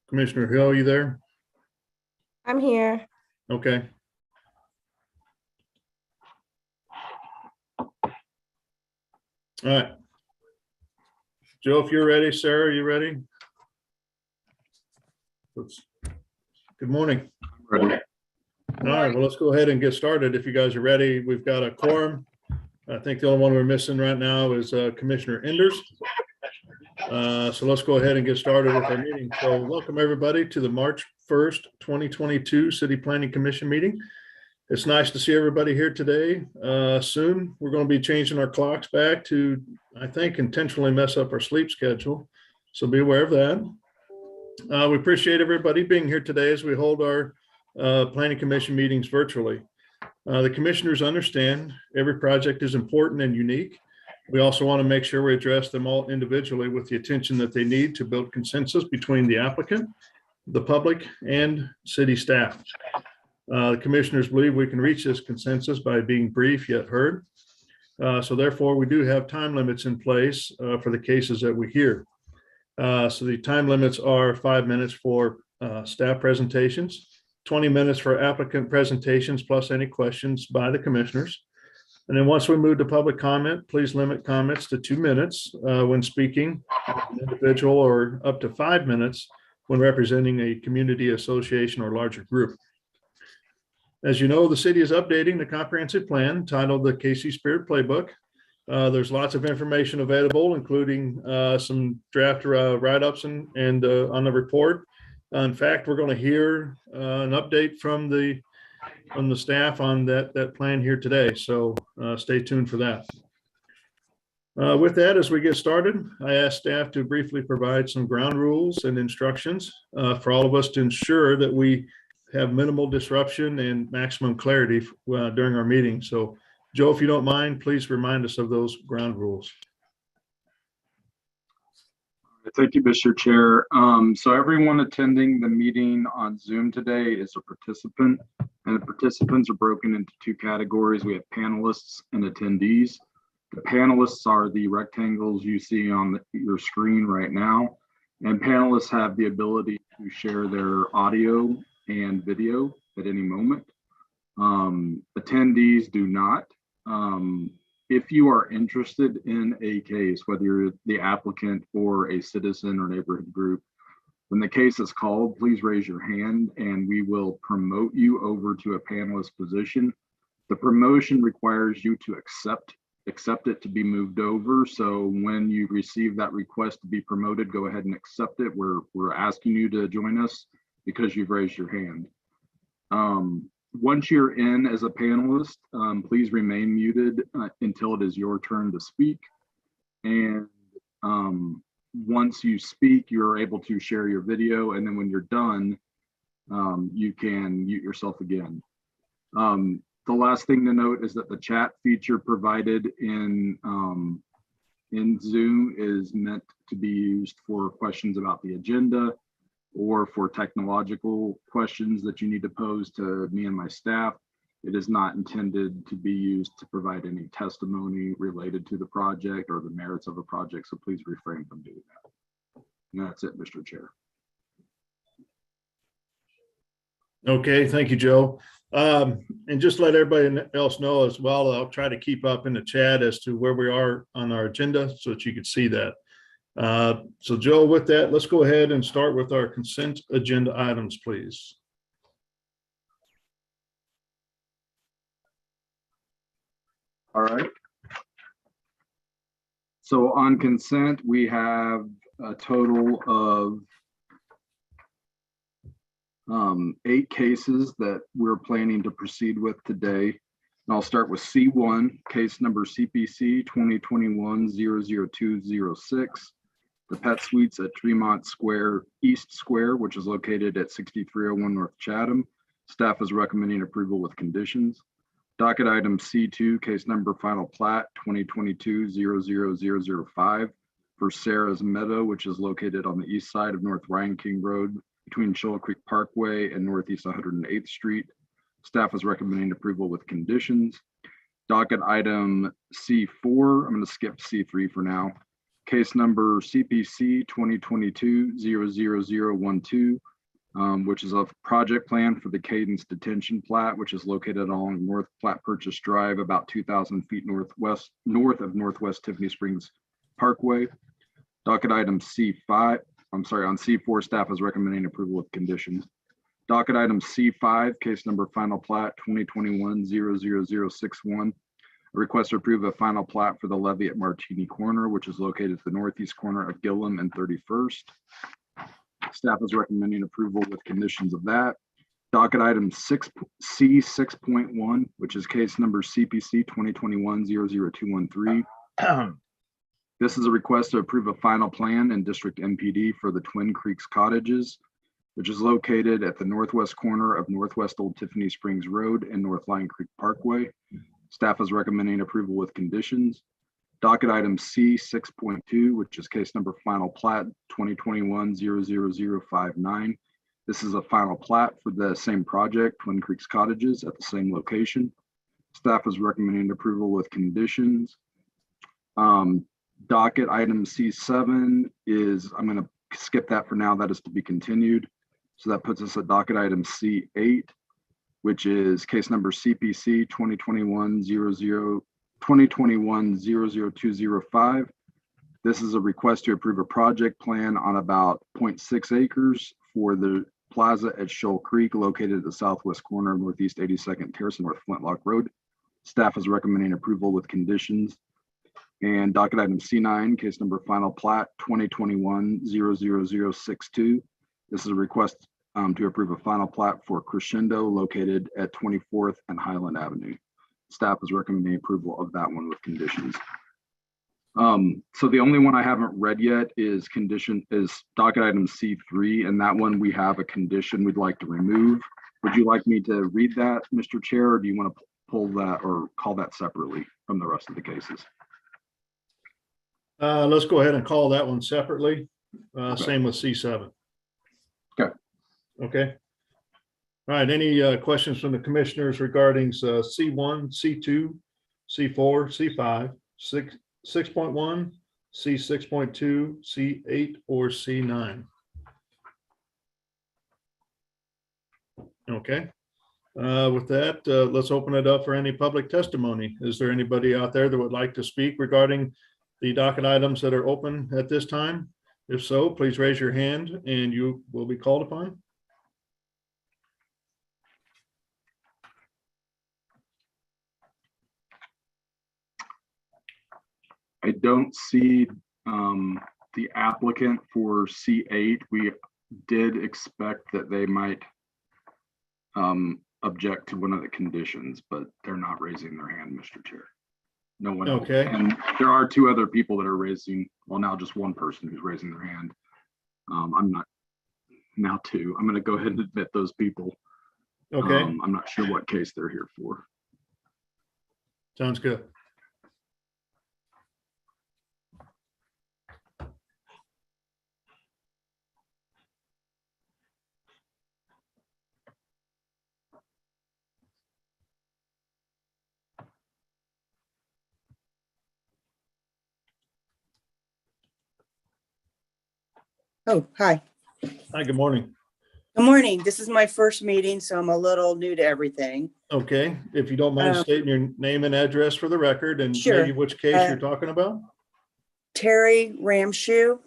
Commissioner Hill, you there? I'm here. Okay. All right. Joe, if you're ready, Sarah, are you ready? Good morning. Ready. All right, well, let's go ahead and get started. If you guys are ready, we've got a quorum. I think the only one we're missing right now is Commissioner Enders. So let's go ahead and get started with our meeting. So welcome everybody to the March 1st, 2022 City Planning Commission meeting. It's nice to see everybody here today. Soon we're going to be changing our clocks back to, I think, intentionally mess up our sleep schedule. So be aware of that. We appreciate everybody being here today as we hold our Planning Commission meetings virtually. The commissioners understand every project is important and unique. We also want to make sure we address them all individually with the attention that they need to build consensus between the applicant, the public, and city staff. The commissioners believe we can reach this consensus by being brief yet heard. So therefore, we do have time limits in place for the cases that we hear. So the time limits are 5 minutes for staff presentations, 20 minutes for applicant presentations, plus any questions by the commissioners. And then once we move to public comment, please limit comments to 2 minutes when speaking, an individual, or up to 5 minutes when representing a community association or larger group. As you know, the city is updating the comprehensive plan titled the KC Spirit Playbook. There's lots of information available, including some draft write-ups and on the report. In fact, we're going to hear an update from the staff on that plan here today. So stay tuned for that. With that, as we get started, I asked staff to briefly provide some ground rules and instructions for all of us to ensure that we have minimal disruption and maximum clarity during our meeting. So Joe, if you don't mind, please remind us of those ground rules. Thank you, Mr. Chair. So everyone attending the meeting on Zoom today is a participant, and the participants are broken into 2 categories. We have panelists and attendees. The panelists are the rectangles you see on your screen right now, and panelists have the ability to share their audio and video at any moment. Attendees do not. If you are interested in a case, whether you're the applicant or a citizen or neighborhood group, when the case is called, please raise your hand and we will promote you over to a panelist position. The promotion requires you to accept it to be moved over. So when you receive that request to be promoted, go ahead and accept it. We're asking you to join us because you've raised your hand. Once you're in as a panelist, please remain muted until it is your turn to speak. And once you speak, you're able to share your video. And then when you're done, you can mute yourself again. The last thing to note is that the chat feature provided in Zoom is meant to be used for questions about the agenda or for technological questions that you need to pose to me and my staff. It is not intended to be used to provide any testimony related to the project or the merits of a project, so please refrain from doing that. And that's it, Mr. Chair. Okay, thank you, Joe. And just let everybody else know as well, I'll try to keep up in the chat as to where we are on our agenda so that you can see that. So Joe, with that, let's go ahead and start with our consent agenda items, please. All right. So on consent, we have a total of 8 cases that we're planning to proceed with today. And I'll start with C1, case number CPC 2021-00206. The Pet Suites at Tremont Square East Square, which is located at 6301 North Chatham. Staff is recommending approval with conditions. Docket item C2, case number final plat 2022-00005 for Sarah's Meadow, which is located on the east side of North Ryan King Road between Shoal Creek Parkway and Northeast 108th Street. Staff is recommending approval with conditions. Docket item C4, I'm going to skip C3 for now. case number CPC 2022-00012, which is a project plan for the Cadence Detention Plat, which is located along North Platte Purchase Drive, about 2,000 feet north of Northwest Tiffany Springs Parkway. Docket item C5, on C4, staff is recommending approval with conditions. Docket item C5, case number final plat 2021-00061. A request to approve a final plat for the levee at Martini Corner, which is located at the northeast corner of Gillum and 31st. Staff is recommending approval with conditions of that. Docket item C6.1, which is case number CPC 2021-00213. This is a request to approve a final plan and district MPD for the Twin Creeks Cottages, which is located at the northwest corner of Northwest Old Tiffany Springs Road and North Lion Creek Parkway. Staff is recommending approval with conditions. Docket item C6.2, which is case number final plat 2021-00059. This is a final plat for the same project, Twin Creeks Cottages, at the same location. Staff is recommending approval with conditions. Docket item C7 is, I'm going to skip that for now. That is to be continued. So that puts us at docket item C8, which is case number CPC 2021-00205. This is a request to approve a project plan on about 0.6 acres for the plaza at Shoal Creek, located at the southwest corner of Northeast 82nd Terrace and North Flintlock Road. Staff is recommending approval with conditions. And docket item C9, case number final plat 2021-00062. This is a request to approve a final plat for Crescendo, located at 24th and Highland Avenue. Staff is recommending approval of that one with conditions. So the only one I haven't read yet is docket item C3, and that one we have a condition we'd like to remove. Would you like me to read that, Mr. Chair, or do you want to pull that or call that separately from the rest of the cases? Let's go ahead and call that one separately. Same with C7. Okay. Okay. All right. Any questions from the commissioners regarding C1, C2, C4, C5, 6.1, C6.2, C8, or C9? Okay. With that, let's open it up for any public testimony. Is there anybody out there that would like to speak regarding the docket items that are open at this time? If so, please raise your hand and you will be called upon. I don't see the applicant for C8. We did expect that they might object to one of the conditions, but they're not raising their hand, Mr. Chair. No one else. Okay. And there are two other people that are raising, well, now just one person who's raising their hand. I'm not, now two. I'm going to go ahead and admit those people. Okay. I'm not sure what case they're here for. Sounds good. Oh, hi. Hi, good morning. Good morning. This is my first meeting, so I'm a little new to everything. Okay, if you don't mind stating your name and address for the record and Sure. maybe which case you're talking about? Terry Ramshoe,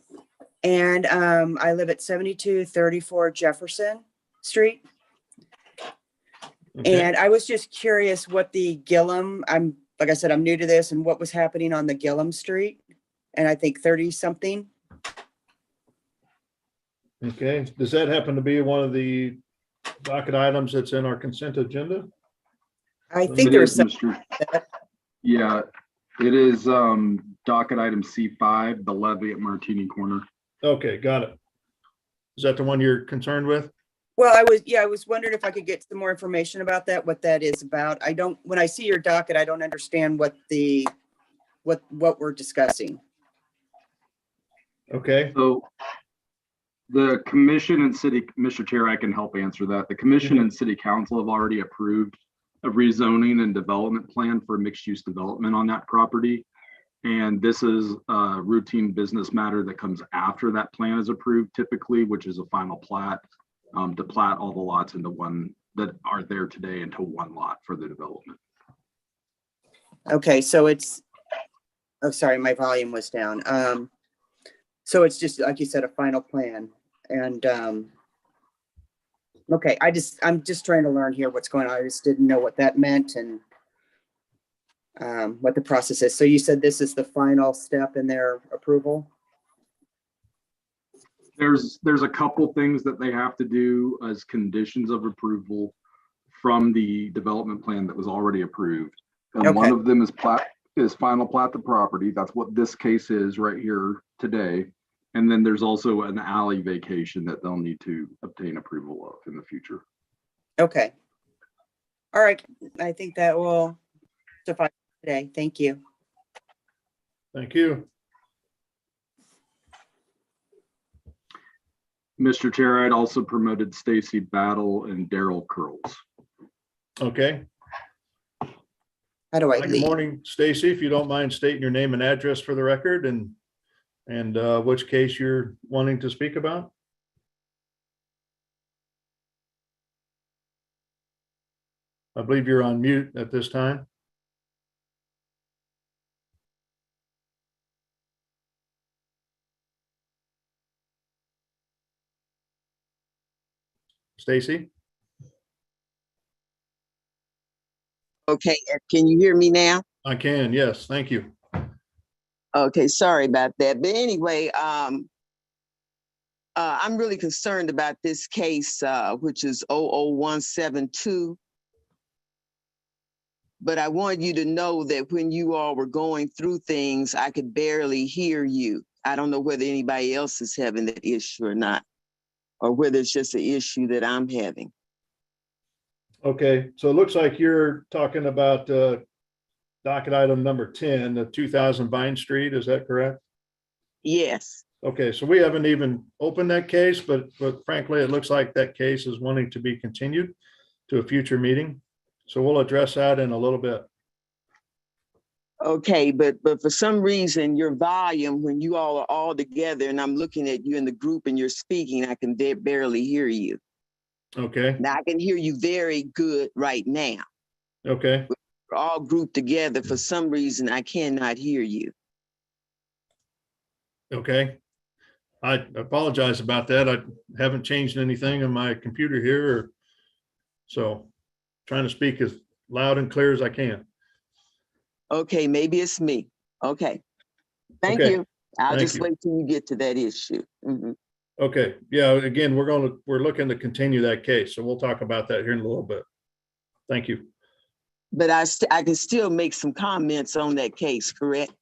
and I live at 7234 Jefferson Street. Okay. And I was just curious what the Gillum, like I said, I'm new to this, and what was happening on the Gillum Street, and I think 30 something. Okay, does that happen to be one of the docket items that's in our consent agenda? I think It there's is, some. Mr. Yeah, it is docket item C5, the levy at Martini Corner. Okay, got it. Is that the one you're concerned with? Well, I was wondering if I could get some more information about that, what that is about. When I see your docket, I don't understand what we're discussing. Okay, So the commission and city, Mr. Chair, I can help answer that. The commission and city council have already approved a rezoning and development plan for mixed use development on that property. And this is a routine business matter that comes after that plan is approved typically, which is a final plat, to plat all the lots into one that are there today into one lot for the development. Okay, so it's, oh, sorry, my volume was down. So it's just, like you said, a final plan. And, okay, I'm just trying to learn here what's going on. I just didn't know what that meant and what the process is. So you said this is the final step in their approval? There's a couple things that they have to do as conditions of approval from the development plan that was already approved. And one Okay. of them is final plat the property. That's what this case is right here today. And then there's also an alley vacation that they'll need to obtain approval of in the future. Okay. All right, I think that will suffice today. Thank you. Thank you. Mr. Chair, I'd also promoted Stacy Battle and Daryl Curls. Okay. How do I Hi, good leave? morning, Stacy. If you don't mind stating your name and address for the record and which case you're wanting to speak about. I believe you're on mute at this time. Stacy? Okay, can you hear me now? I can, yes, thank you. Okay, sorry about that. But anyway, I'm really concerned about this case, which is 00172. But I want you to know that when you all were going through things, I could barely hear you. I don't know whether anybody else is having that issue or not, or whether it's just an issue that I'm having. Okay, so it looks like you're talking about docket item number 10, the 2000 Vine Street, is that correct? Yes. Okay, so we haven't even opened that case, but frankly, it looks like that case is wanting to be continued to a future meeting. So we'll address that in a little bit. Okay, but for some reason, your volume, when you all are all together and I'm looking at you in the group and you're speaking, I can barely hear you. Okay, Now I can hear you very good right now. okay, We're all grouped together. For some reason, I cannot hear you. okay. I apologize about that. I haven't changed anything on my computer here, so trying to speak as loud and clear as I can. Okay, maybe it's me. Okay. Thank Okay, you. I'll thank just you. wait till you get to that issue. Mhm. Okay, yeah, again, we're looking to continue that case, so we'll talk about that here in a little bit. Thank you. But I can still make some comments on that case, correct?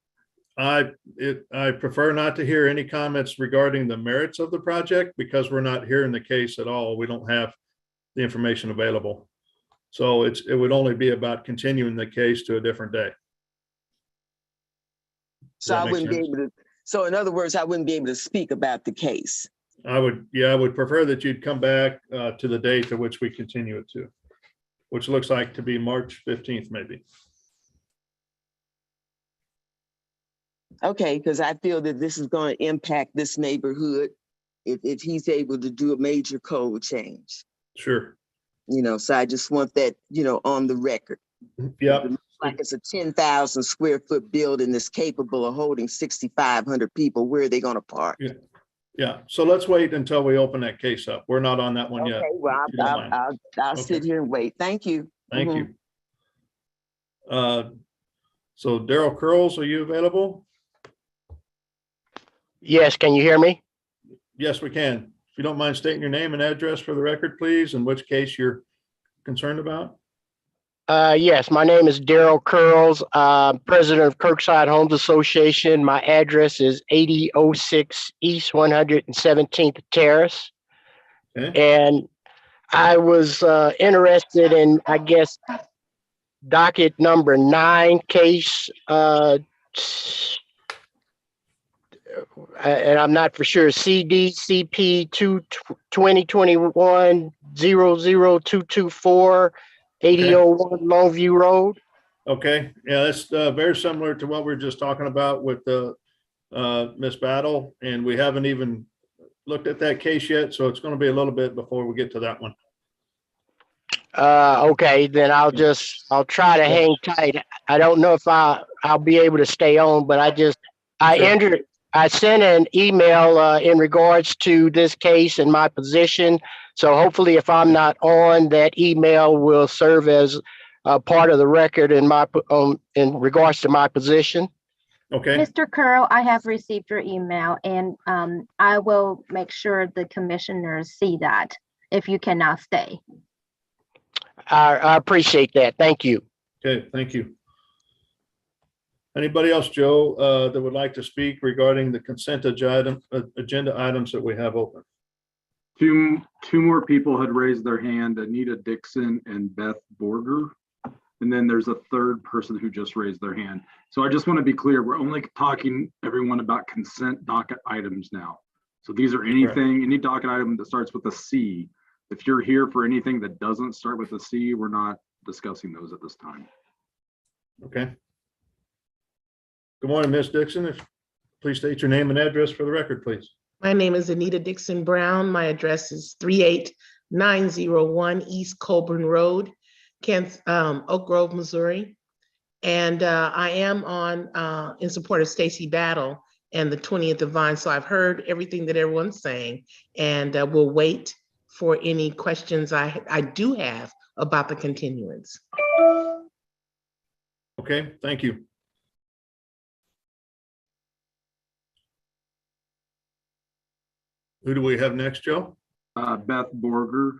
I prefer not to hear any comments regarding the merits of the project because we're not hearing the case at all. We don't have the information available. So it would only be about continuing the case to a different day. So that I make wouldn't be sense? able to, so in other words, I wouldn't be able to speak about the case. I would prefer that you'd come back to the date to which we continue it to, which looks like to be March 15th, maybe. Okay, because I feel that this is going to impact this neighborhood if he's able to do a major code change. Sure. You know, so I just want that, on the record. Yep. Like it's a 10,000 square foot building that's capable of holding 6,500 people. Where are they going to park? Yeah. So let's wait until we open that case up. We're not on that one yet. Okay, well, if you don't mind. I'll Okay. sit here and wait. Thank you. Thank Mhm. you. So Daryl Curls, are you available? Yes, can you hear me? Yes, we can. If you don't mind stating your name and address for the record, please, and which case you're concerned about. Yes, my name is Daryl Curls, president of Kirkside Homes Association. My address is 8006 East 117th Terrace. Okay. And I was interested in, I guess, docket number 9 case, and I'm not for sure, CDCP 2021 00224 8001 Longview Road. Okay, yeah, that's very similar to what we were just talking about with the Miss Battle, and we haven't even looked at that case yet, so it's going to be a little bit before we get to that one. Okay, then I'll try to hang tight. I don't know if I'll be able to stay on, but Sure. I sent an email in regards to this case and my position. So hopefully if I'm not on, that email will serve as part of the record in in regards to my position. Okay, Mr. Curl, I have received your email and I will make sure the commissioners see that if you cannot stay. I appreciate that. Thank you. okay, thank you. Anybody else, Joe, that would like to speak regarding the consent agenda items that we have open? Two more people had raised their hand, Anita Dixon and Beth Borger. And then there's a third person who just raised their hand. So I just want to be clear, we're only talking everyone about consent docket items now. So these are any docket item that starts with a C. If you're here for anything that doesn't start with a C, we're not discussing those at this time. Okay. Good morning, Ms. Dixon. Please state your name and address for the record, please. My name is Anita Dixon Brown. My address is 38901 East Colburn Road, Oak Grove, Missouri. And I am on in support of Stacy Battle and the 20th of Vine. So I've heard everything that everyone's saying, and we'll wait for any questions I do have about the continuance. Okay, thank you. Who do we have next, Joe? Beth Borger.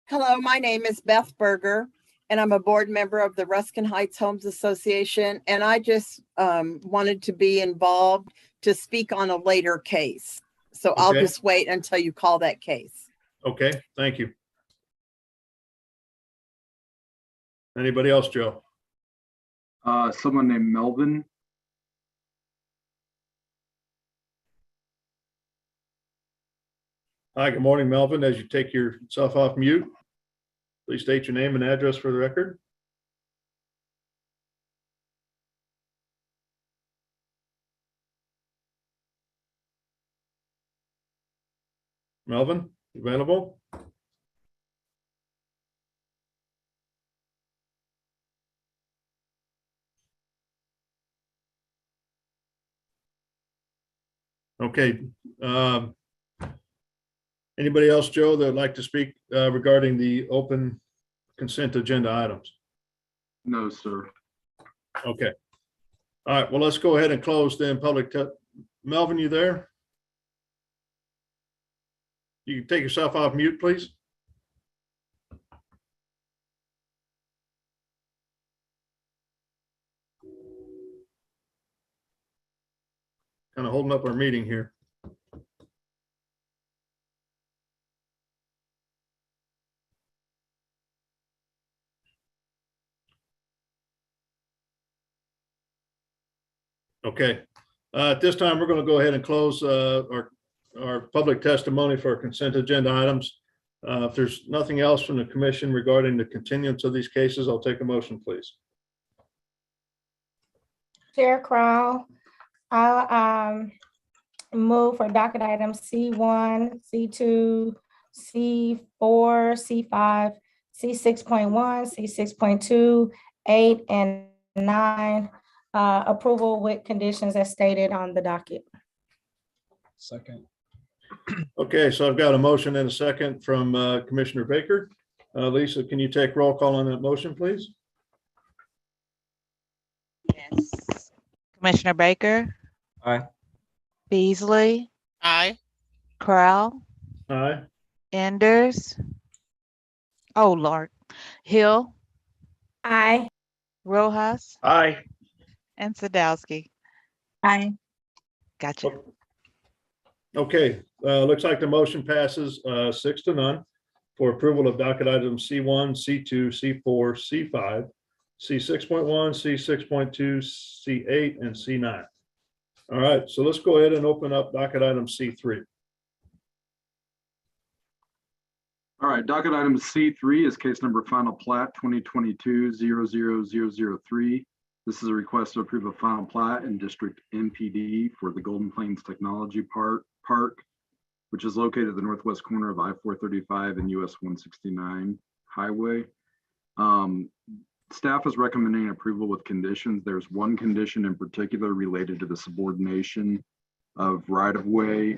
Hello, my name is Beth Berger, and I'm a board member of the Ruskin Heights Homes Association. And I just wanted to be involved to speak on a later case. So I'll Okay. just wait until you call that case. Okay, thank you. Anybody else, Joe? Someone named Melvin. Hi, good morning, Melvin. As you take yourself off mute, please state your name and address for the record. Melvin, available? Okay. Anybody else, Joe, that would like to speak regarding the open consent agenda items? No, sir. Okay. All right, well, let's go ahead and close then public. Melvin, you there? You can take yourself off mute, please. Kind of holding up our meeting here. Okay, at this time, we're going to go ahead and close our public testimony for consent agenda items. If there's nothing else from the commission regarding the continuance of these cases, I'll take a motion, please. Chair Crow, I'll move for docket items C1, C2, C4, C5, C6.1, C6.2, 8, and 9. Approval with conditions as stated on the docket. Second. Okay, so I've got a motion and a second from Commissioner Baker. Lisa, can you take roll call on that motion, please? Yes. Commissioner Baker? Aye. Beasley? Aye. Crowell? Aye. Enders? Oh, Lord. Hill? Aye. Rojas? Aye. And Sadowski? Aye. Gotcha. Okay, looks like the motion passes 6-0 for approval of docket items C1, C2, C4, C5, C6.1, C6.2, C8, and C9. All right, so let's go ahead and open up docket item C3. All right, docket item C3 is case number final plat 2022-00003. This is a request to approve a final plat in District MPD for the Golden Plains Technology Park, which is located at the northwest corner of I-435 and US 169 highway. Staff is recommending approval with conditions. There's one condition in particular related to the subordination of right-of-way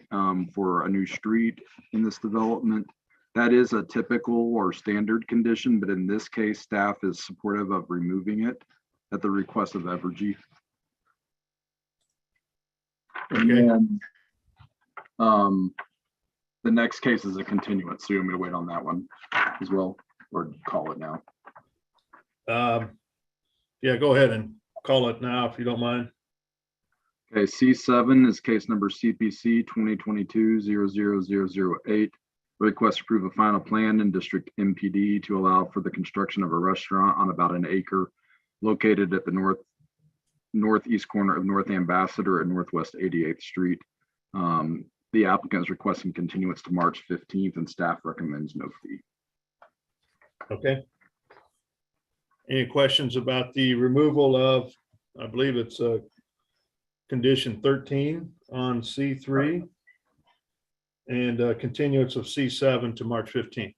for a new street in this development. That is a typical or standard condition, but in this case, staff is supportive of removing it at the request of Evergy. Okay. And then, the next case is a continuance, so you want me to wait on that one as well, or call it now? Yeah, go ahead and call it now if you don't mind. Okay, C7 is case number CPC 2022-00008. Request to approve a final plan in District MPD to allow for the construction of a restaurant on about an acre located at the northeast corner of North Ambassador and Northwest 88th Street. The applicant is requesting continuance to March 15th and staff recommends no fee. Okay. Any questions about the removal of, I believe it's condition 13 on C3 and continuance of C7 to March 15th?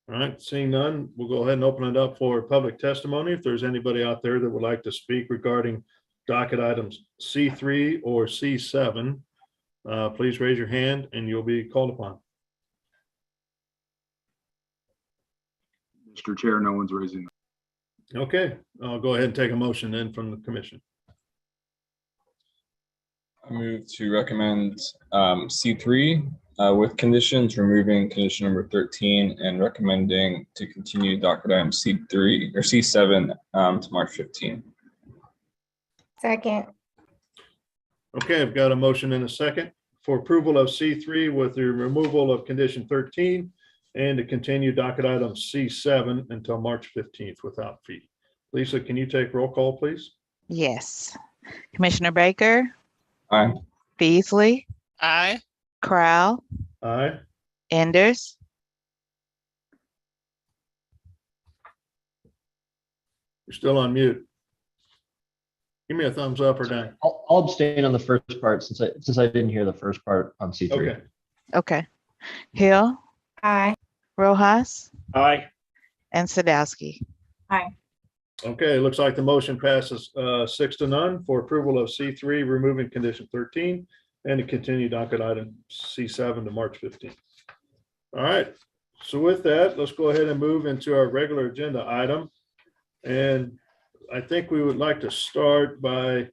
All right, seeing none, we'll go ahead and open it up for public testimony. If there's anybody out there that would like to speak regarding docket items C3 or C7, please raise your hand and you'll be called upon. Mr. Chair, no one's raising. Okay, I'll go ahead and take a motion then from the commission. I move to recommend C3 with conditions, removing condition number 13 and recommending to continue docket item C3 or C7 to March 15. Second. Okay, I've got a motion and a second for approval of C3 with the removal of condition 13 and to continue docket item C7 until March 15th without fee. Lisa, can you take roll call, please? Yes. Commissioner Baker, Aye. Beasley, Aye. Crowell, Aye. Enders, You're still on mute. Give me a thumbs up or down. I'll abstain on the first part since I didn't hear the first part on C3. Okay. okay. Hill, Aye. Rojas, Aye. and Sadowski. Okay, looks like the motion passes 6-0 for approval of C3, removing condition 13 and to continue docket item C7 to March 15th. All right, so with that, let's go ahead and move into our regular agenda item. And I think we would like to start by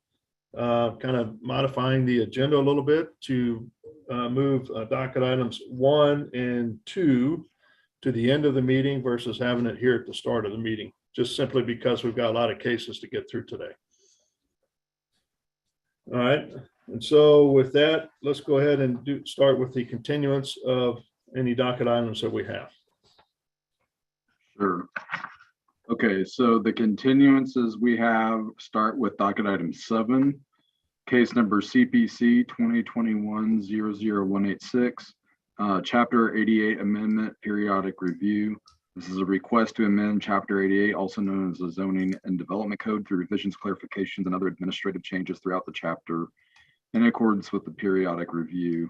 kind of modifying the agenda a little bit to move docket items 1 and 2 to the end of the meeting versus having it here at the start of the meeting, just simply because we've got a lot of cases to get through today. All right, and so with that, let's go ahead and start with the continuance of any docket items that we have. Sure. Okay, so the continuances we have start with docket item 7, case number CPC 2021-00186, Chapter 88 Amendment Periodic Review. This is a request to amend Chapter 88, also known as the Zoning and Development Code, through revisions, clarifications, and other administrative changes throughout the chapter in accordance with the periodic review.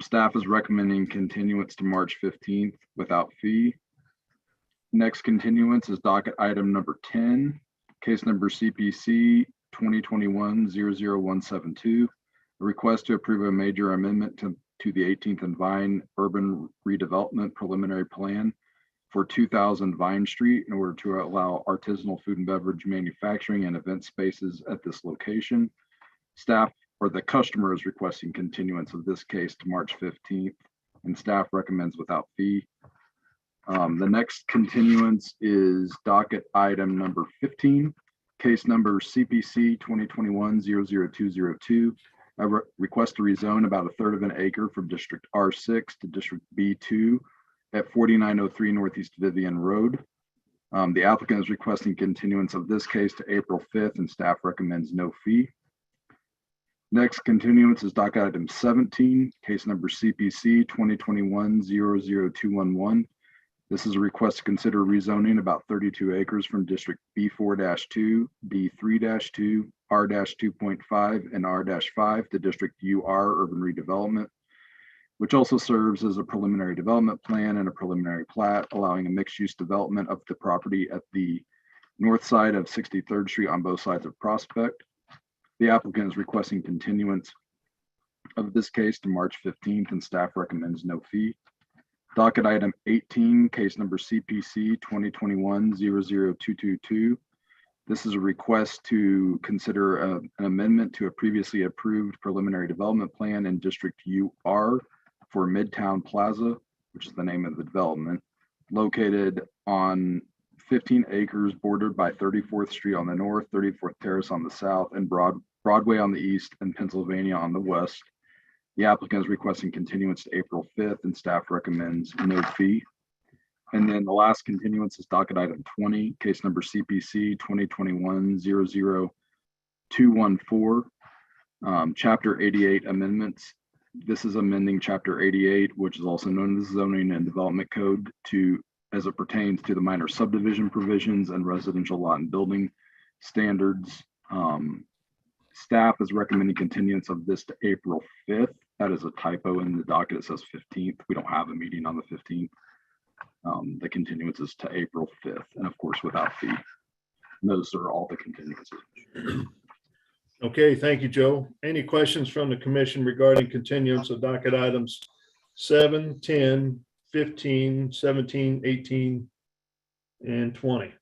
Staff is recommending continuance to March 15th without fee. Next continuance is docket item number 10, case number CPC 2021-00172, a request to approve a major amendment to the 18th and Vine Urban Redevelopment Preliminary Plan for 2000 Vine Street in order to allow artisanal food and beverage manufacturing and event spaces at this location. Staff or the customer is requesting continuance of this case to March 15th and staff recommends without fee. The next continuance is docket item number 15, case number CPC 2021-00202. A request to rezone about 1/3 of an acre from District R6 to District B2 at 4903 Northeast Vivian Road. The applicant is requesting continuance of this case to April 5th and staff recommends no fee. Next continuance is docket item 17, case number CPC 2021-00211. This is a request to consider rezoning about 32 acres from District B4-2, B3-2, R-2.5, and R-5 to District UR Urban Redevelopment, which also serves as a preliminary development plan and a preliminary plat, allowing a mixed-use development of the property at the north side of 63rd Street on both sides of Prospect. The applicant is requesting continuance of this case to March 15th, and staff recommends no fee. Docket item 18, case number CPC 2021-00222. This is a request to consider an amendment to a previously approved preliminary development plan in District UR for Midtown Plaza, which is the name of the development, located on 15 acres bordered by 34th Street on the north, 34th Terrace on the south, and Broadway on the east, and Pennsylvania on the west. The applicant is requesting continuance to April 5th, and staff recommends no fee. And then the last continuance is docket item 20, case number CPC 2021-00214, Chapter 88 amendments. This is amending Chapter 88, which is also known as Zoning and Development Code, as it pertains to the minor subdivision provisions and residential lot and building standards. Staff is recommending continuance of this to April 5th. That is a typo in the docket. It says 15th. We don't have a meeting on the 15th. The continuance is to April 5th, and of course, without fee. And those are all the continuances. Okay, thank you, Joe. Any questions from the commission regarding continuance of docket items 7, 10, 15, 17, 18, and 20?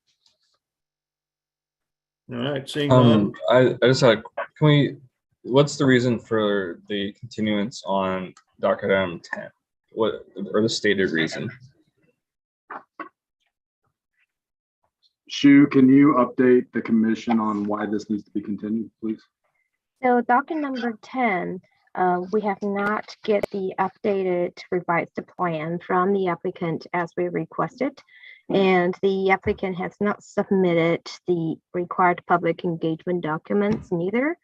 All right, seeing none. I just had, what's the reason for the continuance on docket item 10? What, or the stated reason? Shu, can you update the commission on why this needs to be continued, please? So docket number 10, we have not get the updated revised plan from the applicant as we requested. And the applicant has not submitted the required public engagement documents neither.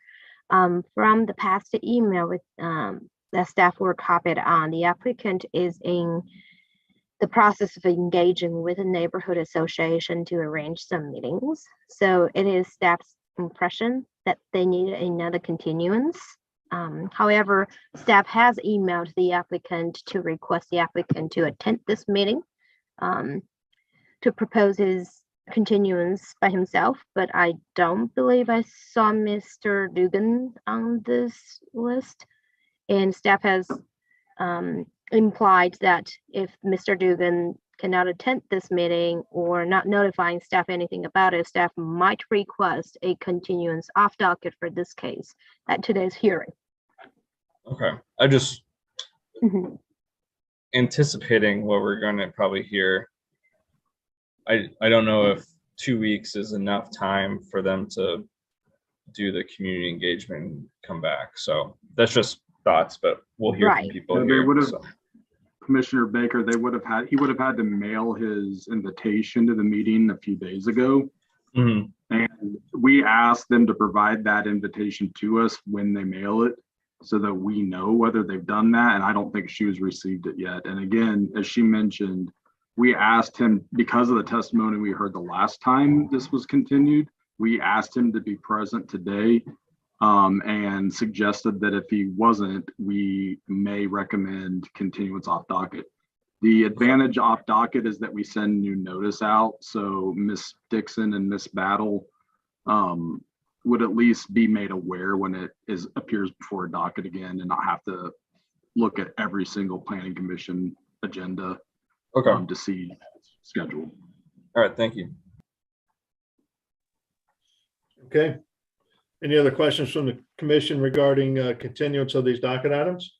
From the past email with the staff were copied on, the applicant is in the process of engaging with a neighborhood association to arrange some meetings. So it is staff's impression that they need another continuance. However, staff has emailed the applicant to request the applicant to attend this meeting to propose his continuance by himself, but I don't believe I saw Mr. Dugan on this list. And staff has implied that if Mr. Dugan cannot attend this meeting or not notifying staff anything about it, staff might request a continuance off docket for this case at today's hearing. Okay, I just anticipating what we're going to probably hear. I don't know if 2 weeks is enough time for them to do the community engagement and come back. So that's just thoughts, but we'll hear from people They here. would have, Commissioner Baker, he would have had to mail his invitation to the meeting a few days ago. And we asked them to provide that invitation to us when they mail it so that we know whether they've done that. And I don't think she has received it yet. And again, as she mentioned, we asked him, because of the testimony we heard the last time this was continued, we asked him to be present today and suggested that if he wasn't, we may recommend continuance off docket. The advantage off docket is that we send new notice out. So Ms. Dixon and Ms. Battle would at least be made aware when it appears before a docket again and not have to look at every single planning commission agenda to see schedule. All right, thank you. Okay. Any other questions from the commission regarding continuance of these docket items?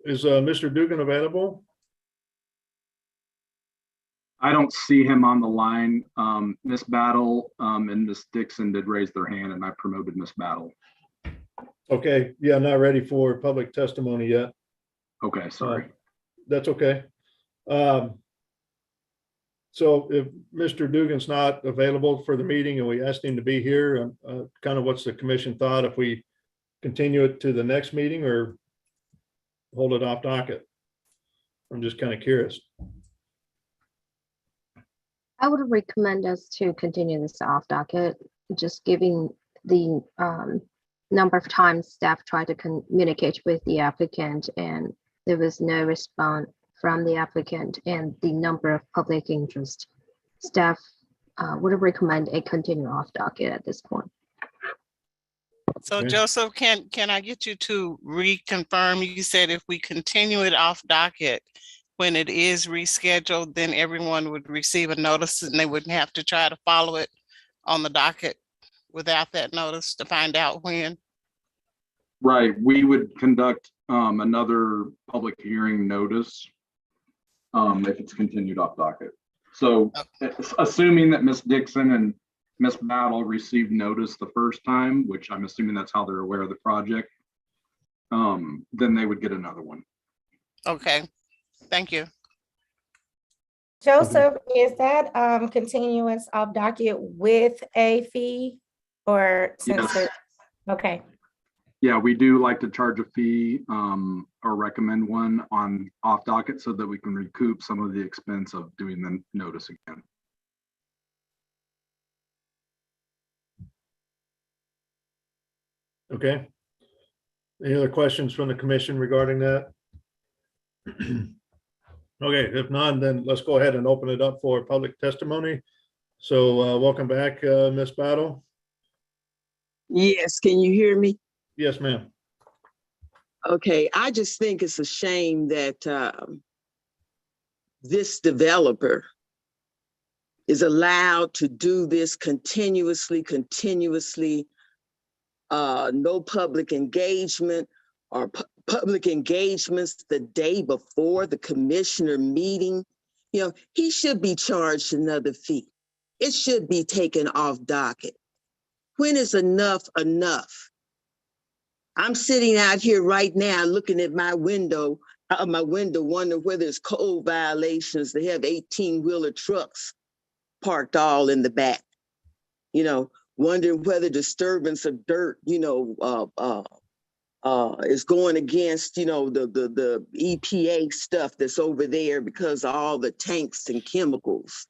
Is Mr. Dugan available? I don't see him on the line. Miss Battle and Miss Dixon did raise their hand, and I promoted Miss Battle. Okay, yeah, not ready for public testimony yet. Okay, sorry. That's okay. So if Mr. Dugan's not available for the meeting and we asked him to be here, kind of what's the commission thought if we continue it to the next meeting or hold it off docket? I'm just kind of curious. I would recommend us to continue this off docket, just giving the number of times staff tried to communicate with the applicant and there was no response from the applicant and the number of public interest. Staff would recommend a continue off docket at this point. So Okay. Joseph, can I get you to reconfirm? You said if we continue it off docket, when it is rescheduled, then everyone would receive a notice and they wouldn't have to try to follow it on the docket without that notice to find out when. Right, we would conduct another public hearing notice if it's continued off docket. So assuming that Ms. Dixon and Ms. Battle received notice the first time, which I'm assuming that's how they're aware of the project, then they would get another one. Okay, thank you. Joseph, is that continuance of docket with a fee or since Yes. it? Okay, Yeah, we do like to charge a fee or recommend one on off docket so that we can recoup some of the expense of doing the notice again. Okay. Any other questions from the commission regarding that? Okay, if none, then let's go ahead and open it up for public testimony. So welcome back, Ms. Battle. Yes, can you hear me? Yes, ma'am. Okay, I just think it's a shame that this developer is allowed to do this continuously, no public engagement or public engagements the day before the commissioner meeting. You know, he should be charged another fee. It should be taken off docket. When is enough enough? I'm sitting out here right now looking at my window, wondering whether there's code violations. They have 18-wheeler trucks parked all in the back. You know, wondering whether disturbance of dirt, is going against, the EPA stuff that's over there because of all the tanks and chemicals.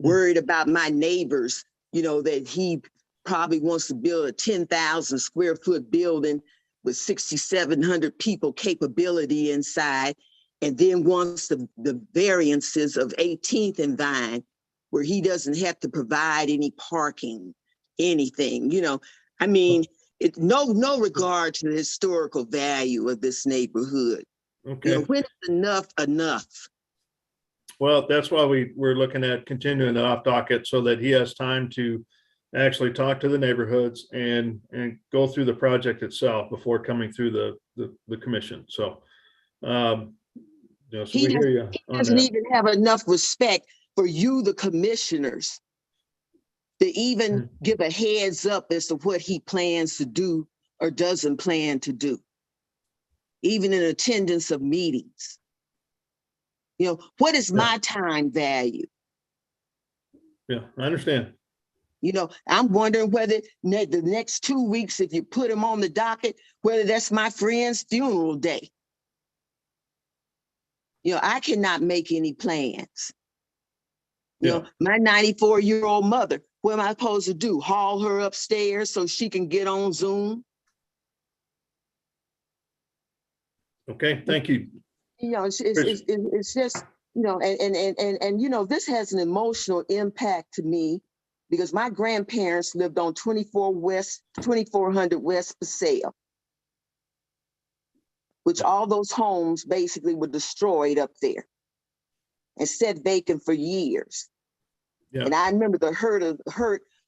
Worried about my neighbors, that he probably wants to build a 10,000 square foot building with 6,700 people capability inside, and then wants the variances of 18th and Vine, where he doesn't have to provide any parking, anything, no regard to the historical value of this neighborhood. Okay. When is enough enough? Well, that's why we're looking at continuing it off docket so that he has time to actually talk to the neighborhoods and go through the project itself before coming through the commission. So, so we hear you. He doesn't even have enough respect for you, the commissioners, to even give a heads up as to what he plans to do or doesn't plan to do, even in attendance of meetings. What is my time value? Yeah, I understand. I'm wondering whether the next 2 weeks, if you put him on the docket, whether that's my friend's funeral day. I cannot make any plans. My 94-year-old mother, what am I supposed to do? Haul her upstairs so she can get on Zoom? Okay, thank you. It's just, and this has an emotional impact to me because my grandparents lived on 2400 West Paseo, which all those homes basically were destroyed up there and set vacant for years. Yeah. And I remember the hurt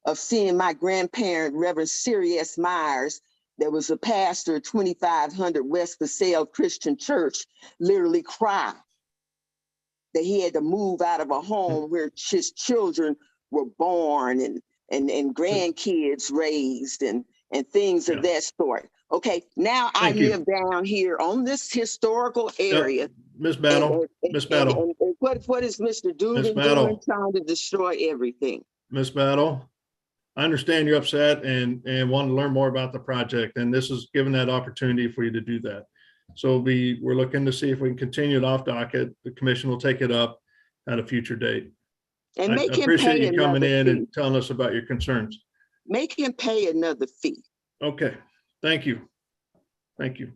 of seeing my grandparent, Reverend Siri S. Myers, that was a pastor at 2500 West Paseo Christian Church, literally cry that he had to move out of a home where his children were born and grandkids raised and things of that sort. Okay, now I Thank you. live down here on this historical area. Ms. Battle, And- Ms. Battle, and what is Mr. Dugan Battle. doing, trying to destroy everything? Ms. Battle, I understand you're upset and want to learn more about the project, and this is given that opportunity for you to do that. So we're looking to see if we can continue it off docket. The commission will take it up at a future date. And I make him appreciate pay you coming another in fee. and telling us about your concerns. Make him pay another fee. Okay, thank you. Thank you.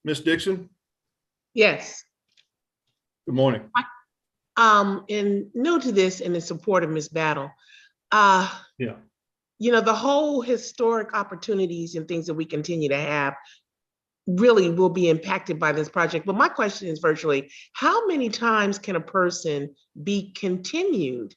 Ms. Dixon, Yes. good morning. And new to this and in support of Ms. Battle. Yeah. You know, the whole historic opportunities and things that we continue to have really will be impacted by this project. But my question is virtually, how many times can a person be continued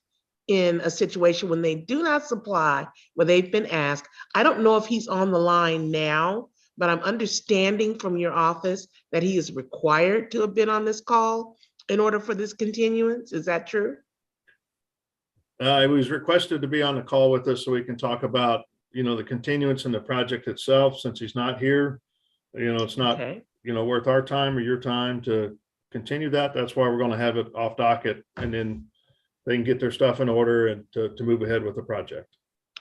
in a situation when they do not supply what they've been asked? I don't know if he's on the line now, but I'm understanding from your office that he is required to have been on this call in order for this continuance. Is that true? He was requested to be on the call with us so we can talk about, the continuance and the project itself. Since he's not here, it's not, Okay. Worth our time or your time to continue that. That's why we're going to have it off docket, and then they can get their stuff in order and to move ahead with the project.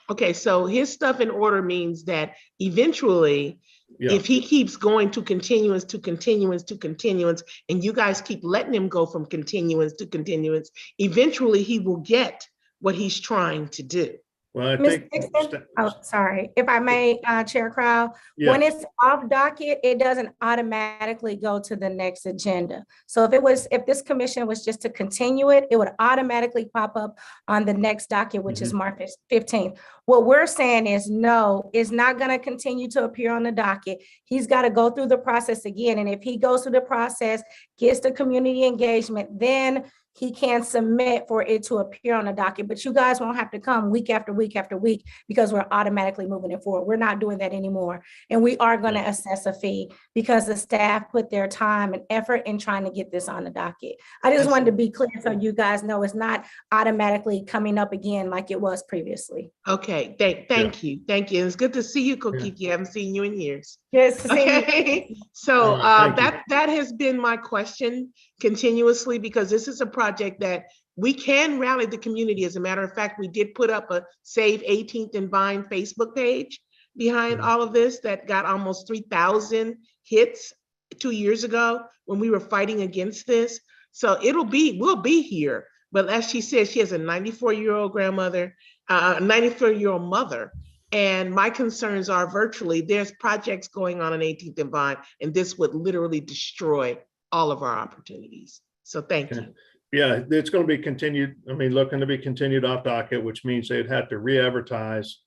Okay, so his stuff in order means that eventually, Yeah. if he keeps going to continuance, to continuance, to continuance, and you guys keep letting him go from continuance to continuance, eventually he will get what he's trying to do. Well, I Ms. think. Dixon, oh, sorry, if I may, Chair Crowell, Yeah. when it's off docket, it doesn't automatically go to the next agenda. So if this commission was just to continue it, it would automatically pop up on the next docket, which is March 15th. What we're saying is, no, it's not going to continue to appear on the docket. He's got to go through the process again. And if he goes through the process, gets the community engagement, then he can submit for it to appear on the docket. But you guys won't have to come week after week after week because we're automatically moving it forward. We're not doing that anymore. And we are going to assess a fee because the staff put their time and effort in trying to get this on the docket. I just wanted to be clear so you guys know it's not automatically coming up again like it was previously. Okay, thank you. Thank you. It's good to see you, Kokiki. I haven't seen you in years. Yes. Okay, so Thank you. that has been my question continuously, because this is a project that we can rally the community. As a matter of fact, we did put up a Save 18th and Vine Facebook page behind all of this that got almost 3,000 hits 2 years ago when we were fighting against this. So we'll be here. But as she said, she has a 94-year-old grandmother, a 94-year-old mother. And my concerns are virtually there's projects going on 18th and Vine, and this would literally destroy all of our opportunities. So thank you. Yeah, it's going to be continued. Looking to be continued off docket, which means they'd have to re-advertise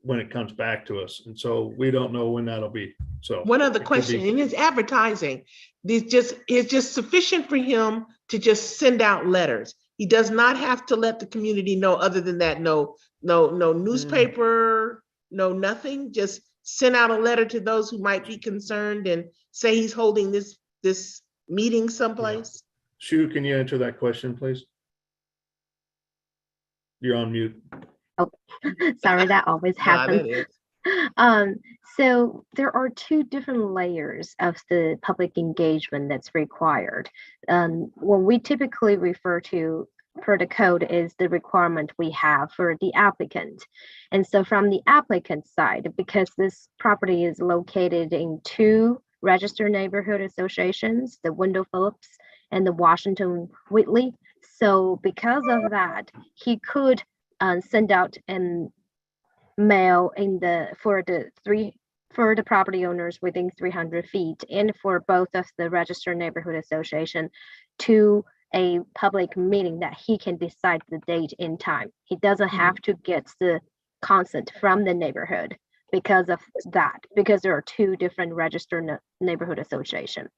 when it comes back to us. And so we don't know when that'll be. So one other question, in his advertising, it's just sufficient for him to just send out letters. He does not have to let the community know. Other than that, no newspaper, no nothing. Just send out a letter to those who might be concerned and say he's holding this meeting someplace. Shu, can you answer that question, please? You're on mute. Oh, sorry, that always happens. So there are two different layers of the public engagement that's required. What we typically refer to per the code is the requirement we have for the applicant. And so from the applicant side, because this property is located in two registered neighborhood associations, the Wendell Phillips and the Washington Whitley. So because of that, he could send out an mail for the property owners within 300 feet and for both of the registered neighborhood association to a public meeting that he can decide the date and time. He doesn't have to get the consent from the neighborhood because of that, because there are two different registered neighborhood association.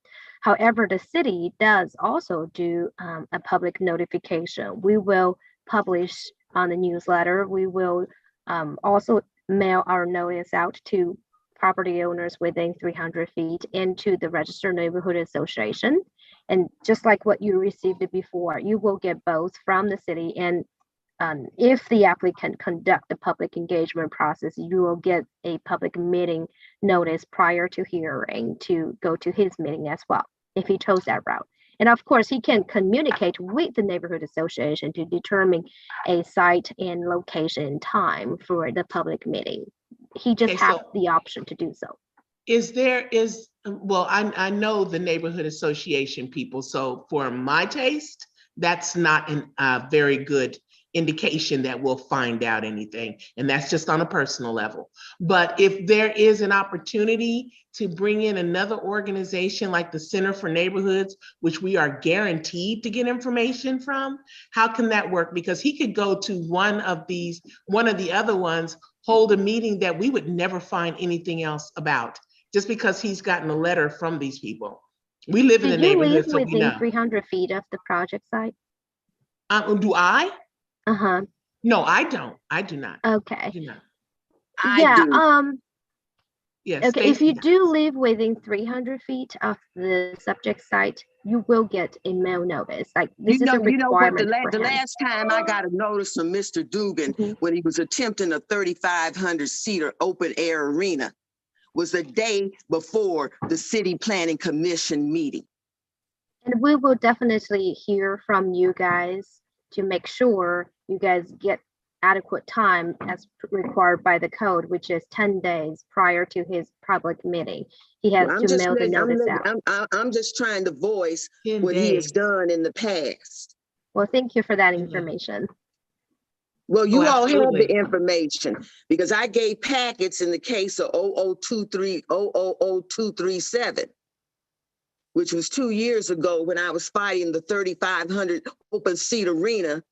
However, the city does also do a public notification. We will publish on the newsletter. We will also mail our notice out to property owners within 300 feet and to the registered neighborhood association. And just like what you received before, you will get both from the city and if the applicant conduct the public engagement process, you will get a public meeting notice prior to hearing to go to his meeting as well, if he chose that route. And of course, he can communicate with the neighborhood association to determine a site and location and time for the public meeting. He just Okay, has so- the option to do so. Well, I know the neighborhood association people, so for my taste, that's not a very good indication that we'll find out anything. And that's just on a personal level. But if there is an opportunity to bring in another organization like the Center for Neighborhoods, which we are guaranteed to get information from, how can that work? Because he could go to one of the other ones, hold a meeting that we would never find anything else about, just because he's gotten a letter from these people. We live in the neighborhood, so we within know. 300 feet of the project site? Do I? Uh-huh. No, I don't. I do not. Okay. Do not. I do. Yes. Okay, if Stacy you does. do live within 300 feet of the subject site, you will get a mail notice. Like this is a You know what? requirement The for him. last time I got a notice from Mr. Dugan when he was attempting a 3,500-seater open air arena was the day before the City Planning Commission meeting. And we will definitely hear from you guys to make sure you guys get adequate time as required by the code, which is 10 days prior to his public meeting. He has to mail the notice out. I'm just trying to voice 10 what he has days. done in the past. Well, thank you for that information. Well, you all have absolutely. the information because I gave packets in the case of 00237, which was 2 years ago when I was fighting the 3,500 open seat arena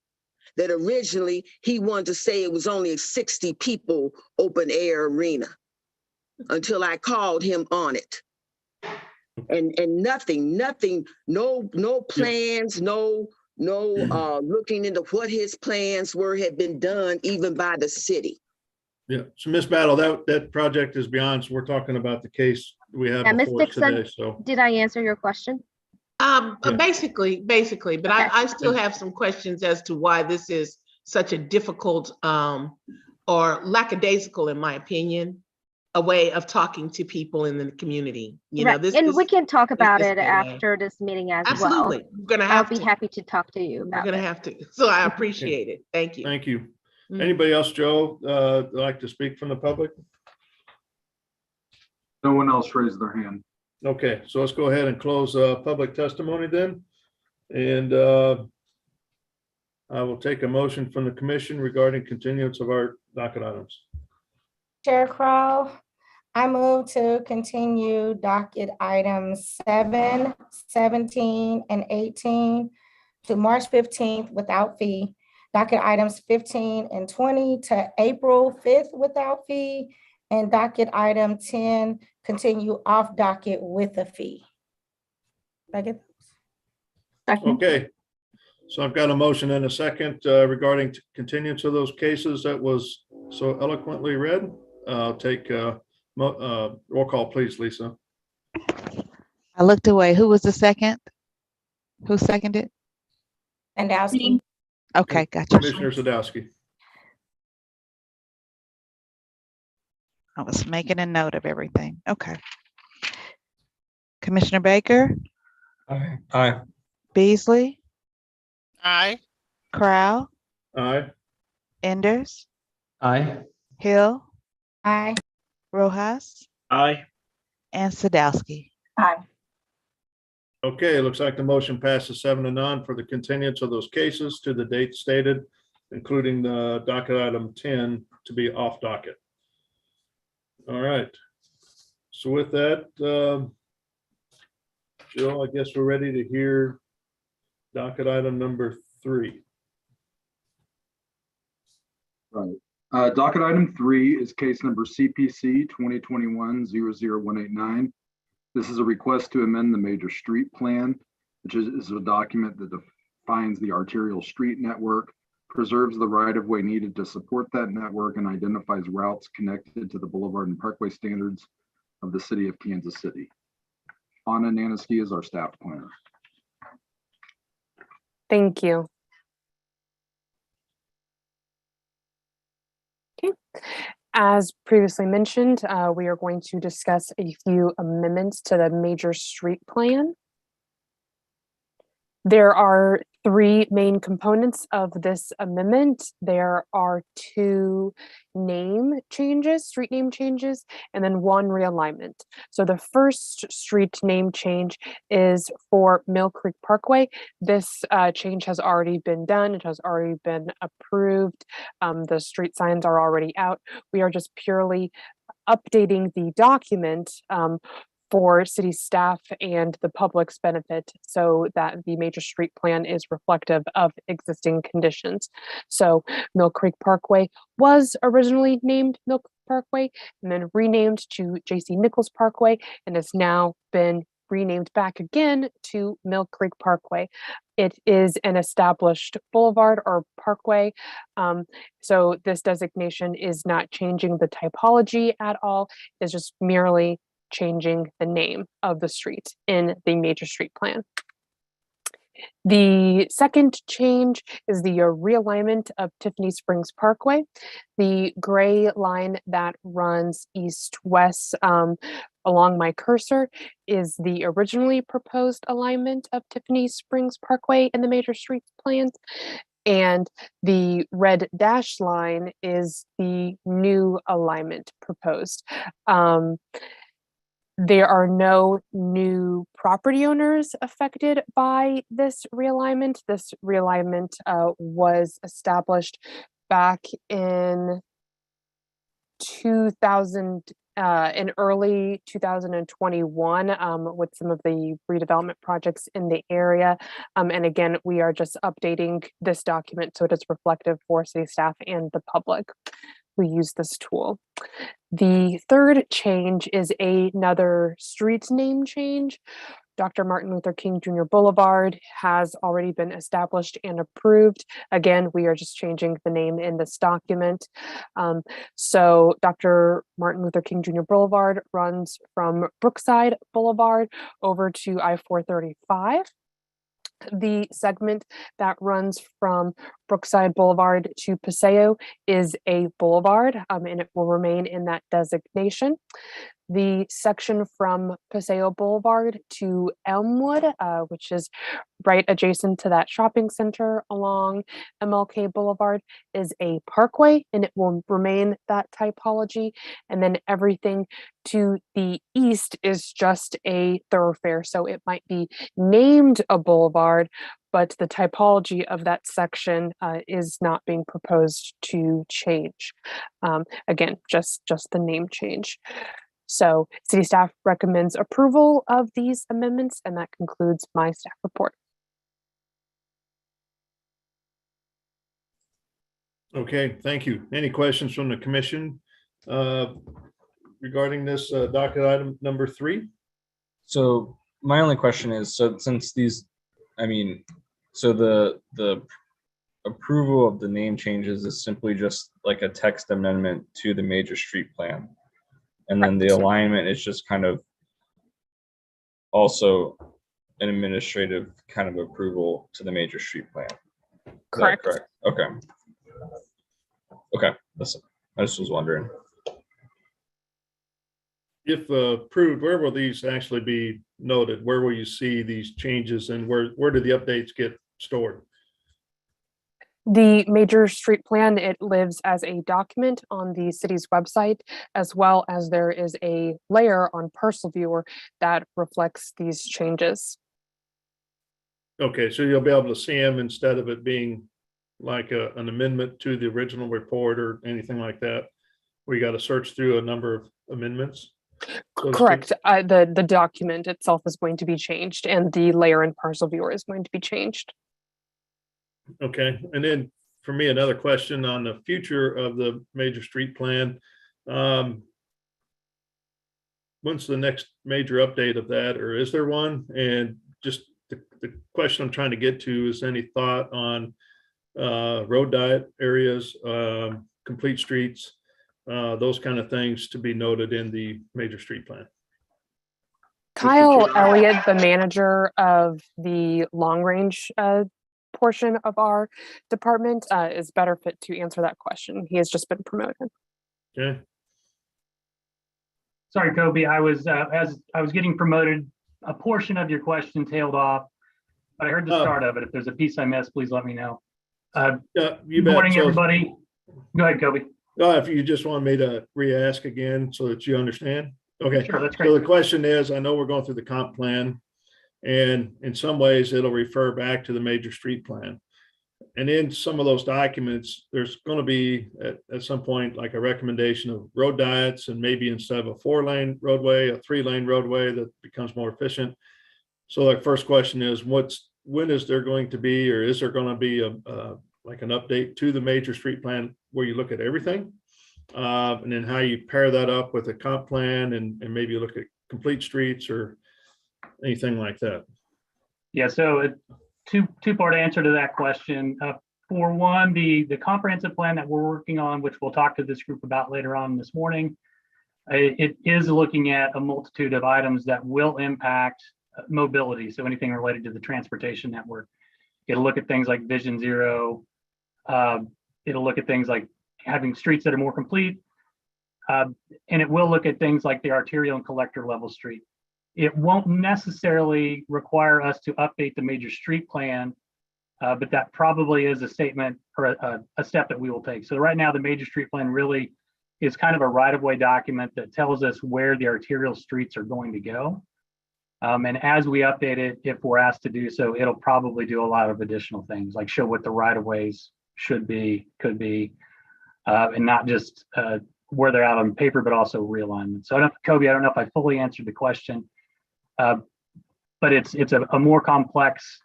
that originally he wanted to say it was only a 60 people open air arena until I called him on it. And nothing, no plans, no looking into what his plans were had been done even by the city. Yeah, so Ms. Battle, that project is beyond, so we're talking about the case we have Ms. before us Dixon, today, so. did I answer your question? Yeah. Basically, but Okay. I still have some questions as to why this is such a difficult or lackadaisical, in my opinion, a way of talking to people in the community. You know, Right. And we can talk about just it a way. after this meeting as Absolutely. well. We're gonna I'll have be to. happy to talk to you We're about gonna it. have to. So I appreciate it. Thank you. Thank you. Mhm. Anybody else, Joe, like to speak from the public? No one else raised their hand. Okay, so let's go ahead and close public testimony then. And I will take a motion from the commission regarding continuance of our docket items. Chair Crow, I move to continue docket items 7, 17, and 18 to March 15th without fee. Docket items 15 and 20 to April 5th without fee. And docket item 10, continue off docket with a fee. Did I get those? Okay, so I've got a motion and a second regarding continuance of those cases that was so eloquently read. I'll take roll call, please, Lisa. I looked away. Who was the second? Who seconded? Sandowski. Okay, gotcha. Commissioner Sadowski. I was making a note of everything. Okay. Commissioner Baker, Aye. Aye. Beasley, Aye. Crow, Aye. Enders, Aye. Hill, Aye. Rojas, Aye. and Sadowski. Aye. Okay, it looks like the motion passes 7-0 for the continuance of those cases to the date stated, including the docket item 10 to be off docket. All right. So with that, Jill, I guess we're ready to hear docket item number 3. Right. Docket item 3 is case number CPC 2021-00189. This is a request to amend the major street plan, which is a document that defines the arterial street network, preserves the right-of-way needed to support that network, and identifies routes connected to the Boulevard and Parkway standards of the city of Kansas City. Anna Naniski is our staff planner. Thank you. As previously mentioned, we are going to discuss a few amendments to the major street plan. There are three main components of this amendment. There are two name changes, street name changes, and then one realignment. So the first street name change is for Mill Creek Parkway. This change has already been done. It has already been approved. The street signs are already out. We are just purely updating the document for city staff and the public's benefit so that the major street plan is reflective of existing conditions. So Mill Creek Parkway was originally named Mill Creek Parkway and then renamed to J.C. Nichols Parkway and has now been renamed back again to Mill Creek Parkway. It is an established boulevard or parkway. So this designation is not changing the typology at all. It's just merely changing the name of the street in the major street plan. The second change is the realignment of Tiffany Springs Parkway. The gray line that runs east-west along my cursor is the originally proposed alignment of Tiffany Springs Parkway in the major street plans. And the red dashed line is the new alignment proposed. There are no new property owners affected by this realignment. This realignment was established back in early 2021 with some of the redevelopment projects in the area. And again, we are just updating this document so it is reflective for city staff and the public who use this tool. The third change is another street name change. Dr. Martin Luther King Jr. Boulevard has already been established and approved. Again, we are just changing the name in this document. So Dr. Martin Luther King Jr. Boulevard runs from Brookside Boulevard over to I-435. The segment that runs from Brookside Boulevard to Paseo is a boulevard, and it will remain in that designation. The section from Paseo Boulevard to Elmwood, which is right adjacent to that shopping center along MLK Boulevard, is a parkway, and it will remain that typology. And then everything to the east is just a thoroughfare. So it might be named a boulevard, but the typology of that section is not being proposed to change. Again, just the name change. So city staff recommends approval of these amendments, and that concludes my staff report. Okay, thank you. Any questions from the commission regarding this docket item number 3? So my only question is, so since these, so the approval of the name changes is simply just like a text amendment to the major street plan. And then the alignment is just kind of also an administrative kind of approval to the major street plan. Correct. Correct. Okay. Okay. Listen, I just was wondering. If approved, where will these actually be noted? Where will you see these changes, and where do the updates get stored? The major street plan, it lives as a document on the city's website, as well as there is a layer on Parcel Viewer that reflects these changes. Okay, so you'll be able to see them instead of it being like an amendment to the original report or anything like that. We got to search through a number of amendments. So correct. The document itself is going to be changed, and the layer in Parcel Viewer is going to be changed. Okay, and then for me, another question on the future of the major street plan. When's the next major update of that, or is there one? And just the question I'm trying to get to is any thought on road diet areas, complete streets, those kind of things to be noted in the major street plan. Kyle Elliott, the manager of the long range portion of our department is better fit to answer that question. He has just been promoted. Okay. Sorry, Kobe, as I was getting promoted, a portion of your question tailed off, but I heard the start of it. If there's a piece I missed, please let me know. Yeah, you Good bet. morning, So everybody. Go ahead, Kobe. if you just want me to re-ask again so that you understand. Okay. Sure, that's So great. the question is, I know we're going through the comp plan, and in some ways it'll refer back to the major street plan. And in some of those documents, there's going to be at some point like a recommendation of road diets, and maybe instead of a 4-lane roadway, a 3-lane roadway that becomes more efficient. So the first question is, when is there going to be, or is there going to be like an update to the major street plan where you look at everything? And then how you pair that up with a comp plan, and maybe you look at complete streets or anything like that. Yeah, so two-part answer to that question. For one, the comprehensive plan that we're working on, which we'll talk to this group about later on this morning, it is looking at a multitude of items that will impact mobility. So anything related to the transportation network. It'll look at things like Vision Zero. It'll look at things like having streets that are more complete. And it will look at things like the arterial and collector level street. It won't necessarily require us to update the major street plan, but that probably is a statement or a step that we will take. So right now, the major street plan really is kind of a right-of-way document that tells us where the arterial streets are going to go. And as we update it, if we're asked to do so, it'll probably do a lot of additional things, like show what the right-of-ways should be, could be, and not just where they're out on paper, but also realignment. So Kobe, I don't know if I fully answered the question, but it's a more complex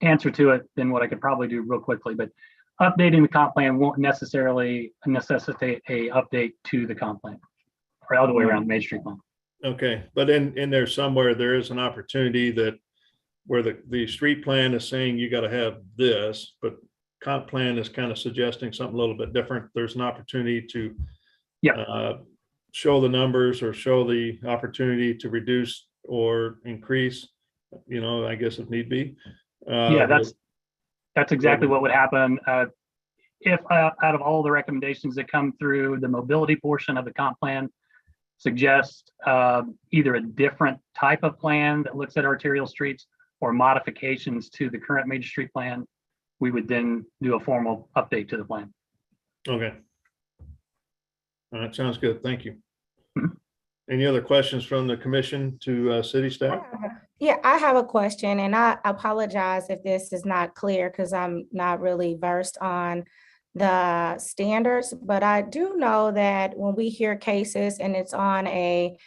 answer to it than what I could probably do real quickly. But updating the comp plan won't necessarily necessitate a update to the comp plan, or all the way around the major street plan. Okay, but in there somewhere, there is an opportunity that where the street plan is saying you got to have this, but comp plan is kind of suggesting something a little bit different. There's an opportunity to show the numbers or show the opportunity to reduce or increase, I guess if need be. Yeah, that's exactly what would happen. If out of all the recommendations that come through, the mobility portion of the comp plan suggest either a different type of plan that looks at arterial streets or modifications to the current major street plan, we would then do a formal update to the plan. Okay. All right, sounds good. Thank you. Any other questions from the commission to city staff? Yeah, I have a question, and I apologize if this is not clear because I'm not really versed on the standards, but I do know that when we hear cases and it's on a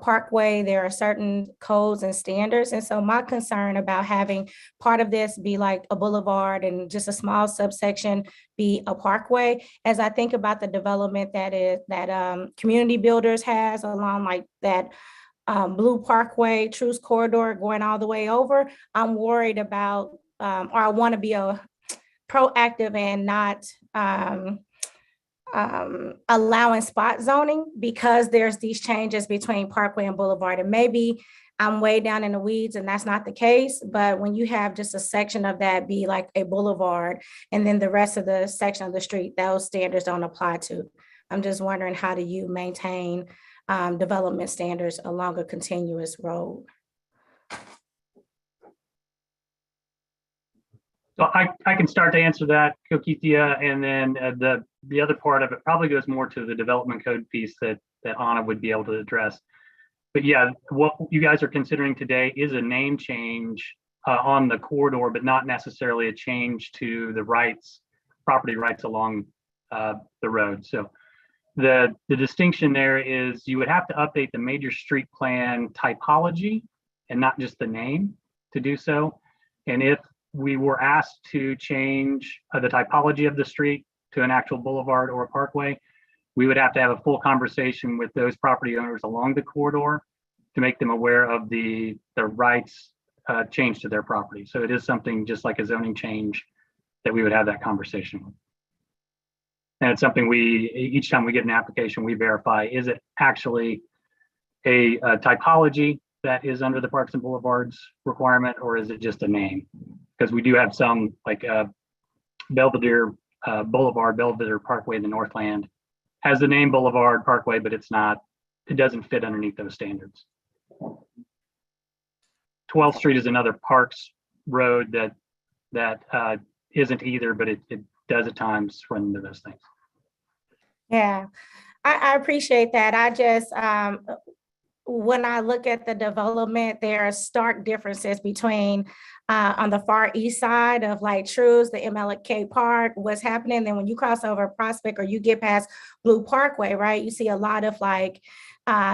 parkway, there are certain codes and standards. And so my concern about having part of this be like a boulevard and just a small subsection be a parkway, as I think about the development that Community Builders has along like that Blue Parkway, Truce Corridor going all the way over, I'm worried about, or I want to be proactive and not allowing spot zoning because there's these changes between Parkway and Boulevard. And maybe I'm way down in the weeds and that's not the case, but when you have just a section of that be like a boulevard and then the rest of the section of the street, those standards don't apply to. I'm just wondering, how do you maintain development standards along a continuous road? So I can start to answer that, Kokithia, and then the other part of it probably goes more to the development code piece that Anna would be able to address. But yeah, what you guys are considering today is a name change on the corridor, but not necessarily a change to the rights, property rights along the road. So the distinction there is you would have to update the major street plan typology and not just the name to do so. And if we were asked to change the typology of the street to an actual boulevard or a parkway, we would have to have a full conversation with those property owners along the corridor to make them aware of the rights change to their property. So it is something just like a zoning change that we would have that conversation with. And it's something each time we get an application, we verify, is it actually a typology that is under the Parks and Boulevards requirement, or is it just a name? Because we do have some like Belvedere Boulevard, Belvedere Parkway in the Northland has the name Boulevard Parkway, but it doesn't fit underneath those standards. 12th Street is another Parks road that isn't either, but it does at times run into those things. Yeah, I appreciate that. I just, when I look at the development, there are stark differences between on the far east side of like Trues, the MLK Park, what's happening. Then when you cross over Prospect or you get past Blue Parkway, right, you see a lot of like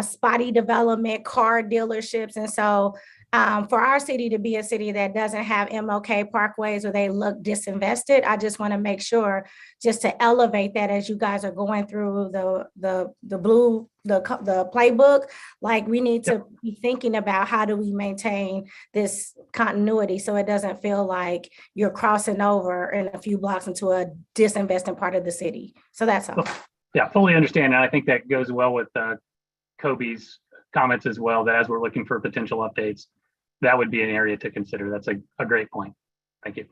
spotty development, car dealerships. And so for our city to be a city that doesn't have MLK parkways or they look disinvested, I just want to make sure just to elevate that as you guys are going through the playbook, like we need to be thinking about how do we maintain this continuity so it doesn't feel like you're crossing over in a few blocks into a disinvested part of the city. So that's all. Yeah, fully understand. And I think that goes well with Kobe's comments as well, that as we're looking for potential updates, that would be an area to consider. That's a great point. Thank you.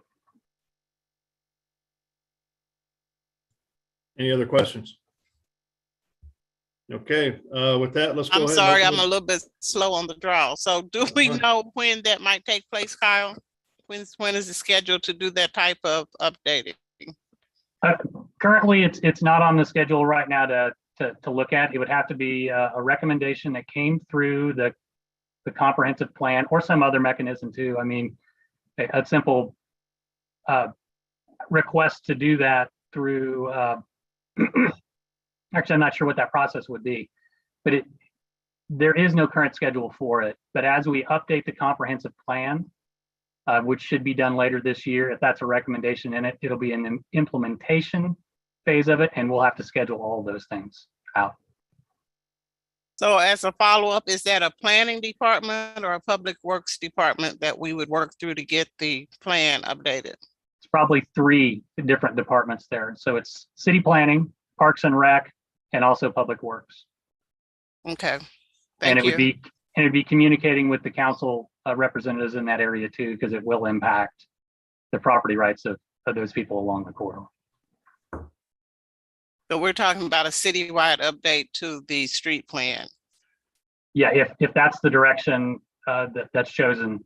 Any other questions? Okay, with that, let's go I'm ahead. sorry, I'm a little bit slow on the draw. So do we know when that might take place, Kyle? When is it scheduled to do that type of updating? Currently, it's not on the schedule right now to look at. It would have to be a recommendation that came through the comprehensive plan or some other mechanism too. I mean, a simple request to do that through, actually, I'm not sure what that process would be, but there is no current schedule for it. But as we update the comprehensive plan, which should be done later this year, if that's a recommendation in it, it'll be an implementation phase of it, and we'll have to schedule all those things out. So as a follow-up, is that a planning department or a public works department that we would work through to get the plan updated? It's probably 3 different departments there. So it's city planning, parks and rec, and also public works. Okay, and it would be communicating with the council representatives in that area too, because it will impact the property rights of those people along the corridor. So we're talking about a citywide update to the street plan. Yeah, if that's the direction that's chosen,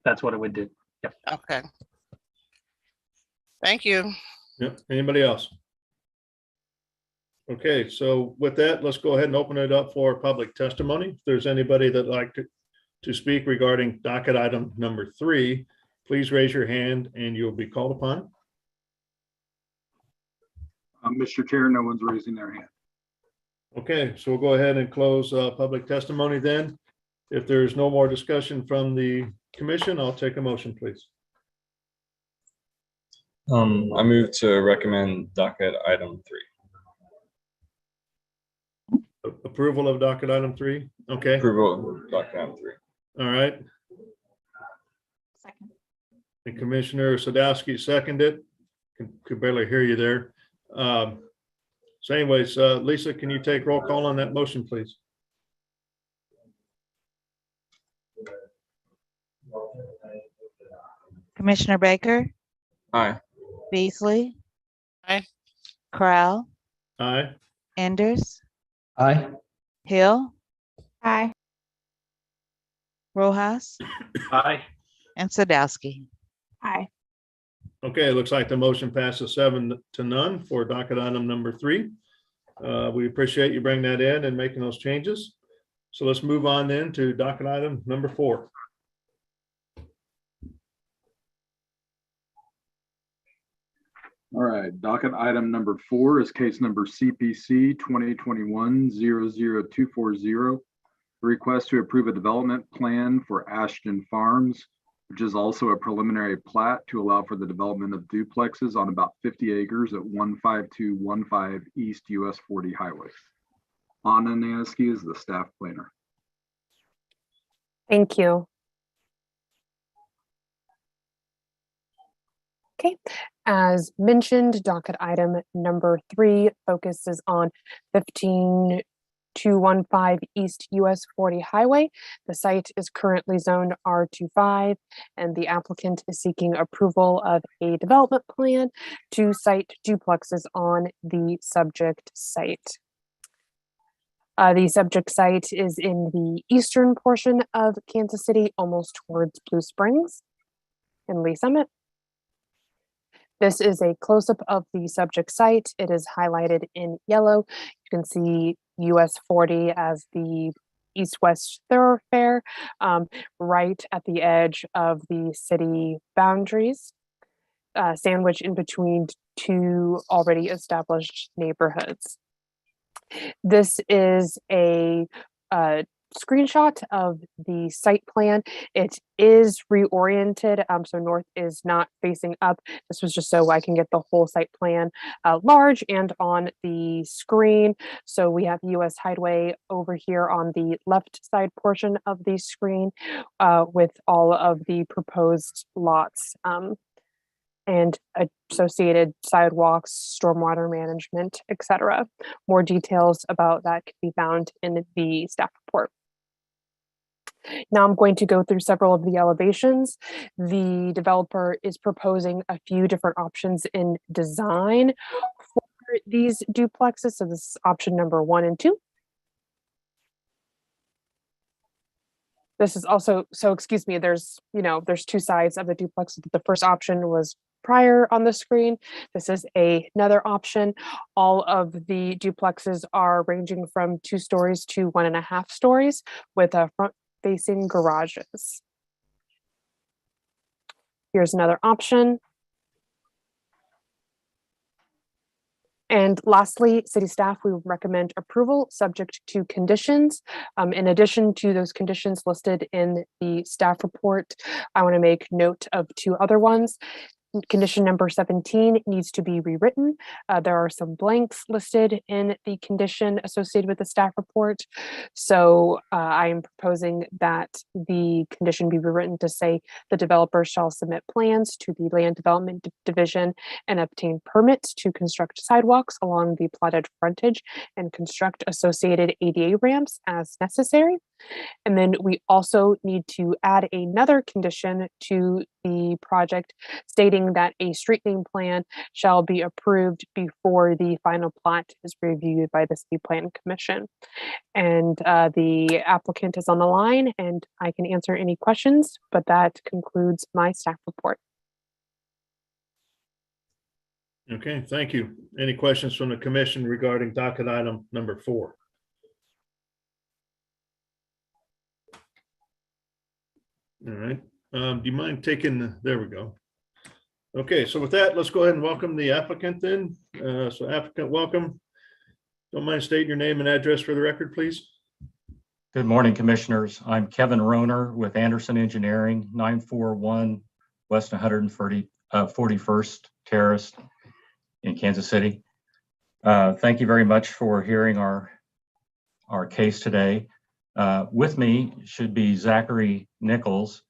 that's what it would do. Yep. Okay. Thank you. Yep. Anybody else? Okay, so with that, let's go ahead and open it up for public testimony. If there's anybody that'd like to speak regarding docket item number 3, please raise your hand and you'll be called upon. Mr. Chair, no one's raising their hand. Okay, so we'll go ahead and close public testimony then. If there's no more discussion from the commission, I'll take a motion, please. I move to recommend docket item 3. Approval of docket item 3. Okay. Approval of docket item 3. All right. Second. And Commissioner Sadowski seconded. Could barely hear you there. So anyways, Lisa, can you take roll call on that motion, please? Commissioner Baker, Aye. Beasley, Aye. Crowell, Aye. Enders, Aye. Hill, Aye. Rojas, Aye. and Sadowski. Aye. Okay, it looks like the motion passes 7-0 for docket item number 3. We appreciate you bringing that in and making those changes. So let's move on then to docket item number 4. All right, docket item number 4 is case number CPC 2021-00240. Request to approve a development plan for Ashton Farms, which is also a preliminary plat to allow for the development of duplexes on about 50 acres at 15215 East US 40 Highway. Anna Nansky is the staff planner. Thank you. Okay, as mentioned, docket item number 3 focuses on 15 215 East US 40 Highway. The site is currently zoned R25, and the applicant is seeking approval of a development plan to site duplexes on the subject site. The subject site is in the eastern portion of Kansas City, almost towards Blue Springs and Lee Summit. This is a close-up of the subject site. It is highlighted in yellow. You can see US 40 as the east-west thoroughfare, right at the edge of the city boundaries, sandwiched in between two already established neighborhoods. This is a screenshot of the site plan. It is reoriented, so north is not facing up. This was just so I can get the whole site plan large and on the screen. So we have US Highway over here on the left side portion of the screen with all of the proposed lots and associated sidewalks, stormwater management, etc. More details about that can be found in the staff report. Now I'm going to go through several of the elevations. The developer is proposing a few different options in design for these duplexes. So this is option number 1 and 2. This is also, so excuse me, there's two sides of the duplex. The first option was prior on the screen. This is another option. All of the duplexes are ranging from 2 stories to 1.5 stories with front facing garages. Here's another option. And lastly, city staff, we would recommend approval subject to conditions. In addition to those conditions listed in the staff report, I want to make note of 2 other ones. Condition number 17 needs to be rewritten. There are some blanks listed in the condition associated with the staff report. So I am proposing that the condition be rewritten to say the developer shall submit plans to the Land Development Division and obtain permits to construct sidewalks along the plotted frontage and construct associated ADA ramps as necessary. And then we also need to add another condition to the project stating that a street name plan shall be approved before the final plat is reviewed by the City Plan Commission. And the applicant is on the line and I can answer any questions, but that concludes my staff report. Okay, thank you. Any questions from the commission regarding docket item number 4? All right. Do you mind taking, there we go. Okay, so with that, let's go ahead and welcome the applicant then. So applicant, welcome. Don't mind stating your name and address for the record, please. Good morning, commissioners. I'm Kevin Rohner with Anderson Engineering, 941 West 141st Terrace in Kansas City. Thank you very much for hearing our case today. With me should be Zachary Nichols.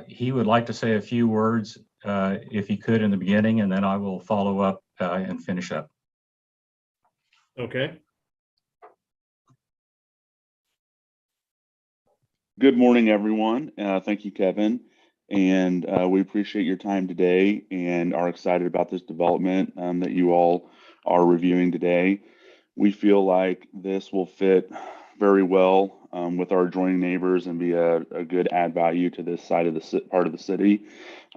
He would like to say a few words if he could in the beginning, and then I will follow up and finish up. Okay. Good morning, everyone. Thank you, Kevin. And we appreciate your time today and are excited about this development that you all are reviewing today. We feel like this will fit very well with our adjoining neighbors and be a good add value to this side of the part of the city.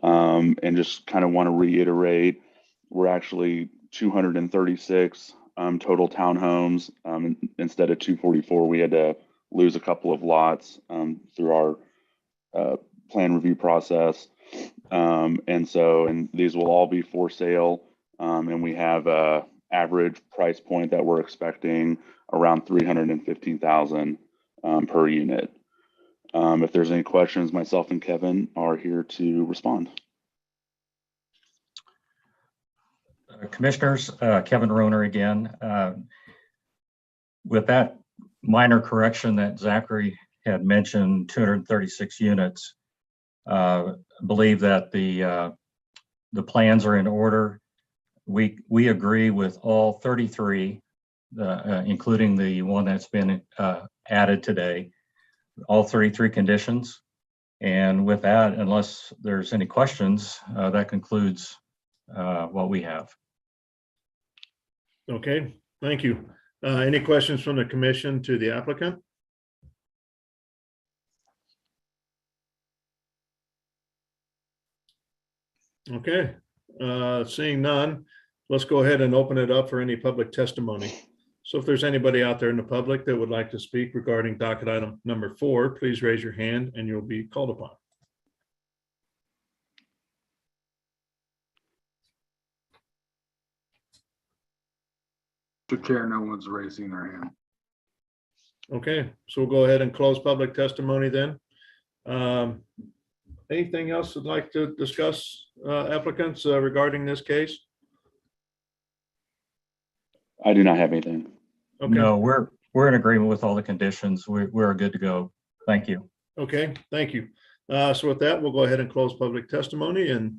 And just kind of want to reiterate, we're actually 236 total townhomes. Instead of 244, we had to lose a couple of lots through our plan review process. And these will all be for sale. And we have a average price point that we're expecting around $315,000 per unit. If there's any questions, myself and Kevin are here to respond. Commissioners, Kevin Rohner again. With that minor correction that Zachary had mentioned, 236 units, believe that the plans are in order. We agree with all 33 including the one that's been added today, all 33 conditions. And with that, unless there's any questions, that concludes what we have. Okay, thank you. Any questions from the commission to the applicant? Okay, seeing none, let's go ahead and open it up for any public testimony. So if there's anybody out there in the public that would like to speak regarding docket item number 4, please raise your hand and you'll be called upon. Mr. Chair, no one's raising their hand. Okay, so we'll go ahead and close public testimony then. Anything else you'd like to discuss, applicants, regarding this case? I do not have anything. Okay. No, we're in agreement with all the conditions. We're good to go. Thank you. Okay, thank you. So with that, we'll go ahead and close public testimony, and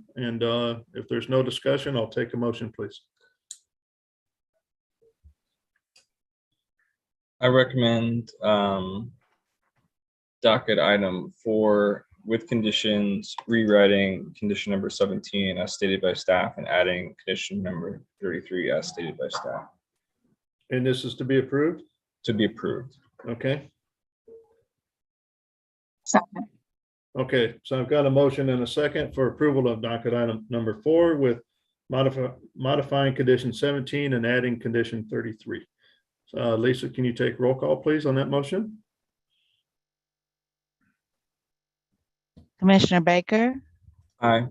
if there's no discussion, I'll take a motion, please. I recommend docket item 4 with conditions, rewriting condition number 17 as stated by staff and adding condition number 33 as stated by staff. And this is to be approved? To be approved. Okay. Second. Okay, so I've got a motion and a second for approval of docket item number 4 with modifying condition 17 and adding condition 33. Lisa, can you take roll call, please, on that motion? Commissioner Baker, Aye.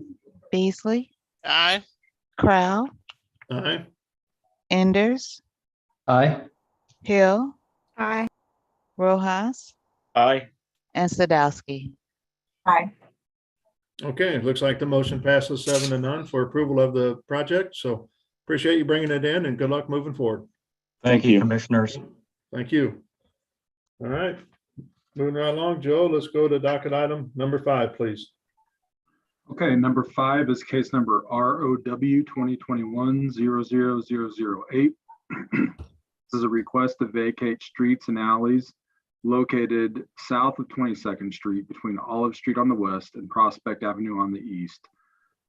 Beasley, Aye. Crowell, Aye. Enders, Aye. Hill, Aye. Rojas, Aye. and Sadowski. Aye. Okay, it looks like the motion passes 7-0 for approval of the project. So appreciate you bringing it in and good luck moving forward. Thank you, commissioners. Thank you. All right, moving right along, Joe, let's go to docket item number 5, please. Okay, number 5 is case number ROW 2021-00008. This is a request to vacate streets and alleys located south of 22nd Street between Olive Street on the west and Prospect Avenue on the east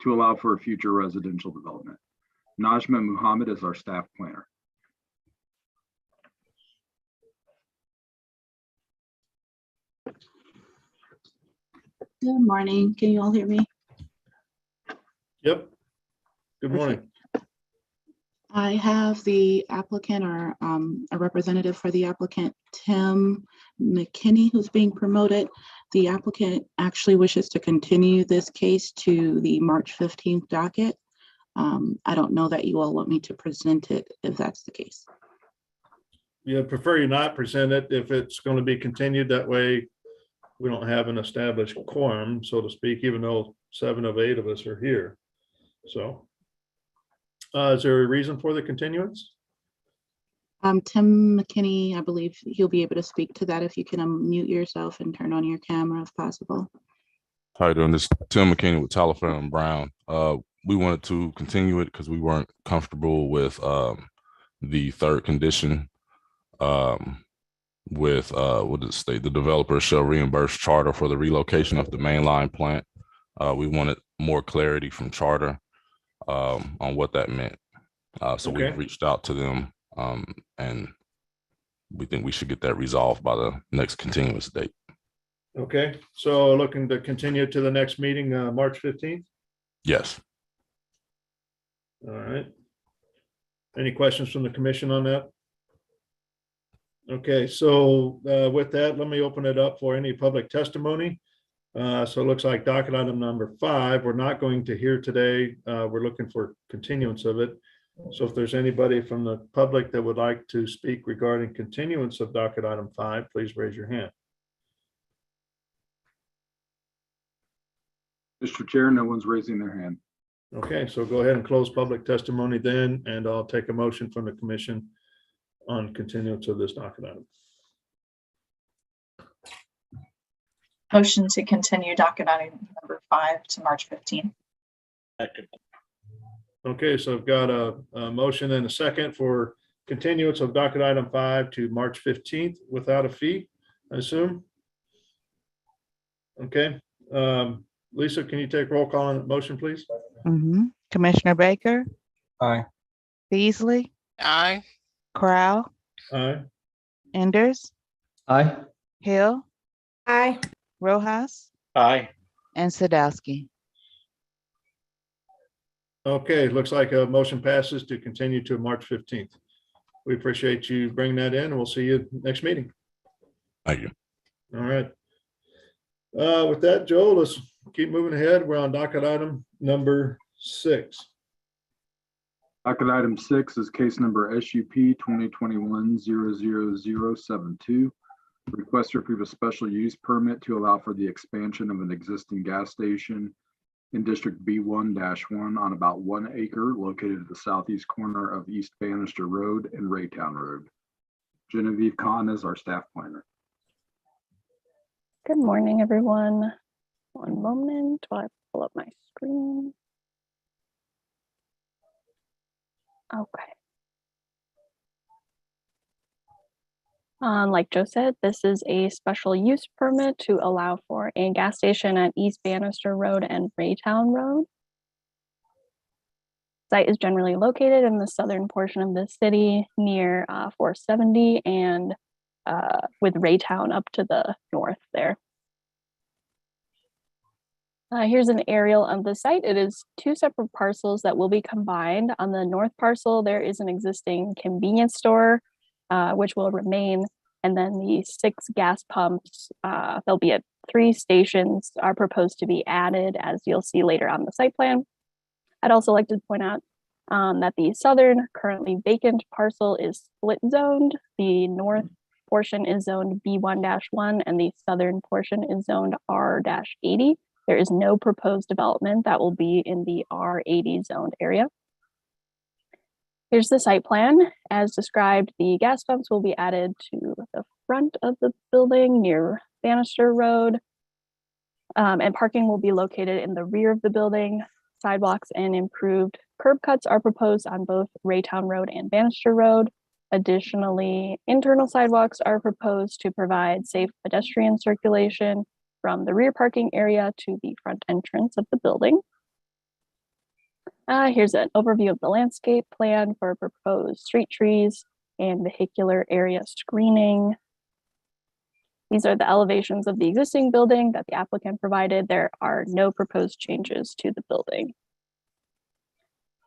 to allow for a future residential development. Najma Muhammad is our staff planner. Good morning. Can you all hear me? Yep. Good morning. I have the applicant or a representative for the applicant, Tim McKinney, who's being promoted. The applicant actually wishes to continue this case to the March 15th docket. I don't know that you all want me to present it if that's the case. Yeah, prefer you not present it if it's going to be continued. That way we don't have an established quorum, so to speak, even though 7 of 8 of us are here. So is there a reason for the continuance? Tim McKinney, I believe he'll be able to speak to that if you can unmute yourself and turn on your camera if possible. How you doing? This is Tim McKinney with Talafair and Brown. We wanted to continue it because we weren't comfortable with the third condition with what did it state? The developer shall reimburse Charter for the relocation of the mainline plant. We wanted more clarity from Charter on what that meant. So Okay. we reached out to them and we think we should get that resolved by the next continuous date. Okay, so looking to continue to the next meeting, March 15th? Yes. All right. Any questions from the commission on that? Okay, so with that, let me open it up for any public testimony. So it looks like docket item number 5, we're not going to hear today. We're looking for continuance of it. So if there's anybody from the public that would like to speak regarding continuance of docket item 5, please raise your hand. Mr. Chair, no one's raising their hand. Okay, so go ahead and close public testimony then, and I'll take a motion from the commission on continuance of this docket item. Motion to continue docket item number 5 to March 15th. Okay, so I've got a motion and a second for continuance of docket item 5 to March 15th without a fee, I assume. Okay. Lisa, can you take roll call on that motion, please? Commissioner Baker, Aye. Beasley, Aye. Crow, Aye. Enders, Aye. Hill, Aye. Rojas, Aye. and Sadowski. Okay, looks like a motion passes to continue to March 15th. We appreciate you bringing that in, and we'll see you next meeting. Thank you. All right. With that, Joel, let's keep moving ahead. We're on docket item number 6. Docket item 6 is case number SUP 2021-00072. Request to approve a special use permit to allow for the expansion of an existing gas station in District B1-1 on about 1 acre located at the southeast corner of East Bannister Road and Raytown Road. Genevieve Kahn is our staff planner. Good morning, everyone. One moment while I pull up my screen. Okay. Like Joe said, this is a special use permit to allow for a gas station at East Bannister Road and Raytown Road. Site is generally located in the southern portion of the city near 470 and with Raytown up to the north there. Here's an aerial of the site. It is 2 separate parcels that will be combined. On the north parcel, there is an existing convenience store, which will remain. And then the 6 gas pumps, there'll be 3 stations are proposed to be added, as you'll see later on the site plan. I'd also like to point out that the southern currently vacant parcel is split zoned. The north portion is zoned B1-1 and the southern portion is zoned R-80. There is no proposed development that will be in the R80 zoned area. Here's the site plan. As described, the gas pumps will be added to the front of the building near Bannister Road, and parking will be located in the rear of the building. Sidewalks and improved curb cuts are proposed on both Raytown Road and Bannister Road. Additionally, internal sidewalks are proposed to provide safe pedestrian circulation from the rear parking area to the front entrance of the building. Here's an overview of the landscape plan for proposed street trees and vehicular area screening. These are the elevations of the existing building that the applicant provided. There are no proposed changes to the building.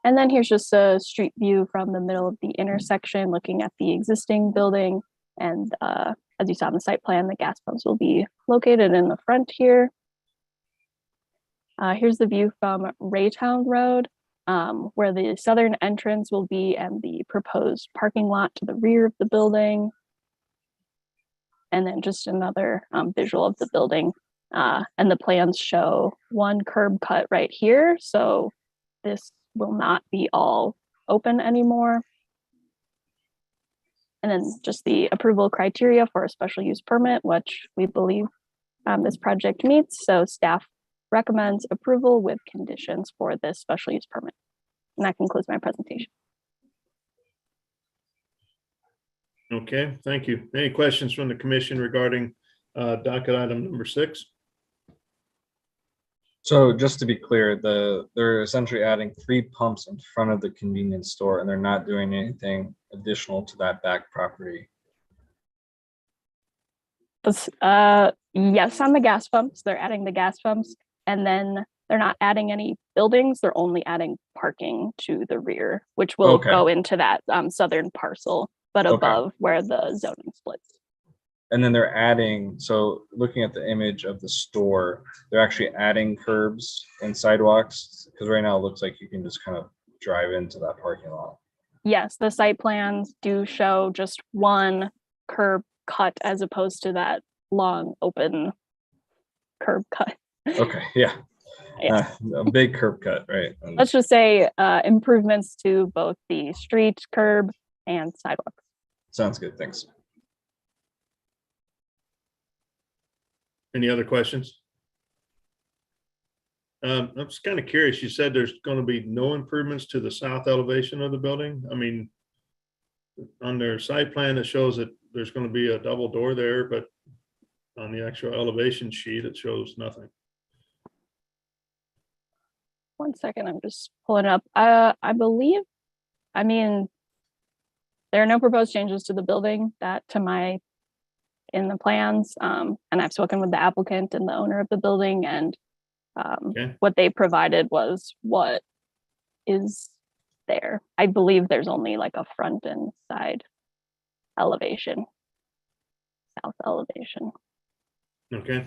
And then here's just a street view from the middle of the intersection, looking at the existing building. And as you saw in the site plan, the gas pumps will be located in the front here. Here's the view from Raytown Road, where the southern entrance will be and the proposed parking lot to the rear of the building. And then just another visual of the building. And the plans show 1 curb cut right here. So this will not be all open anymore. And then just the approval criteria for a special use permit, which we believe this project meets. So staff recommends approval with conditions for this special use permit. And that concludes my presentation. Okay, thank you. Any questions from the commission regarding docket item number 6? So just to be clear, they're essentially adding 3 pumps in front of the convenience store, and they're not doing anything additional to that back property. Yes, on the gas pumps, they're adding the gas pumps, and then they're not adding any buildings. They're only adding parking to the rear, which will go into that southern parcel, but above where the zoning splits. And then they're adding, so looking at the image of the store, they're actually adding curbs and sidewalks, because right now it looks like you can just kind of drive into that parking lot. Yes, the site plans do show just 1 curb cut as opposed to that long open curb cut. Okay, yeah. A big curb cut, right? Let's just say improvements to both the street curb and sidewalks. Sounds good, thanks. Any other questions? I'm just kind of curious. You said there's going to be no improvements to the south elevation of the building. I mean, on their site plan, it shows that there's going to be a double door there, but on the actual elevation sheet, it shows nothing. 1 second, I'm just pulling it up. I believe, I mean, there are no proposed changes to the building in the plans. And I've spoken with the applicant and the owner of the building, and what they provided was what is there. I believe there's only like a front and side elevation, south elevation. Okay.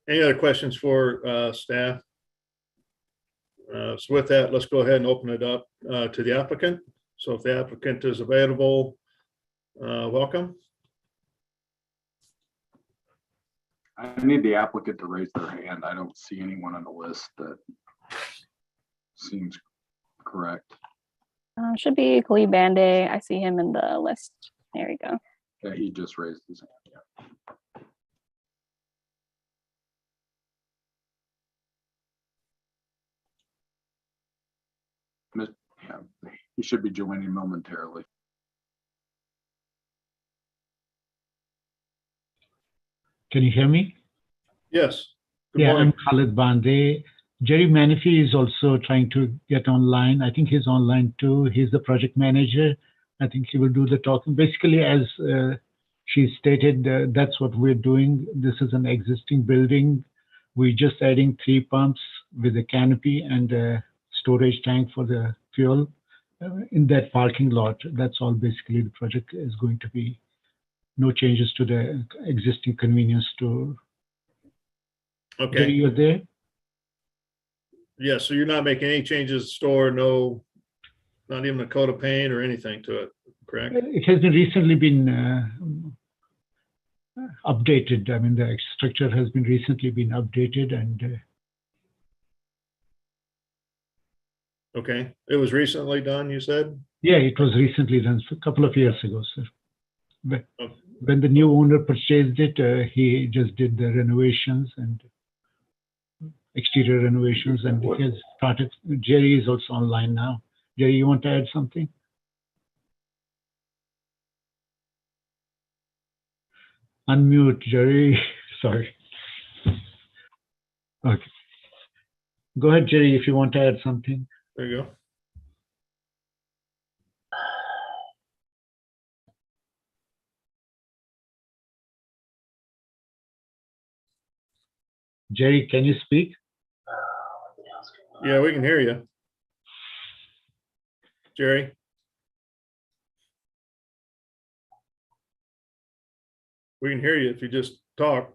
Any other questions for staff? So with that, let's go ahead and open it up to the applicant. So if the applicant is available, welcome. I need the applicant to raise their hand. I don't see anyone on the list that seems correct. Should be Khalid Bande. I see him in the list. There we go. Yeah, he just raised his hand. Yeah. Yeah, he should be joining momentarily. Can you hear me? Yes. Good Yeah, morning. I'm Khalid Bande. Jerry Menifee is also trying to get online. I think he's online too. He's the project manager. I think he will do the talking. Basically, as she stated, that's what we're doing. This is an existing building. We're just adding 3 pumps with a canopy and a storage tank for the fuel in that parking lot. That's all basically the project is going to be. No changes to the existing convenience store. Okay. Jerry, you're there? Yeah, so you're not making any changes to the store, no, not even a coat of paint or anything to it, correct? It has been recently been updated. I mean, the structure has been recently been updated and Okay, it was recently done, you said? yeah, it was recently done a couple of years ago, sir. But when the new owner purchased it, he just did the renovations and exterior renovations, and he has started. Jerry is also online now. Jerry, you want to add something? Unmute, Jerry. Sorry. Okay. Go ahead, Jerry, if you want to add something. There you go. Jerry, can you speak? Yeah, we can hear you. Jerry? We can hear you if you just talk.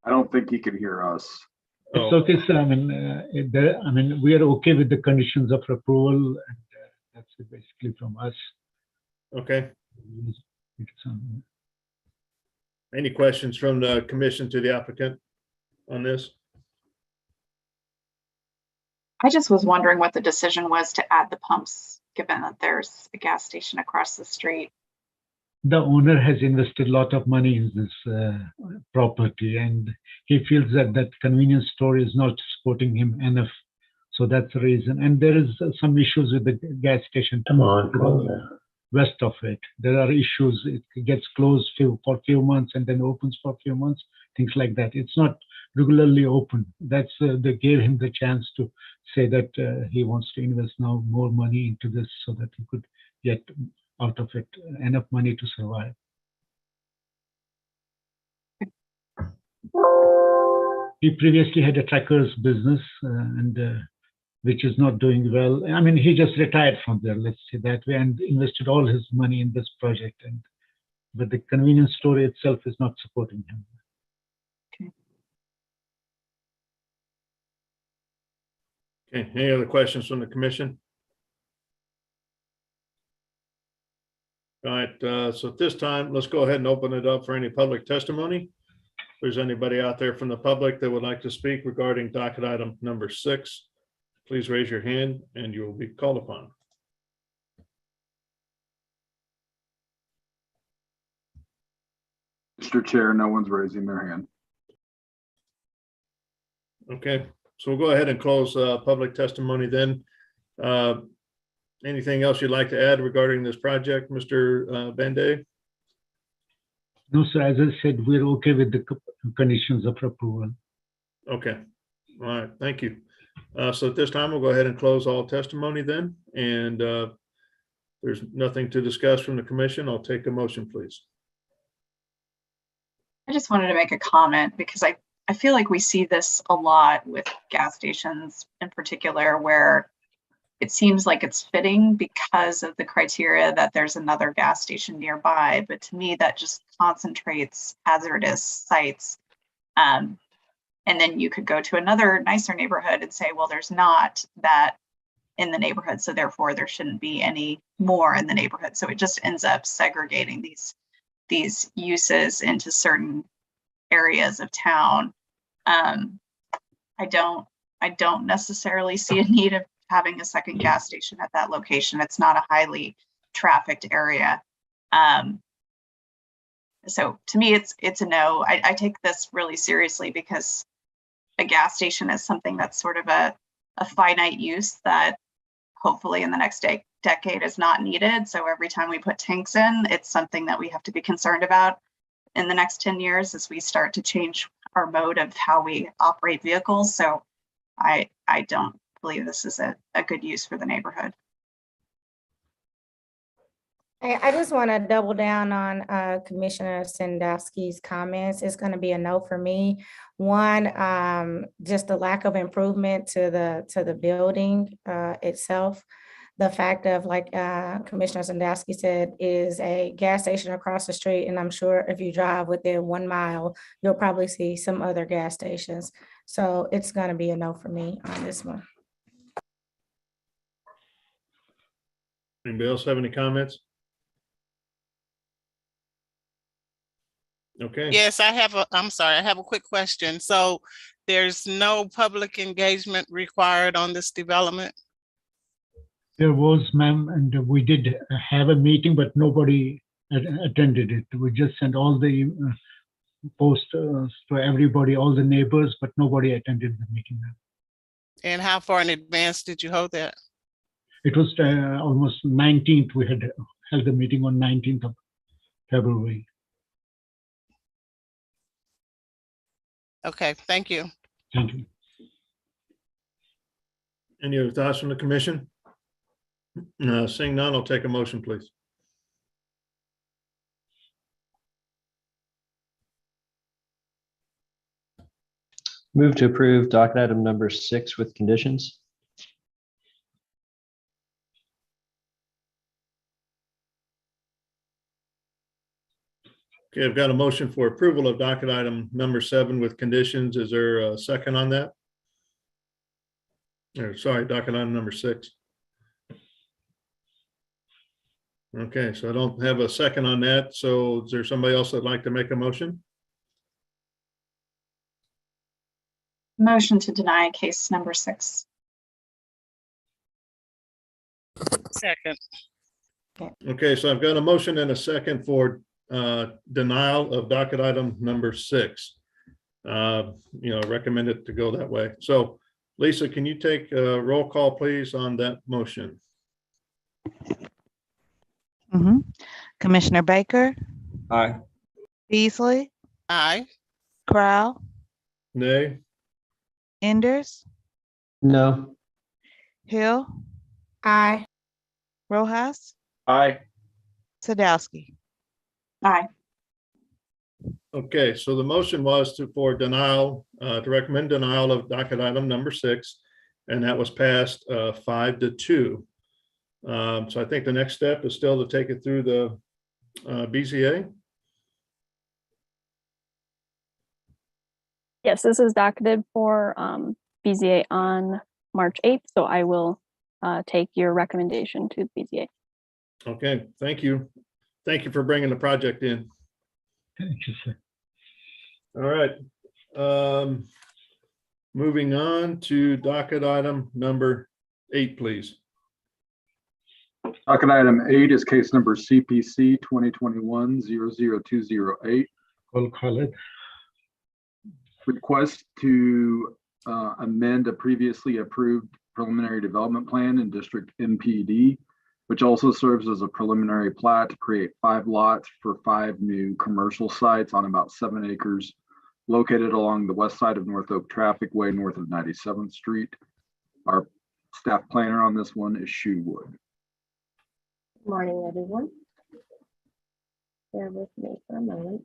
I don't think he can hear us. It's okay, sir. I mean, we are okay with the conditions of approval, and that's it basically from us. Okay. Any questions from the commission to the applicant on this? I just was wondering what the decision was to add the pumps, given that there's a gas station across the street. The owner has invested a lot of money in this property, and he feels that that convenience store is not supporting him enough. So that's the reason. And there is some issues with the gas station. Come on, west of it. There are issues. It gets closed for a few months and then opens for a few months, things like that. It's not regularly open. That's they gave him the chance to say that he wants to invest now more money into this so that he could get out of it enough money to survive. He previously had a trucker's business which is not doing well. I mean, he just retired from there, let's say that way, and invested all his money in this project. But the convenience store itself is not supporting him. Okay, any other questions from the commission? All right, so at this time, let's go ahead and open it up for any public testimony. If there's anybody out there from the public that would like to speak regarding docket item number 6, please raise your hand and you will be called upon. Mr. Chair, no one's raising their hand. Okay, so we'll go ahead and close public testimony then. Anything else you'd like to add regarding this project, Mr. Bande? No, sir, as I said, we're okay with the conditions of approval. Okay, all right, thank you. So at this time, we'll go ahead and close all testimony then, and there's nothing to discuss from the commission. I'll take a motion, please. I just wanted to make a comment because I feel like we see this a lot with gas stations in particular, where it seems like it's fitting because of the criteria that there's another gas station nearby. But to me, that just concentrates hazardous sites. And then you could go to another nicer neighborhood and say, well, there's not that in the neighborhood, so therefore there shouldn't be any more in the neighborhood. So it just ends up segregating these uses into certain areas of town. I don't necessarily see a need of having a second gas station at that location. It's not a highly trafficked area. So to me, it's a no. I take this really seriously because a gas station is something that's sort of a finite use that hopefully in the next decade is not needed. So every time we put tanks in, it's something that we have to be concerned about in the next 10 years as we start to change our mode of how we operate vehicles. So I don't believe this is a good use for the neighborhood. I just want to double down on Commissioner Sandowski's comments. It's going to be a no for me. One, just the lack of improvement to the building itself. The fact of, like Commissioner Sandowski said, is a gas station across the street, and I'm sure if you drive within 1 mile, you'll probably see some other gas stations. So it's going to be a no for me on this one. Anybody else have any comments? Okay. Yes, I'm sorry, I have a quick question. So there's no public engagement required on this development? There was, ma'am, and we did have a meeting, but nobody attended it. We just sent all the posters to everybody, all the neighbors, but nobody attended the meeting, ma'am. And how far in advance did you hold that? It was almost 19th. We had held the meeting on 19th of February. Okay, thank you. Thank you. Any other thoughts from the commission? Seeing none, I'll take a motion, please. Move to approve docket item number 6 with conditions. Okay, I've got a motion for approval of docket item number 7 with conditions. Is there a second on that? Or, sorry, docket item number 6. Okay, so I don't have a second on that. So is there somebody else that'd like to make a motion? Motion to deny case number 6. Second. Okay, so I've got a motion and a second for denial of docket item number 6. Recommend it to go that way. So Lisa, can you take a roll call, please, on that motion? Commissioner Baker, Aye. Beasley, Aye. Crowell, Nay. Enders, No. Hill, Aye. Rojas, Aye. Sadowski. Aye. Okay, so the motion was for denial, to recommend denial of docket item number 6, and that was passed 5-2. So I think the next step is still to take it through the BZA. Yes, this is docketed for BZA on March 8th, so I will take your recommendation to the BZA. Okay, thank you. Thank you for bringing the project in. Thank you, sir. All right. Moving on to docket item number 8, please. Docket item 8 is case number CPC 2021-00208. Call it. Request to amend a previously approved preliminary development plan in District MPD, which also serves as a preliminary plat to create 5 lots for 5 new commercial sites on about 7 acres located along the west side of North Oak Traffic Way north of 97th Street. Our staff planner on this one is Shu Wood. Good morning, everyone. Bear with me for a moment.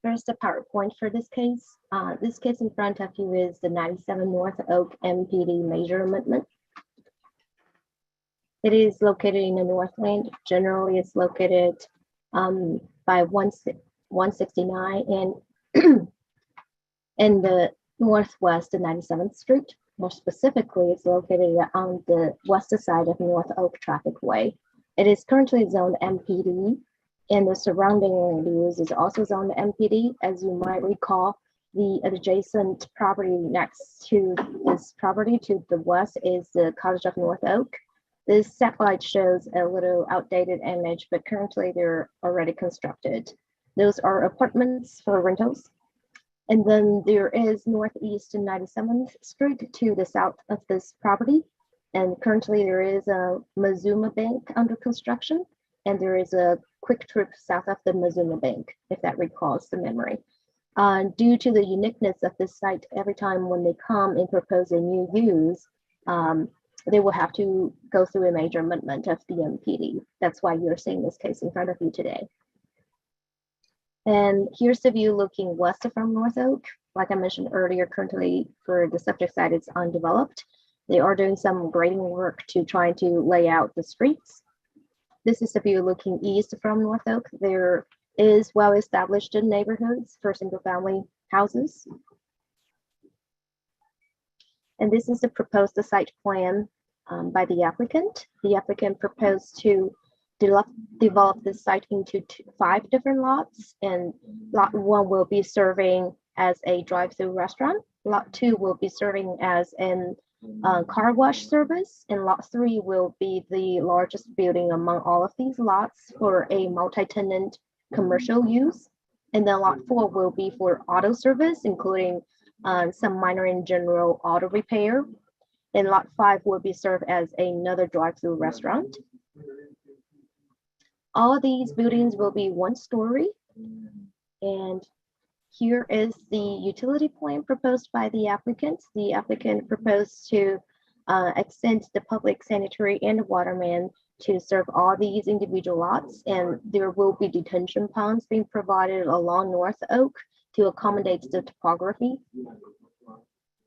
Here's the PowerPoint for this case. This case in front of you is the 97 North Oak MPD major amendment. It is located in the Northland. Generally, it's located by 169 and in the northwest of 97th Street. More specifically, it's located on the west side of North Oak Traffic Way. It is currently zoned MPD, and the surrounding land use is also zoned MPD. As you might recall, the adjacent property next to this property to the west is the Cottage of North Oak. This satellite shows a little outdated image, but currently they're already constructed. Those are apartments for rentals. And then there is northeast 97th Street to the south of this property. And currently there is a Mazuma Bank under construction. And there is a Quick Trip south of the Mazuma Bank, if that recalls the memory. Due to the uniqueness of this site, every time when they come and propose a new use, they will have to go through a major amendment of the MPD. That's why you're seeing this case in front of you today. And here's the view looking west from North Oak. Like I mentioned earlier, currently for the subject site, it's undeveloped. They are doing some grading work to try to lay out the streets. This is the view looking east from North Oak. There is well-established neighborhoods for single-family houses. And this is the proposed site plan by the applicant. The applicant proposed to develop this site into 5 different lots, and lot 1 will be serving as a drive-through restaurant. Lot 2 will be serving as an car wash service, and lot 3 will be the largest building among all of these lots for a multi-tenant commercial use. And then lot 4 will be for auto service, including some minor and general auto repair. And lot 5 will be served as another drive-through restaurant. All of these buildings will be 1-story. And here is the utility plan proposed by the applicant. The applicant proposed to extend the public sanitary and water main to serve all these individual lots. And there will be detention ponds being provided along North Oak to accommodate the topography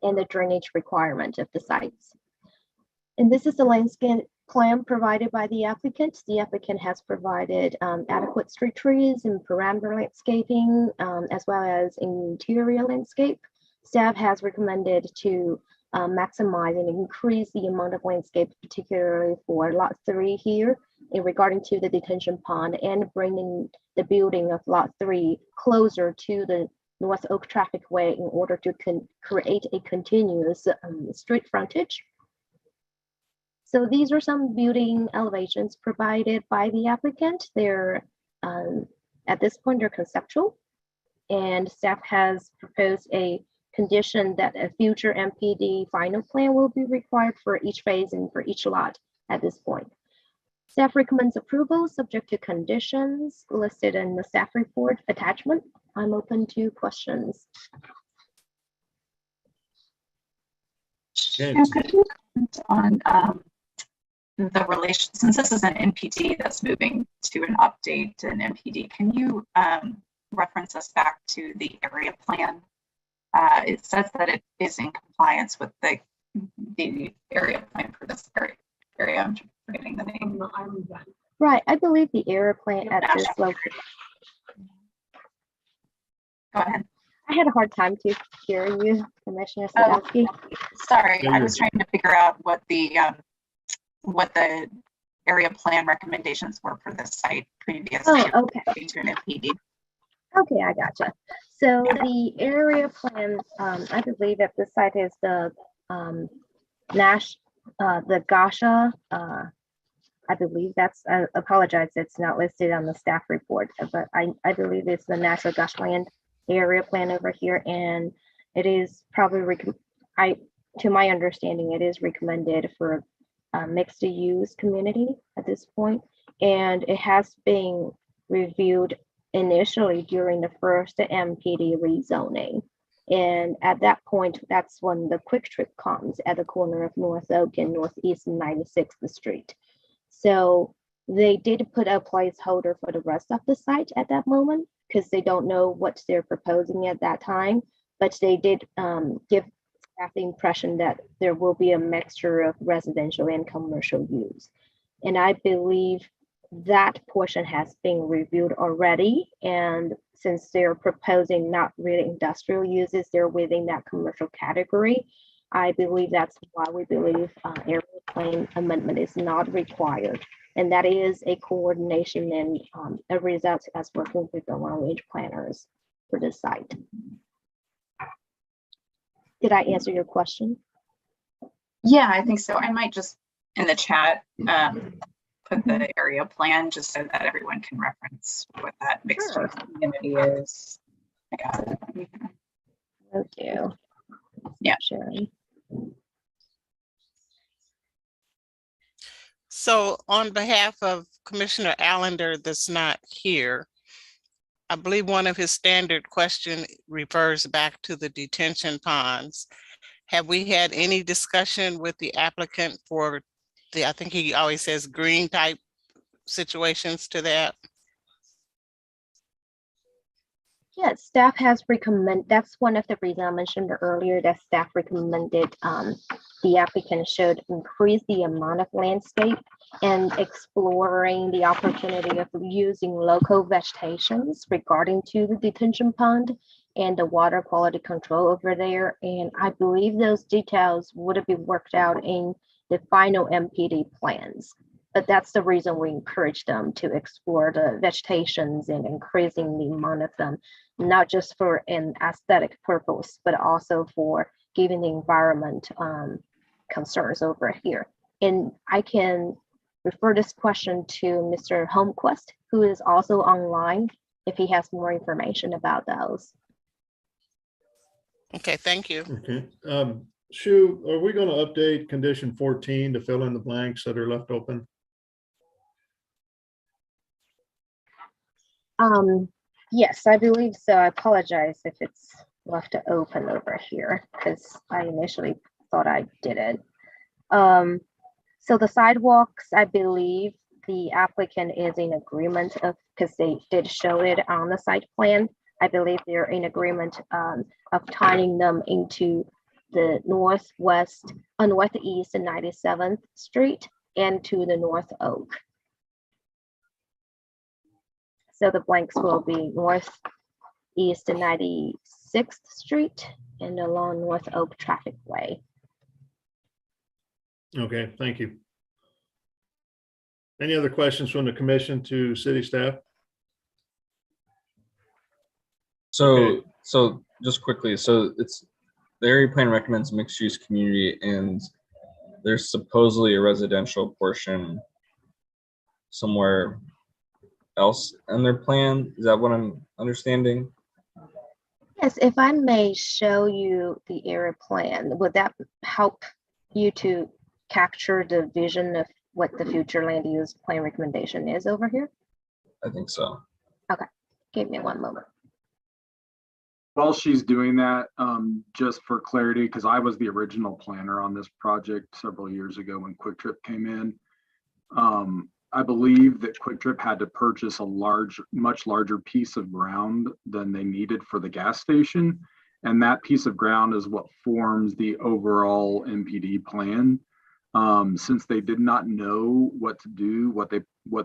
and the drainage requirement of the sites. And this is the landscape plan provided by the applicant. The applicant has provided adequate street trees and parameter landscaping, as well as interior landscape. Staff has recommended to maximize and increase the amount of landscape, particularly for lot 3 here, in regarding to the detention pond and bringing the building of lot 3 closer to the North Oak Traffic Way in order to create a continuous street frontage. So these are some building elevations provided by the applicant. They're, at this point, they're conceptual, and staff has proposed a condition that a future MPD final plan will be required for each phase and for each lot at this point. Staff recommends approval subject to conditions listed in the staff report attachment. I'm open to questions. Could you comment on the relation, since this is an NPD that's moving to an update to an NPD, can you reference us back to the area plan? It says that it is in compliance with the area plan for this area. I'm forgetting the name. Right, I believe the area plan at this location. Go ahead. I had a hard time to hear you, Commissioner Sadowski. Sorry, I was trying to figure out what the area plan recommendations were for this site previously. Oh, okay. To an MPD. Okay, I gotcha. So the area plan, I believe that this site is the the Gasha. I believe that's, I apologize, it's not listed on the staff report, but I believe it's the natural gushland area plan over here, and it is probably, to my understanding, it is recommended for a mixed use community at this point. And it has been reviewed initially during the first MPD rezoning. And at that point, that's when the Quick Trip comes at the corner of North Oak and Northeast 96th Street. So they did put a placeholder for the rest of the site at that moment because they don't know what they're proposing at that time, but they did give staff the impression that there will be a mixture of residential and commercial use. And I believe that portion has been reviewed already. And since they're proposing not really industrial uses, they're within that commercial category. I believe that's why we believe area plan amendment is not required. And that is a coordination and a result as working with the long range planners for this site. Did I answer your question? Yeah, I think so. I might just in the chat put the area plan just so that everyone can reference what that mixed use community is. I got it. Okay. Yeah. Sherry. So on behalf of Commissioner Allender that's not here, I believe one of his standard questions refers back to the detention ponds. Have we had any discussion with the applicant for the, I think he always says green type situations to that? Yes, staff has recommended, that's one of the reasons I mentioned earlier that staff recommended the applicant should increase the amount of landscape and exploring the opportunity of using local vegetations regarding to the detention pond and the water quality control over there. And I believe those details would be worked out in the final MPD plans. But that's the reason we encourage them to explore the vegetations and increasing the amount of them, not just for an aesthetic purpose, but also for giving the environment concerns over here. And I can refer this question to Mr. Holmquist, who is also online, if he has more information about those. Okay, thank you. Okay. Shu, are we going to update condition 14 to fill in the blanks that are left open? Yes, I believe so. I apologize if it's left open over here because I initially thought I did it. So the sidewalks, I believe the applicant is in agreement of, because they did show it on the site plan. I believe they're in agreement of tying them into the northeast and 97th Street and to the North Oak. So the blanks will be northeast and 96th Street and along North Oak Traffic Way. Okay, thank you. Any other questions from the commission to city staff? So just quickly, so it's the area plan recommends mixed use community and there's supposedly a residential portion somewhere else in their plan. Is that what I'm understanding? Yes, if I may show you the area plan, would that help you to capture the vision of what the future land use plan recommendation is over here? I think so. Okay, give me one moment. While she's doing that, just for clarity, because I was the original planner on this project several years ago when Quick Trip came in. I believe that Quick Trip had to purchase a much larger piece of ground than they needed for the gas station. And that piece of ground is what forms the overall MPD plan. Since they did not know what to do, what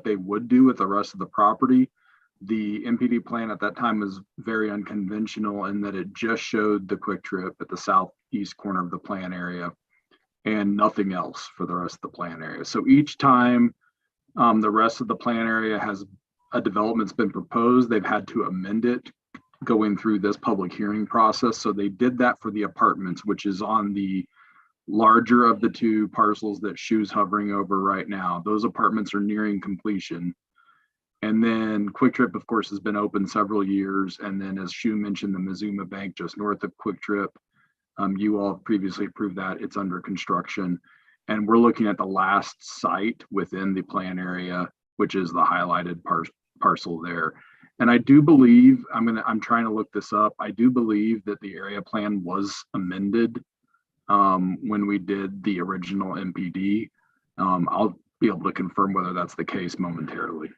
they would do with the rest of the property, the MPD plan at that time was very unconventional in that it just showed the Quick Trip at the southeast corner of the plan area and nothing else for the rest of the plan area. So each time the rest of the plan area has a development's been proposed, they've had to amend it going through this public hearing process. So they did that for the apartments, which is on the larger of the two parcels that Shu's hovering over right now. Those apartments are nearing completion. And then Quick Trip, of course, has been open several years. And then as Shu mentioned, the Mazuma Bank just north of Quick Trip. You all previously approved that. It's under construction. And we're looking at the last site within the plan area, which is the highlighted parcel there. And I do believe, I'm trying to look this up. I do believe that the area plan was amended when we did the original MPD. I'll be able to confirm whether that's the case momentarily.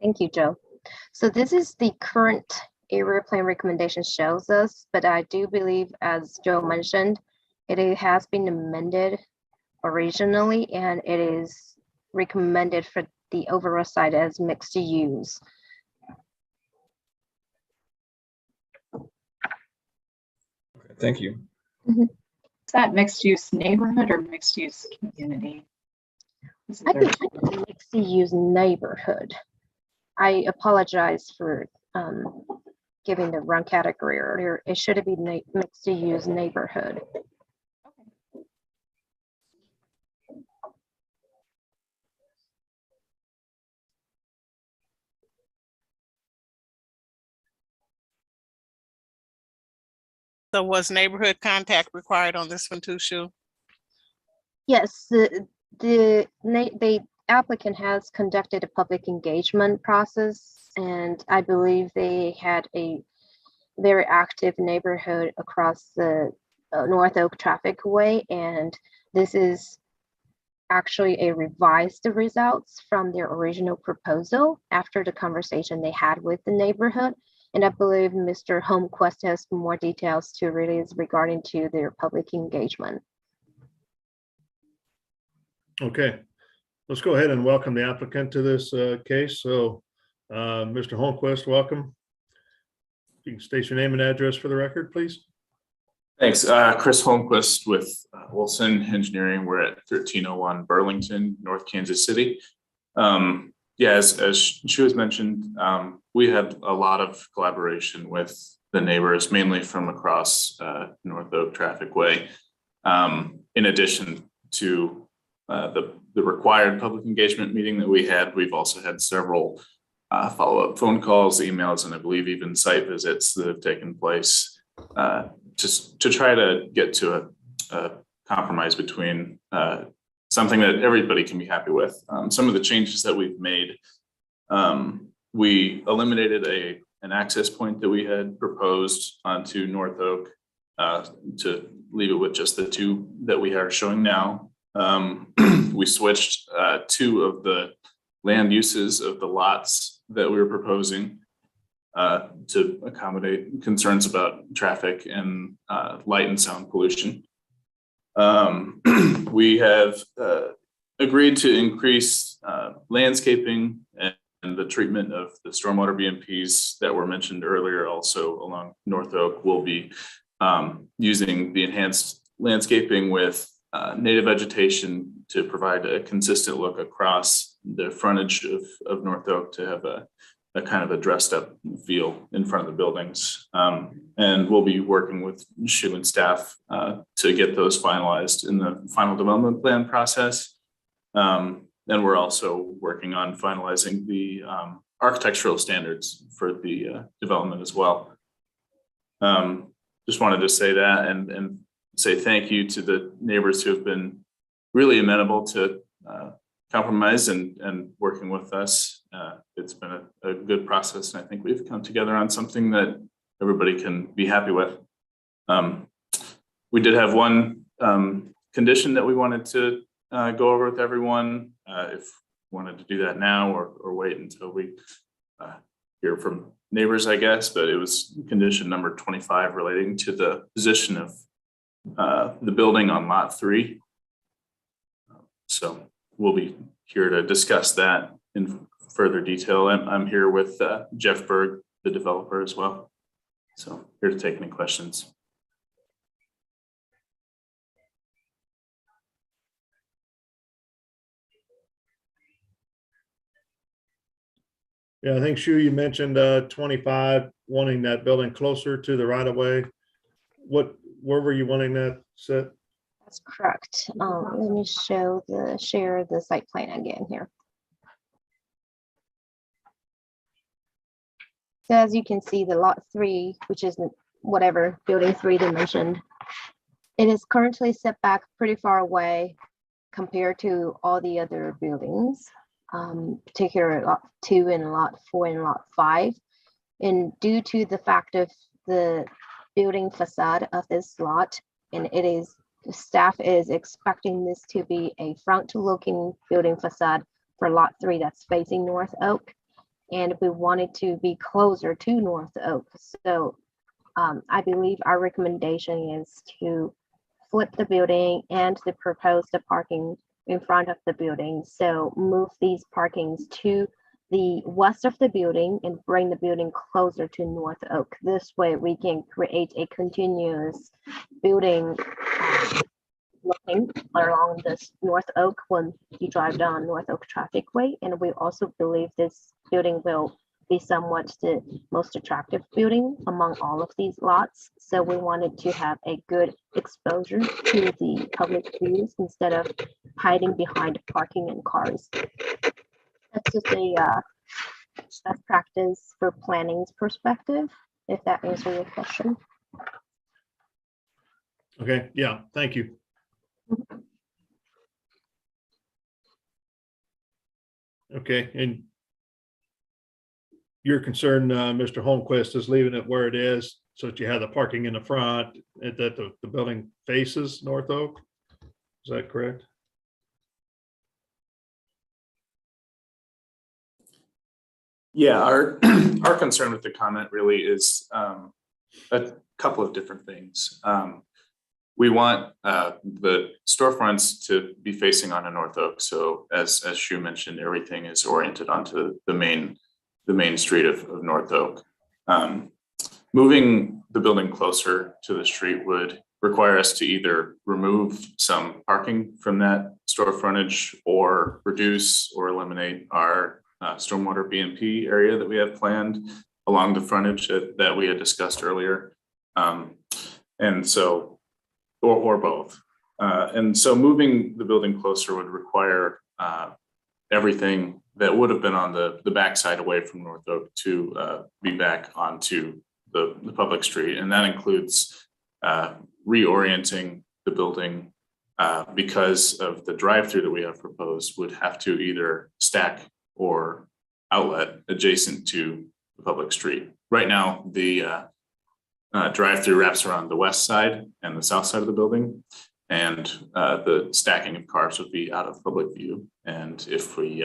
Thank you, Joe. So this is the current area plan recommendation shows us, but I do believe, as Joe mentioned, it has been amended originally, and it is recommended for the overall site as mixed use. Thank you. Mm-hmm. Is that mixed use neighborhood or mixed use community? I think it's a mixed use neighborhood. I apologize for giving the wrong category earlier. It should be mixed use neighborhood. So was neighborhood contact required on this one too, Shu? Yes, the applicant has conducted a public engagement process, and I believe they had a very active neighborhood across the North Oak Traffic Way, and this is actually a revised results from their original proposal after the conversation they had with the neighborhood. And I believe Mr. Holmquist has more details to release regarding to their public engagement. Okay, let's go ahead and welcome the applicant to this case. So Mr. Holmquist, welcome. You can state your name and address for the record, please. Thanks. Chris Holmquist with Wilson Engineering. We're at 1301 Burlington, North Kansas City. Yeah, as Shu has mentioned, we had a lot of collaboration with the neighbors, mainly from across North Oak Traffic Way. In addition to the required public engagement meeting that we had, we've also had several follow-up phone calls, emails, and I believe even site visits that have taken place just to try to get to a compromise between something that everybody can be happy with. Some of the changes that we've made, we eliminated an access point that we had proposed onto North Oak to leave it with just the two that we are showing now. We switched two of the land uses of the lots that we were proposing to accommodate concerns about traffic and light and sound pollution. We have agreed to increase landscaping and the treatment of the stormwater BMPs that were mentioned earlier. Also along North Oak, we'll be using the enhanced landscaping with native vegetation to provide a consistent look across the frontage of North Oak to have a kind of a dressed up feel in front of the buildings. And we'll be working with Shu and staff to get those finalized in the final development plan process. And we're also working on finalizing the architectural standards for the development as well. Just wanted to say that and say thank you to the neighbors who have been really amenable to compromise and working with us. It's been a good process, and I think we've come together on something that everybody can be happy with. We did have one condition that we wanted to go over with everyone. If we wanted to do that now or wait until we hear from neighbors, I guess, but it was condition number 25 relating to the position of the building on lot 3. So we'll be here to discuss that in further detail. I'm here with Jeff Berg, the developer, as well. So here to take any questions. Yeah, I think Shu, you mentioned 25 wanting that building closer to the right of way. Where were you wanting that set? That's correct. Let me share the site plan again here. So as you can see, the lot 3, which is whatever building 3 they mentioned, it is currently set back pretty far away compared to all the other buildings, particularly lot 2 and lot 4 and lot 5. And due to the fact of the building facade of this lot, and the staff is expecting this to be a front-looking building facade for lot 3 that's facing North Oak. And we wanted to be closer to North Oak. So I believe our recommendation is to flip the building and to propose the parking in front of the building. So move these parkings to the west of the building and bring the building closer to North Oak. This way we can create a continuous building looking along this North Oak when you drive down North Oak Traffic Way. And we also believe this building will be somewhat the most attractive building among all of these lots. So we wanted to have a good exposure to the public views instead of hiding behind parking and cars. That's just a best practice for planning's perspective, if that answers your question. Okay, yeah, thank you. Okay, and your concern, Mr. Holmquist, is leaving it where it is so that you have the parking in the front and that the building faces North Oak. Is that correct? Yeah, our concern with the comment really is a couple of different things. We want the storefronts to be facing onto North Oak. So as Shu mentioned, everything is oriented onto the main street of North Oak. Moving the building closer to the street would require us to either remove some parking from that store frontage or reduce or eliminate our stormwater BMP area that we have planned along the frontage that we had discussed earlier. And so, or both. And so moving the building closer would require everything that would have been on the backside away from North Oak to be back onto the public street. And that includes reorienting the building because of the drive-through that we have proposed would have to either stack or outlet adjacent to the public street. Right now, the drive-through wraps around the west side and the south side of the building, and the stacking of cars would be out of public view. And if we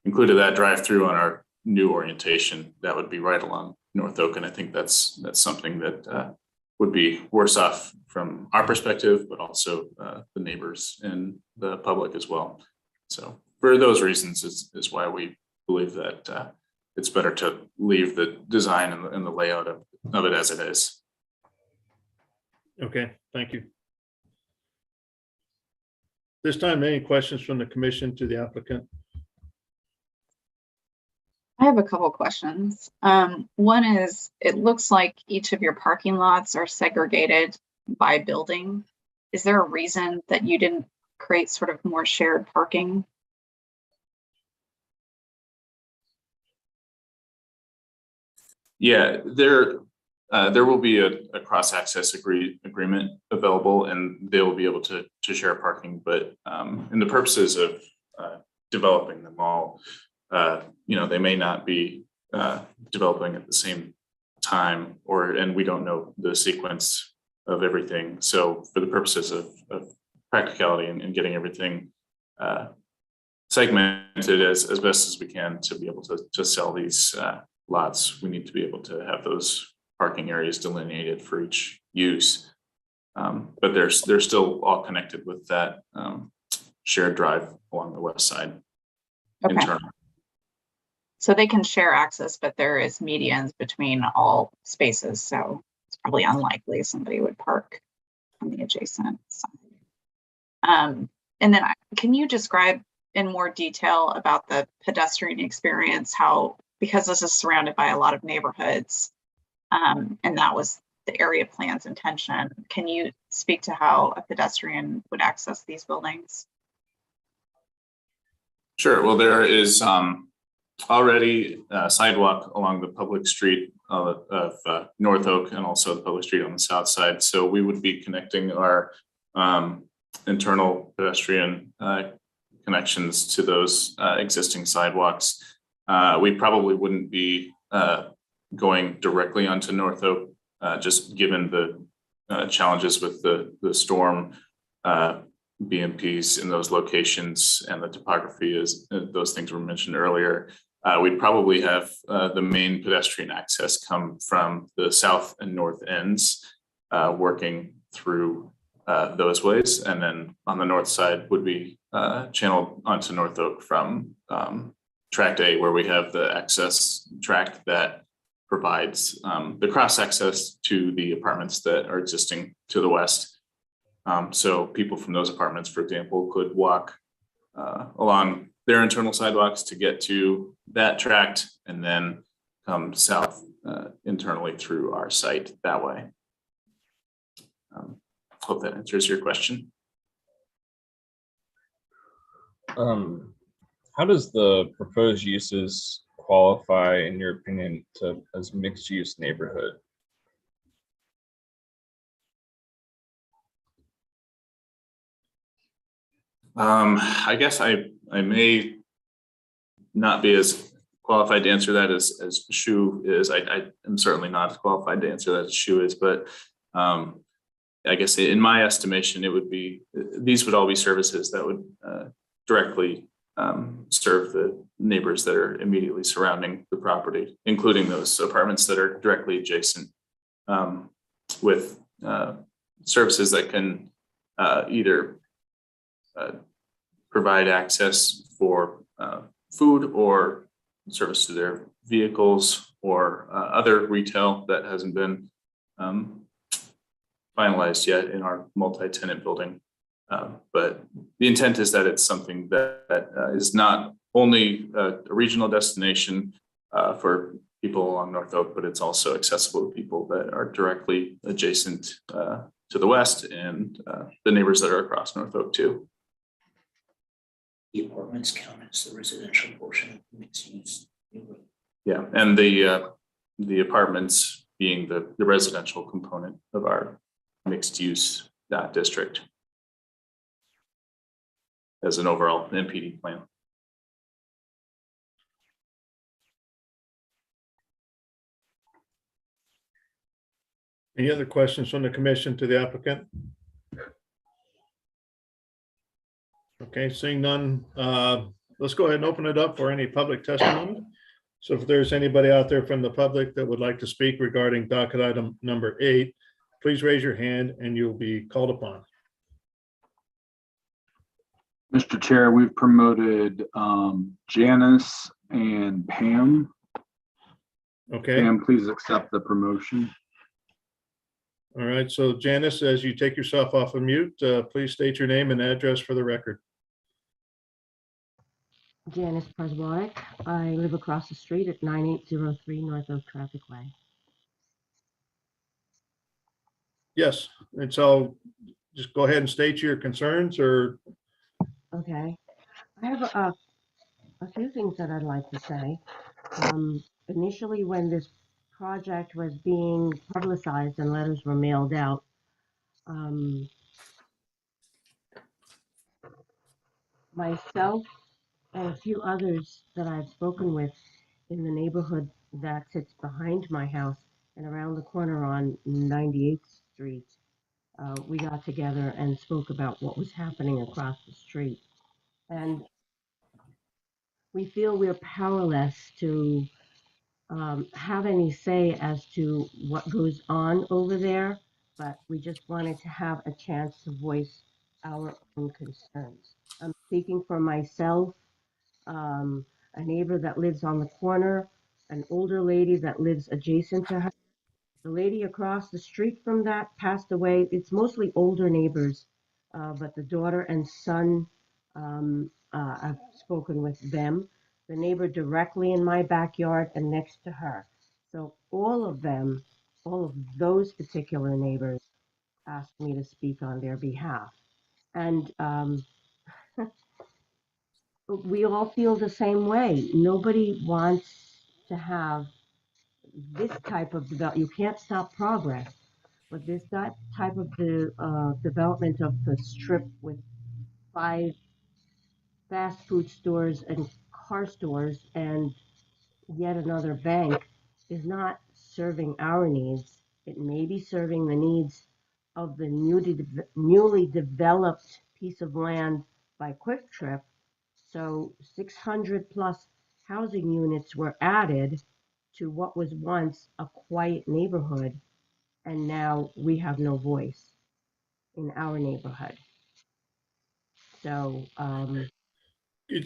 included that drive-through on our new orientation, that would be right along North Oak. And I think that's something that would be worse off from our perspective, but also the neighbors and the public as well. So for those reasons is why we believe that it's better to leave the design and the layout of it as it is. Okay, thank you. This time, any questions from the commission to the applicant? I have a couple questions. One is, it looks like each of your parking lots are segregated by building. Is there a reason that you didn't create sort of more shared parking? Yeah, there will be a cross-access agreement available, and they will be able to share parking. But in the purposes of developing them all, they may not be developing at the same time, and we don't know the sequence of everything. So for the purposes of practicality and getting everything segmented as best as we can to be able to sell these lots, we need to be able to have those parking areas delineated for each use. But they're still all connected with that shared drive along the west side. Okay. Internal. So they can share access, but there is medians between all spaces. So it's probably unlikely somebody would park on the adjacent side. And then can you describe in more detail about the pedestrian experience, how, because this is surrounded by a lot of neighborhoods, and that was the area plan's intention. Can you speak to how a pedestrian would access these buildings? Sure. Well, there is already a sidewalk along the public street of North Oak and also the public street on the south side. So we would be connecting our internal pedestrian connections to those existing sidewalks. We probably wouldn't be going directly onto North Oak, just given the challenges with the storm BMPs in those locations and the topography, as those things were mentioned earlier. We'd probably have the main pedestrian access come from the south and north ends, working through those ways. And then on the north side would be channeled onto North Oak from Tract A, where we have the access tract that provides the cross access to the apartments that are existing to the west. So people from those apartments, for example, could walk along their internal sidewalks to get to that tract and then come south internally through our site that way. Hope that answers your question. How does the proposed uses qualify, in your opinion, as mixed use neighborhood? I guess I may not be as qualified to answer that as Shu is. I am certainly not as qualified to answer that as Shu is, but I guess in my estimation, it would be, these would all be services that would directly serve the neighbors that are immediately surrounding the property, including those apartments that are directly adjacent, with services that can either provide access for food or service to their vehicles or other retail that hasn't been finalized yet in our multi-tenant building. But the intent is that it's something that is not only a regional destination for people along North Oak, but it's also accessible to people that are directly adjacent to the west and the neighbors that are across North Oak too. The apartments count as the residential portion of the mixed use. Yeah, and the apartments being the residential component of our mixed use district as an overall MPD plan. Any other questions from the commission to the applicant? Okay, seeing none, let's go ahead and open it up for any public testimony. So if there's anybody out there from the public that would like to speak regarding docket item number 8, please raise your hand and you'll be called upon. Mr. Chair, we've promoted Janice and Pam. Okay. Pam, please accept the promotion. All right, so Janice, as you take yourself off of mute, please state your name and address for the record. Janice Praswarek. I live across the street at 9803 North Oak Traffic Way. Yes, and so just go ahead and state your concerns or. Okay, I have a few things that I'd like to say. Initially, when this project was being publicized and letters were mailed out, myself and a few others that I've spoken with in the neighborhood that sits behind my house and around the corner on 98th Street, we got together and spoke about what was happening across the street. And we feel we're powerless to have any say as to what goes on over there, but we just wanted to have a chance to voice our own concerns. I'm speaking for myself, a neighbor that lives on the corner, an older lady that lives adjacent to her. The lady across the street from that passed away. It's mostly older neighbors, but the daughter and son, I've spoken with them. The neighbor directly in my backyard and next to her. So all of them, all of those particular neighbors asked me to speak on their behalf. And we all feel the same way. Nobody wants to have this type of development. You can't stop progress, but this that type of development of the strip with 5 fast food stores and car stores and yet another bank is not serving our needs. It may be serving the needs of the newly developed piece of land by Quick Trip. So 600 plus housing units were added to what was once a quiet neighborhood, and now we have no voice in our neighborhood. So Do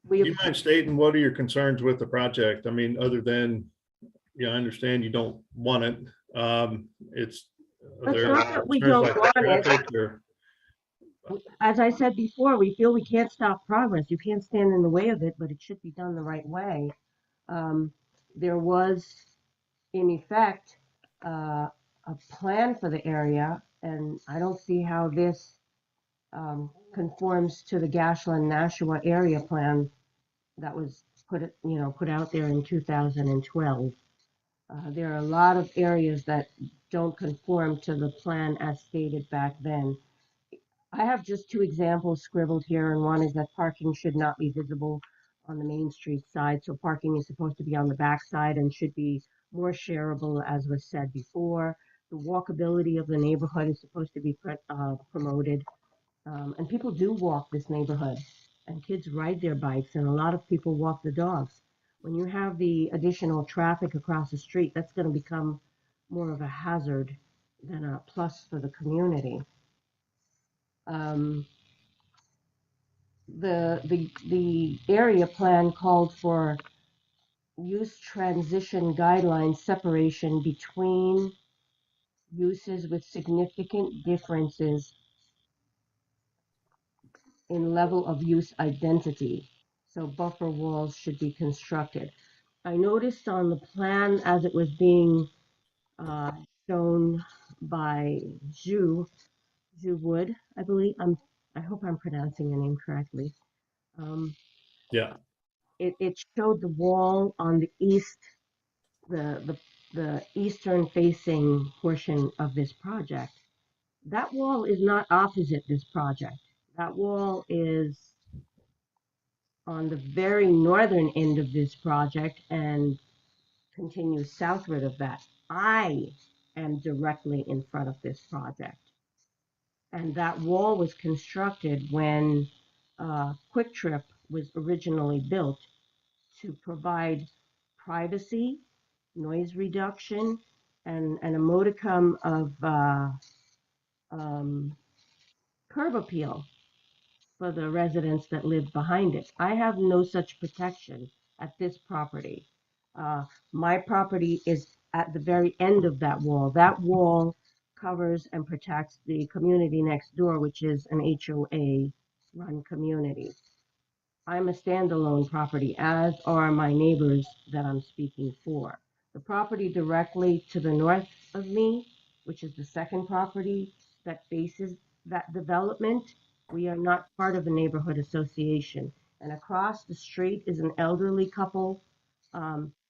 you mind stating what are your concerns with the project? I mean, other than, I understand you don't want it. It's it's not that we don't want it. As I said before, we feel we can't stop progress. You can't stand in the way of it, but it should be done the right way. There was, in effect, a plan for the area, and I don't see how this conforms to the Gashland-Nashua area plan that was put out there in 2012. There are a lot of areas that don't conform to the plan as stated back then. I have just 2 examples scribbled here, and one is that parking should not be visible on the Main Street side. So parking is supposed to be on the back side and should be more shareable, as was said before. The walkability of the neighborhood is supposed to be promoted. And people do walk this neighborhood, and kids ride their bikes, and a lot of people walk the dogs. When you have the additional traffic across the street, that's going to become more of a hazard than a plus for the community. The area plan called for use transition guidelines separation between uses with significant differences in level of use identity. So buffer walls should be constructed. I noticed on the plan as it was being shown by Zhu Wood, I believe. I hope I'm pronouncing the name correctly. Yeah. It showed the wall on the east, the eastern facing portion of this project. That wall is not opposite this project. That wall is on the very northern end of this project and continues southward of that. I am directly in front of this project. And that wall was constructed when Quick Trip was originally built to provide privacy, noise reduction, and a modicum of curb appeal for the residents that live behind it. I have no such protection at this property. My property is at the very end of that wall. That wall covers and protects the community next door, which is an HOA-run community. I'm a standalone property, as are my neighbors that I'm speaking for. The property directly to the north of me, which is the second property that faces that development, we are not part of a neighborhood association. And across the street is an elderly couple,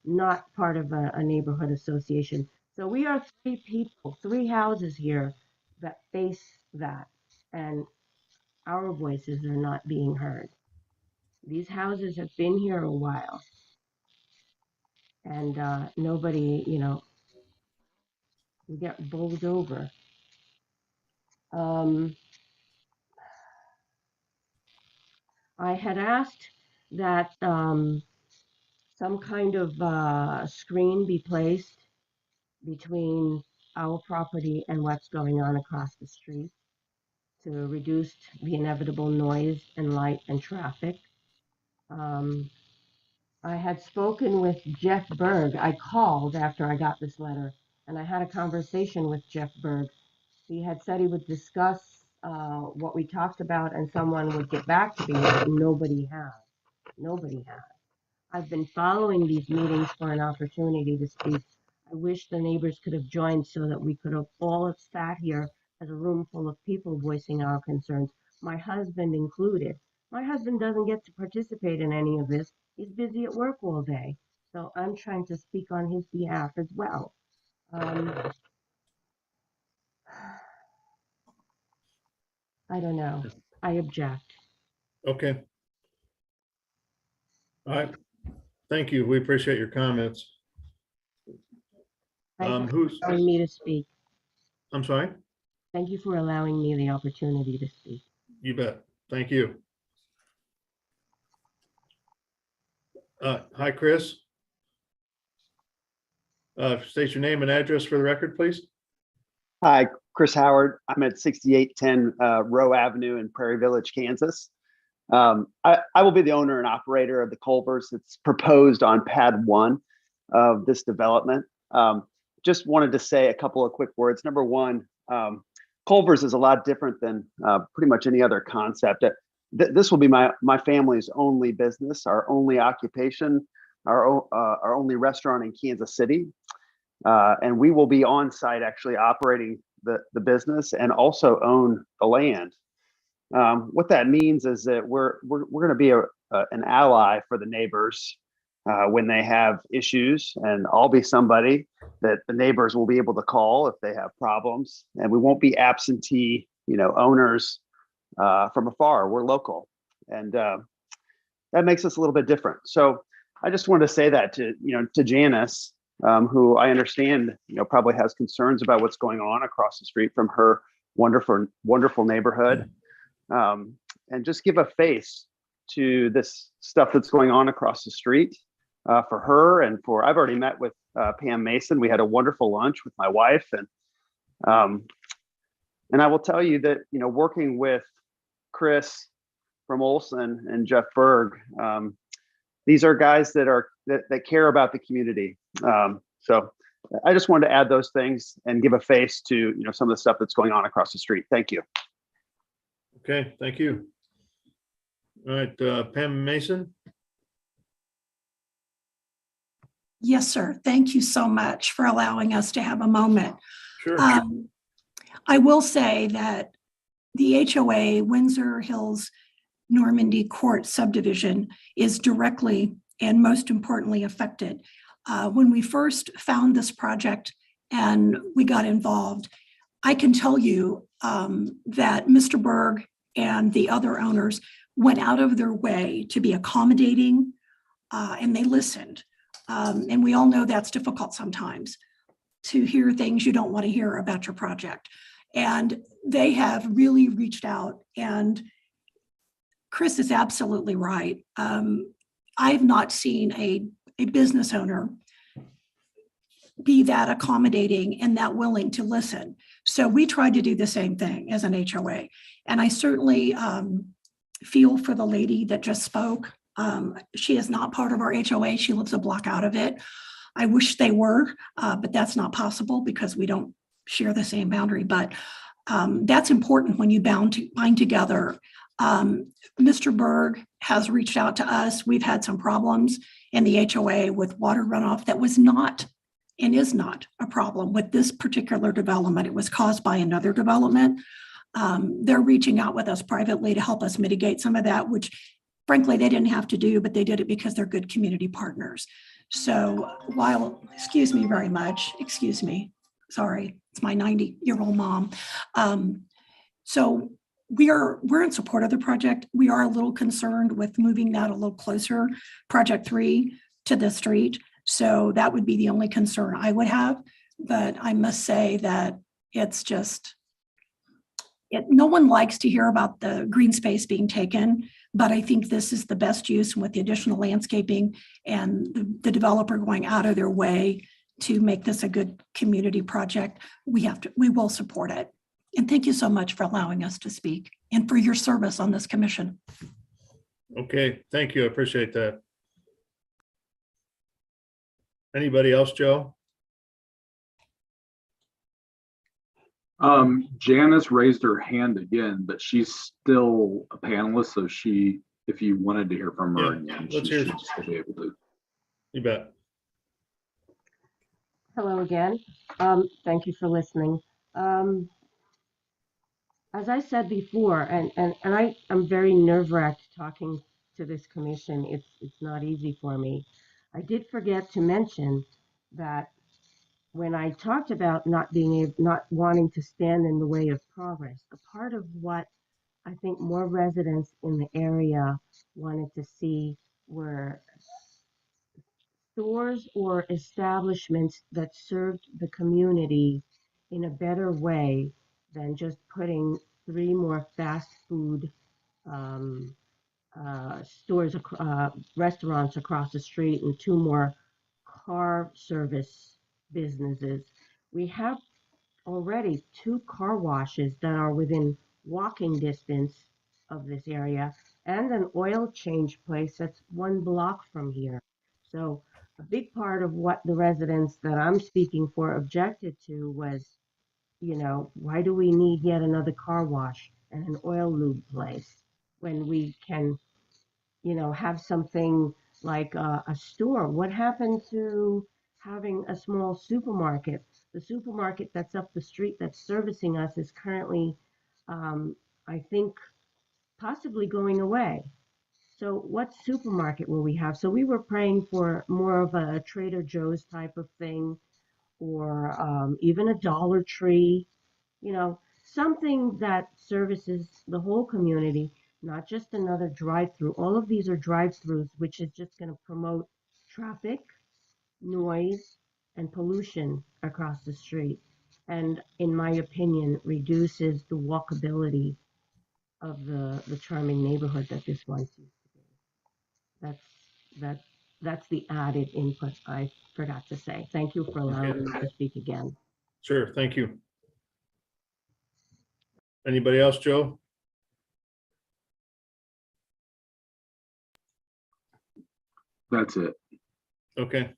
not part of a neighborhood association. So we are 3 people, 3 houses here that face that, and our voices are not being heard. These houses have been here a while, and nobody, we get bowled over. I had asked that some kind of screen be placed between our property and what's going on across the street to reduce the inevitable noise and light and traffic. I had spoken with Jeff Berg. I called after I got this letter, and I had a conversation with Jeff Berg. He had said he would discuss what we talked about and someone would get back to me, but nobody has. Nobody has. I've been following these meetings for an opportunity to speak. I wish the neighbors could have joined so that we could have all sat here as a room full of people voicing our concerns, my husband included. My husband doesn't get to participate in any of this. He's busy at work all day. So I'm trying to speak on his behalf as well. I don't know. I object. Okay. All right. Thank you. We appreciate your comments. Thank you Who's, for allowing me to speak. I'm sorry? Thank you for allowing me the opportunity to speak. You bet. Thank you. Hi, Chris. State your name and address for the record, please. Hi, Chris Howard. I'm at 6810 Rowe Avenue in Prairie Village, Kansas. I will be the owner and operator of the Culvers. It's proposed on pad 1 of this development. Just wanted to say a couple of quick words. Number one, Culvers is a lot different than pretty much any other concept. This will be my family's only business, our only occupation, our only restaurant in Kansas City. And we will be on site actually operating the business and also own the land. What that means is that we're going to be an ally for the neighbors when they have issues, and I'll be somebody that the neighbors will be able to call if they have problems, and we won't be absentee, owners from afar. We're local, and that makes us a little bit different. So I just wanted to say that to Janice, who I understand, probably has concerns about what's going on across the street from her wonderful neighborhood, and just give a face to this stuff that's going on across the street for her and for. I've already met with Pam Mason. We had a wonderful lunch with my wife, and I will tell you that working with Chris from Olson and Jeff Berg, these are guys that care about the community. So I just wanted to add those things and give a face to some of the stuff that's going on across the street. Thank you. Okay, thank you. All right, Pam Mason. Yes, sir. Thank you so much for allowing us to have a moment. Sure. I will say that the HOA Windsor Hills Normandy Court subdivision is directly and most importantly affected. When we first found this project and we got involved, I can tell you that Mr. Berg and the other owners went out of their way to be accommodating, and they listened. And we all know that's difficult sometimes, to hear things you don't want to hear about your project. And they have really reached out, and Chris is absolutely right. I've not seen a business owner be that accommodating and that willing to listen. So we tried to do the same thing as an HOA. And I certainly feel for the lady that just spoke. She is not part of our HOA. She lives a block out of it. I wish they were, but that's not possible because we don't share the same boundary. But that's important when you bind together. Mr. Berg has reached out to us. We've had some problems in the HOA with water runoff that was not and is not a problem with this particular development. It was caused by another development. They're reaching out with us privately to help us mitigate some of that, which frankly, they didn't have to do, but they did it because they're good community partners. So excuse me very much, excuse me, sorry, it's my 90-year-old mom. So we're in support of the project. We are a little concerned with moving that a little closer, Project 3, to the street. So that would be the only concern I would have. But I must say that it's just, no one likes to hear about the green space being taken, but I think this is the best use, and with the additional landscaping and the developer going out of their way to make this a good community project, we will support it. And thank you so much for allowing us to speak and for your service on this commission. Okay, thank you. I appreciate that. Anybody else, Joe? Janice raised her hand again, but she's still a panelist. So if you wanted to hear from her again, she should still be able to. You bet. Hello again. Thank you for listening. as I said before, and I'm very nerve-wracked talking to this commission. It's not easy for me. I did forget to mention that when I talked about not wanting to stand in the way of progress, a part of what I think more residents in the area wanted to see were stores or establishments that served the community in a better way than just putting 3 more fast food um, restaurants across the street and 2 more car service businesses. We have already 2 car washes that are within walking distance of this area and an oil change place that's 1 block from here. So a big part of what the residents that I'm speaking for objected to was, why do we need yet another car wash and an oil lube place when we can, have something like a store? What happened to having a small supermarket? The supermarket that's up the street that's servicing us is currently, I think, possibly going away. So what supermarket will we have? So we were praying for more of a Trader Joe's type of thing, or even a Dollar Tree, something that services the whole community, not just another drive-through. All of these are drive-throughs, which is just going to promote traffic, noise, and pollution across the street. And in my opinion, reduces the walkability of the charming neighborhood that this once used to be. That's the added input I forgot to say. Thank you for allowing me to speak again. Sure, thank you. Anybody else, Joe? That's it. Okay.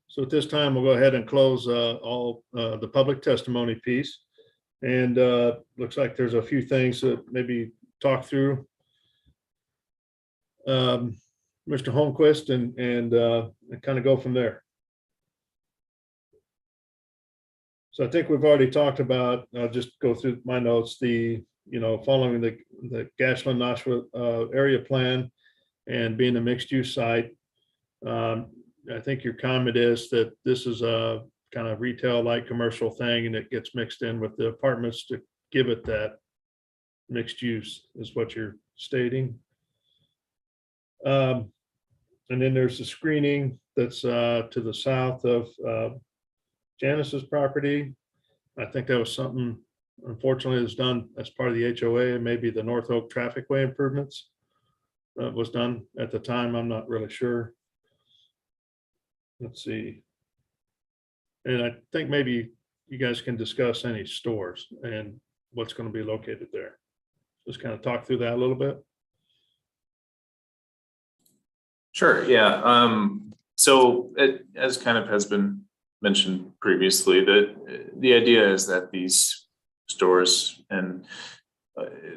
So at this time, we'll go ahead and close all the public testimony piece. And looks like there's a few things that maybe talk through. Mr. Holmquist and kind of go from there. So I think we've already talked about, I'll just go through my notes, following the Gashland-Nashua area plan and being a mixed use site. I think your comment is that this is a kind of retail like commercial thing and it gets mixed in with the apartments to give it that mixed use is what you're stating. And then there's the screening that's to the south of Janice's property. I think that was something, unfortunately, that's done as part of the HOA, and maybe the North Oak trafficway improvements was done at the time. I'm not really sure. Let's see. And I think maybe you guys can discuss any stores and what's going to be located there. Just kind of talk through that a little bit. Sure, yeah. So as kind of has been mentioned previously, that the idea is that these stores and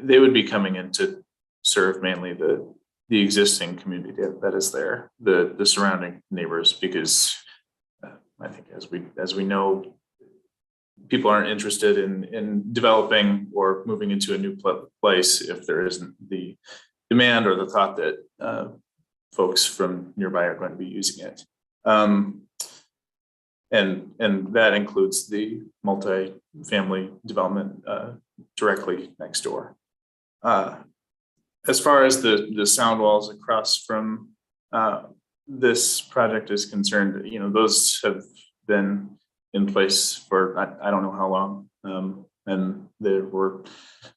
they would be coming in to serve mainly the existing community that is there, the surrounding neighbors, because I think as we know, people aren't interested in developing or moving into a new place if there isn't the demand or the thought that folks from nearby are going to be using it. And that includes the multi-family development directly next door. As far as the sound walls across from this project is concerned, those have been in place for I don't know how long, and they were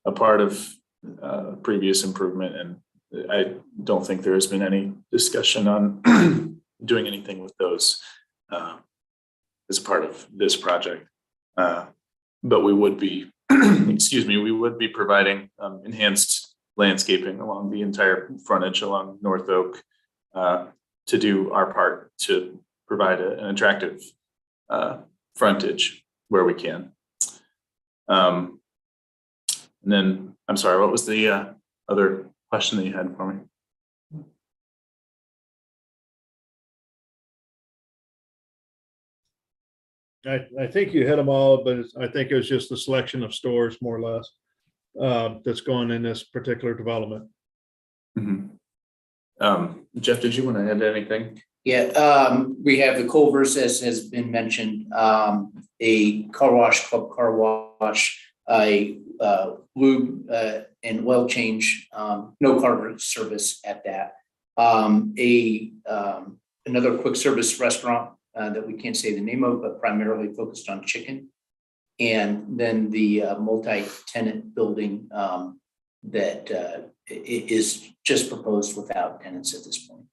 a part of previous improvement, and I don't think there has been any discussion on doing anything with those as part of this project. But we would be, excuse me, we would be providing enhanced landscaping along the entire frontage along North Oak to do our part to provide an attractive frontage where we can. And then, I'm sorry, what was the other question that you had for me? I think you hit them all, but I think it was just the selection of stores more or less. that's going in this particular development. Jeff, did you want to add anything? Yeah, we have the Culvers, as has been mentioned, a car wash, club car wash, a lube and oil change, no car service at that. Another quick service restaurant that we can't say the name of, but primarily focused on chicken. And then the multi-tenant building that is just proposed without tenants at this point.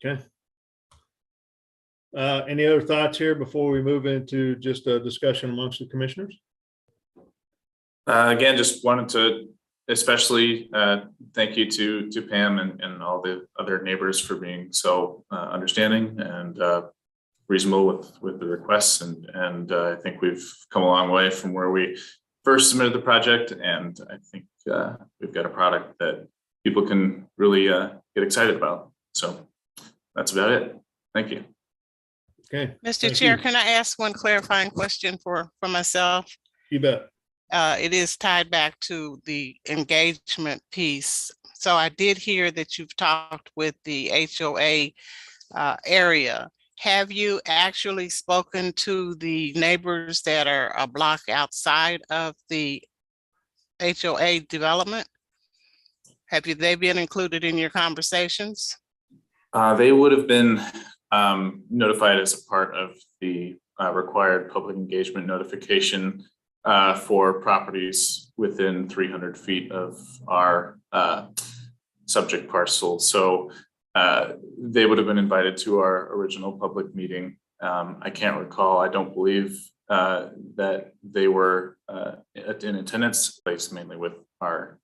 Okay. Any other thoughts here before we move into just a discussion amongst the commissioners? Again, just wanted to especially thank you to Pam and all the other neighbors for being so understanding and reasonable with the requests. And I think we've come a long way from where we first submitted the project. And I think we've got a product that people can really get excited about. So that's about it. Thank you. Okay. Mr. Chair, can I ask one clarifying question for myself? You bet. It is tied back to the engagement piece. So I did hear that you've talked with the HOA area. Have you actually spoken to the neighbors that are a block outside of the HOA development? Have they been included in your conversations? They would have been notified as a part of the required public engagement notification for properties within 300 feet of our subject parcel. So they would have been invited to our original public meeting. I can't recall, I don't believe that they were in attendance, placed mainly with our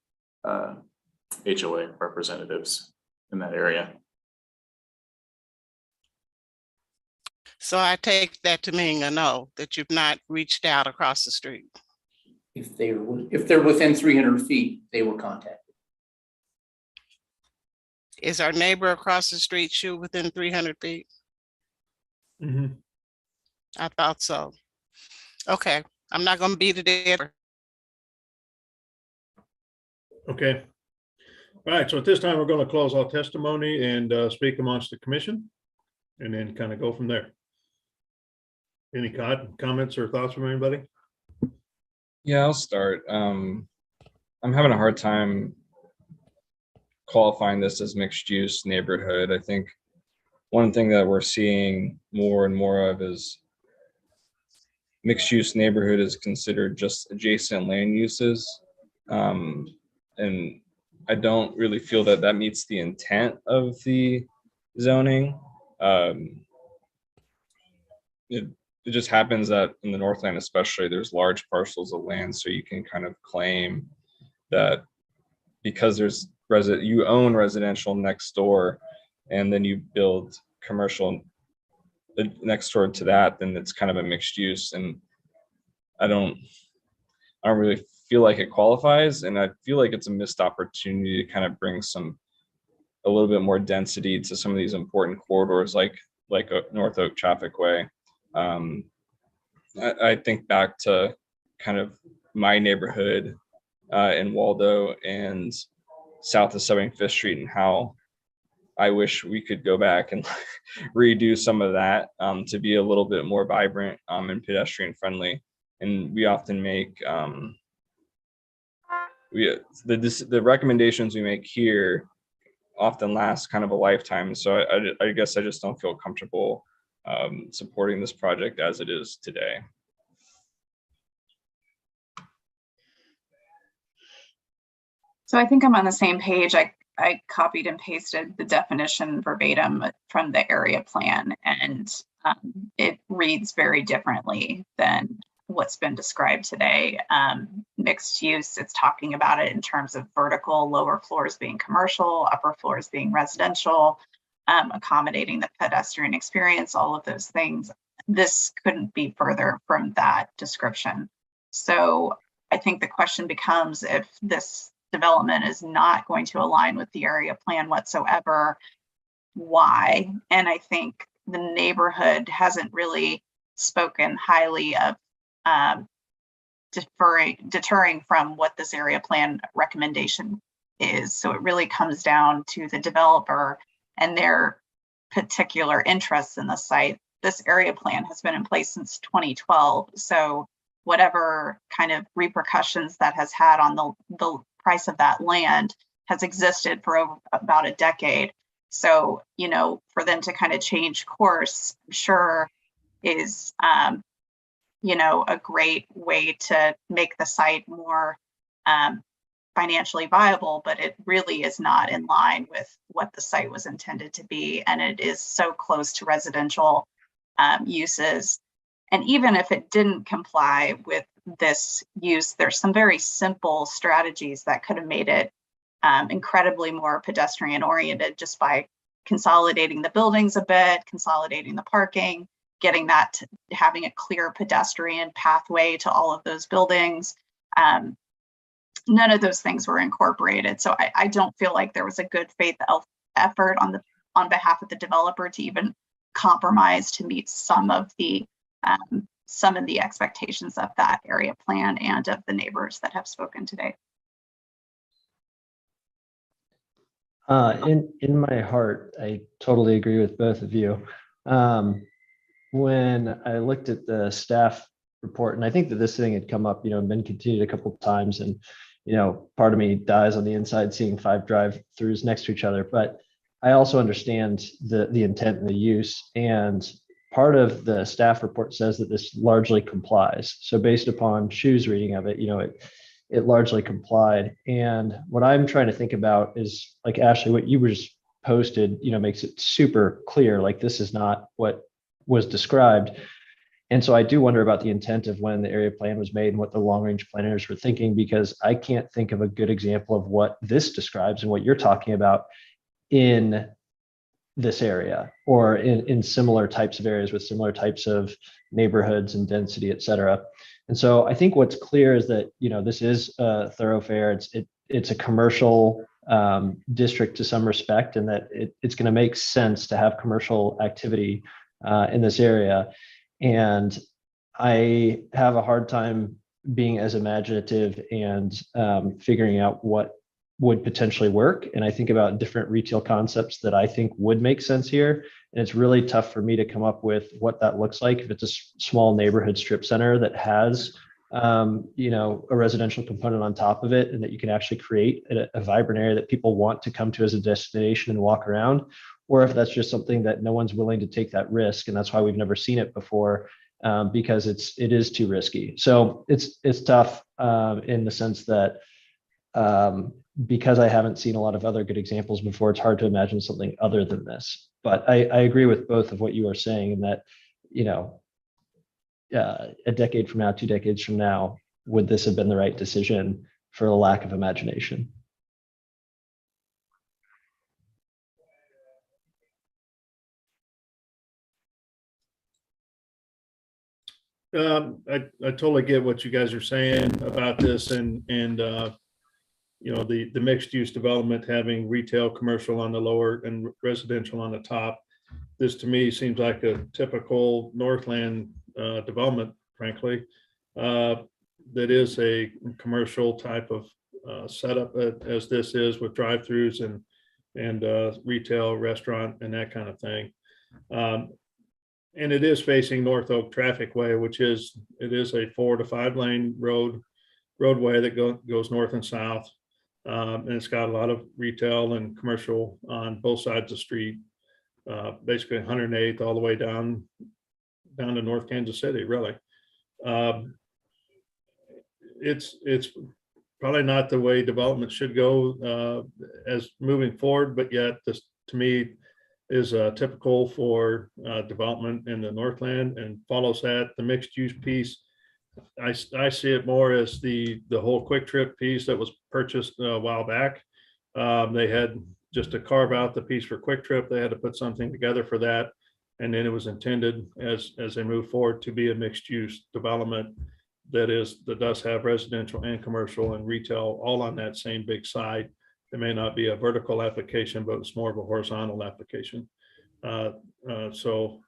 HOA representatives in that area. So I take that to mean a no, that you've not reached out across the street. If they're within 300 feet, they were contacted. Is our neighbor across the street within 300 feet? Mm-hmm. I thought so. Okay, I'm not going to beat it dead. Okay. All right, so at this time, we're going to close our testimony and speak amongst the commission and then kind of go from there. Any comments or thoughts from anybody? Yeah, I'll start. I'm having a hard time qualifying this as mixed use neighborhood. I think one thing that we're seeing more and more of is mixed use neighborhood is considered just adjacent land uses. And I don't really feel that that meets the intent of the zoning. It just happens that in the Northland especially, there's large parcels of land, so you can kind of claim that because there's you own residential next door and then you build commercial next door to that, then it's kind of a mixed use. And I don't really feel like it qualifies, and I feel like it's a missed opportunity to kind of bring a little bit more density to some of these important corridors like North Oak Traffic Way. I think back to kind of my neighborhood in Waldo and south of 75th Street and how I wish we could go back and redo some of that to be a little bit more vibrant and pedestrian friendly. And we often make the recommendations we make here often last kind of a lifetime. So I guess I just don't feel comfortable supporting this project as it is today. So I think I'm on the same page. I copied and pasted the definition verbatim from the area plan, and it reads very differently than what's been described today. Mixed use, it's talking about it in terms of vertical, lower floors being commercial, upper floors being residential, accommodating the pedestrian experience, all of those things. This couldn't be further from that description. So I think the question becomes, if this development is not going to align with the area plan whatsoever, why? And I think the neighborhood hasn't really spoken highly of deterring from what this area plan recommendation is. So it really comes down to the developer and their particular interests in the site. This area plan has been in place since 2012. So whatever kind of repercussions that has had on the price of that land has existed for over about a decade. So, you know, for them to kind of change course, I'm sure is, you know, a great way to make the site more financially viable, but it really is not in line with what the site was intended to be. And it is so close to residential uses. And even if it didn't comply with this use, there's some very simple strategies that could have made it incredibly more pedestrian oriented, just by consolidating the buildings a bit, consolidating the parking, getting that to having a clear pedestrian pathway to all of those buildings. None of those things were incorporated. So I don't feel like there was a good faith effort on behalf of the developer to even compromise to meet some of the expectations of that area plan and of the neighbors that have spoken today. In my heart, I totally agree with both of you. When I looked at the staff report, and I think that this thing had come up, you know, and been continued a couple of times, and you know, part of me dies on the inside seeing 5 drive-throughs next to each other, but I also understand the intent and the use. And part of the staff report says that this largely complies. So based upon Shu's reading of it, you know, it largely complied. And what I'm trying to think about is, like, Ashley, what you were just posted, you know, makes it super clear, like this is not what was described. And so I do wonder about the intent of when the area plan was made and what the long range planners were thinking, because I can't think of a good example of what this describes and what you're talking about in this area or in similar types of areas with similar types of neighborhoods and density, et cetera. And so I think what's clear is that, you know, this is a thoroughfare. It's a commercial district to some respect, and that it's going to make sense to have commercial activity in this area. And I have a hard time being as imaginative and figuring out what would potentially work. And I think about different retail concepts that I think would make sense here. And it's really tough for me to come up with what that looks like if it's a small neighborhood strip center that has, you know, a residential component on top of it, and that you can actually create a vibrant area that people want to come to as a destination and walk around, or if that's just something that no one's willing to take that risk. And that's why we've never seen it before, because it is too risky. So it's tough in the sense that because I haven't seen a lot of other good examples before, it's hard to imagine something other than this. But I agree with both of what you are saying, in that, you know, a decade from now, 2 decades from now, would this have been the right decision for a lack of imagination? I totally get what you guys are saying about this, and you know, the mixed use development having retail, commercial on the lower and residential on the top. This to me seems like a typical Northland development, frankly, that is a commercial type of setup as this is, with drive-throughs and retail, restaurant, and that kind of thing. And it is facing North Oak Traffic Way, which is a 4 to 5 lane roadway that goes north and south. And it's got a lot of retail and commercial on both sides of the street, basically 108th all the way down to North Kansas City, really. It's probably not the way development should go as moving forward, but yet this, to me, is typical for development in the Northland, and follows that. The mixed use piece, I see it more as the whole Quick Trip piece that was purchased a while back. They had just to carve out the piece for Quick Trip. They had to put something together for that, and then it was intended as they move forward to be a mixed use development that does have residential and commercial and retail all on that same big site. It may not be a vertical application, but it's more of a horizontal application. So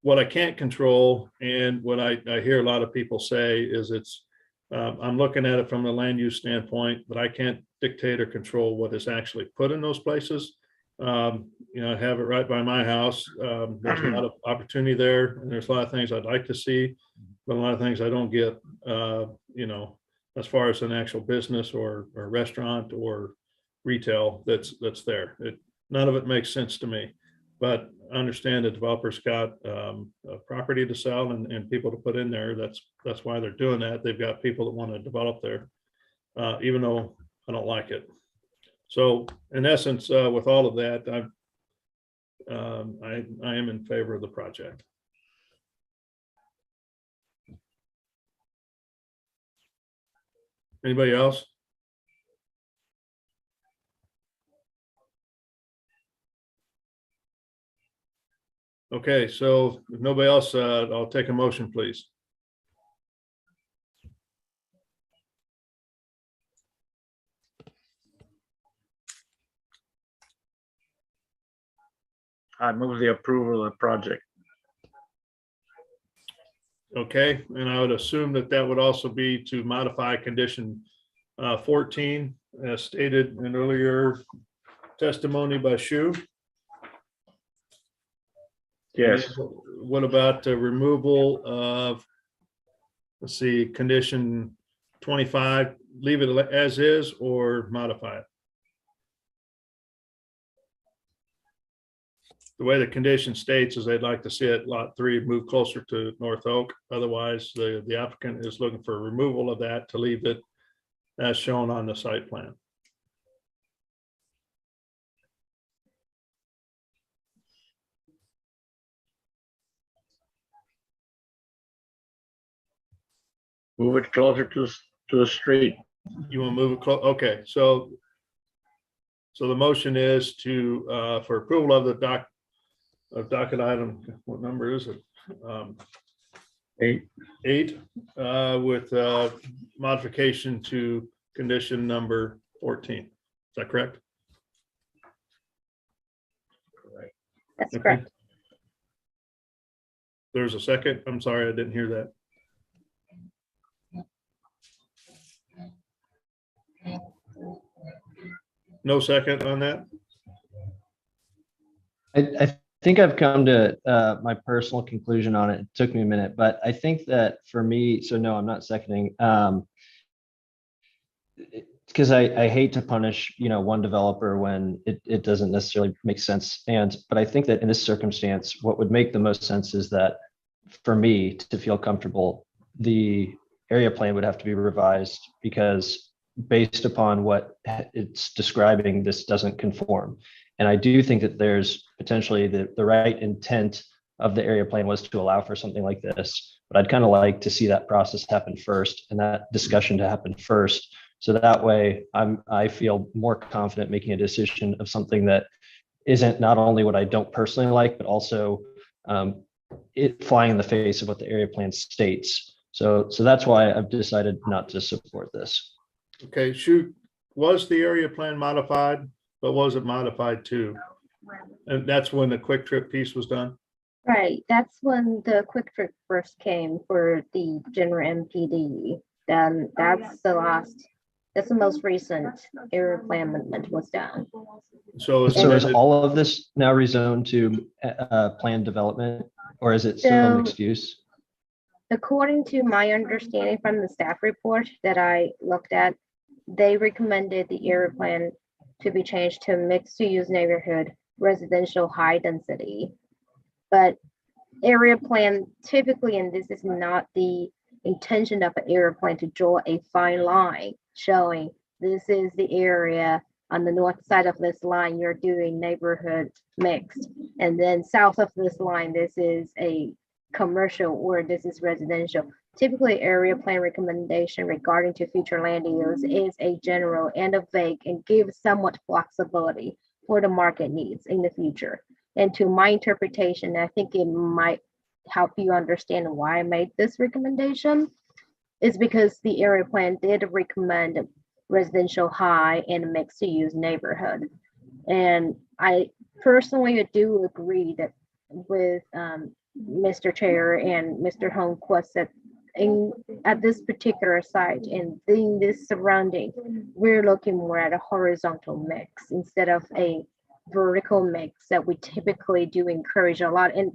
what I can't control, and what I hear a lot of people say, is it's I'm looking at it from the land use standpoint, but I can't dictate or control what is actually put in those places. You know, I have it right by my house. There's a lot of opportunity there, and there's a lot of things I'd like to see, but a lot of things I don't get, you know, as far as an actual business or restaurant or retail that's there. None of it makes sense to me, but I understand the developer's got a property to sell and people to put in there. That's why they're doing that. They've got people that want to develop there, even though I don't like it. So in essence, with all of that, I am in favor of the project. Anybody else? Okay, so if nobody else, I'll take a motion, please. I move the approval of the project. Okay, and I would assume that that would also be to modify condition 14 as stated in earlier testimony by Shu. Yes. And what about the removal of, let's see, condition 25, leave it as is or modify it? The way the condition states is they'd like to see it lot 3 move closer to North Oak. Otherwise, the applicant is looking for removal of that to leave it as shown on the site plan. Move it closer to the street. You want to move it close? Okay, so the motion is to for approval of the docket item. What number is it? 8 with modification to condition number 14. Is that correct? That's Okay. correct. There's a second. I'm sorry, I didn't hear that. No second on that? I think I've come to my personal conclusion on it. It took me a minute, but I think that for me, so no, I'm not seconding. Because I hate to punish, you know, one developer when it doesn't necessarily make sense. But I think that in this circumstance, what would make the most sense is that for me to feel comfortable, the area plan would have to be revised because based upon what it's describing, this doesn't conform. And I do think that there's potentially the right intent of the area plan was to allow for something like this, but I'd kind of like to see that process happen first and that discussion to happen first. So that way I feel more confident making a decision of something that isn't not only what I don't personally like, but also it flying in the face of what the area plan states. So that's why I've decided not to support this. Okay, shoot, was the area plan modified, but was it modified too? And that's when the quick trip piece was done? Right, that's when the quick trip first came for the general MPD. Then that's the most recent area plan amendment was done. So is all of this now rezoned to planned development, or is it still mixed use? According to my understanding from the staff report that I looked at, they recommended the area plan to be changed to mixed-use neighborhood, residential high density. But area plan typically, and this is not the intention of an area plan to draw a fine line showing this is the area on the north side of this line, you're doing neighborhood mixed. And then south of this line, this is a commercial or this is residential. Typically, area plan recommendation regarding to future land use is a general and a vague and gives somewhat flexibility for the market needs in the future. And to my interpretation, I think it might help you understand why I made this recommendation is because the area plan did recommend residential high and mixed use neighborhood. And I personally do agree that with Mr. Chair and Mr. Holmquist that at this particular site and in this surrounding, we're looking more at a horizontal mix instead of a vertical mix that we typically do encourage a lot. And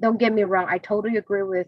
don't get me wrong, I totally agree with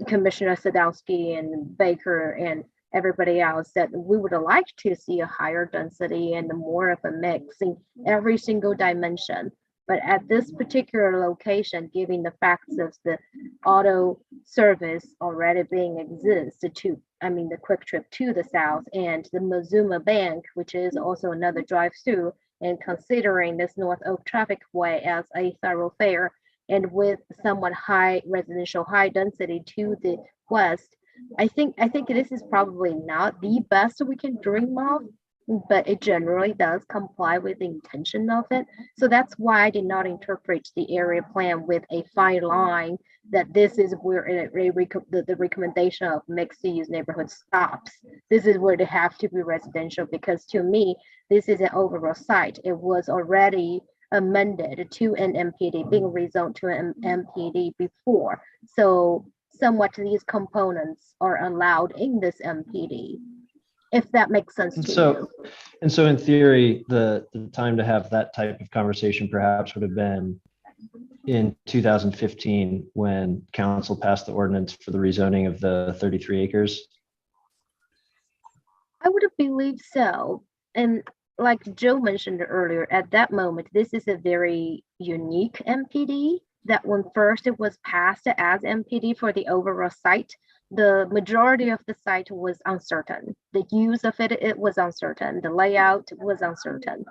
Commissioner Sadowski and Baker and everybody else that we would like to see a higher density and more of a mix in every single dimension. But at this particular location, given the facts of the auto service already being exists to, the quick trip to the south and the Mazuma Bank, which is also another drive-through, and considering this North Oak traffic way as a thoroughfare, and with somewhat high residential high density to the west, I think this is probably not the best we can dream of, but it generally does comply with the intention of it. So that's why I did not interpret the area plan with a fine line that this is where the recommendation of mixed use neighborhood stops. This is where they have to be residential, because to me, this is an overall site. It was already amended to an MPD, being rezoned to an MPD before. So somewhat these components are allowed in this MPD, if that makes sense to you. And so in theory, the time to have that type of conversation perhaps would have been in 2015 when council passed the ordinance for the rezoning of the 33 acres. I would have believed so. And like Joe mentioned earlier, at that moment, this is a very unique MPD that when first it was passed as MPD for the overall site, the majority of the site was uncertain. The use of it was uncertain. The layout was uncertain.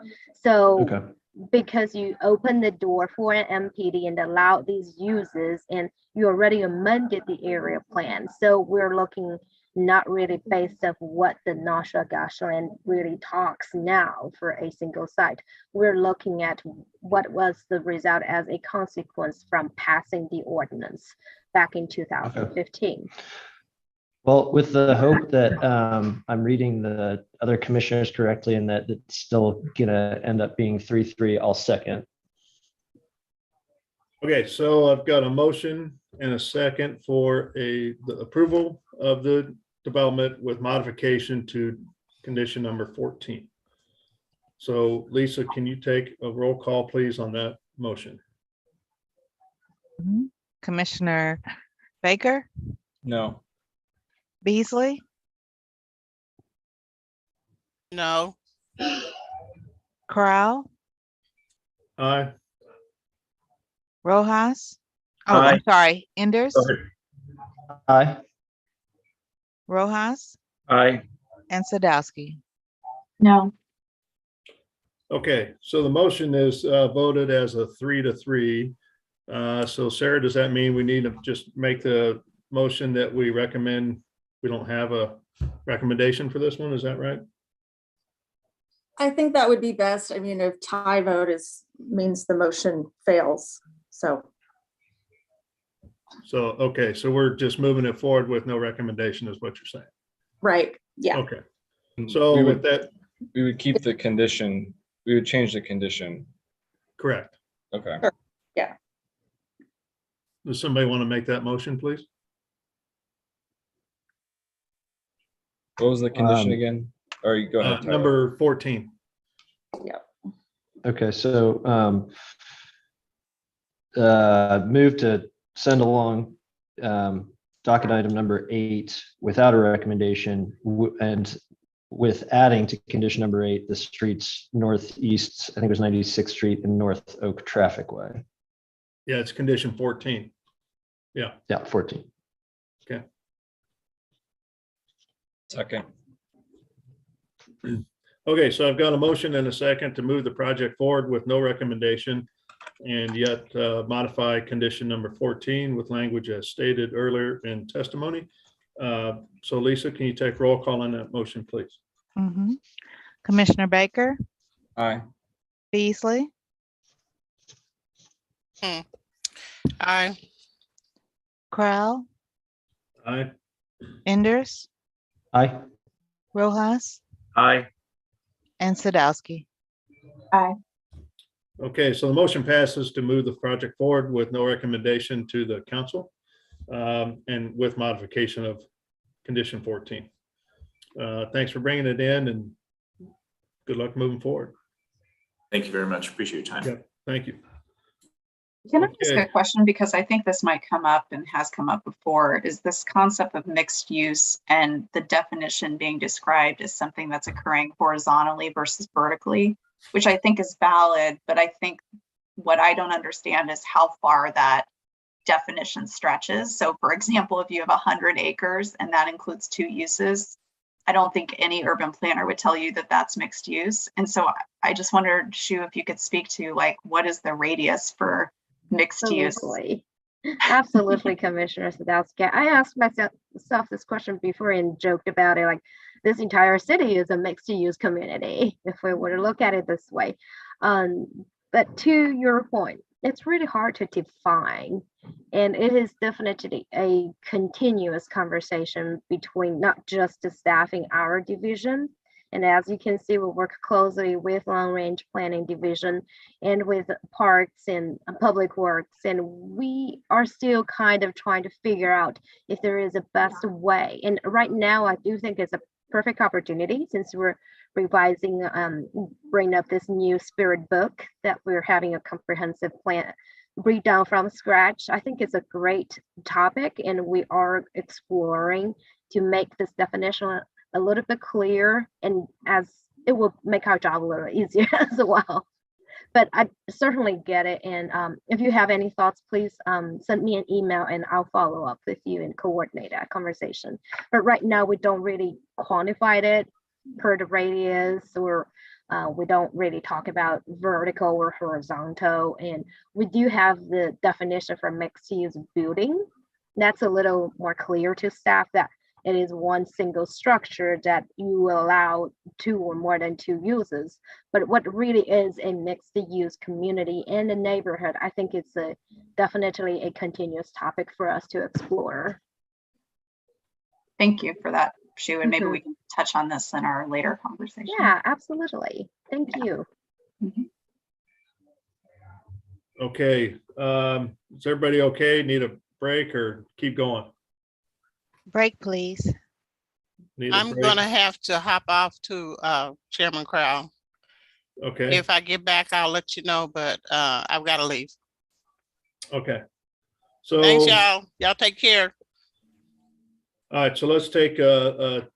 So because you open the door for an MPD and allow these uses, and you already amended the area plan. So we're looking not really based off what the Nasha Gashland really talks now for a single site. We're looking at what was the result as a consequence from passing the ordinance back in 2015. Well, with the hope that I'm reading the other commissioners correctly and that it's still gonna end up being 3-3, I'll second. Okay, so I've got a motion and a second for the approval of the development with modification to condition number 14. So Lisa, can you take a roll call, please, on that motion? Commissioner Baker? No. Beasley? No. Corral? Aye. Rojas? Oh, Aye. I'm sorry. Enders? Aye. Rojas? Aye. And Sadowski? No. Okay, so the motion is voted as a 3-3. So Sarah, does that mean we need to just make the motion that we recommend? We don't have a recommendation for this one, is that right? I think that would be best. I mean, if tie vote means the motion fails, so. So, okay, so we're just moving it forward with no recommendation is what you're saying? Right, yeah. Okay, so with that. We would keep the condition, we would change the condition. Correct. Okay. Sure. Yeah. Does somebody want to make that motion, please? What was the condition again? Or you go ahead. Tyler. Number 14. Yep. Okay, so move to send along docket item number 8 without a recommendation and with adding to condition number 8 the streets northeast, I think it was 96th Street and North Oak Traffic Way. Yeah, it's condition 14. Yeah. Yeah, 14. Okay. Second. Okay, so I've got a motion and a second to move the project forward with no recommendation and yet modify condition number 14 with language as stated earlier in testimony. So Lisa, can you take roll call on that motion, please? Commissioner Baker? Aye. Beasley? Aye. Crowell? Aye. Enders? Aye. Rojas? Aye. And Sadowski? Aye. Okay, so the motion passes to move the project forward with no recommendation to the council. and with modification of condition 14. Thanks for bringing it in and good luck moving forward. Thank you very much. Appreciate your time. Yeah, thank you. Can I ask Okay. a question? Because I think this might come up and has come up before, is this concept of mixed use and the definition being described as something that's occurring horizontally versus vertically, which I think is valid, but I think what I don't understand is how far that definition stretches. So for example, if you have 100 acres and that includes 2 uses, I don't think any urban planner would tell you that that's mixed use. And so I just wondered, Shu, if you could speak to like, what is the radius for mixed use? Absolutely. Absolutely, Commissioner Sadowski. I asked myself this question before and joked about it, like this entire city is a mixed use community, if we were to look at it this way. But to your point, it's really hard to define. And it is definitely a continuous conversation between not just the staffing our division. And as you can see, we work closely with Long Range Planning Division and with Parks and Public Works. And we are still kind of trying to figure out if there is a best way. And right now, I do think it's a perfect opportunity since we're revising, bringing up this new spirit book that we're having a comprehensive plan read down from scratch. I think it's a great topic and we are exploring to make this definition a little bit clear, and as it will make our job a little easier as well. But I certainly get it. And if you have any thoughts, please send me an email and I'll follow up with you and coordinate that conversation. But right now we don't really quantify it per the radius, or we don't really talk about vertical or horizontal. And we do have the definition for mixed use building. That's a little more clear to staff that it is one single structure that you will allow 2 or more than 2 uses. But what really is a mixed use community in the neighborhood, I think it's definitely a continuous topic for us to explore. Thank you for that, Shu, and maybe we can touch on this in our later conversation. Yeah, absolutely. Thank you. Okay, is everybody okay? Need a break or keep going? Break, please. Need a I'm break? gonna have to hop off to Chairman Crow. Okay, If I get back, I'll let you know, but I've got to leave. okay. So, Thanks, all y'all. Y'all take care. right, so let's take let's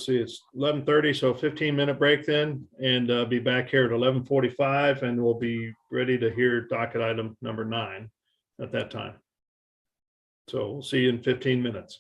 see, it's 11:30, so 15-minute break then, and be back here at 11:45, and we'll be ready to hear docket item number 9 at that time. So we'll see you in 15 minutes.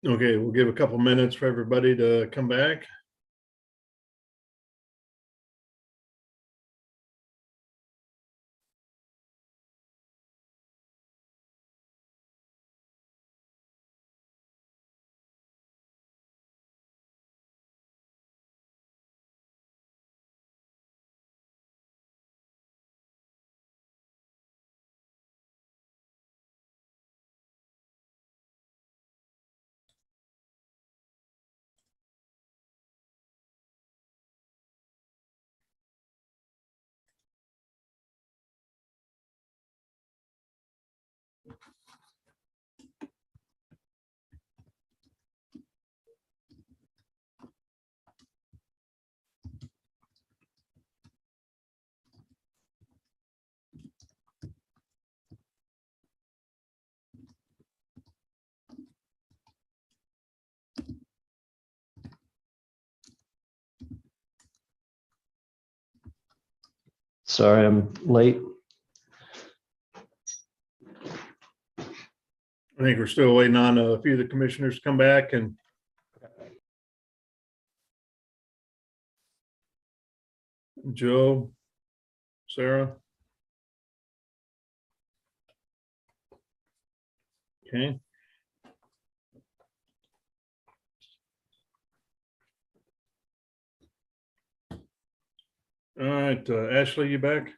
Okay, we'll give a couple minutes for everybody to come back. Sorry, I'm late. I think we're still waiting on a few of the commissioners to come back, and Joe, Sarah. Okay. All right, Ashley, you back?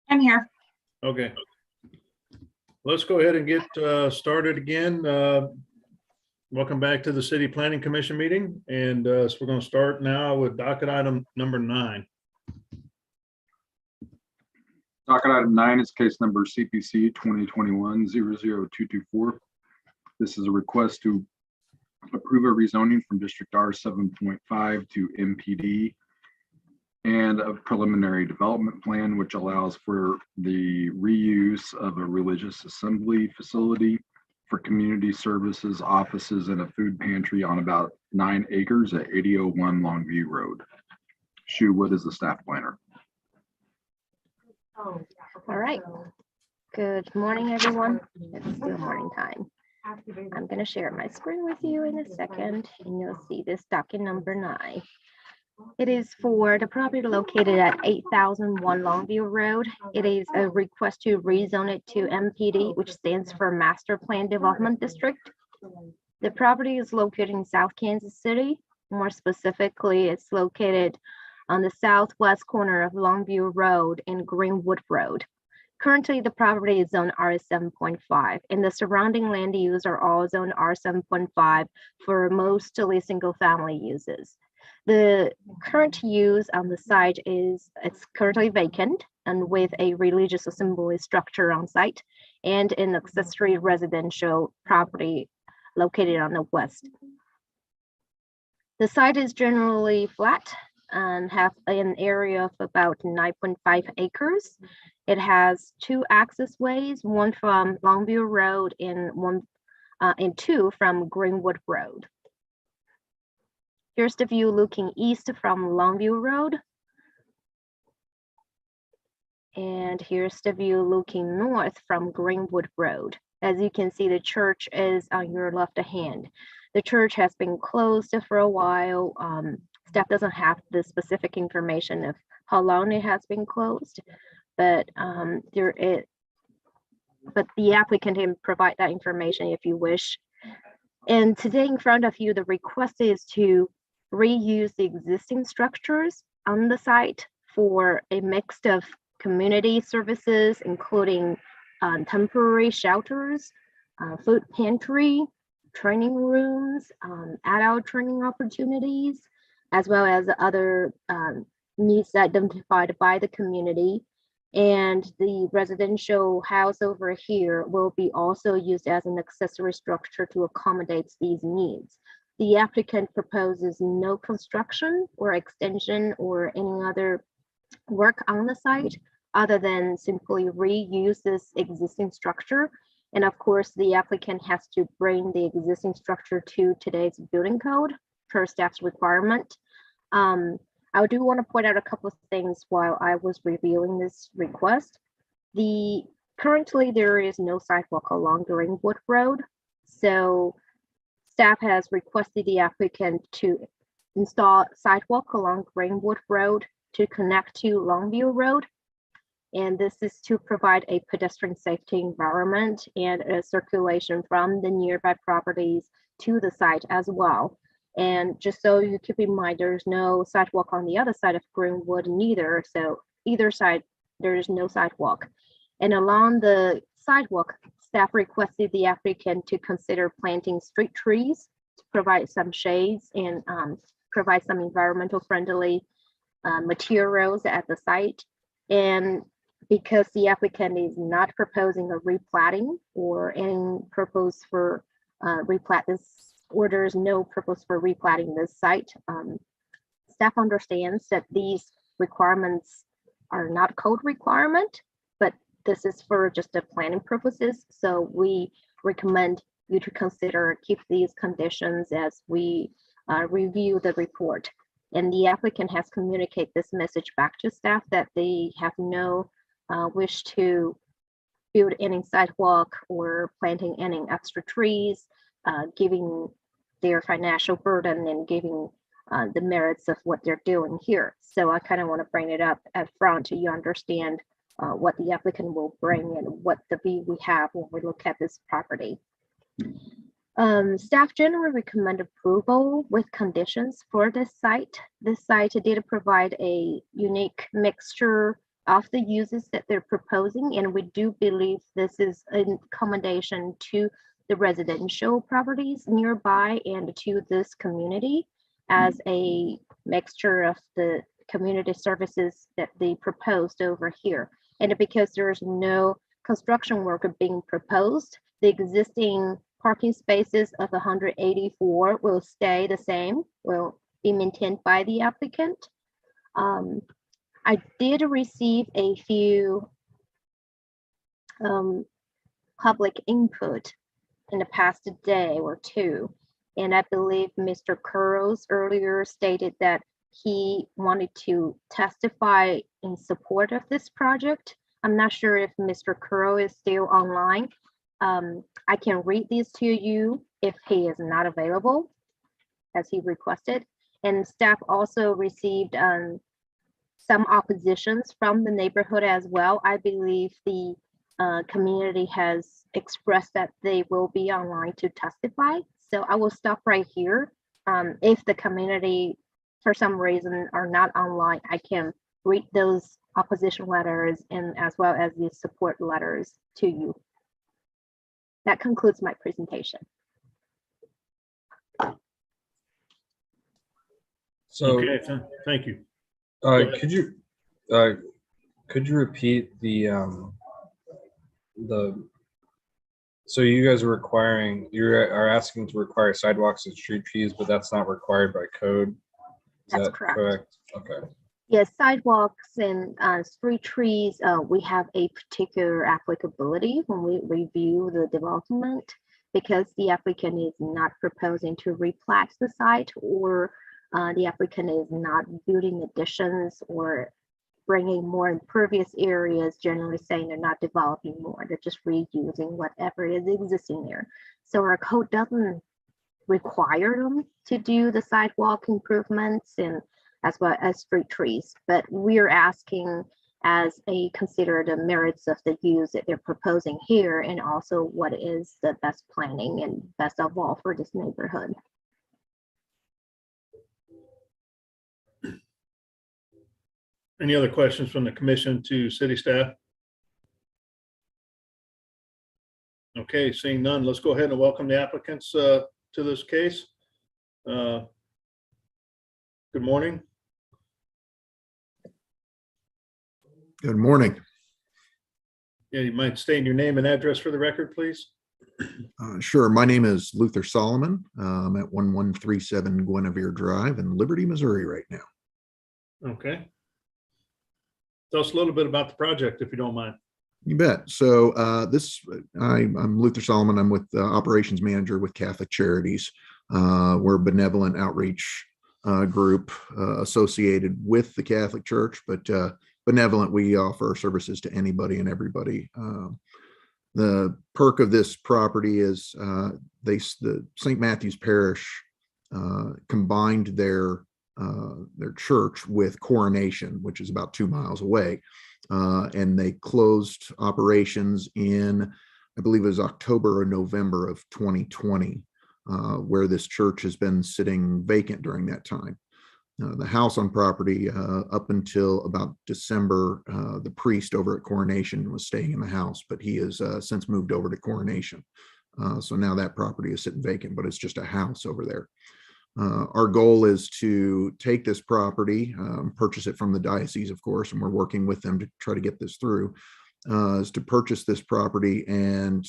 I'm here. Okay. Let's go ahead and get started again. Welcome back to the City Planning Commission meeting. And so we're going to start now with docket item number 9. Docket item 9 is case number CPC 2021-00224. This is a request to approve a rezoning from District R 7.5 to MPD and a preliminary development plan, which allows for the reuse of a religious assembly facility for community services, offices, and a food pantry on about 9 acres at 8001 Longview Road. Shu, what is the staff planner? All right. Good morning, everyone. It's still morning time. I'm going to share my screen with you in a second, and you'll see this docket number 9. It is for the property located at 8001 Longview Road. It is a request to rezone it to MPD, which stands for Master Plan Development District. The property is located in South Kansas City. More specifically, it's located on the southwest corner of Longview Road and Greenwood Road. Currently, the property is zoned R7.5, and the surrounding land use are all zoned R7.5 for mostly single-family uses. The current use on the site is it's currently vacant and with a religious assembly structure on site and an accessory residential property located on the west. The site is generally flat and have an area of about 9.5 acres. It has 2 access ways, one from Longview Road and 2 from Greenwood Road. Here's the view looking east from Longview Road. And here's the view looking north from Greenwood Road. As you can see, the church is on your left hand. The church has been closed for a while. Staff doesn't have the specific information of how long it has been closed, but the applicant can provide that information if you wish. And today in front of you, the request is to reuse the existing structures on the site for a mix of community services, including temporary shelters, food pantry, training rooms, adult training opportunities, as well as other needs identified by the community. And the residential house over here will be also used as an accessory structure to accommodate these needs. The applicant proposes no construction or extension or any other work on the site other than simply reuse this existing structure. And of course, the applicant has to bring the existing structure to today's building code per staff's requirement. I do want to point out a couple of things while I was reviewing this request. The Currently, there is no sidewalk along Greenwood Road. So staff has requested the applicant to install sidewalk along Greenwood Road to connect to Longview Road. And this is to provide a pedestrian safety environment and a circulation from the nearby properties to the site as well. And just so you keep in mind, there's no sidewalk on the other side of Greenwood neither. So either side, there is no sidewalk. And along the sidewalk, staff requested the applicant to consider planting street trees to provide some shades and provide some environmental friendly materials at the site. And because the applicant is not proposing a replating or any purpose for replat this, or there's no purpose for replating this site, staff understands that these requirements are not code requirement, but this is for just the planning purposes. So we recommend you to consider keep these conditions as we review the report. And the applicant has communicated this message back to staff that they have no wish to build any sidewalk or planting any extra trees, giving their financial burden and giving the merits of what they're doing here. So I kind of want to bring it up at front so you understand what the applicant will bring and what the view we have when we look at this property. Staff generally recommend approval with conditions for this site. This site did provide a unique mixture of the uses that they're proposing, and we do believe this is an accommodation to the residential properties nearby and to this community as a mixture of the community services that they proposed over here. And because there's no construction work being proposed, the existing parking spaces of 184 will stay the same, will be maintained by the applicant. I did receive a few public input in the past day or two, and I believe Mr. Curls earlier stated that he wanted to testify in support of this project. I'm not sure if Mr. Curl is still online. I can read these to you if he is not available, as he requested. And staff also received some oppositions from the neighborhood as well. I believe the community has expressed that they will be online to testify. So I will stop right here. If the community, for some reason, are not online, I can read those opposition letters and as well as the support letters to you. That concludes my presentation. So, Okay, thank you. could you repeat the so you guys are requiring, you are asking to require sidewalks and street trees, but that's not required by code? Is That's that correct. Okay. Yes, sidewalks and street trees, we have a particular applicability when we review the development because the applicant is not proposing to replat the site or the applicant is not building additions or bringing more impervious areas, generally saying they're not developing more, they're just reusing whatever is existing there. So our code doesn't require them to do the sidewalk improvements and as well as street trees, but we're asking as a consider the merits of the use that they're proposing here and also what is the best planning and best of all for this neighborhood. Any other questions from the commission to city staff? Okay, seeing none, let's go ahead and welcome the applicants to this case. Good morning. Good morning. Yeah, you might state your name and address for the record, please. Sure. My name is Luther Solomon. I'm at 1137 Guinevere Drive in Liberty, Missouri right now. Okay. Tell us a little bit about the project, if you don't mind. You bet. So I'm Luther Solomon. I'm with operations manager with Catholic Charities. We're a benevolent outreach group associated with the Catholic Church, but benevolent. We offer services to anybody and everybody. The perk of this property is the St. Matthew's Parish combined their church with Coronation, which is about 2 miles away, and they closed operations in, I believe it was October or November of 2020, where this church has been sitting vacant during that time. The house on property up until about December, the priest over at Coronation was staying in the house, but he has since moved over to Coronation. So now that property is sitting vacant, but it's just a house over there. Our goal is to take this property, purchase it from the diocese, of course, and we're working with them to try to get this through, is to purchase this property and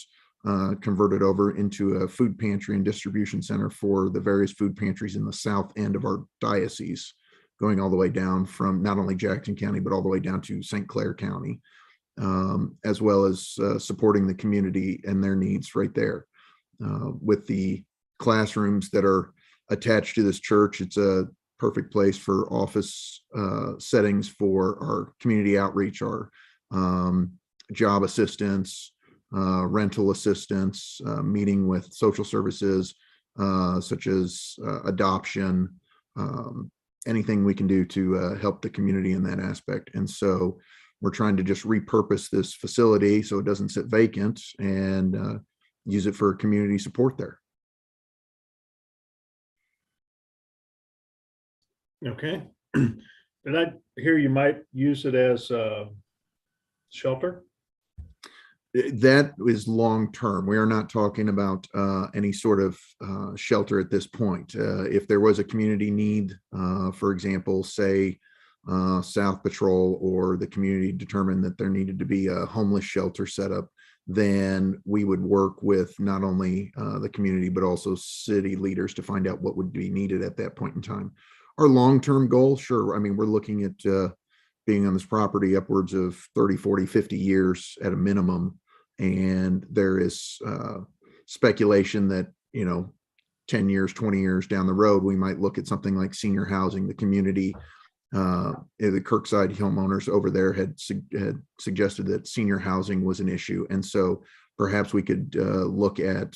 convert it over into a food pantry and distribution center for the various food pantries in the south end of our diocese, going all the way down from not only Jackson County, but all the way down to St. Clair County, as well as supporting the community and their needs right there. With the classrooms that are attached to this church, it's a perfect place for office settings for our community outreach, our job assistance, rental assistance, meeting with social services, such as adoption, anything we can do to help the community in that aspect. And so we're trying to just repurpose this facility so it doesn't sit vacant and use it for community support there. Okay. Did I hear you might use it as a shelter? That is long-term. We are not talking about any sort of shelter at this point. If there was a community need, for example, say South Patrol or the community determined that there needed to be a homeless shelter set up, then we would work with not only the community, but also city leaders to find out what would be needed at that point in time. Our long-term goal, sure. I mean, we're looking at being on this property upwards of 30, 40, 50 years at a minimum. And there is speculation that, 10 years, 20 years down the road, we might look at something like senior housing. The community, the Kirkside homeowners over there had suggested that senior housing was an issue. And so perhaps we could look at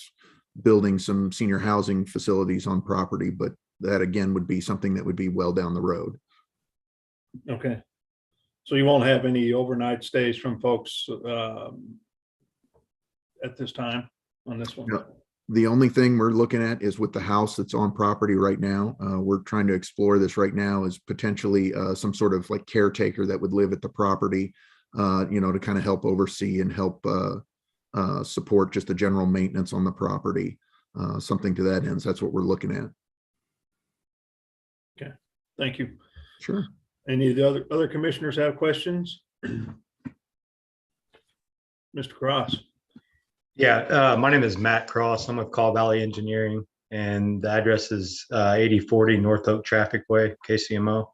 building some senior housing facilities on property, but that again would be something that would be well down the road. Okay. So you won't have any overnight stays from folks at this time on this one? No. The only thing we're looking at is with the house that's on property right now. We're trying to explore this right now as potentially some sort of like caretaker that would live at the property, to kind of help oversee and help support just the general maintenance on the property, something to that end. So that's what we're looking at. Okay, thank you. Sure. Any of the other commissioners have questions? Mr. Cross. Yeah, my name is Matt Cross. I'm with Call Valley Engineering, and the address is 8040 North Oak Traffic Way, KCMO.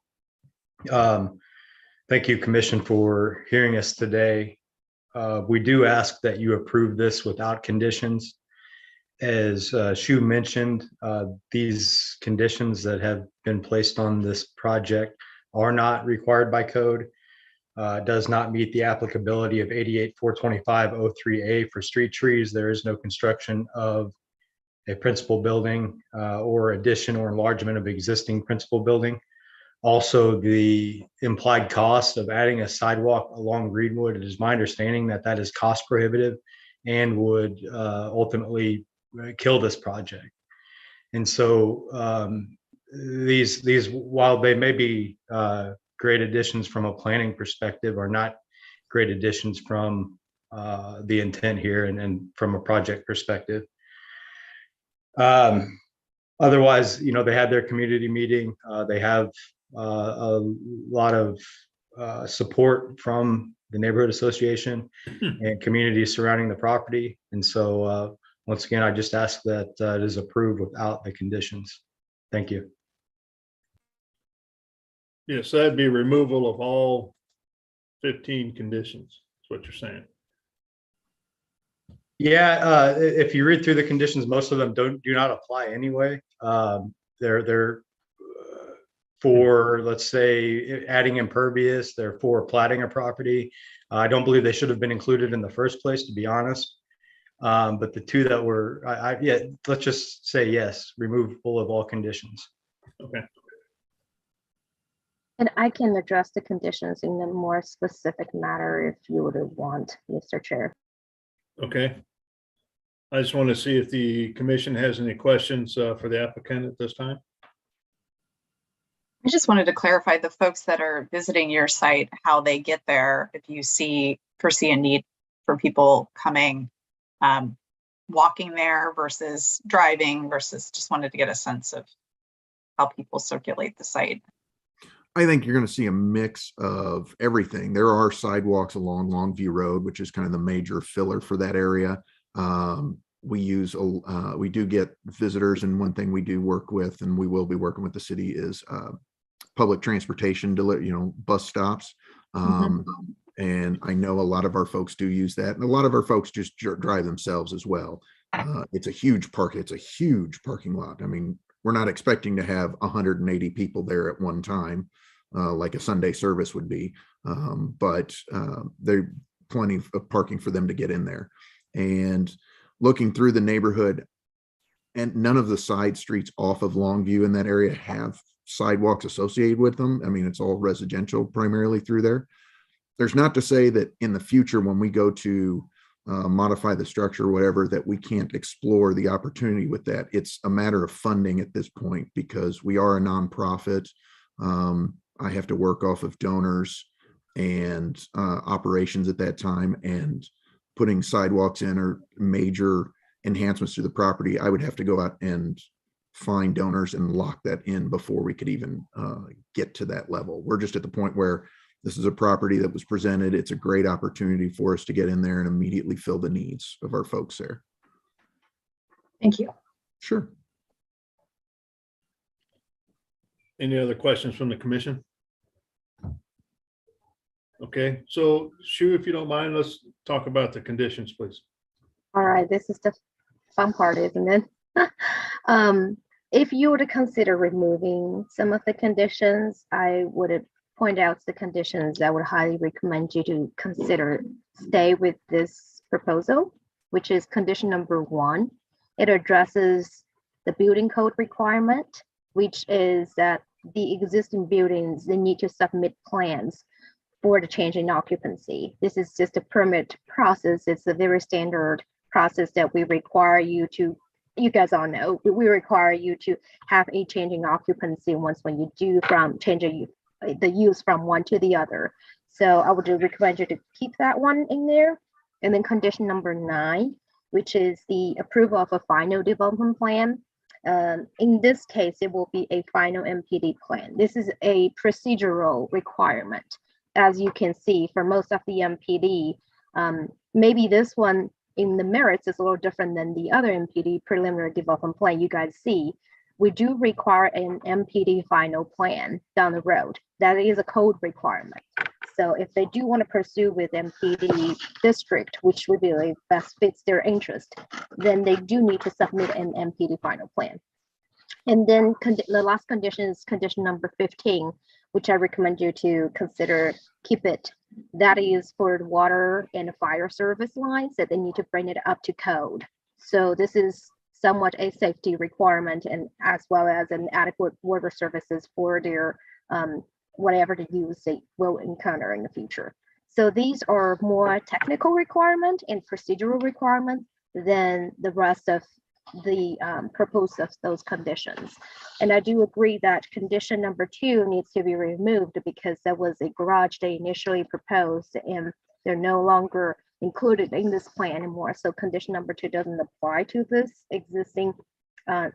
Thank you, Commission, for hearing us today. We do ask that you approve this without conditions. As Shu mentioned, these conditions that have been placed on this project are not required by code. Does not meet the applicability of 88-425-03A for street trees. There is no construction of a principal building or addition or enlargement of existing principal building. Also, the implied cost of adding a sidewalk along Greenwood, it is my understanding that that is cost prohibitive and would ultimately kill this project. And so these while they may be great additions from a planning perspective, are not great additions from the intent here and from a project perspective. Otherwise, they had their community meeting. They have a lot of support from the neighborhood association and communities surrounding the property. And so once again, I just ask that it is approved without the conditions. Thank you. Yes, that'd be removal of all 15 conditions. That's what you're saying. Yeah, if you read through the conditions, most of them do not apply anyway. They're for, let's say, adding impervious, they're for platting a property. I don't believe they should have been included in the first place, to be honest. But the two that were, yeah, let's just say yes, removal of all conditions. Okay. And I can address the conditions in a more specific matter if you would want, Mr. Chair. Okay. I just want to see if the commission has any questions for the applicant at this time. I just wanted to clarify the folks that are visiting your site, how they get there, if you foresee a need for people coming, walking there versus driving versus, just wanted to get a sense of how people circulate the site. I think you're going to see a mix of everything. There are sidewalks along Longview Road, which is kind of the major filler for that area. We do get visitors, and one thing we do work with, and we will be working with the city, is public transportation, bus stops. And I know a lot of our folks do use that, and a lot of our folks just drive themselves as well. It's a huge parking lot. I mean, we're not expecting to have 180 people there at one time, like a Sunday service would be, but there's plenty of parking for them to get in there. And looking through the neighborhood, and none of the side streets off of Longview in that area have sidewalks associated with them. I mean, it's all residential primarily through there. There's not to say that in the future, when we go to modify the structure or whatever, that we can't explore the opportunity with that. It's a matter of funding at this point, because we are a nonprofit. I have to work off of donors and operations at that time, and putting sidewalks in or major enhancements to the property, I would have to go out and find donors and lock that in before we could even get to that level. We're just at the point where this is a property that was presented. It's a great opportunity for us to get in there and immediately fill the needs of our folks there. Thank you. Sure. Any other questions from the commission? Okay, so Shu, if you don't mind, let's talk about the conditions, please. All right, this is the fun part, isn't it? If you were to consider removing some of the conditions, I would point out the conditions I would highly recommend you to consider stay with this proposal, which is condition number 1. It addresses the building code requirement, which is that the existing buildings, they need to submit plans for the change in occupancy. This is just a permit process. It's a very standard process that we require you to, you guys all know, we require you to have a change in occupancy when you do from changing the use from one to the other. So I would recommend you to keep that one in there. And then condition number 9, which is the approval of a final development plan. In this case, it will be a final MPD plan. This is a procedural requirement. As you can see, for most of the MPD, maybe this one in the merits is a little different than the other MPD preliminary development plan you guys see. We do require an MPD final plan down the road. That is a code requirement. So if they do want to pursue with MPD district, which we believe best fits their interest, then they do need to submit an MPD final plan. And then the last condition is condition number 15, which I recommend you to consider keep it. That is for the water and fire service lines that they need to bring it up to code. So this is somewhat a safety requirement, and as well as an adequate water services for their whatever the use they will encounter in the future. So these are more technical requirement and procedural requirements than the rest of the purpose of those conditions. And I do agree that condition number 2 needs to be removed because that was a garage they initially proposed and they're no longer included in this plan anymore. So condition number 2 doesn't apply to this existing,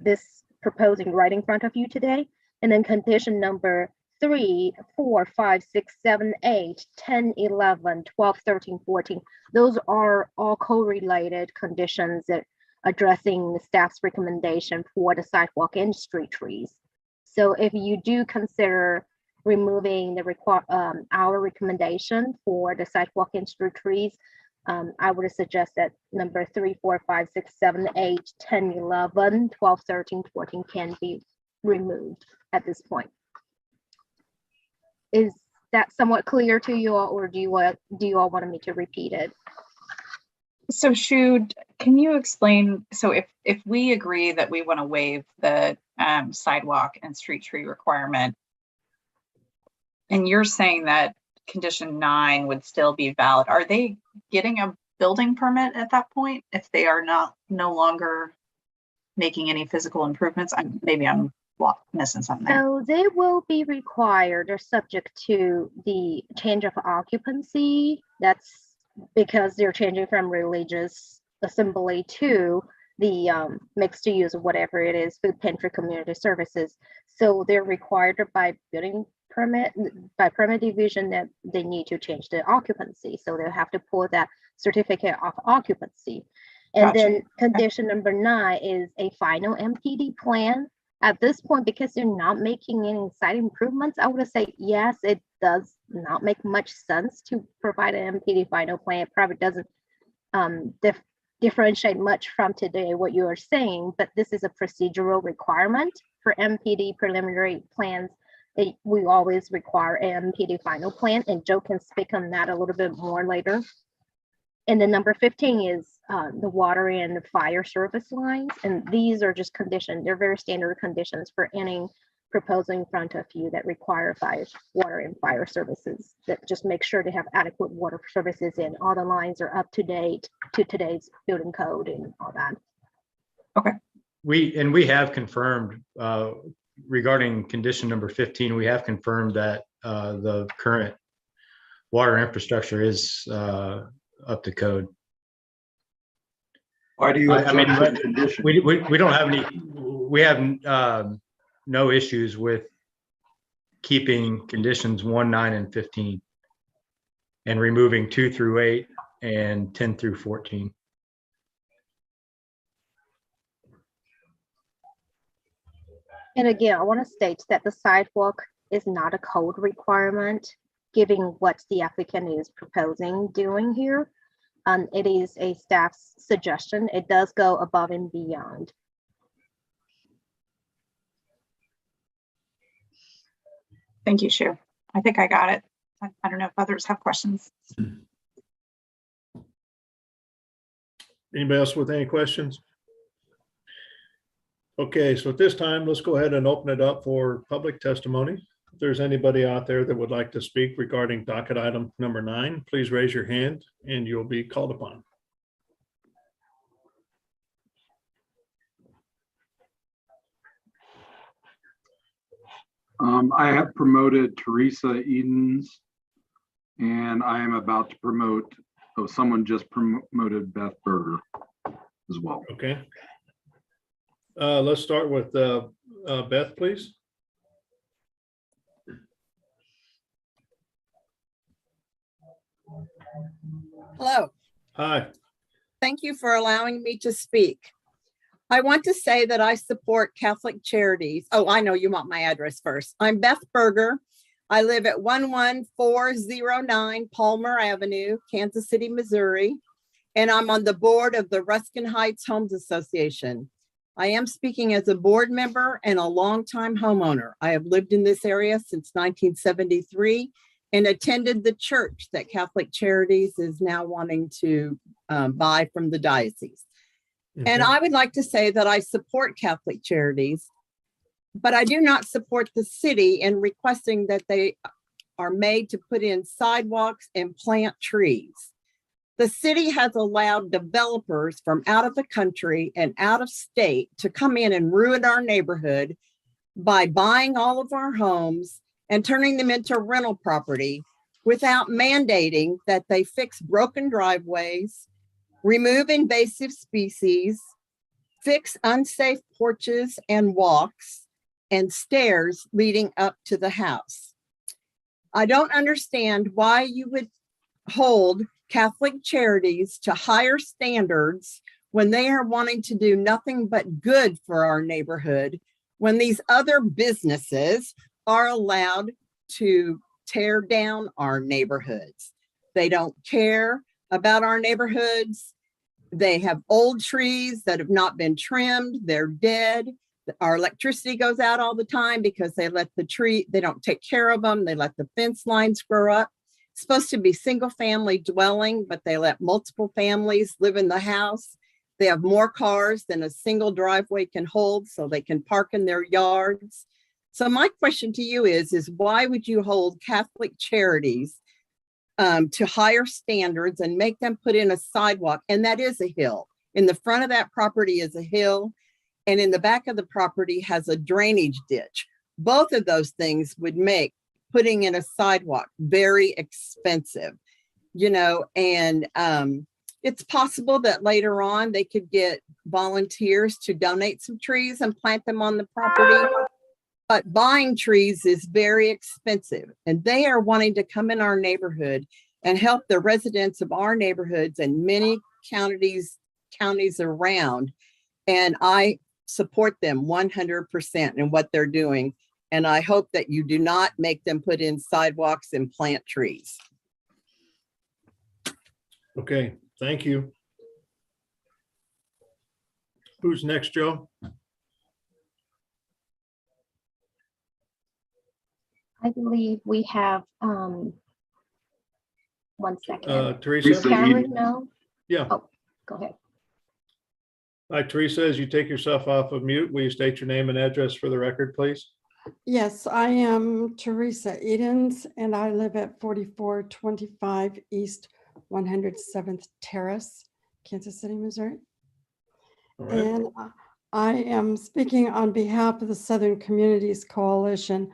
this proposing right in front of you today. And then condition number 3, 4, 5, 6, 7, 8, 10, 11, 12, 13, 14. Those are all correlated conditions that addressing the staff's recommendation for the sidewalk and street trees. So if you do consider removing the our recommendation for the sidewalk and street trees, I would suggest that number 3, 4, 5, 6, 7, 8, 10, 11, 12, 13, 14 can be removed at this point. Is that somewhat clear to you all, or do you all want me to repeat it? So can you explain, so if we agree that we want to waive the sidewalk and street tree requirement, and you're saying that condition 9 would still be valid, are they getting a building permit at that point if they are no longer making any physical improvements? Maybe I'm missing something there. So they will be required or subject to the change of occupancy. That's because they're changing from religious assembly to the mixed use, whatever it is, food pantry community services. So they're required by permit division that they need to change the occupancy. So they'll have to pull that certificate of occupancy. And then condition number 9 is a final MPD plan. At this point, because they're not making any site improvements, I would say yes, it does not make much sense to provide an MPD final plan. It probably doesn't differentiate much from today what you are saying, but this is a procedural requirement for MPD preliminary plans. We always require an MPD final plan, and Joe can speak on that a little bit more later. And then number 15 is the water and the fire service lines. And these are just conditions. They're very standard conditions for any proposal in front of you that require water and fire services, that just make sure to have adequate water services and all the lines are up to date to today's building code and all that. Okay. We have confirmed regarding condition number 15, we have confirmed that the current water infrastructure is up to code. Why do you? I mean, we don't have any. We have no issues with keeping conditions 1, 9, and 15, and removing 2 through 8 and 10 through 14. And again, I want to state that the sidewalk is not a code requirement, given what the applicant is proposing doing here. It is a staff's suggestion. It does go above and beyond. Thank you, Shu. I think I got it. I don't know if others have questions. Anybody else with any questions? Okay, so at this time, let's go ahead and open it up for public testimony. If there's anybody out there that would like to speak regarding docket item number 9, please raise your hand and you'll be called upon. I have promoted Teresa Edens, and I am about to promote, someone just promoted Beth Berger as well. Okay. Let's start with Beth, please. Hello. Hi. Thank you for allowing me to speak. I want to say that I support Catholic Charities. Oh, I know you want my address first. I'm Beth Berger. I live at 11409 Palmer Avenue, Kansas City, Missouri, and I'm on the board of the Ruskin Heights Homes Association. I am speaking as a board member and a longtime homeowner. I have lived in this area since 1973 and attended the church that Catholic Charities is now wanting to buy from the diocese. And I would like to say that I support Catholic Charities, but I do not support the city in requesting that they are made to put in sidewalks and plant trees. The city has allowed developers from out of the country and out of state to come in and ruin our neighborhood by buying all of our homes and turning them into rental property without mandating that they fix broken driveways, remove invasive species, fix unsafe porches and walks, and stairs leading up to the house. I don't understand why you would hold Catholic Charities to higher standards when they are wanting to do nothing but good for our neighborhood, when these other businesses are allowed to tear down our neighborhoods. They don't care about our neighborhoods. They have old trees that have not been trimmed. They're dead. Our electricity goes out all the time because they don't take care of them. They let the fence lines grow up. It's supposed to be single family dwelling, but they let multiple families live in the house. They have more cars than a single driveway can hold, so they can park in their yards. So my question to you is why would you hold Catholic Charities to higher standards and make them put in a sidewalk? And that is a hill. In the front of that property is a hill, and in the back of the property has a drainage ditch. Both of those things would make putting in a sidewalk very expensive, and it's possible that later on they could get volunteers to donate some trees and plant them on the property. But buying trees is very expensive, and they are wanting to come in our neighborhood and help the residents of our neighborhoods and many counties around. And I support them 100% in what they're doing. And I hope that you do not make them put in sidewalks and plant trees. Okay, thank you. Who's next, Joe? I believe we have, 1 second. Teresa? Karen, no? Yeah. Oh, go ahead. Hi, Teresa, as you take yourself off of mute, will you state your name and address for the record, please? Yes, I am Teresa Edens, and I live at 4425 East 107th Terrace, Kansas City, Missouri. All right. And I am speaking on behalf of the Southern Communities Coalition.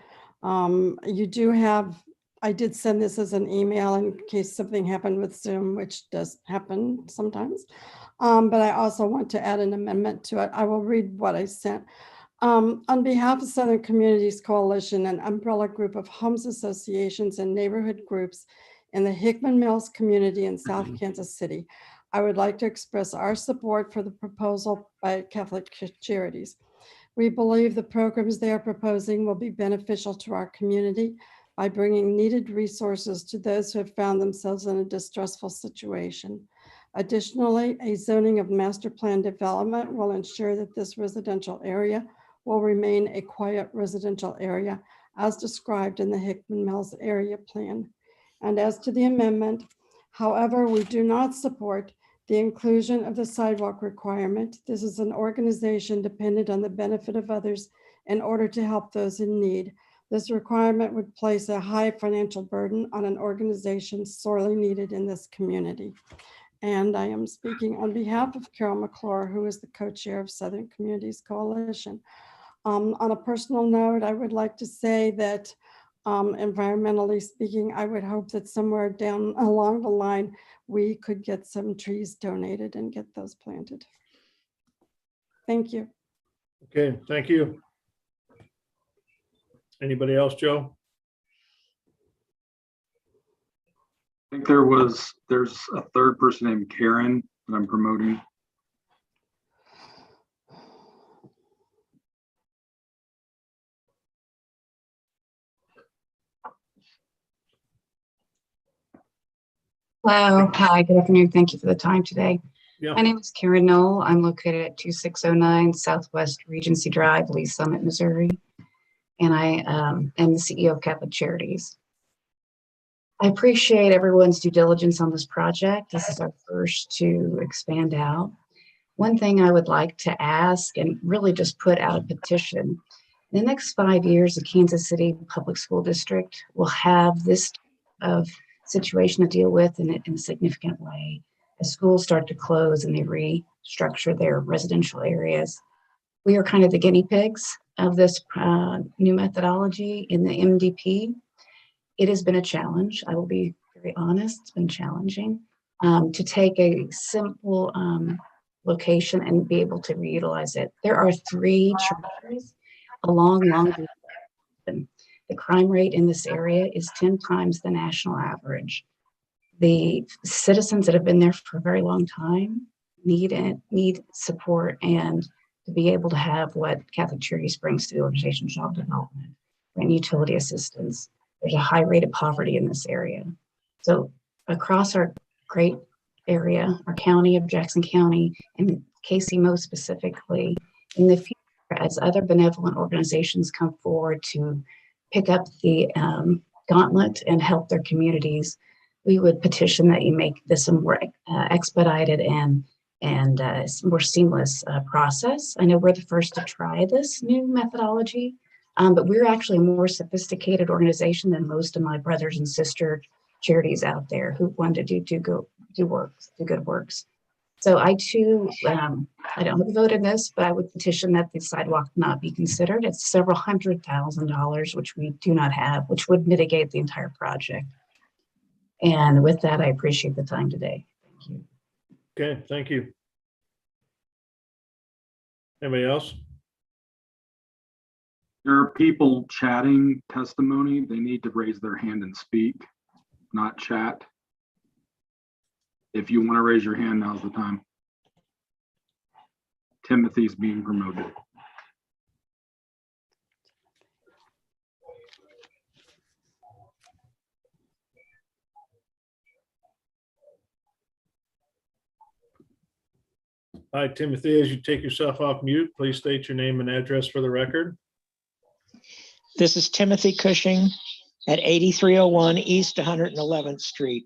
I did send this as an email in case something happened with Zoom, which does happen sometimes. But I also want to add an amendment to it. I will read what I sent. On behalf of Southern Communities Coalition, an umbrella group of homes associations and neighborhood groups in the Hickman Mills community in South Kansas City, I would like to express our support for the proposal by Catholic Charities. We believe the programs they are proposing will be beneficial to our community by bringing needed resources to those who have found themselves in a distressful situation. Additionally, a zoning of master plan development will ensure that this residential area will remain a quiet residential area as described in the Hickman Mills area plan. And as to the amendment, however, we do not support the inclusion of the sidewalk requirement. This is an organization dependent on the benefit of others in order to help those in need. This requirement would place a high financial burden on an organization sorely needed in this community. And I am speaking on behalf of Carol McClure, who is the co-chair of Southern Communities Coalition. On a personal note, I would like to say that environmentally speaking, I would hope that somewhere down along the line, we could get some trees donated and get those planted. Thank you. Okay, thank you. Anybody else, Joe? I think there's a third person named Karen that I'm promoting. Hello, hi, good afternoon. Thank you for the time today. Yeah. My name is Karen Knoll. I'm located at 2609 Southwest Regency Drive, Lee Summit, Missouri. And I am the CEO of Catholic Charities. I appreciate everyone's due diligence on this project. This is our first to expand out. One thing I would like to ask and really just put out a petition. In the next 5 years, the Kansas City Public School District will have this of situation to deal with in a significant way as schools start to close and they restructure their residential areas. We are kind of the guinea pigs of this new methodology in the MDP. It has been a challenge. I will be very honest, it's been challenging to take a simple location and be able to reutilize it. There are 3 churches along Long Beach. The crime rate in this area is 10 times the national average. The citizens that have been there for a very long time need support and to be able to have what Catholic Charities brings to the organization: job development and utility assistance. There's a high rate of poverty in this area. So across our great area, our county of Jackson County, and Casey most specifically, in the future, as other benevolent organizations come forward to pick up the gauntlet and help their communities, we would petition that you make this a more expedited and more seamless process. I know we're the first to try this new methodology, but we're actually a more sophisticated organization than most of my brothers and sister charities out there who want to do good works. So I too, I don't have a vote in this, but I would petition that the sidewalk not be considered. It's several $100,000, which we do not have, which would mitigate the entire project. And with that, I appreciate the time today. Thank you. Okay, thank you. Anybody else? There are people chatting testimony. They need to raise their hand and speak, not chat. If you want to raise your hand, now's the time. Timothy's being promoted. Hi, Timothy, as you take yourself off mute, please state your name and address for the record. This is Timothy Cushing at 8301 East 111th Street.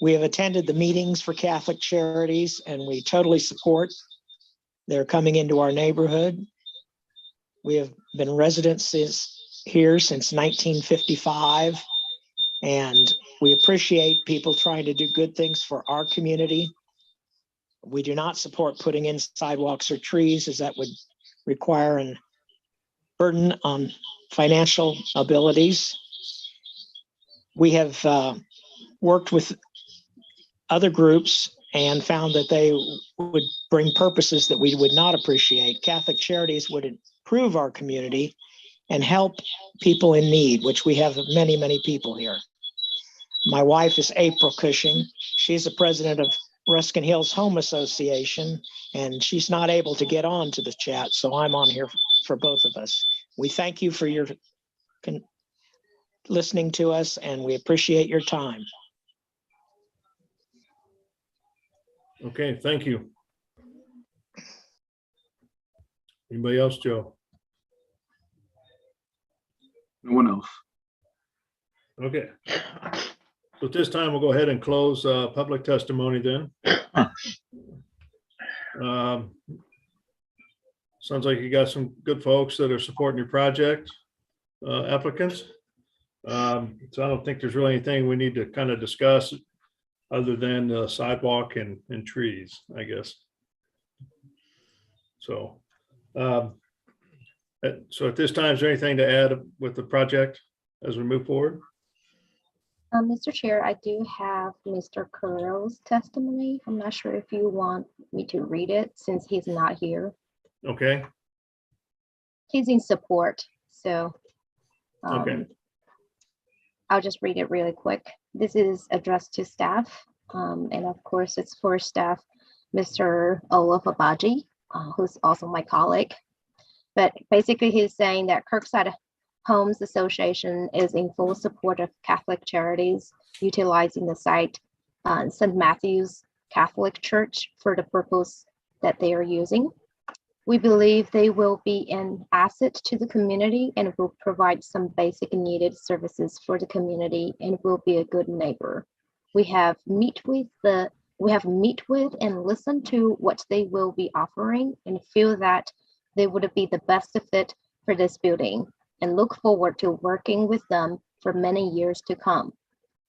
We have attended the meetings for Catholic Charities and we totally support their coming into our neighborhood. We have been residents here since 1955, and we appreciate people trying to do good things for our community. We do not support putting in sidewalks or trees, as that would require a burden on financial abilities. We have worked with other groups and found that they would bring purposes that we would not appreciate. Catholic Charities would improve our community and help people in need, which we have many, many people here. My wife is April Cushing. She's the president of Ruskin Hills Home Association, and she's not able to get on to the chat, so I'm on here for both of us. We thank you for your listening to us, and we appreciate your time. Okay, thank you. Anybody else, Joe? No one else. Okay. So at this time, we'll go ahead and close public testimony then. Sounds like you got some good folks that are supporting your project, applicants. So I don't think there's really anything we need to kind of discuss other than the sidewalk and trees, I guess. So, so at this time, is there anything to add with the project as we move forward? Mr. Chair, I do have Mr. Carroll's testimony. I'm not sure if you want me to read it since he's not here. Okay. He's in support, so Okay. I'll just read it really quick. This is addressed to staff, and of course it's for staff, Mr. Olaf Abaji, who's also my colleague. But basically he's saying that Kirkside Homes Association is in full support of Catholic Charities utilizing the site St. Matthew's Catholic Church for the purpose that they are using. We believe they will be an asset to the community and will provide some basic needed services for the community and will be a good neighbor. We have meet with and listen to what they will be offering and feel that they would be the best fit for this building and look forward to working with them for many years to come.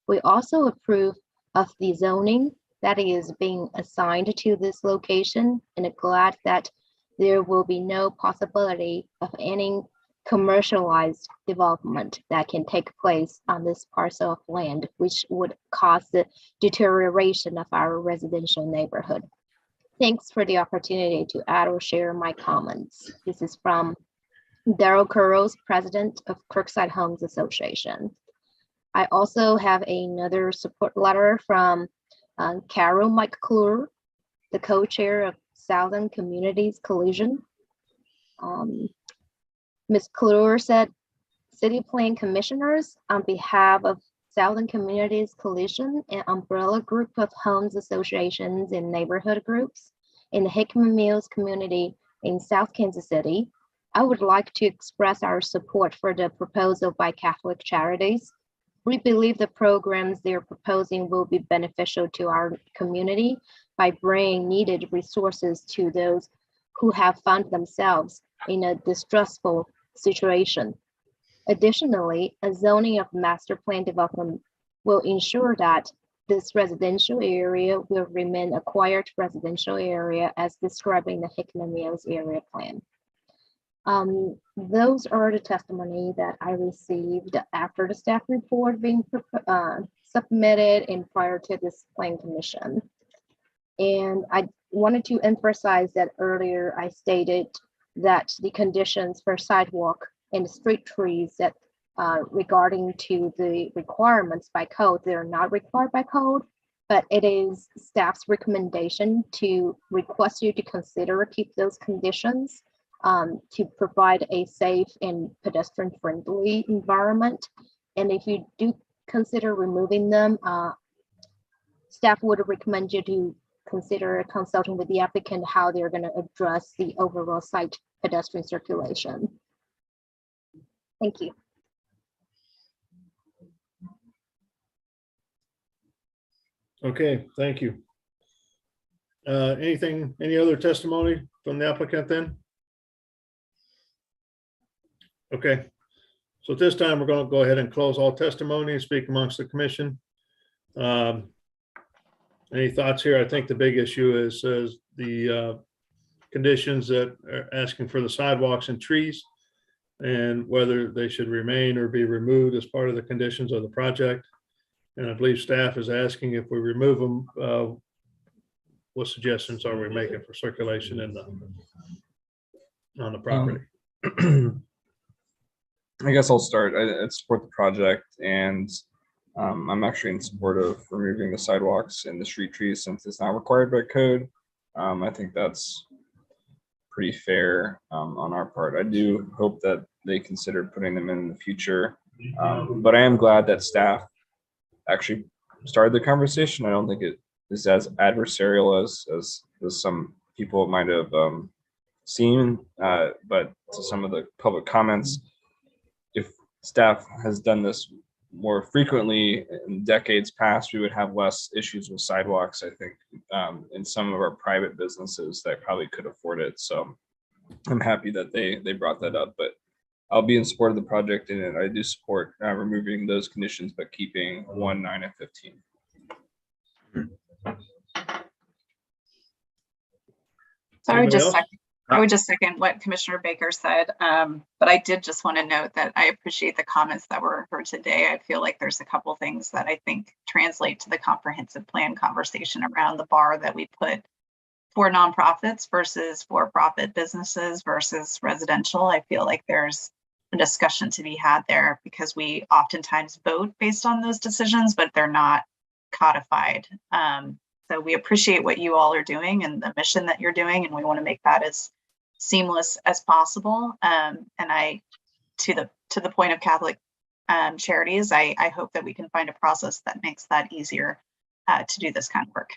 We also approve of the zoning that is being assigned to this location and are glad that there will be no possibility of any commercialized development that can take place on this parcel of land, which would cause the deterioration of our residential neighborhood. Thanks for the opportunity to add or share my comments. This is from Daryl Currows, president of Kirkside Homes Association. I also have another support letter from Carol McClure, the co-chair of Southern Communities Coalition. Ms. Clure said, City Plan Commissioners, on behalf of Southern Communities Coalition, an umbrella group of homes associations and neighborhood groups in the Hickman Mills community, in South Kansas City. I would like to express our support for the proposal by Catholic Charities. We believe the programs they're proposing will be beneficial to our community by bringing needed resources to those who have found themselves in a distressful situation. Additionally, a zoning of master plan development will ensure that this residential area will remain a quiet residential area as described in the Hickman Mills area plan. Those are the testimony that I received after the staff report being submitted and prior to this plan commission. And I wanted to emphasize that earlier I stated that the conditions for sidewalk and street trees that regarding to the requirements by code, they're not required by code, but it is staff's recommendation to request you to consider keep those conditions to provide a safe and pedestrian friendly environment. And if you do consider removing them, staff would recommend you to consider consulting with the applicant how they're going to address the overall site pedestrian circulation. Thank you. Okay, thank you. Any other testimony from the applicant then? Okay, so at this time, we're going to go ahead and close all testimony and speak amongst the commission. Any thoughts here? I think the big issue is the conditions that are asking for the sidewalks and trees and whether they should remain or be removed as part of the conditions of the project. And I believe staff is asking if we remove them, what suggestions are we making for circulation in on the property? I guess I'll start. I support the project, and I'm actually in support of removing the sidewalks and the street trees since it's not required by code. I think that's pretty fair on our part. I do hope that they consider putting them in the future, but I am glad that staff actually started the conversation. I don't think it is as adversarial as some people might have seen, but to some of the public comments, if staff has done this more frequently in decades past, we would have less issues with sidewalks, I think, in some of our private businesses that probably could afford it. So I'm happy that they brought that up, but I'll be in support of the project, and I do support removing those conditions, but keeping 1, 9, and 15. So I would just second what Commissioner Baker said, but I did just want to note that I appreciate the comments that were heard today. I feel like there's a couple things that I think translate to the comprehensive plan conversation around the bar that we put for nonprofits versus for-profit businesses versus residential. I feel like there's a discussion to be had there because we oftentimes vote based on those decisions, but they're not codified. So we appreciate what you all are doing and the mission that you're doing, and we want to make that as seamless as possible. And to the point of Catholic Charities, I hope that we can find a process that makes that easier to do this kind of work.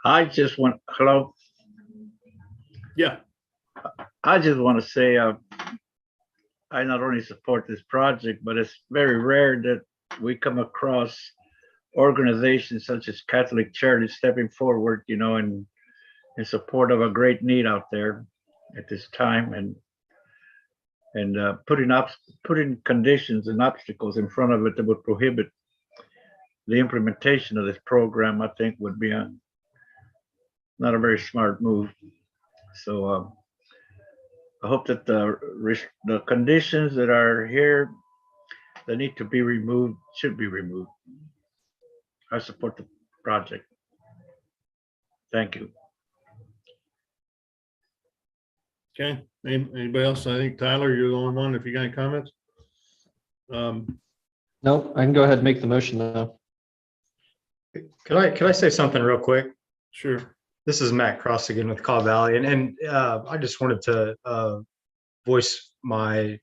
I just want, hello? Yeah. I just want to say I not only support this project, but it's very rare that we come across organizations such as Catholic Charities stepping forward, you know, in support of a great need out there at this time, and putting conditions and obstacles in front of it that would prohibit the implementation of this program, I think would be not a very smart move. So I hope that the conditions that are here that need to be removed should be removed. I support the project. Thank you. Okay, anybody else? I think Tyler, you're the only one. If you got any comments? No, I can go ahead and make the motion though. Can I say something real quick? Sure. This is Matt Cross again with Caw Valley, and I just wanted to voice my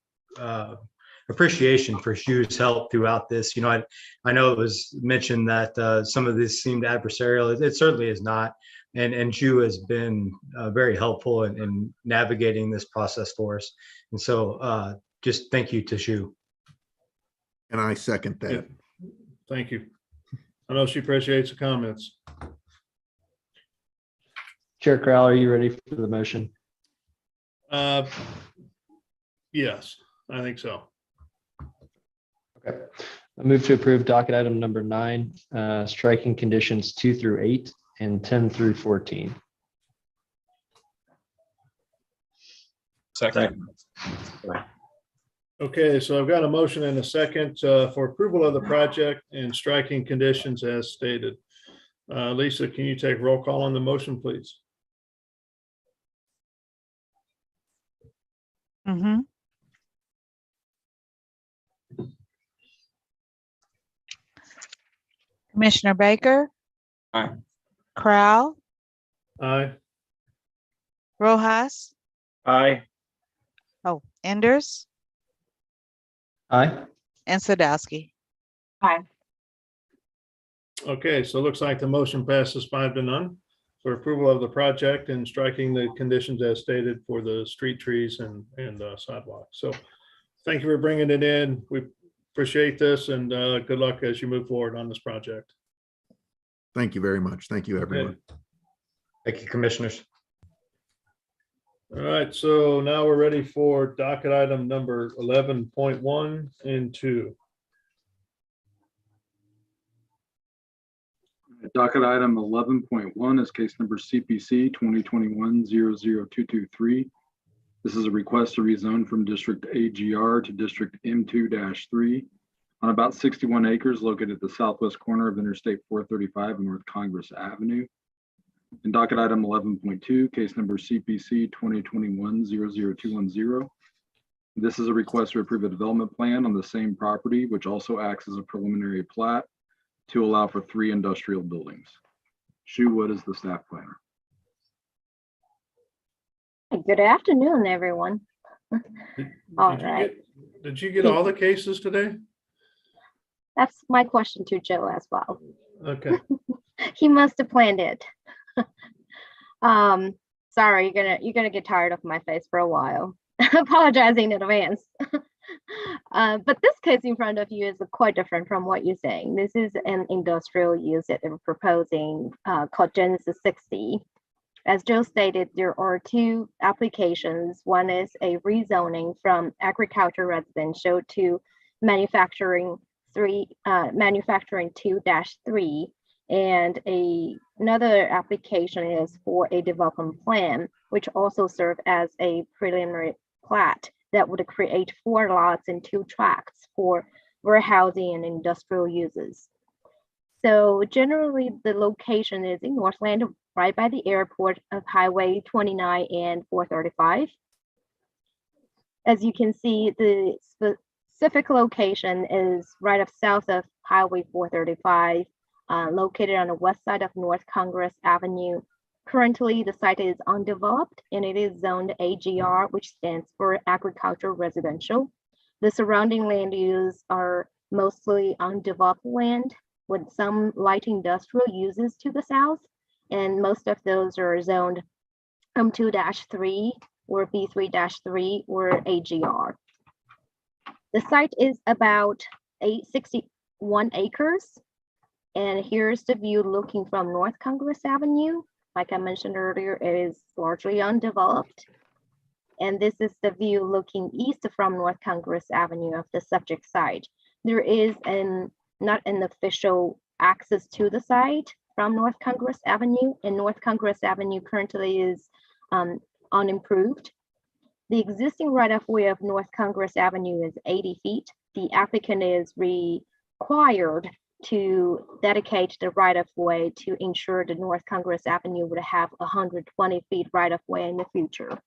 appreciation for Shu's help throughout this. You know, I know it was mentioned that some of this seemed adversarial. It certainly is not. And Shu has been very helpful in navigating this process for us. And so just thank you to Shu. And I second that. Yeah. Thank you. I know she appreciates the comments. Chair Corral, are you ready for the motion? Yes, I think so. Okay. I move to approve docket item number 9, striking conditions 2 through 8 and 10 through 14. Second. Okay, so I've got a motion and a second for approval of the project and striking conditions as stated. Lisa, can you take roll call on the motion, please? Mm-hmm. Commissioner Baker? Aye. Crowell? Aye. Rojas? Aye. Oh, Enders? Aye. And Sadowski? Aye. Okay, so it looks like the motion passes 5-0 for approval of the project and striking the conditions as stated for the street trees and sidewalks. So thank you for bringing it in. We appreciate this and good luck as you move forward on this project. Thank you very much. Thank you, everyone. Thank you, commissioners. All right, so now we're ready for docket item number 11.1 and 2. Docket item 11.1 is case number CPC 2021-00223. This is a request to rezone from District AGR to District M2-3 on about 61 acres located at the southwest corner of Interstate 435 and North Congress Avenue. In docket item 11.2, case number CPC 2021-00210. This is a request to approve a development plan on the same property, which also acts as a preliminary plat to allow for 3 industrial buildings. Shu, what is the staff planner? Good afternoon, everyone. All right. Did you get all the cases today? That's my question to Joe as well. Okay. He must have planned it. Sorry, you're gonna get tired of my face for a while. Apologizing in advance. But this case in front of you is quite different from what you're saying. This is an industrial use that they're proposing called Genesis 60. As Joe stated, there are 2 applications. One is a rezoning from agriculture residential to manufacturing 2-3, and another application is for a development plan, which also serve as a preliminary plat that would create 4 lots and 2 tracts for warehousing and industrial uses. So generally, the location is in Northland, right by the airport of Highway 29 and 435. As you can see, the specific location is right south of Highway 435, located on the west side of North Congress Avenue. Currently, the site is undeveloped and it is zoned AGR, which stands for Agricultural Residential. The surrounding land use are mostly undeveloped land with some light industrial uses to the south, and most of those are zoned M2-3 or B3-3 or AGR. The site is about 61 acres, and here's the view looking from North Congress Avenue. Like I mentioned earlier, it is largely undeveloped. And this is the view looking east from North Congress Avenue of the subject site. There is not an official access to the site from North Congress Avenue, and North Congress Avenue currently is unimproved. The existing right-of-way of North Congress Avenue is 80 feet. The applicant is required to dedicate the right-of-way to ensure the North Congress Avenue would have 120 feet right-of-way in the future.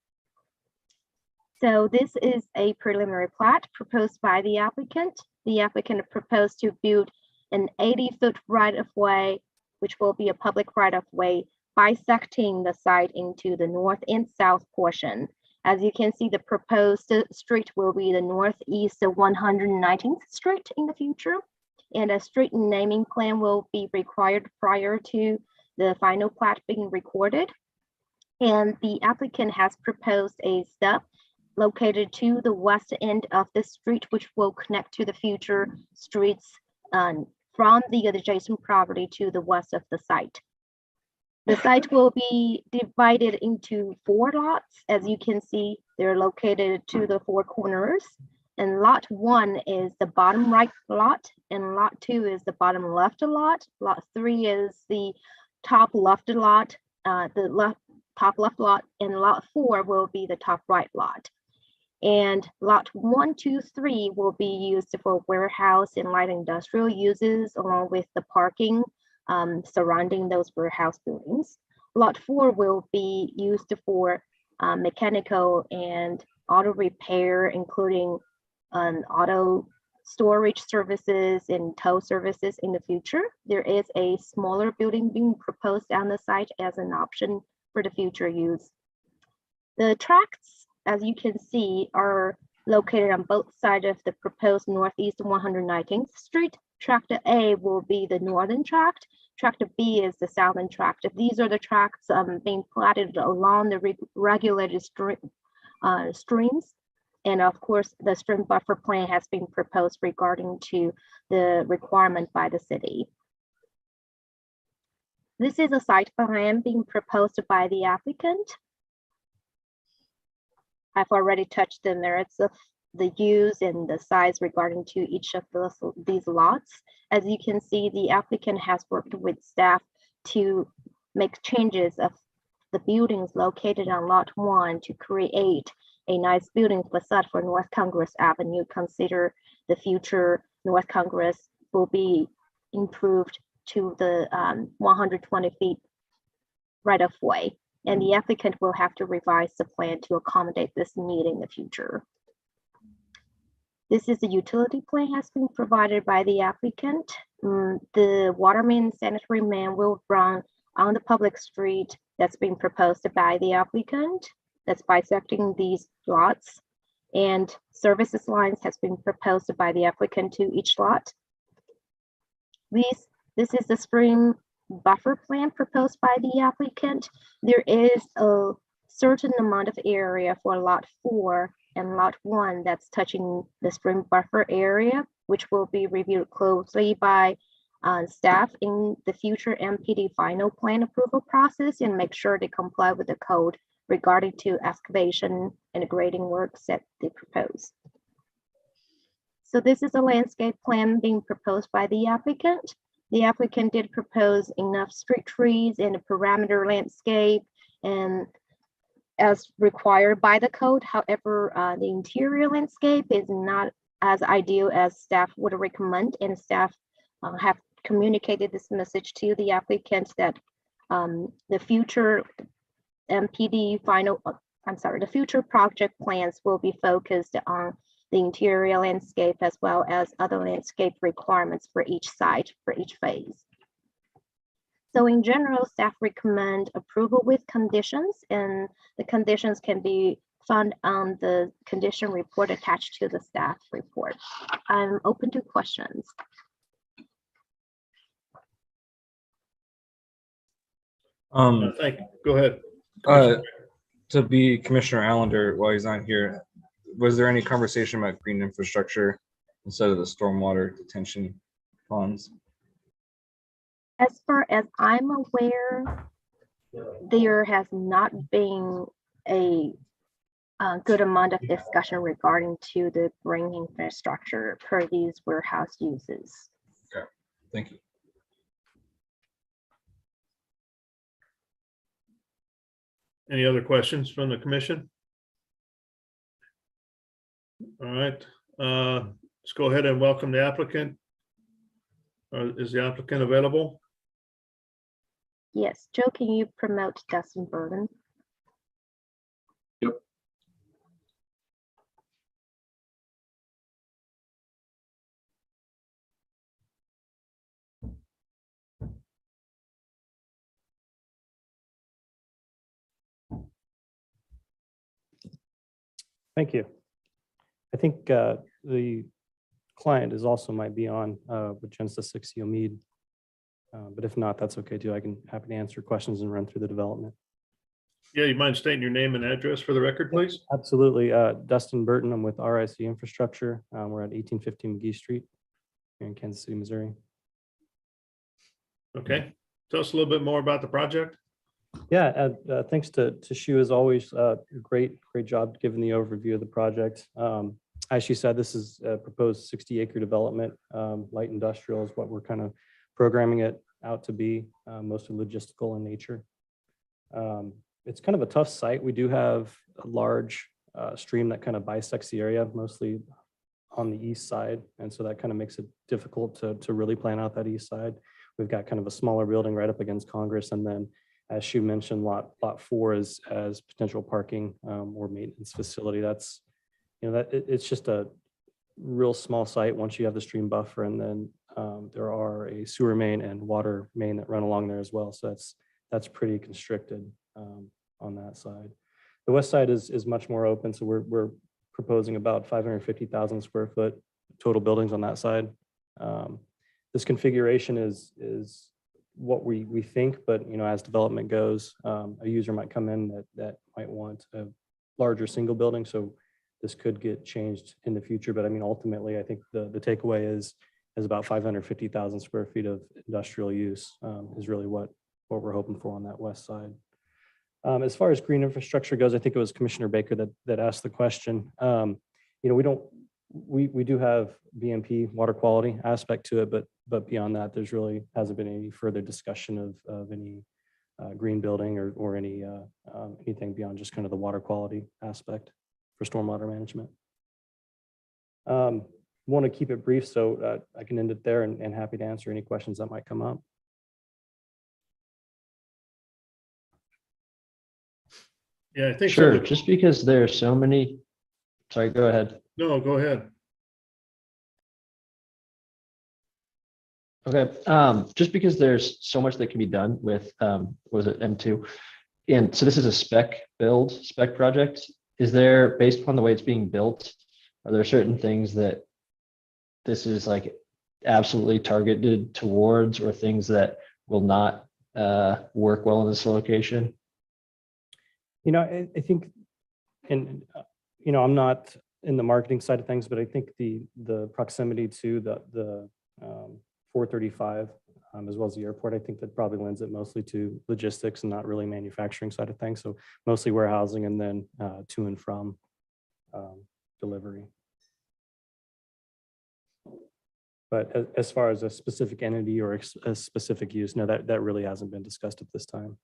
So this is a preliminary plat proposed by the applicant. The applicant proposed to build an 80-foot right-of-way, which will be a public right-of-way, bisecting the site into the north and south portion. As you can see, the proposed street will be the northeast of 119th Street in the future, and a street naming plan will be required prior to the final plat being recorded. And the applicant has proposed a step located to the west end of the street, which will connect to the future streets from the adjacent property to the west of the site. The site will be divided into 4 lots. As you can see, they're located to the 4 corners. And lot 1 is the bottom right lot, and lot 2 is the bottom left lot. Lot 3 is the top left lot, top left lot, and lot 4 will be the top right lot. And lot 1, 2, 3 will be used for warehouse and light industrial uses, along with the parking surrounding those warehouse buildings. Lot 4 will be used for mechanical and auto repair, including auto storage services and tow services in the future. There is a smaller building being proposed on the site as an option for the future use. The tracts, as you can see, are located on both sides of the proposed northeast 119th Street. Tract A will be the northern tract. Tract B is the southern tract. These are the tracts being platted along the regulated streams. And of course, the stream buffer plan has been proposed regarding to the requirement by the city. This is a site plan being proposed by the applicant. I've already touched the merits of the use and the size regarding to each of these lots. As you can see, the applicant has worked with staff to make changes of the buildings located on lot 1 to create a nice building facade for North Congress Avenue. Consider the future North Congress will be improved to the 120 feet right of way. And the applicant will have to revise the plan to accommodate this need in the future. This is the utility plan has been provided by the applicant. The water main and sanitary main will run on the public street that's been proposed by the applicant, that's bisecting these lots, and services lines has been proposed by the applicant to each lot. This is the stream buffer plan proposed by the applicant. There is a certain amount of area for lot 4 and lot 1 that's touching the stream buffer area, which will be reviewed closely by staff in the future MPD final plan approval process, and make sure they comply with the code regarding to excavation and grading works that they propose. So this is a landscape plan being proposed by the applicant. The applicant did propose enough street trees and a parameter landscape and as required by the code. However, the interior landscape is not as ideal as staff would recommend, and staff have communicated this message to the applicant that the future MPD the future project plans will be focused on the interior landscape as well as other landscape requirements for each site for each phase. So in general, staff recommend approval with conditions, and the conditions can be found on the condition report attached to the staff report. I'm open to questions. Thank you. Go ahead. To be Commissioner Allender, while he's not here, was there any conversation about green infrastructure instead of the stormwater detention ponds? As far as I'm aware, there has not been a good amount of discussion regarding to the green infrastructure per these warehouse uses. Okay, thank you. Any other questions from the commission? All right, let's go ahead and welcome the applicant. Is the applicant available? Yes, Joe, can you promote Dustin Burden? Yep. Thank you. I think the client is also might be on with Genesis 6 Mead. But if not, that's okay too. I can happy to answer questions and run through the development. Yeah, you mind stating your name and address for the record, please? Absolutely. Dustin Burton, I'm with RIC Infrastructure. We're at 1815 McGee Street here in Kansas City, Missouri. Okay. Tell us a little bit more about the project. Yeah, thanks to Shu as always. Great job giving the overview of the project. As she said, this is a proposed 60-acre development. Light industrial is what we're kind of programming it out to be, mostly logistical in nature. It's kind of a tough site. We do have a large stream that kind of bisects the area, mostly on the east side. And so that kind of makes it difficult to really plan out that east side. We've got kind of a smaller building right up against Congress. And then, as Shu mentioned, lot 4 is as potential parking or maintenance facility. That's, it's just a real small site once you have the stream buffer. And then there are a sewer main and water main that run along there as well. So that's pretty constricted on that side. The west side is much more open. So we're proposing about 550,000 square foot total buildings on that side. This configuration is what we think, but as development goes, a user might come in that might want a larger single building. So this could get changed in the future. But I mean, ultimately, I think the takeaway is about 550,000 square feet of industrial use is really what we're hoping for on that west side. As far as green infrastructure goes, I think it was Commissioner Baker that asked the question. We do have BMP water quality aspect to it, but beyond that, there's really hasn't been any further discussion of any green building or anything beyond just kind of the water quality aspect for stormwater management. Want to keep it brief, so I can end it there and happy to answer any questions that might come up. Yeah, I think sure. Just because there are so many, sorry, go ahead. No, go ahead. Okay, just because there's so much that can be done with, what was it, M2? And so this is a spec project. Is there, based upon the way it's being built, are there certain things that this is like absolutely targeted towards, or things that will not work well in this location? I think, and I'm not in the marketing side of things, but I think the proximity to the 435 as well as the airport, I think that probably lends it mostly to logistics and not really manufacturing side of things. So mostly warehousing and then to and from delivery. But as far as a specific entity or a specific use, no, that really hasn't been discussed at this time.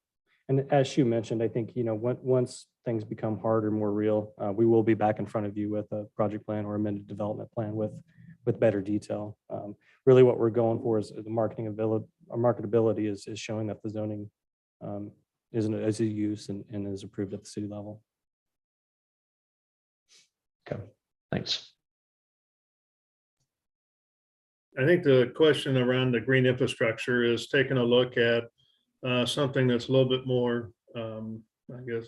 And as Shu mentioned, I think, once things become harder, more real, we will be back in front of you with a project plan or amended development plan with better detail. Really what we're going for is the marketability is showing that the zoning is a use and is approved at the city level. Okay, thanks. I think the question around the green infrastructure is taking a look at something that's a little bit more, I guess,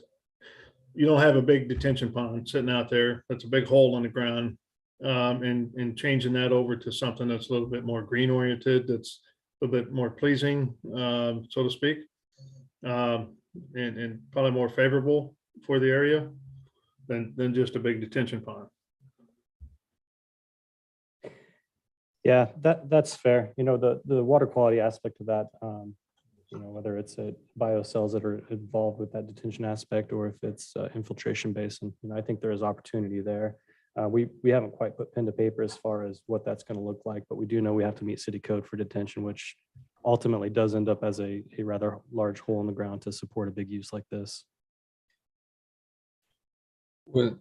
you don't have a big detention pond sitting out there. That's a big hole in the ground. And changing that over to something that's a little bit more green oriented, that's a little bit more pleasing, so to speak, and probably more favorable for the area than just a big detention pond. Yeah, that's fair. The water quality aspect of that, whether it's biocells that are involved with that detention aspect or if it's infiltration basin, I think there is opportunity there. We haven't quite put pen to paper as far as what that's going to look like, but we do know we have to meet city code for detention, which ultimately does end up as a rather large hole in the ground to support a big use like this. Would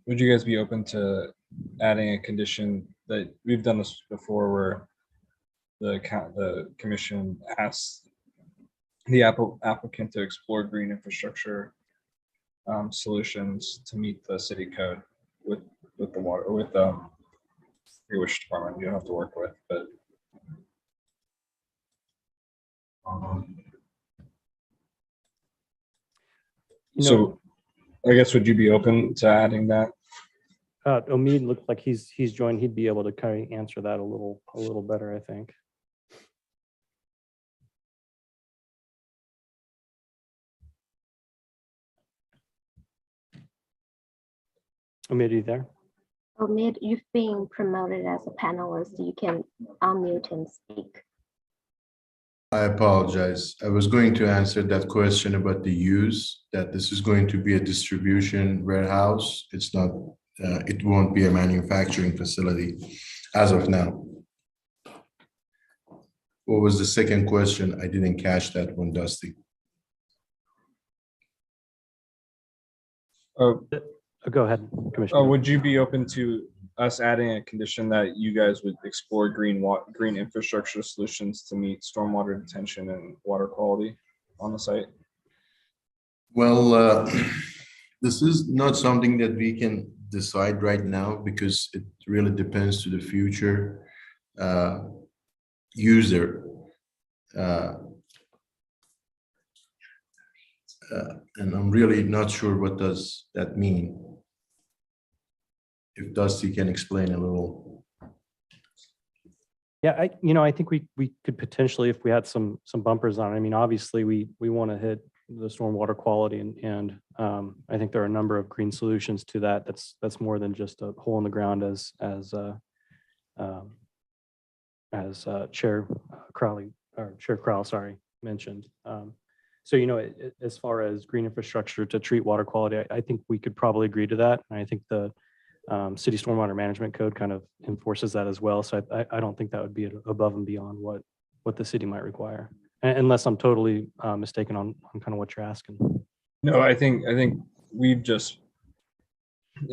you guys be open to adding a condition that we've done this before, where the commission asks the applicant to explore green infrastructure solutions to meet the city code with the water, with which department you don't have to work with, but I guess, would you be open to adding that? Omid looks like he's joined. He'd be able to kind of answer that a little better, I think. Omid, are you there? Omid, you've been promoted as a panelist. You can unmute and speak. I apologize. I was going to answer that question about the use, that this is going to be a distribution warehouse. It's not, it won't be a manufacturing facility as of now. What was the second question? I didn't catch that one, Dusty. Go ahead, Commissioner. Would you be open to us adding a condition that you guys would explore green infrastructure solutions to meet stormwater detention and water quality on the site? Well, this is not something that we can decide right now because it really depends to the future user. And I'm really not sure what does that mean. If Dusty can explain a little. Yeah, I think we could potentially, if we had some bumpers on it. I mean, obviously we want to hit the stormwater quality, and I think there are a number of green solutions to that. That's more than just a hole in the ground, as Chair Crowell, mentioned. So as far as green infrastructure to treat water quality, I think we could probably agree to that. And I think the city stormwater management code kind of enforces that as well. So I don't think that would be above and beyond what the city might require, unless I'm totally mistaken on kind of what you're asking. No, I think we've just,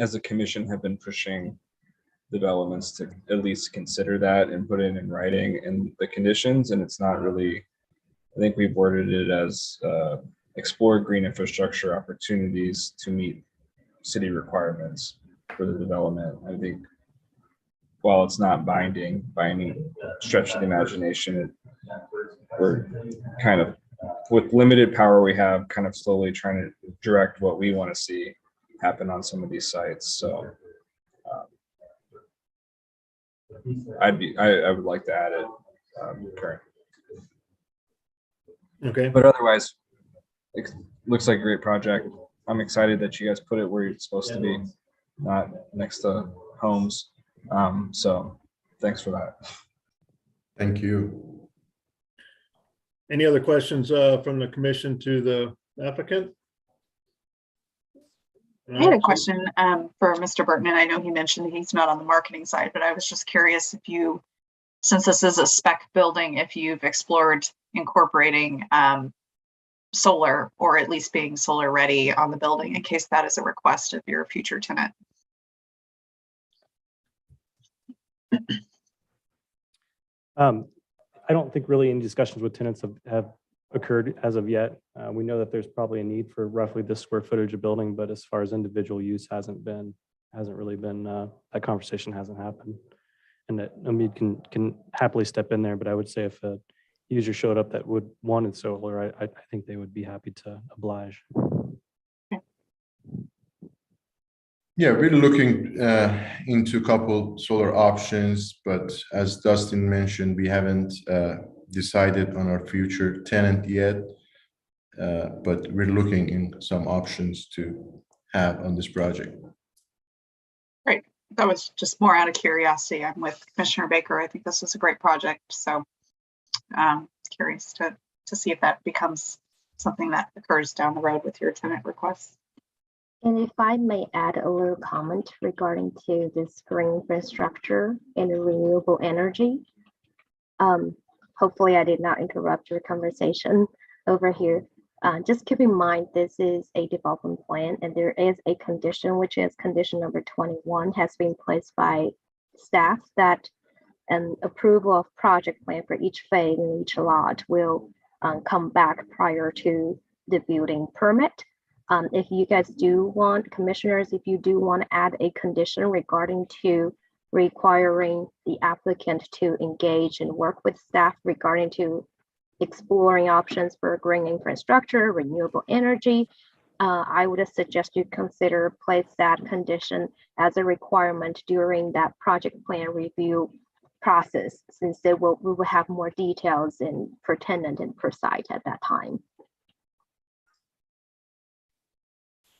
as a commission, have been pushing developments to at least consider that and put it in writing in the conditions. And it's not really, I think we've worded it as explore green infrastructure opportunities to meet city requirements for the development. I think while it's not binding by any stretch of the imagination, we're kind of, with limited power we have, kind of slowly trying to direct what we want to see happen on some of these sites. So I would like to add it current. Okay. But otherwise, it looks like a great project. I'm excited that you guys put it where it's supposed to be, not next to homes. So thanks for that. Thank you. Any other questions from the commission to the applicant? I had a question for Mr. Burton, and I know he mentioned he's not on the marketing side, but I was just curious if you, since this is a spec building, if you've explored incorporating solar, or at least being solar ready on the building in case that is a request of your future tenant. I don't think really any discussions with tenants have occurred as of yet. We know that there's probably a need for roughly this square footage of building, but as far as individual use hasn't really been, that conversation hasn't happened. And that Omid can happily step in there, but I would say if a user showed up that would wanted solar, I think they would be happy to oblige. Yeah, we're looking into a couple solar options, but as Dustin mentioned, we haven't decided on our future tenant yet, but we're looking in some options to have on this project. Great. That was just more out of curiosity. I'm with Commissioner Baker. I think this is a great project. So curious to see if that becomes something that occurs down the road with your tenant requests. And if I may add a little comment regarding to this green infrastructure and renewable energy. Hopefully I did not interrupt your conversation over here. Just keep in mind, this is a development plan and there is a condition, which is condition number 21 has been placed by staff that an approval of project plan for each phase and each lot will come back prior to the building permit. If you guys do want, commissioners, if you do want to add a condition regarding to requiring the applicant to engage and work with staff regarding to exploring options for green infrastructure, renewable energy, I would suggest you consider place that condition as a requirement during that project plan review process, since we will have more details in per tenant and per site at that time.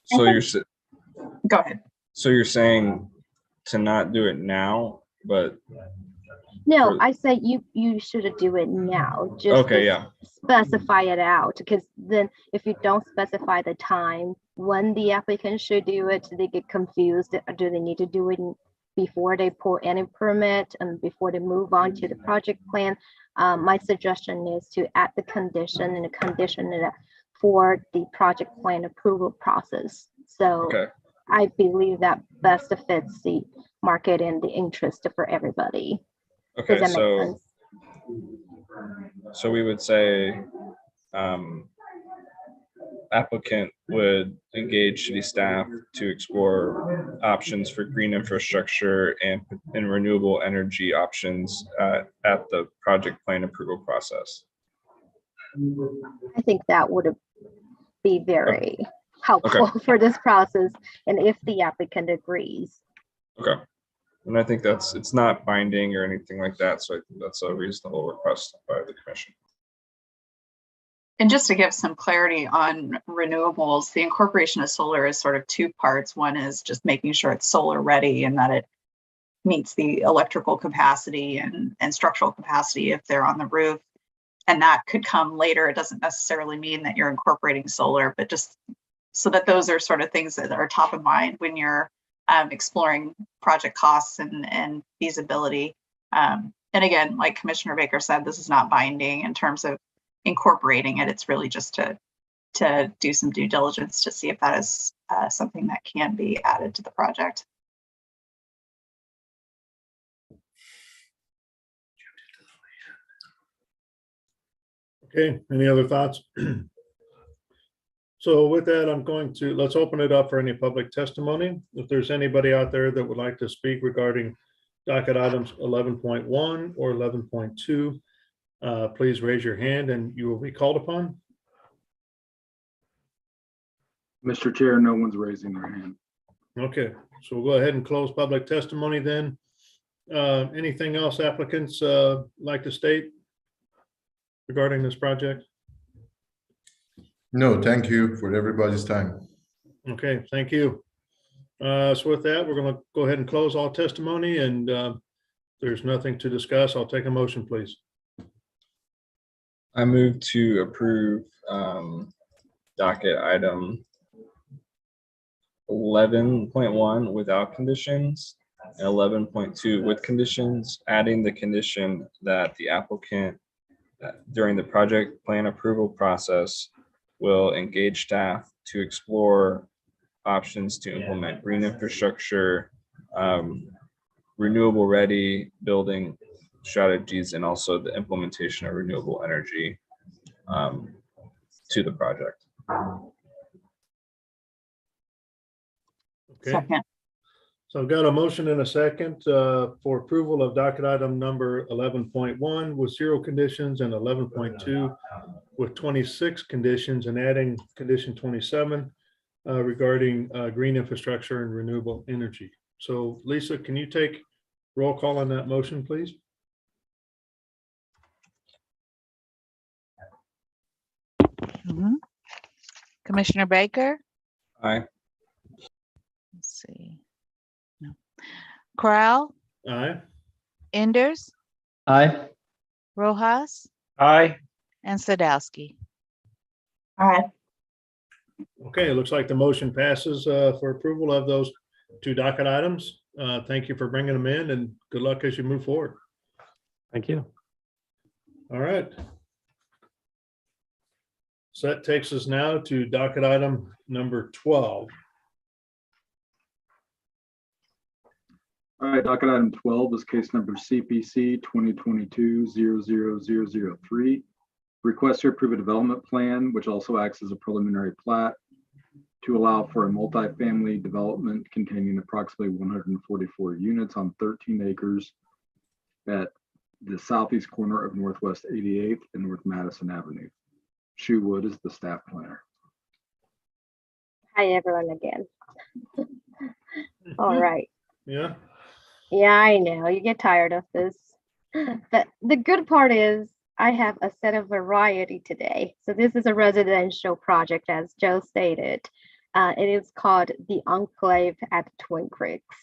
So Go ahead. So you're saying to not do it now, but No, I said you should do it now. Just okay, to yeah. specify it out, because then if you don't specify the time when the applicant should do it, they get confused. Do they need to do it before they pull any permit and before they move on to the project plan? My suggestion is to add the condition and a condition for the project plan approval process. So Okay. I believe that best fits the market and the interest for everybody. Okay, Does that make sense? So we would say applicant would engage city staff to explore options for green infrastructure and renewable energy options at the project plan approval process. I think that would be very helpful for this process, and if the applicant agrees. Okay. And I think it's not binding or anything like that. So I think that's a reasonable request by the commission. And just to give some clarity on renewables, the incorporation of solar is sort of two parts. One is just making sure it's solar ready and that it meets the electrical capacity and structural capacity if they're on the roof. And that could come later. It doesn't necessarily mean that you're incorporating solar, but just so that those are sort of things that are top of mind when you're exploring project costs and feasibility. And again, like Commissioner Baker said, this is not binding in terms of incorporating it. It's really just to do some due diligence to see if that is something that can be added to the project. Okay, any other thoughts? So with that, let's open it up for any public testimony. If there's anybody out there that would like to speak regarding docket items 11.1 or 11.2, please raise your hand and you will be called upon. Mr. Chair, no one's raising their hand. Okay, so we'll go ahead and close public testimony then. Anything else applicants like to state regarding this project? No, thank you for everybody's time. Okay, thank you. So with that, we're going to go ahead and close all testimony, and there's nothing to discuss. I'll take a motion, please. I move to approve docket item 11.1 without conditions and 11.2 with conditions, adding the condition that the applicant during the project plan approval process will engage staff to explore options to implement green infrastructure, renewable ready building strategies, and also the implementation of renewable energy to the project. Okay. Second. So I've got a motion and a second for approval of docket item number 11.1 with 0 conditions and 11.2 with 26 conditions, and adding condition 27 regarding green infrastructure and renewable energy. So Lisa, can you take roll call on that motion, please? Commissioner Baker? Aye. Let's see. No. Corral? Aye. Enders? Aye. Rojas? Aye. And Sadowski? All right. Okay, it looks like the motion passes for approval of those 2 docket items. Thank you for bringing them in, and good luck as you move forward. Thank you. All right. So that takes us now to docket item number 12. All right, docket item 12 is case number CPC 2022-00003. Request to approve a development plan, which also acts as a preliminary plat, to allow for a multifamily development containing approximately 144 units on 13 acres at the southeast corner of Northwest 88th and North Madison Avenue. Shu Wood is the staff planner. Hi, everyone again. All right. Yeah. Yeah, I know. You get tired of this. But the good part is I have a set of variety today. So this is a residential project, as Joe stated. It is called the Enclave at Twin Creeks.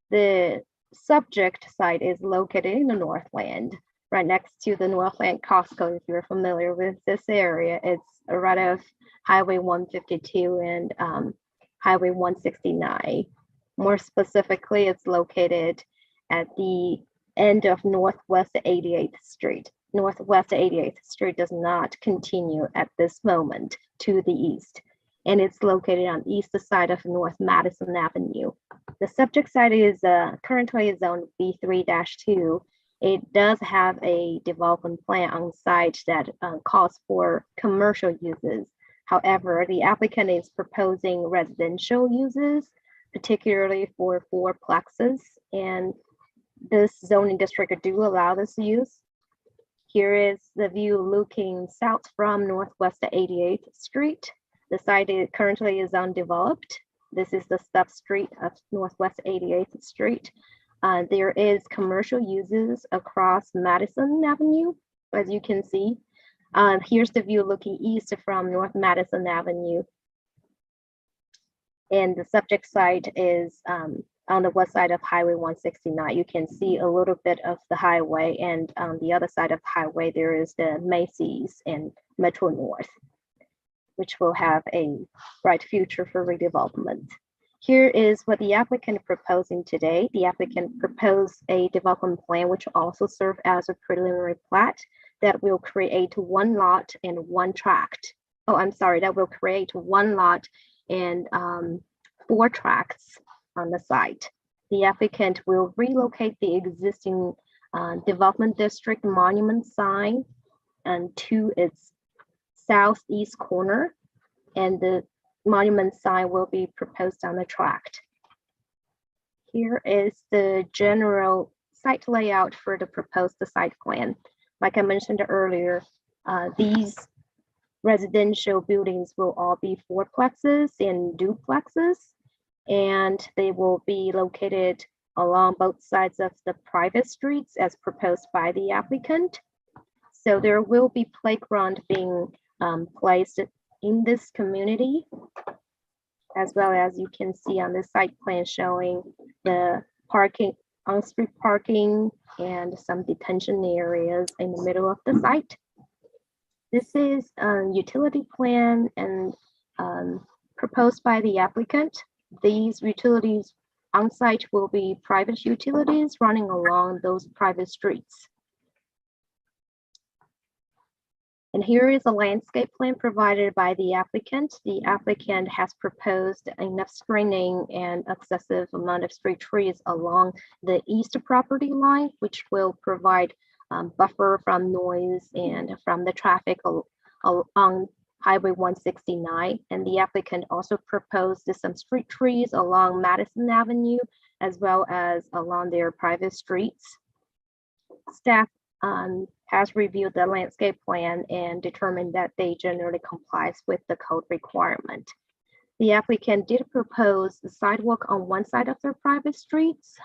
The subject site is located in the Northland, right next to the Northland Costco. If you're familiar with this area, it's right off Highway 152 and Highway 169. More specifically, it's located at the end of Northwest 88th Street. Northwest 88th Street does not continue at this moment to the east, and it's located on the east side of North Madison Avenue. The subject site is currently zoned B3-2. It does have a development plan on site that calls for commercial uses. However, the applicant is proposing residential uses, particularly for fourplexes, and this zoning district do allow this use. Here is the view looking south from Northwest 88th Street. The site currently is undeveloped. This is the sub street of Northwest 88th Street. There is commercial uses across Madison Avenue, as you can see. Here's the view looking east from North Madison Avenue. And the subject site is on the west side of Highway 169. You can see a little bit of the highway, and on the other side of the highway, there is the Macy's and Metro North, which will have a bright future for redevelopment. Here is what the applicant proposing today. The applicant proposed a development plan, which also serve as a preliminary plat that will create one lot and one tract. Oh, I'm sorry, that will create one lot and 4 tracts on the site. The applicant will relocate the existing development district monument sign and to its southeast corner, and the monument sign will be proposed on the tract. Here is the general site layout for the proposed site plan. Like I mentioned earlier, these residential buildings will all be fourplexes and duplexes, and they will be located along both sides of the private streets as proposed by the applicant. So there will be playground being placed in this community, as well as you can see on the site plan showing the parking, on-street parking, and some detention areas in the middle of the site. This is a utility plan and proposed by the applicant. These utilities on site will be private utilities running along those private streets. And here is a landscape plan provided by the applicant. The applicant has proposed enough screening and excessive amount of street trees along the east property line, which will provide buffer from noise and from the traffic on Highway 169. And the applicant also proposed some street trees along Madison Avenue, as well as along their private streets. Staff has reviewed the landscape plan and determined that they generally complies with the code requirement. The applicant did propose the sidewalk on one side of their private streets.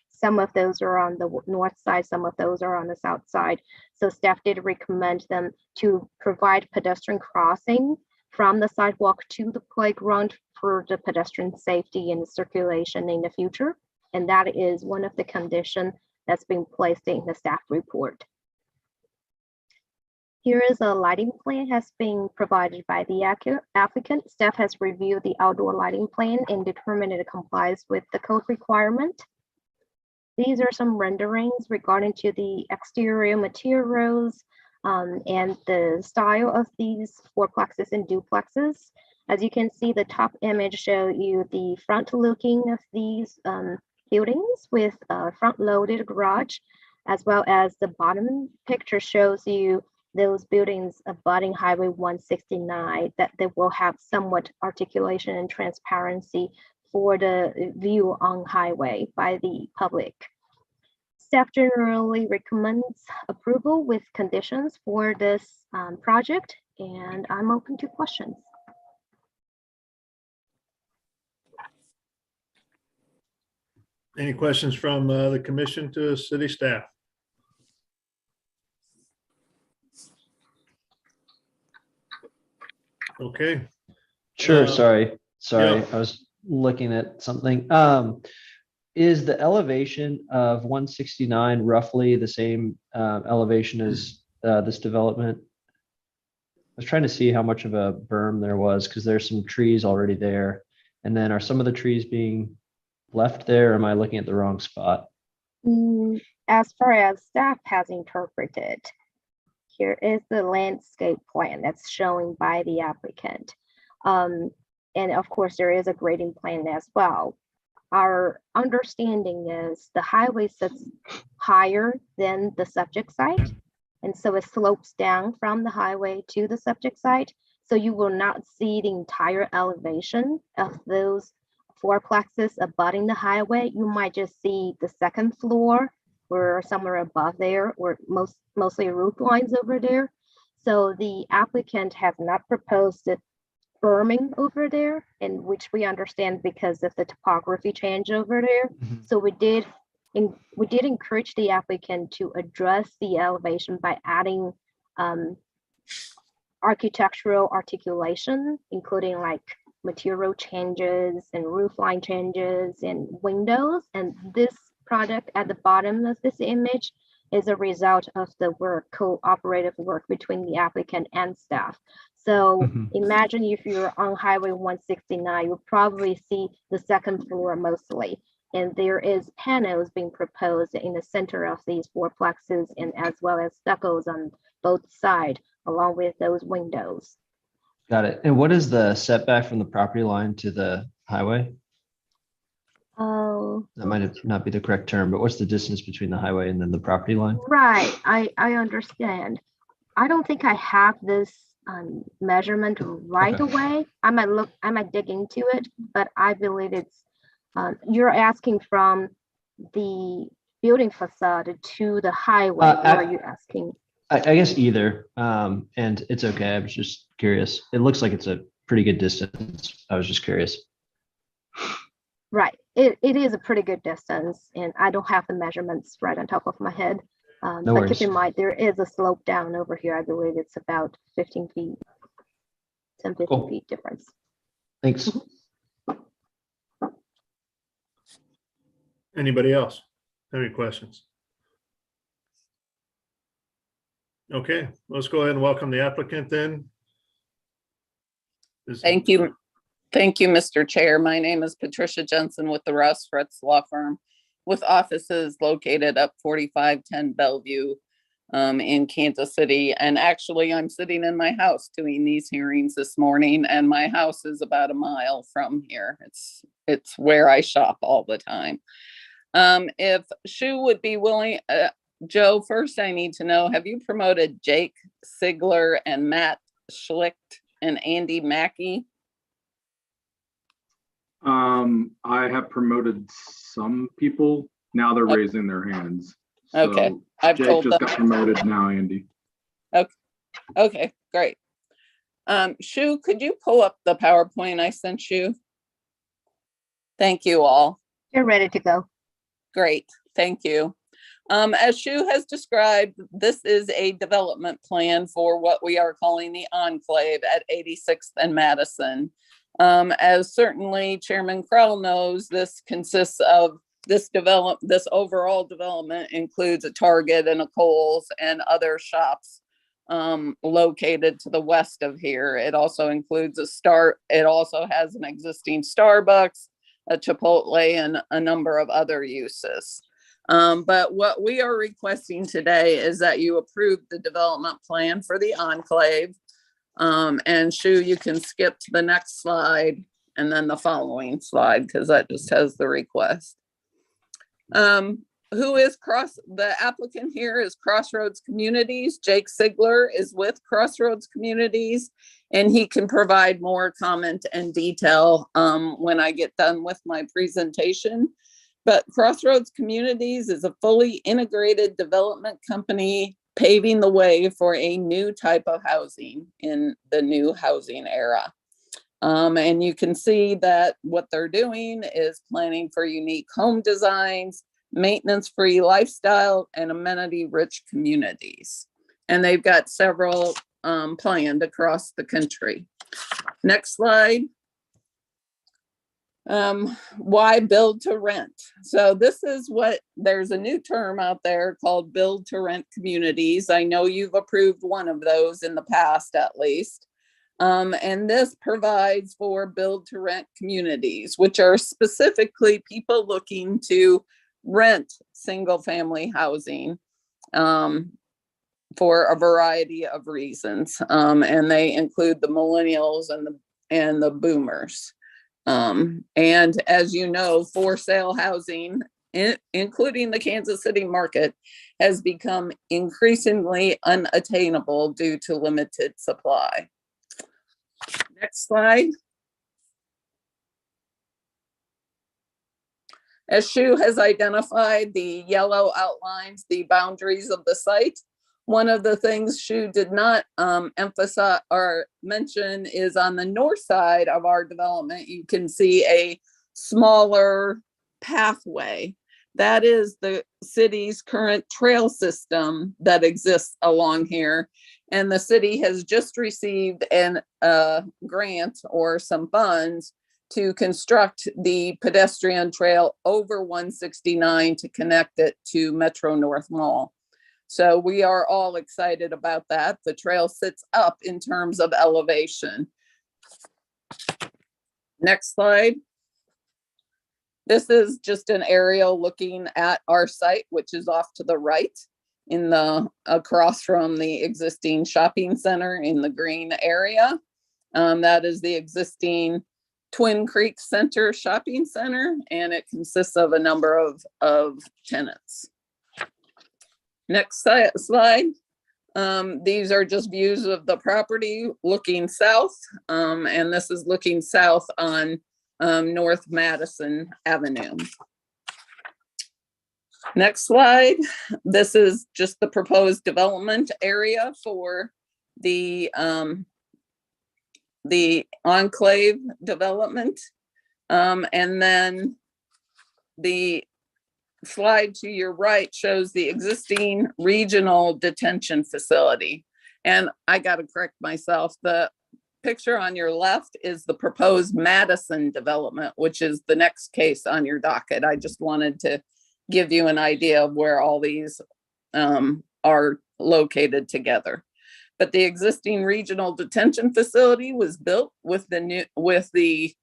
Some of those are on the north side, some of those are on the south side. So staff did recommend them to provide pedestrian crossing from the sidewalk to the playground for the pedestrian safety and circulation in the future. And that is one of the conditions that's been placed in the staff report. Here is a lighting plan has been provided by the applicant. Staff has reviewed the outdoor lighting plan and determined it complies with the code requirement. These are some renderings regarding to the exterior materials and the style of these fourplexes and duplexes. As you can see, the top image shows you the front looking of these buildings with a front-loaded garage, as well as the bottom picture shows you those buildings abutting Highway 169 that they will have somewhat articulation and transparency for the view on highway by the public. Staff generally recommends approval with conditions for this project, and I'm open to questions. Any questions from the commission to city staff? Okay. Sure, sorry. yeah. I was looking at something. Is the elevation of 169 roughly the same elevation as this development? I was trying to see how much of a berm there was because there's some trees already there. And then are some of the trees being left there? Or am I looking at the wrong spot? As far as staff has interpreted, here is the landscape plan that's showing by the applicant. And of course, there is a grading plan as well. Our understanding is the highway sits higher than the subject site. And so it slopes down from the highway to the subject site. So you will not see the entire elevation of those fourplexes abutting the highway. You might just see the second floor or somewhere above there, or mostly roof lines over there. So the applicant has not proposed berming over there, in which we understand because of the topography change over there. So we did encourage the applicant to address the elevation by adding architectural articulation, including like material changes and roof line changes and windows. And this product at the bottom of this image is a result of the cooperative work between the applicant and staff. So imagine if you're on Highway 169, you'll probably see the second floor mostly. And there is panels being proposed in the center of these fourplexes, and as well as stuccos on both sides, along with those windows. Got it. And what is the setback from the property line to the highway? Oh, that might not be the correct term, but what's the distance between the highway and then the property line? Right, I understand. I don't think I have this measurement right away. I might dig into it, but I believe it's, you're asking from the building facade to the highway, or are you asking? I guess either, and it's okay. I was just curious. It looks like it's a pretty good distance. I was just curious. Right, it is a pretty good distance, and I don't have the measurements right on top of my head. No but worries. keep in mind, there is a slope down over here. I believe it's about 15 feet, 10, 15 Cool. feet difference. Thanks. Anybody else have any questions? Okay, let's go ahead and welcome the applicant then. Thank you. Thank you, Mr. Chair. My name is Patricia Jensen with the Ross Fretz Law Firm, with offices located up 4510 Bellevue in Kansas City. And actually, I'm sitting in my house doing these hearings this morning, and my house is about a mile from here. It's where I shop all the time. If Shu would be willing, Joe, first I need to know, have you promoted Jake Sigler and Matt Schlicht and Andy Mackey? I have promoted some people. Now they're raising their hands. So Okay, I've Jake told just them. got promoted now, Andy. Okay, great. Shu, could you pull up the PowerPoint I sent you? Thank you all. You're ready to go. Great, thank you. As Shu has described, this is a development plan for what we are calling the Enclave at 86th and Madison. As certainly Chairman Krell knows, this consists of this overall development includes a Target and a Kohl's and other shops located to the west of here. It also includes it also has an existing Starbucks, a Chipotle, and a number of other uses. But what we are requesting today is that you approve the development plan for the Enclave. And Shu, you can skip to the next slide and then the following slide, because that just has the request. The applicant here is Crossroads Communities. Jake Sigler is with Crossroads Communities, and he can provide more comment and detail when I get done with my presentation. But Crossroads Communities is a fully integrated development company paving the way for a new type of housing in the new housing era. And you can see that what they're doing is planning for unique home designs, maintenance-free lifestyle, and amenity-rich communities. And they've got several planned across the country. Next slide. Why build to rent? So this is there's a new term out there called build to rent communities. I know you've approved one of those in the past at least. And this provides for build to rent communities, which are specifically people looking to rent single family housing for a variety of reasons. And they include the millennials and the boomers. And as you know, for sale housing, including the Kansas City market, has become increasingly unattainable due to limited supply. Next slide. As Shu has identified, the yellow outlines the boundaries of the site. One of the things Shu did not emphasize or mention is on the north side of our development, you can see a smaller pathway. That is the city's current trail system that exists along here. And the city has just received a grant or some funds to construct the pedestrian trail over 169 to connect it to Metro North Mall. So we are all excited about that. The trail sits up in terms of elevation. Next slide. This is just an aerial looking at our site, which is off to the right across from the existing shopping center in the green area. That is the existing Twin Creek Center shopping center, and it consists of a number of tenants. Next slide. These are just views of the property looking south, and this is looking south on North Madison Avenue. Next slide. This is just the proposed development area for the enclave development. And then the slide to your right shows the existing regional detention facility. And I got to correct myself. The picture on your left is the proposed Madison development, which is the next case on your docket. I just wanted to give you an idea of where all these are located together. But the existing regional detention facility was built with the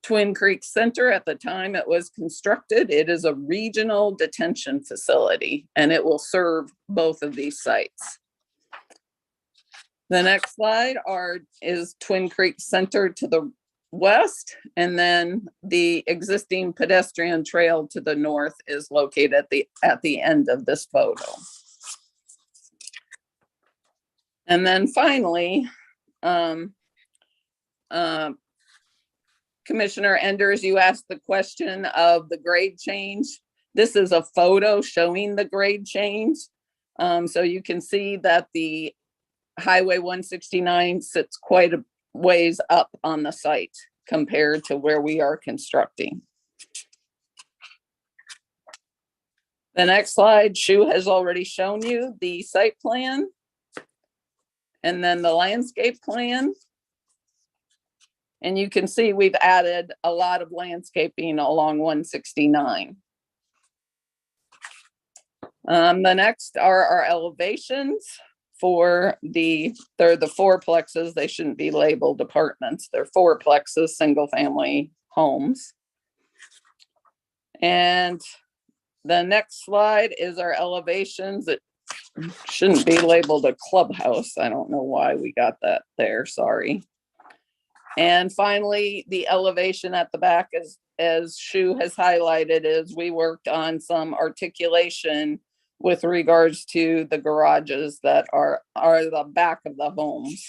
Twin Creek Center at the time it was constructed. It is a regional detention facility, and it will serve both of these sites. The next slide is Twin Creek Center to the west, and then the existing pedestrian trail to the north is located at the end of this photo. And then finally, Commissioner Enders, you asked the question of the grade change. This is a photo showing the grade change. So you can see that the Highway 169 sits quite a ways up on the site compared to where we are constructing. The next slide, Shu has already shown you the site plan and then the landscape plan. And you can see we've added a lot of landscaping along 169. The next are our elevations for they're the fourplexes. They shouldn't be labeled apartments. They're fourplexes, single family homes. And the next slide is our elevations. It shouldn't be labeled a clubhouse. I don't know why we got that there, sorry. And finally, the elevation at the back, as Shu has highlighted, is we worked on some articulation with regards to the garages that are the back of the homes.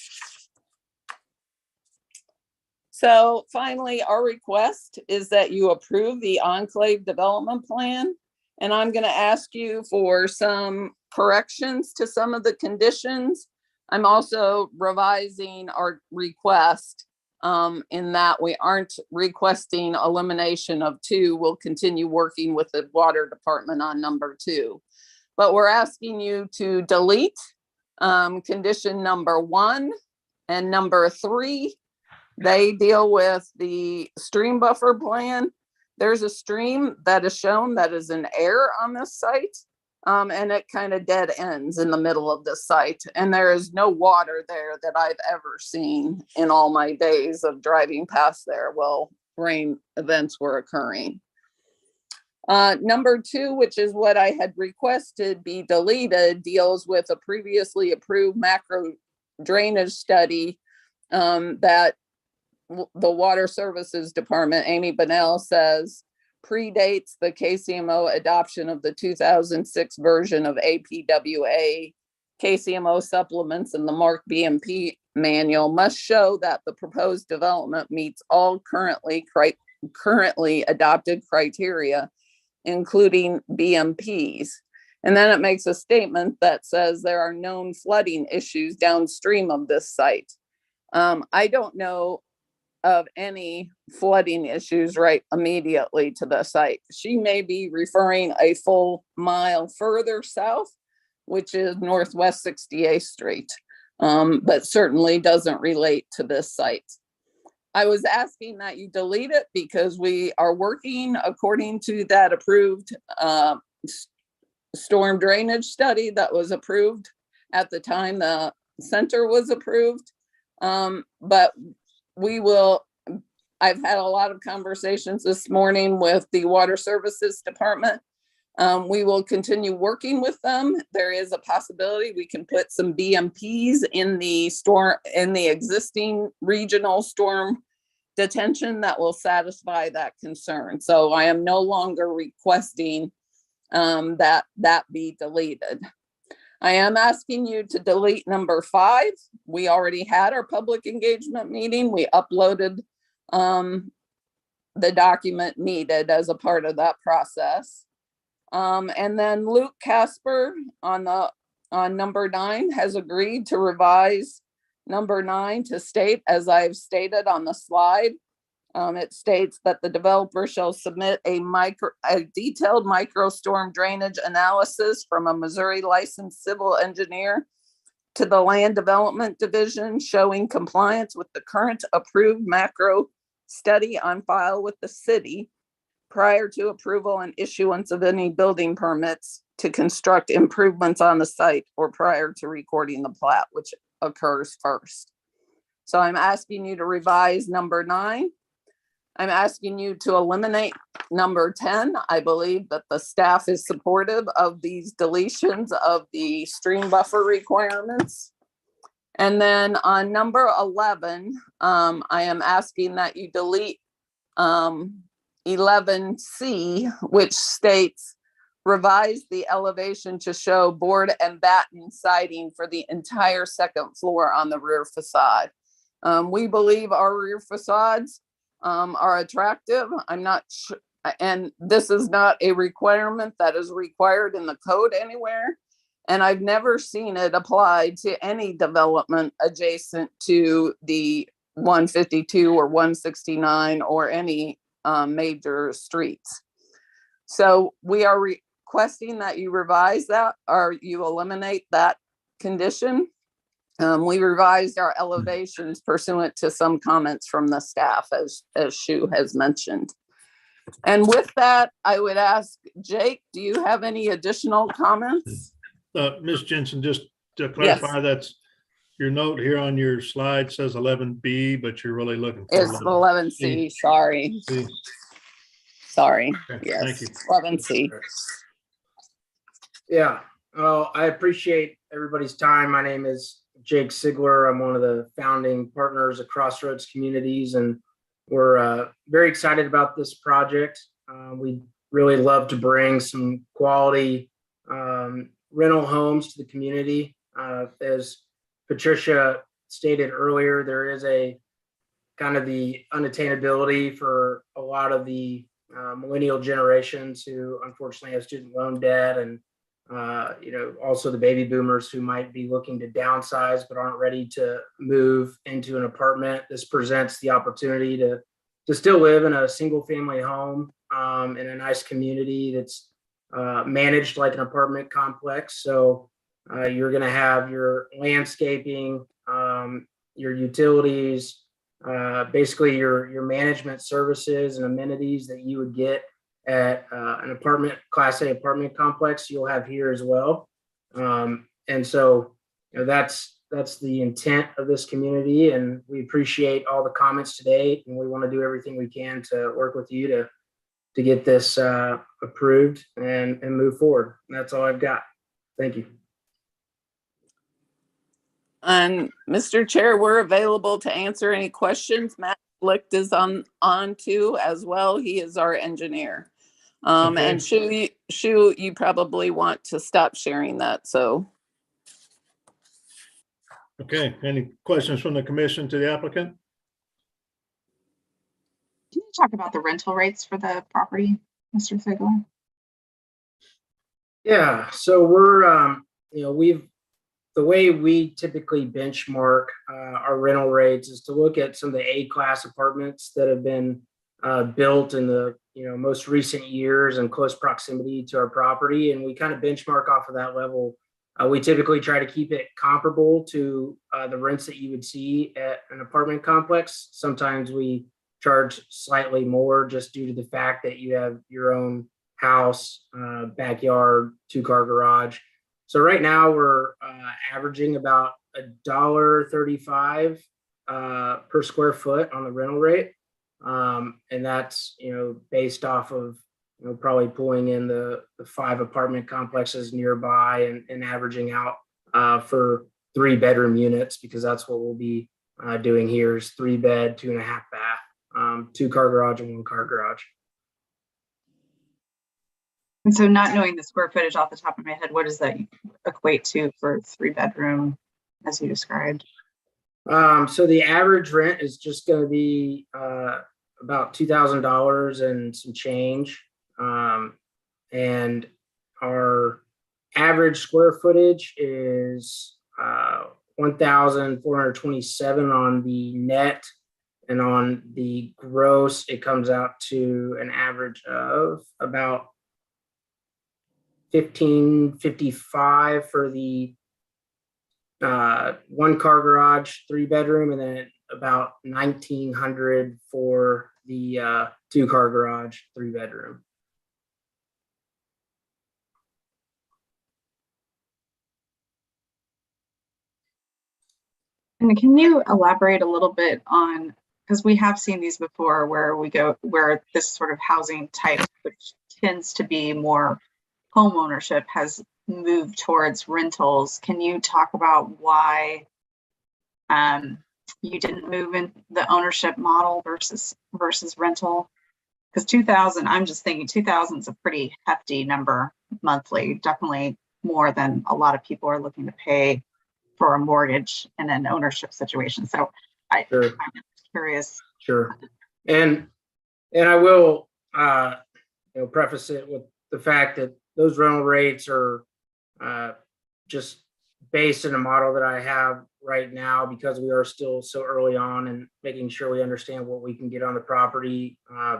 So finally, our request is that you approve the enclave development plan. And I'm going to ask you for some corrections to some of the conditions. I'm also revising our request in that we aren't requesting elimination of 2. We'll continue working with the water department on number 2. But we're asking you to delete condition number 1 and number 3. They deal with the stream buffer plan. There's a stream that is shown that is an error on this site. And it kind of dead ends in the middle of the site. And there is no water there that I've ever seen in all my days of driving past there while rain events were occurring. Number 2, which is what I had requested be deleted, deals with a previously approved macro drainage study that the Water Services Department, Amy Bunnell, says predates the KCMO adoption of the 2006 version of APWA. KCMO supplements and the Mark BMP manual must show that the proposed development meets all currently adopted criteria, including BMPs. And then it makes a statement that says there are known flooding issues downstream of this site. I don't know of any flooding issues right immediately to the site. She may be referring a full mile further south, which is Northwest 68th Street, but certainly doesn't relate to this site. I was asking that you delete it because we are working according to that approved storm drainage study that was approved at the time the center was approved. But we will, I've had a lot of conversations this morning with the Water Services Department. We will continue working with them. There is a possibility we can put some BMPs in the existing regional storm detention that will satisfy that concern. So I am no longer requesting that be deleted. I am asking you to delete number 5. We already had our public engagement meeting. We uploaded the document needed as a part of that process. And then Luke Casper on number 9 has agreed to revise number 9 to state, as I've stated on the slide, it states that the developer shall submit a detailed micro storm drainage analysis from a Missouri licensed civil engineer to the Land Development Division showing compliance with the current approved macro study on file with the city prior to approval and issuance of any building permits to construct improvements on the site or prior to recording the plat, which occurs first. So I'm asking you to revise number 9. I'm asking you to eliminate number 10. I believe that the staff is supportive of these deletions of the stream buffer requirements. And then on number 11, I am asking that you delete 11C, which states revise the elevation to show board and batten siding for the entire second floor on the rear facade. We believe our rear facades are attractive. I'm not sure, and this is not a requirement that is required in the code anywhere. And I've never seen it applied to any development adjacent to the 152 or 169 or any major streets. So we are requesting that you revise that or you eliminate that condition. We revised our elevations pursuant to some comments from the staff, as Shu has mentioned. And with that, I would ask Jake, do you have any additional comments? Ms. Jensen, just to clarify, that's your note here on your slide says 11B, but you're really looking for it's 11C. Sorry. Sorry. Okay, yes, thank you. 11C. Yeah. Well, I appreciate everybody's time. My name is Jake Sigler. I'm one of the founding partners of Crossroads Communities, and we're very excited about this project. We really love to bring some quality rental homes to the community. As Patricia stated earlier, there is a kind of the unattainability for a lot of the millennial generations who unfortunately have student loan debt and also the baby boomers who might be looking to downsize but aren't ready to move into an apartment. This presents the opportunity to still live in a single family home in a nice community that's managed like an apartment complex. So you're going to have your landscaping, your utilities, basically your management services and amenities that you would get at an Class A apartment complex, you'll have here as well. And so that's the intent of this community, and we appreciate all the comments today, and we want to do everything we can to work with you to get this approved and move forward. And that's all I've got. Thank you. And Mr. Chair, we're available to answer any questions. Matt Licht is on too as well. He is our engineer. Okay. And Shu, you probably want to stop sharing that. So. Okay, any questions from the commission to the applicant? Can you talk about the rental rates for the property, Mr. Ziegler? Yeah, so we're, the way we typically benchmark our rental rates is to look at some of the A-class apartments that have been built in the most recent years in close proximity to our property, and we kind of benchmark off of that level. We typically try to keep it comparable to the rents that you would see at an apartment complex. Sometimes we charge slightly more just due to the fact that you have your own house, backyard, 2-car garage. So right now we're averaging about $1.35 per square foot on the rental rate. And that's, based off of, probably pulling in the 5 apartment complexes nearby and averaging out for 3-bedroom units, because that's what we'll be doing here is 3-bed, 2.5 bath, 2-car garage and 1-car garage. And so not knowing the square footage off the top of my head, what does that equate to for 3-bedroom as you described? So the average rent is just going to be about $2,000 and some change. And our average square footage is 1,427 on the net, and on the gross, it comes out to an average of about 1,555 for the 1-car garage 3-bedroom, and then about 1,900 for the 2-car garage 3-bedroom. And can you elaborate a little bit on, because we have seen these before where this sort of housing type, which tends to be more home ownership, has moved towards rentals. Can you talk about why you didn't move in the ownership model versus rental? Because 2,000, I'm just thinking 2,000 is a pretty hefty number monthly, definitely more than a lot of people are looking to pay for a mortgage in an ownership situation. So I'm curious. Sure. And I will preface it with the fact that those rental rates are just based in a model that I have right now, because we are still so early on and making sure we understand what we can get on the property.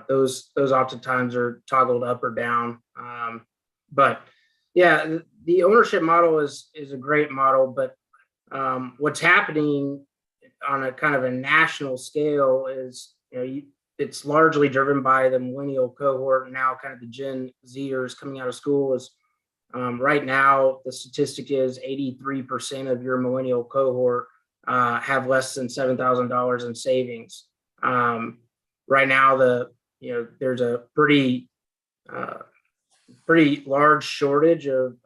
Those oftentimes are toggled up or down. But yeah, the ownership model is a great model, but what's happening on a kind of a national scale is, it's largely driven by the millennial cohort, and now kind of the Gen Zers coming out of school. Is right now the statistic is 83% of your millennial cohort have less than $7,000 in savings. Right now, there's a pretty large shortage of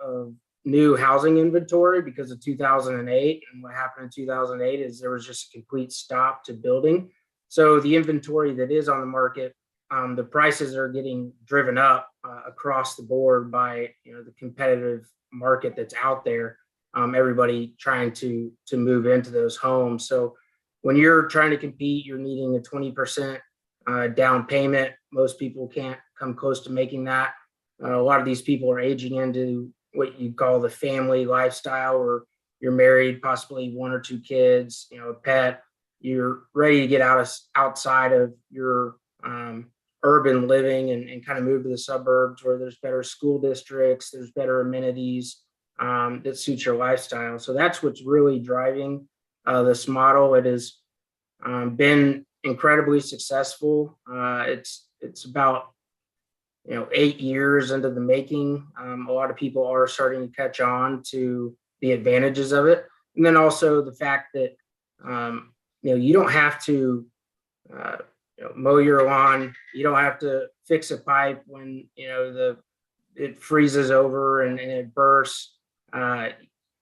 new housing inventory because of 2008. And what happened in 2008 is there was just a complete stop to building. So the inventory that is on the market, the prices are getting driven up across the board by the competitive market that's out there. Everybody trying to move into those homes. So when you're trying to compete, you're needing a 20% down payment. Most people can't come close to making that. A lot of these people are aging into what you call the family lifestyle, or you're married, possibly 1 or 2 kids, a pet, you're ready to get outside of your urban living and kind of move to the suburbs where there's better school districts, there's better amenities that suit your lifestyle. So that's what's really driving this model. It has been incredibly successful. It's about 8 years into the making. A lot of people are starting to catch on to the advantages of it, and then also the fact that you don't have to mow your lawn. You don't have to fix a pipe when it freezes over and it bursts.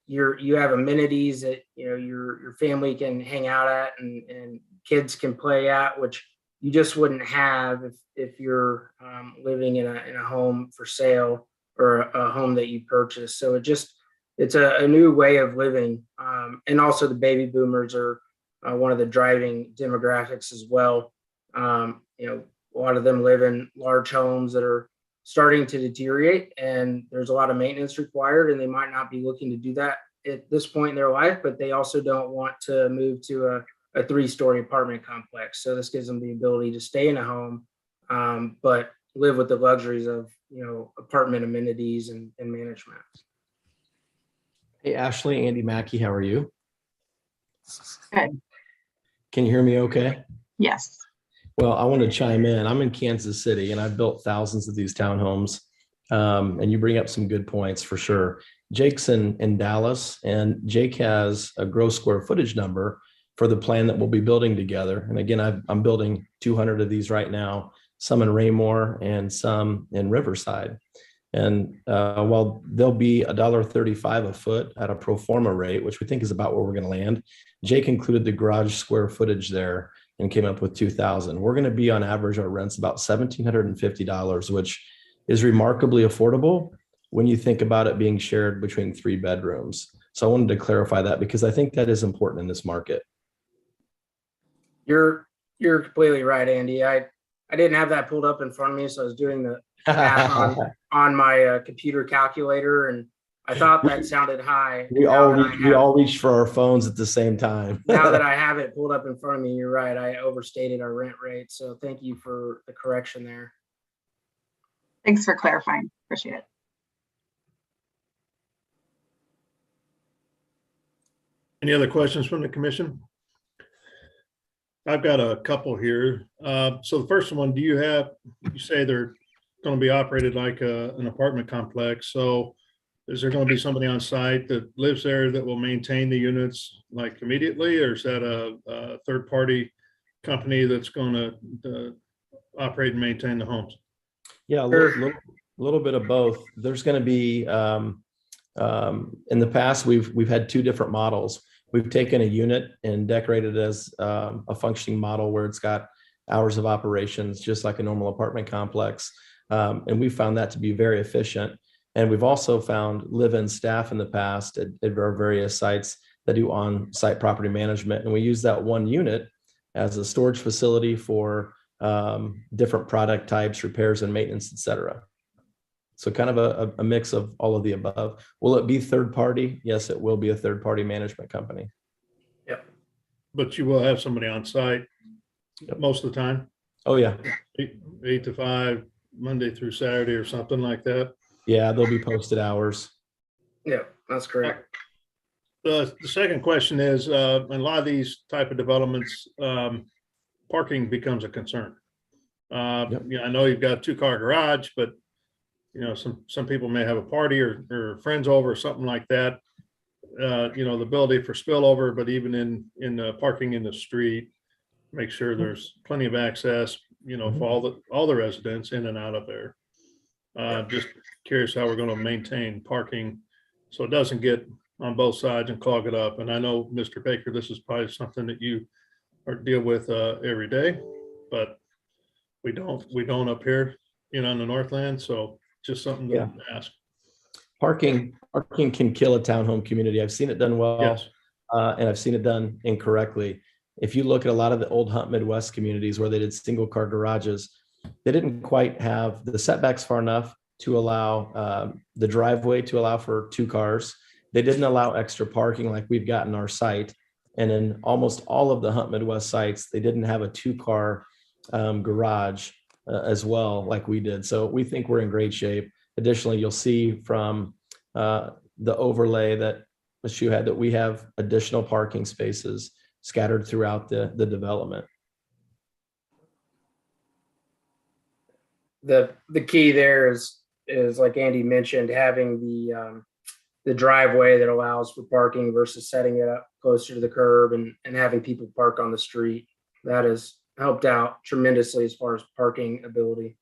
You have amenities that your family can hang out at and kids can play at, which you just wouldn't have if you're living in a home for sale or a home that you purchase. So it's a new way of living, and also the baby boomers are one of the driving demographics as well. A lot of them live in large homes that are starting to deteriorate, and there's a lot of maintenance required, and they might not be looking to do that at this point in their life, but they also don't want to move to a 3-story apartment complex. So this gives them the ability to stay in a home, but live with the luxuries of apartment amenities and management. Hey, Ashley, Andy Mackey, how are you? Good. Can you hear me okay? Yes. Well, I want to chime in. I'm in Kansas City and I've built thousands of these townhomes. And you bring up some good points for sure. Jake's in Dallas, and Jake has a gross square footage number for the plan that we'll be building together. And again, I'm building 200 of these right now, some in Raymore and some in Riverside. And while they'll be $1.35 a foot at a pro forma rate, which we think is about where we're going to land, Jake included the garage square footage there and came up with 2,000. We're going to be on average, our rent's about $1,750, which is remarkably affordable when you think about it being shared between 3 bedrooms. So I wanted to clarify that because I think that is important in this market. You're completely right, Andy. I didn't have that pulled up in front of me, so I was doing the math on my computer calculator, and I thought that sounded high. We all reach for our phones at the same time. Now that I have it pulled up in front of me, you're right. I overstated our rent rate. So thank you for the correction there. Thanks for clarifying. Appreciate it. Any other questions from the commission? I've got a couple here. So the first one, you say they're going to be operated like an apartment complex. So is there going to be somebody on site that lives there that will maintain the units like immediately, or is that a third-party company that's going to operate and maintain the homes? Yeah, a little bit of both. There's going to be, in the past, we've had 2 different models. We've taken a unit and decorated it as a functioning model where it's got hours of operations, just like a normal apartment complex. And we found that to be very efficient. And we've also found live-in staff in the past at our various sites that do on-site property management. And we use that one unit as a storage facility for different product types, repairs and maintenance, et cetera. So kind of a mix of all of the above. Will it be third party? Yes, it will be a third party management company. Yep. But you will have somebody on site most of the time? Oh, yeah. 8 to 5, Monday through Saturday or something like that? Yeah, they'll be posted hours. Yeah, that's correct. The second question is, in a lot of these type of developments, parking becomes a concern. Yep. I know you've got a 2-car garage, but some people may have a party or friends over or something like that. The ability for spillover, but even in parking in the street, make sure there's plenty of access, for all the residents in and out of there. Just curious how we're going to maintain parking so it doesn't get on both sides and clog it up. And I know, Mr. Baker, this is probably something that you deal with every day, but we don't up here, in the Northland. So just something to ask. Parking can kill a townhome community. I've seen it done well, Yes. And I've seen it done incorrectly. If you look at a lot of the old Hunt Midwest communities where they did single car garages, they didn't quite have the setbacks far enough to allow the driveway to allow for 2 cars. They didn't allow extra parking like we've got in our site. And in almost all of the Hunt Midwest sites, they didn't have a 2-car garage as well, like we did. So we think we're in great shape. Additionally, you'll see from the overlay that Shu had that we have additional parking spaces scattered throughout the development. The key there is like Andy mentioned, having the driveway that allows for parking versus setting it up closer to the curb and having people park on the street. That has helped out tremendously as far as parking ability.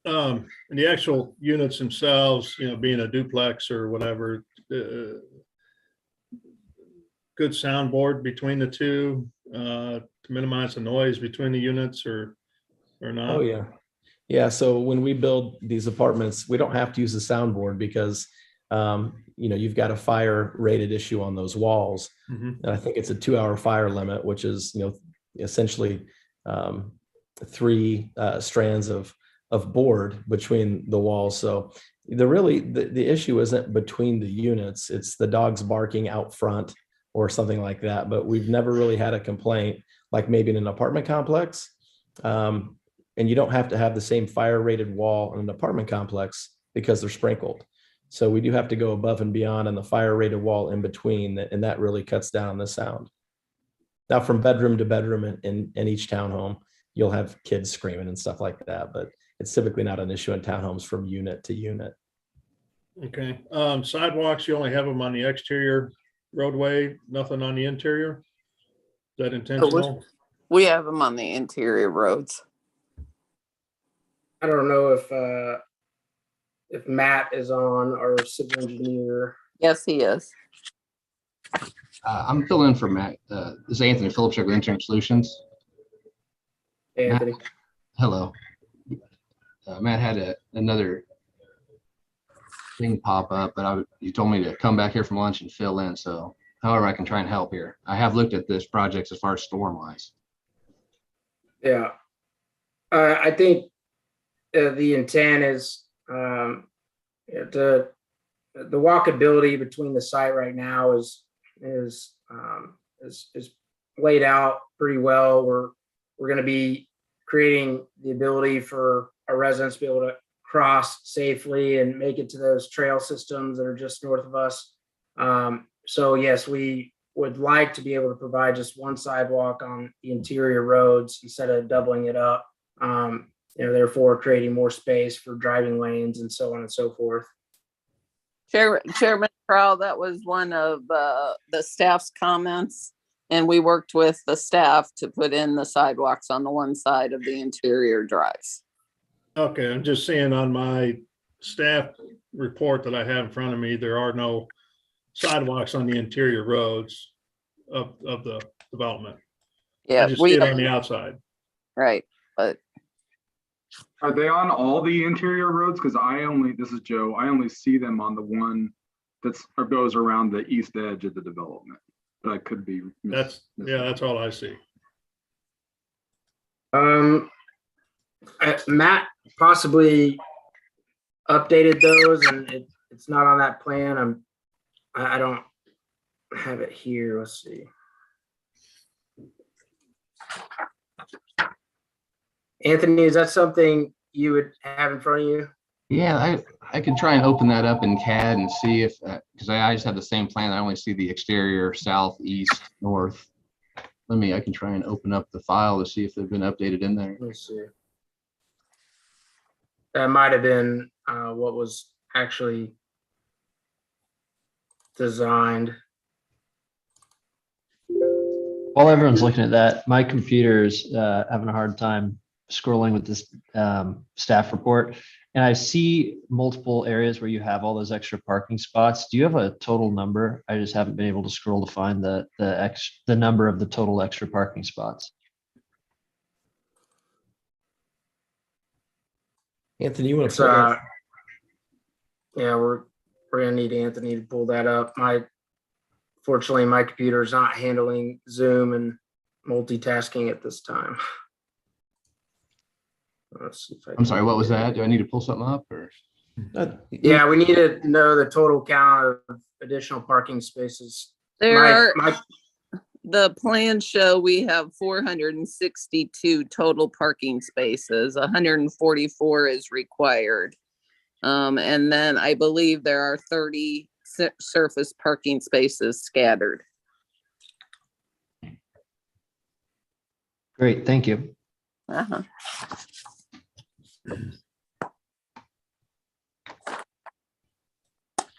And the actual units themselves, being a duplex or whatever, good soundboard between the two to minimize the noise between the units or not? Oh yeah. Yeah. So when we build these apartments, we don't have to use a soundboard because you've got a fire rated issue on those walls. Mhm. And I think it's a 2-hour fire limit, which is, essentially 3 strands of board between the walls. So the issue isn't between the units, it's the dogs barking out front or something like that. But we've never really had a complaint like maybe in an apartment complex. And you don't have to have the same fire rated wall in an apartment complex because they're sprinkled. So we do have to go above and beyond on the fire rated wall in between, and that really cuts down on the sound. Now from bedroom to bedroom in each townhome, you'll have kids screaming and stuff like that, but it's typically not an issue in townhomes from unit to unit. Okay. Sidewalks, you only have them on the exterior roadway, nothing on the interior? Is that intentional? We have them on the interior roads. I don't know if Matt is on, our civil engineer. Yes, he is. I'm filling in for Matt. This is Anthony Phillips with Engineering Solutions. Hey, Anthony. Matt, hello. Matt had another thing pop up, but you told me to come back here from lunch and fill in. So however I can try and help here. I have looked at this project as far as storm wise. Yeah. I think the intent is the walkability between the site right now is laid out pretty well. We're going to be creating the ability for our residents to be able to cross safely and make it to those trail systems that are just north of us. So yes, we would like to be able to provide just one sidewalk on the interior roads instead of doubling it up. Therefore creating more space for driving lanes and so on and so forth. Chairman Crowell, that was one of the staff's comments, and we worked with the staff to put in the sidewalks on the one side of the interior drives. Okay, I'm just seeing on my staff report that I have in front of me, there are no sidewalks on the interior roads of the development. Yeah, I just see it on the outside. Right, but Are they on all the interior roads? Because this is Joe, I only see them on the one goes around the east edge of the development. But I could be. That's all I see. Matt possibly updated those, and it's not on that plan. I don't have it here. Let's see. Anthony, is that something you would have in front of you? Yeah, I could try and open that up in CAD and see if, because I just have the same plan. I only see the exterior, south, east, north. I can try and open up the file to see if they've been updated in there. Let me see. That might have been what was actually designed. While everyone's looking at that, my computer's having a hard time scrolling with this staff report. And I see multiple areas where you have all those extra parking spots. Do you have a total number? I just haven't been able to scroll to find the number of the total extra parking spots. Anthony, you want to pull that? Yeah, we're gonna need Anthony to pull that up. Fortunately, my computer is not handling Zoom and multitasking at this time. Let's see if I I'm can- sorry, what was that? Do I need to pull something up or? Yeah, we need to know the total count of additional parking spaces. There My, are, the plans show we have 462 total parking spaces, 144 is required. And then I believe there are 30 surface parking spaces scattered. Great, thank you. Uh-huh.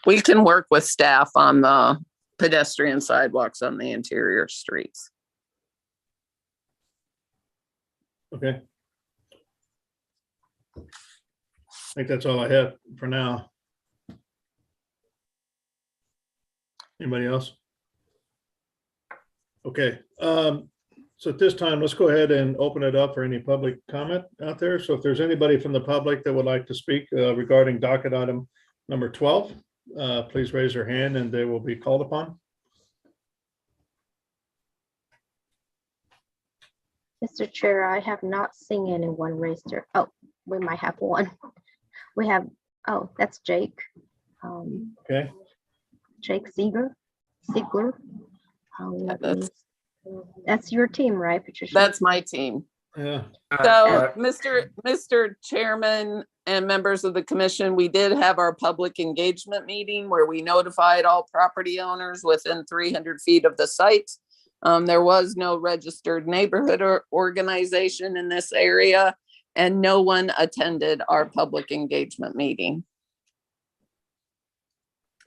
We can work with staff on the pedestrian sidewalks on the interior streets. Okay. I think that's all I have for now. Anybody else? Okay, so at this time, let's go ahead and open it up for any public comment out there. So if there's anybody from the public that would like to speak regarding docket item number 12, please raise your hand and they will be called upon. Mr. Chair, I have not seen anyone raise their, oh, we might have one. We have, oh, that's Jake. Okay. Jake Ziegler. That's your team, right, Patricia? That's my team. Yeah. So, Mr. Chairman and members of the commission, we did have our public engagement meeting where we notified all property owners within 300 feet of the site. There was no registered neighborhood or organization in this area, and no one attended our public engagement meeting.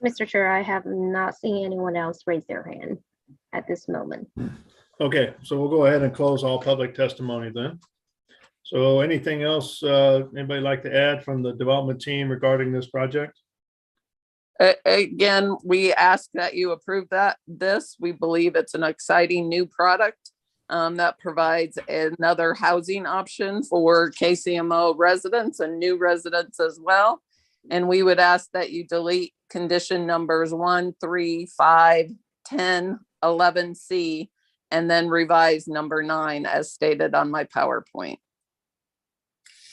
Mr. Chair, I have not seen anyone else raise their hand at this moment. Okay, so we'll go ahead and close all public testimony then. So anything else anybody like to add from the development team regarding this project? Again, we ask that you approve this. We believe it's an exciting new product that provides another housing option for KCMO residents and new residents as well. And we would ask that you delete condition numbers 1, 3, 5, 10, 11C, and then revise number 9 as stated on my PowerPoint.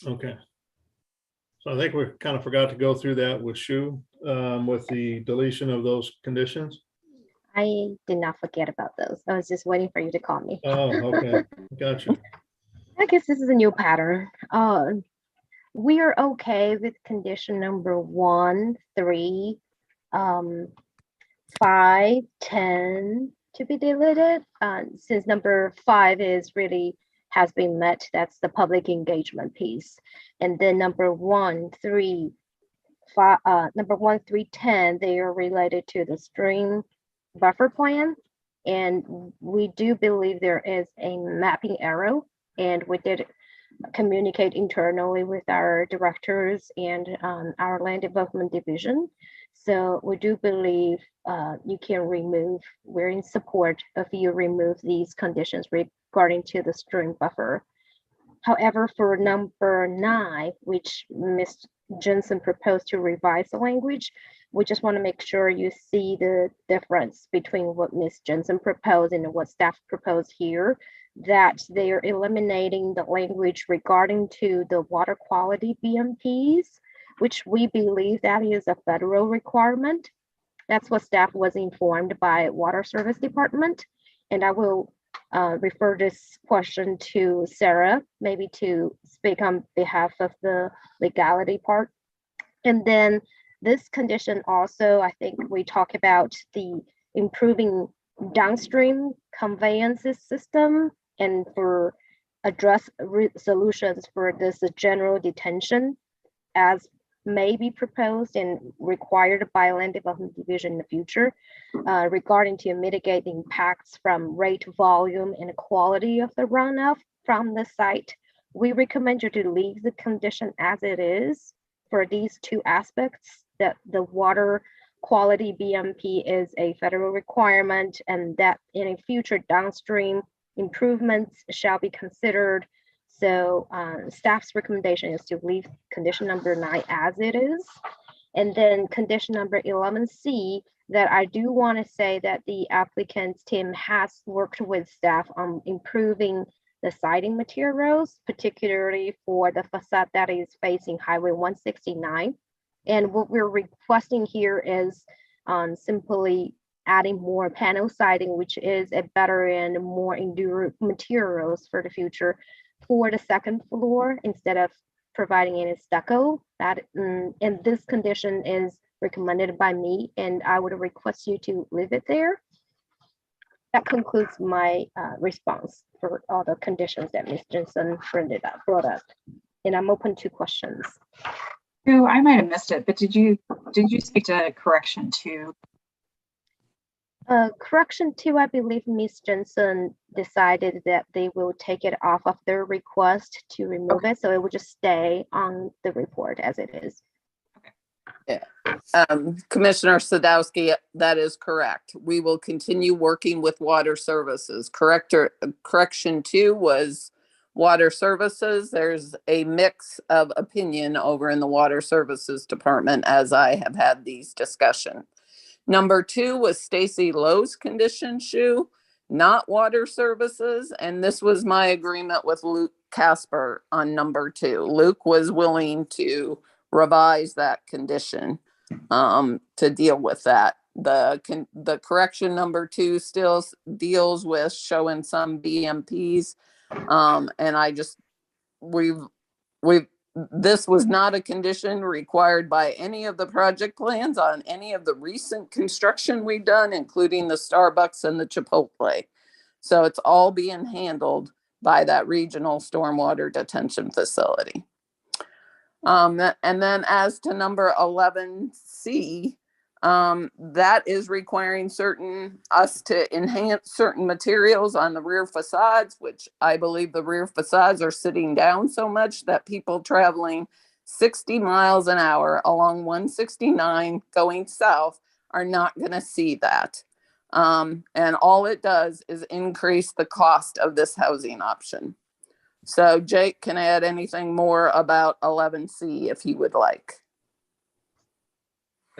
Okay. So I think we kind of forgot to go through that with Shu with the deletion of those conditions. I did not forget about those. I was just waiting for you to call me. Oh, okay. Gotcha. I guess this is a new pattern. We are okay with condition number 1, 3, 5, 10 to be deleted. Since number 5 is really has been met, that's the public engagement piece. And then number 1, 3, 5, number 1, 3, 10, they are related to the stream buffer plan. And we do believe there is a mapping error, and we did communicate internally with our directors and our land development division. So we do believe you can remove, we're in support of you remove these conditions regarding to the stream buffer. However, for number 9, which Ms. Jensen proposed to revise the language, we just want to make sure you see the difference between what Ms. Jensen proposed and what staff proposed here, that they are eliminating the language regarding to the water quality BMPs, which we believe that is a federal requirement. That's what staff was informed by Water Service Department. And I will refer this question to Sarah, maybe to speak on behalf of the legality part. And then this condition also, I think we talk about the improving downstream conveyances system and for address solutions for this general detention as may be proposed and required by Land Development Division in the future regarding to mitigate the impacts from rate, volume, and quality of the runoff from the site. We recommend you to leave the condition as it is for these 2 aspects, that the water quality BMP is a federal requirement and that in a future downstream improvements shall be considered. So staff's recommendation is to leave condition number 9 as it is. And then condition number 11C, that I do want to say that the applicant's team has worked with staff on improving the siding materials, particularly for the facade that is facing Highway 169. And what we're requesting here is simply adding more panel siding, which is a better and more enduring materials for the future for the second floor instead of providing any stucco. That and this condition is recommended by me, and I would request you to leave it there. That concludes my response for all the conditions that Ms. Jensen brought up, and I'm open to questions. Ooh, I might have missed it, but did you speak to correction 2? Correction 2, I believe Ms. Jensen decided that they will take it off of their request to remove it, so it will just stay on the report as it is. Yeah. Commissioner Sadowski, that is correct. We will continue working with water services. Correction 2 was water services. There's a mix of opinion over in the water services department as I have had these discussions. Number 2 was Stacy Lowe's condition shoe, not water services. And this was my agreement with Luke Casper on number 2. Luke was willing to revise that condition to deal with that. The correction number 2 still deals with showing some BMPs. And I just, this was not a condition required by any of the project plans on any of the recent construction we've done, including the Starbucks and the Chipotle. So it's all being handled by that regional stormwater detention facility. And then as to number 11C, that is requiring us to enhance certain materials on the rear facades, which I believe the rear facades are sitting down so much that people traveling 60 miles an hour along 169 going south are not going to see that. And all it does is increase the cost of this housing option. So Jake can add anything more about 11C if he would like.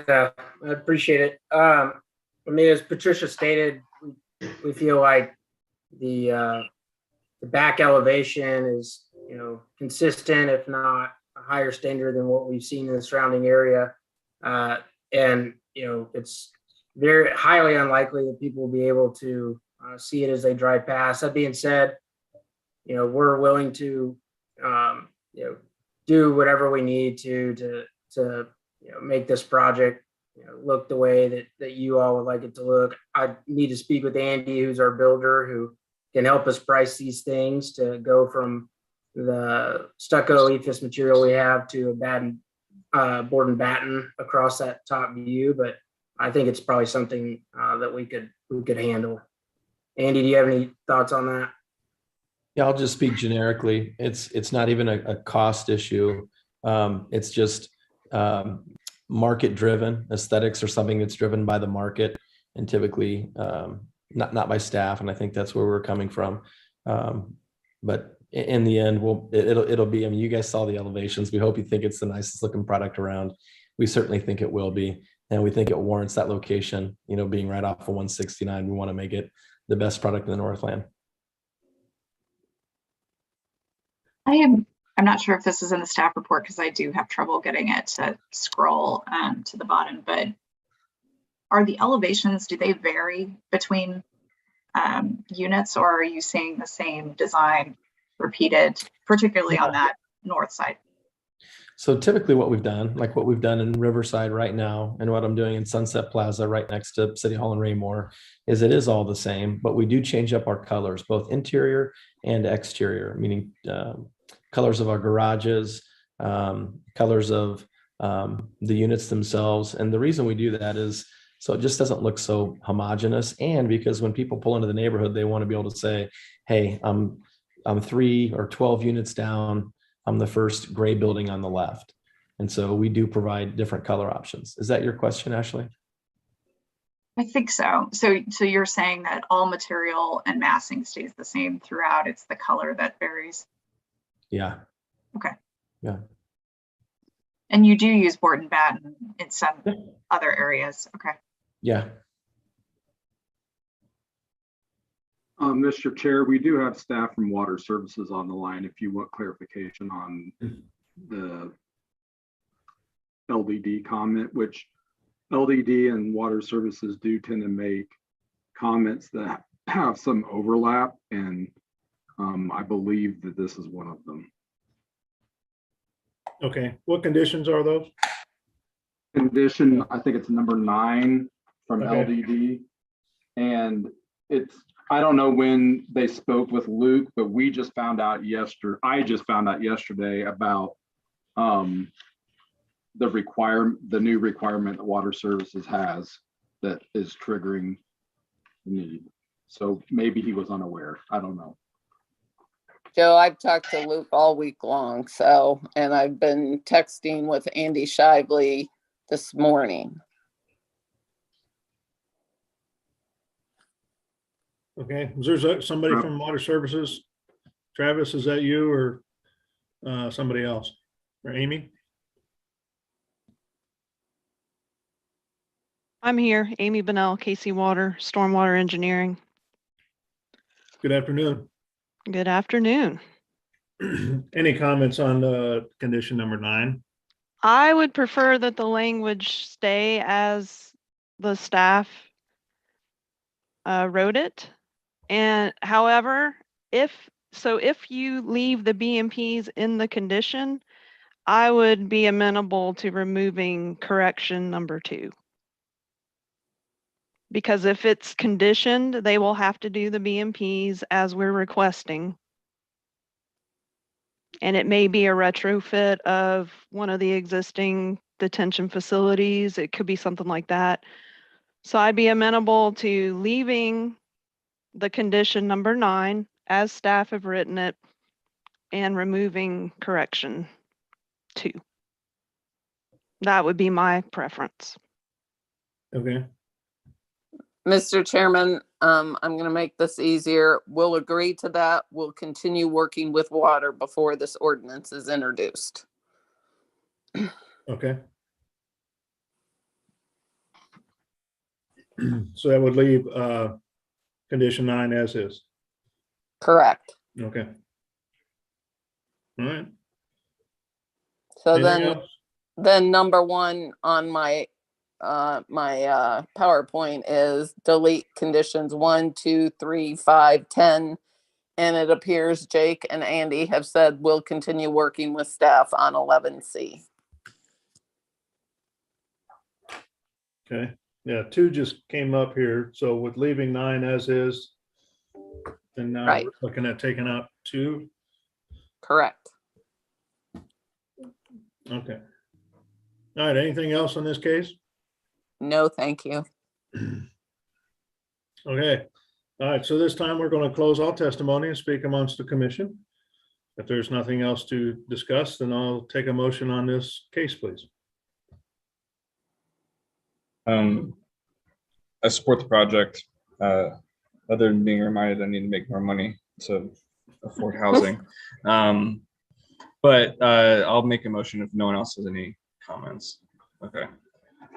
Yeah, I appreciate it. I mean, as Patricia stated, we feel like the back elevation is, consistent, if not a higher standard than what we've seen in the surrounding area. And, it's very highly unlikely that people will be able to see it as they drive past. That being said, we're willing to, do whatever we need to make this project, look the way that you all would like it to look. I need to speak with Andy, who's our builder, who can help us price these things to go from the stucco ethos material we have to a board and batten across that top view. But I think it's probably something that we could handle. Andy, do you have any thoughts on that? Yeah, I'll just speak generically. It's not even a cost issue. It's just market driven. Aesthetics are something that's driven by the market and typically not by staff. And I think that's where we're coming from. But in the end, it'll be, I mean, you guys saw the elevations. We hope you think it's the nicest looking product around. We certainly think it will be. And we think it warrants that location, being right off of 169. We want to make it the best product in the Northland. I'm not sure if this is in the staff report because I do have trouble getting it to scroll to the bottom, but are the elevations, do they vary between units, or are you seeing the same design repeated, particularly on that north side? So typically what we've done, like what we've done in Riverside right now, and what I'm doing in Sunset Plaza right next to City Hall and Raymore, is it is all the same, but we do change up our colors, both interior and exterior, meaning colors of our garages, colors of the units themselves. And the reason we do that is so it just doesn't look so homogeneous. And because when people pull into the neighborhood, they want to be able to say, hey, I'm 3 or 12 units down. I'm the first gray building on the left. And so we do provide different color options. Is that your question, Ashley? I think so. So you're saying that all material and massing stays the same throughout. It's the color that varies. Yeah. Okay. Yeah. And you do use board and batten in some other areas. Okay. Yeah. Mr. Chair, we do have staff from Water Services on the line if you want clarification on the LDD comment, which LDD and Water Services do tend to make comments that have some overlap, and I believe that this is one of them. Okay, what conditions are those? Condition, I think it's number 9 from Okay. LDD. And I don't know when they spoke with Luke, but I just found out yesterday about the new requirement that Water Services has that is triggering the need. So maybe he was unaware. I don't know. Joe, I've talked to Luke all week long, and I've been texting with Andy Shively this morning. Okay, is there somebody from Water Services? Travis, is that you or somebody else? Or Amy? I'm here, Amy Bennell, KC Water, Stormwater Engineering. Good afternoon. Good afternoon. Any comments on condition number 9? I would prefer that the language stay as the staff wrote it. And however, if you leave the BMPs in the condition, I would be amenable to removing correction number 2. Because if it's conditioned, they will have to do the BMPs as we're requesting. And it may be a retrofit of one of the existing detention facilities. It could be something like that. So I'd be amenable to leaving the condition number 9 as staff have written it and removing correction 2. That would be my preference. Okay. Mr. Chairman, I'm going to make this easier. We'll agree to that. We'll continue working with water before this ordinance is introduced. Okay. So that would leave condition 9 as is. Correct. Okay. All right. So Anything then number 1 on my PowerPoint is delete conditions 1, 2, 3, 5, 10. And it appears Jake and Andy have said we'll continue working with staff on 11C. Okay. Yeah, 2 just came up here. So with leaving 9 as is, and now Right. we're looking at taking out 2. Correct. Okay. All right. Anything else on this case? No, thank you. Okay. All right. So this time we're going to close all testimony and speak amongst the commission. If there's nothing else to discuss, then I'll take a motion on this case, please. I support the project. Other than being reminded I need to make more money to afford housing. But I'll make a motion if no one else has any comments. Okay.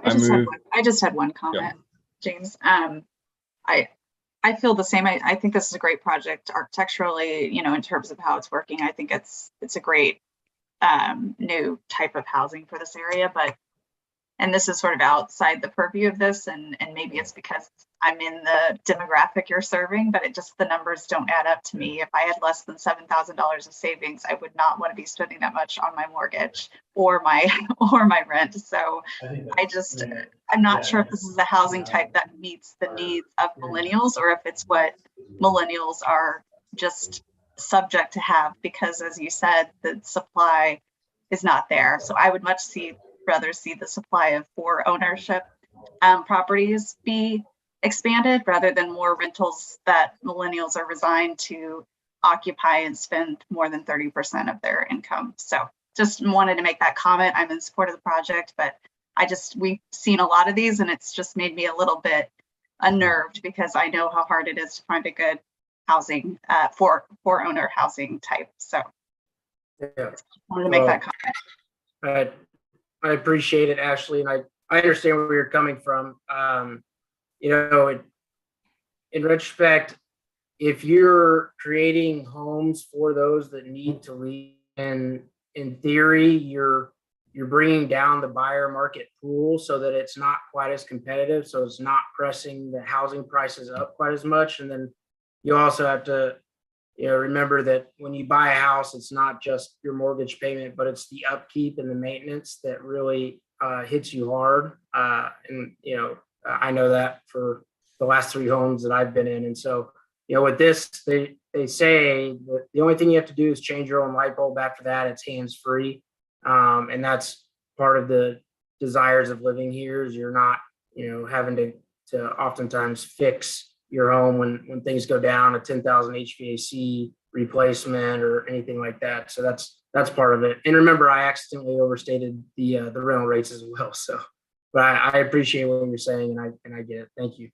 I just had one comment, James. I feel the same. I think this is a great project architecturally, in terms of how it's working. I think it's a great new type of housing for this area, and this is sort of outside the purview of this, and maybe it's because I'm in the demographic you're serving, but the numbers don't add up to me. If I had less than $7,000 of savings, I would not want to be spending that much on my mortgage or my rent. So I'm not sure if this is a housing type that meets the needs of millennials, or if it's what millennials are just subject to have, because as you said, the supply is not there. So I would rather see the supply of for ownership properties be expanded rather than more rentals that millennials are resigned to occupy and spend more than 30% of their income. So just wanted to make that comment. I'm in support of the project, but we've seen a lot of these, and it's just made me a little bit unnerved because I know how hard it is to find a good housing for owner housing type. So just wanted to make that comment. I appreciate it, Ashley, and I understand where you're coming from. In retrospect, if you're creating homes for those that need to leave, and in theory, you're bringing down the buyer market pool so that it's not quite as competitive. So it's not pressing the housing prices up quite as much. And then you also have to, remember that when you buy a house, it's not just your mortgage payment, but it's the upkeep and the maintenance that really hits you hard. And I know that for the last 3 homes that I've been in. And so, with this, they say that the only thing you have to do is change your own light bulb. After that, it's hands-free. And that's part of the desires of living here, is you're not, having to oftentimes fix your home when things go down, a 10,000 HVAC replacement or anything like that. So that's part of it. And remember, I accidentally overstated the rental rates as well. So, but I appreciate what you're saying, and I get it. Thank you.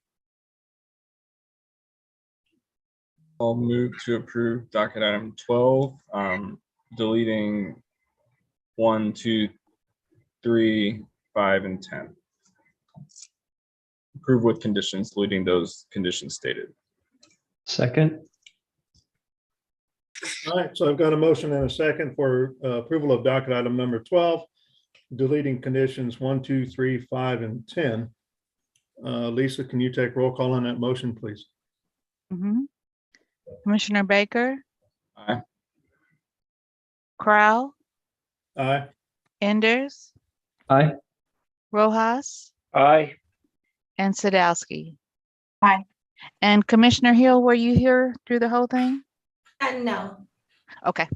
I'll move to approve docket item 12, deleting 1, 2, 3, 5, and 10. Approve with conditions, deleting those conditions stated. Second. All right, so I've got a motion and a second for approval of docket item number 12, deleting conditions 1, 2, 3, 5, and 10. Lisa, can you take roll call on that motion, please? Commissioner Baker, Aye. Crowell, Aye. Enders, Aye. Rojas, Aye. and Sadowski. Aye. And Commissioner Hill, were you here through the whole thing? No. Okay.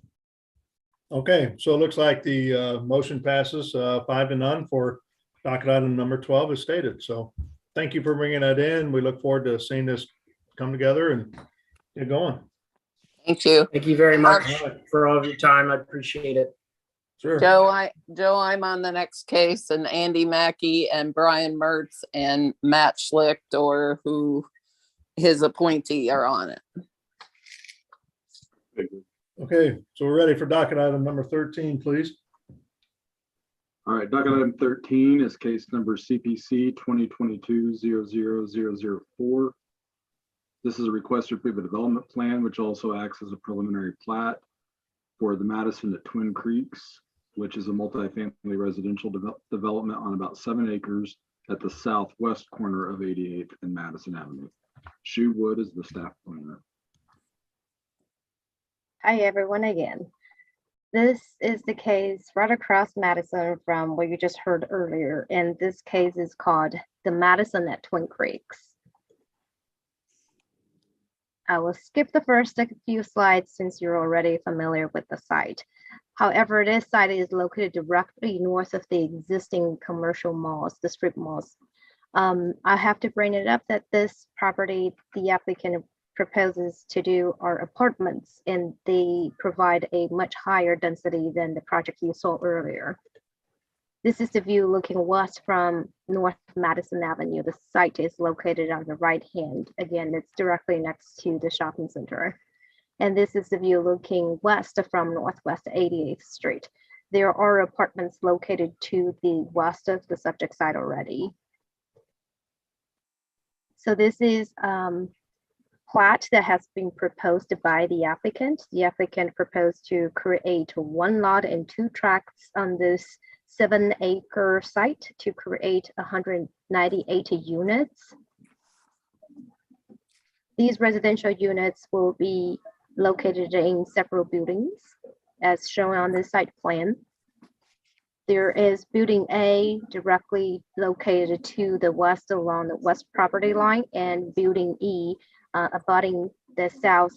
Okay, so it looks like the motion passes 5-0 for docket item number 12 as stated. So thank you for bringing that in. We look forward to seeing this come together and get going. Thank you. Thank you very much for all of your time. I appreciate it. Sure. Joe, I'm on the next case, and Andy Mackey and Brian Mertz and Matt Schlicht, or who his appointee, are on it. Okay, so we're ready for docket item number 13, please. All right, docket item 13 is case number CPC 2022-00004. This is a request to approve a development plan, which also acts as a preliminary plat for the Madison at Twin Creeks, which is a multifamily residential development on about 7 acres at the southwest corner of 88th and Madison Avenue. Shu Wood is the staff planner. Hi, everyone again. This is the case right across Madison from what you just heard earlier. And this case is called the Madison at Twin Creeks. I will skip the first few slides since you're already familiar with the site. However, this site is located directly north of the existing commercial malls, the strip malls. I have to bring it up that this property, the applicant proposes to do are apartments, and they provide a much higher density than the project you saw earlier. This is the view looking west from North Madison Avenue. The site is located on the right hand. Again, it's directly next to the shopping center. And this is the view looking west from Northwest 88th Street. There are apartments located to the west of the subject site already. So this is plat that has been proposed by the applicant. The applicant proposed to create 1 lot and 2 tracts on this 7-acre site to create 198 units. These residential units will be located in several buildings as shown on the site plan. There is building A directly located to the west along the west property line, and building E abutting the south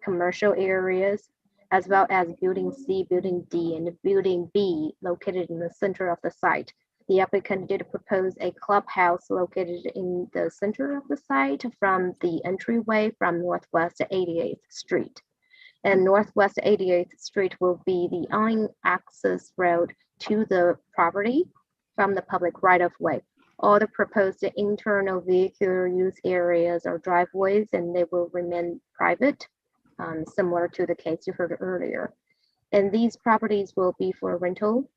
commercial areas, as well as building C, building D, and building B located in the center of the site. The applicant did propose a clubhouse located in the center of the site from the entryway from Northwest 88th Street. And Northwest 88th Street will be the only access road to the property from the public right-of-way. All the proposed internal vehicular use areas are driveways, and they will remain private, similar to the case you heard earlier. And these properties will be for rental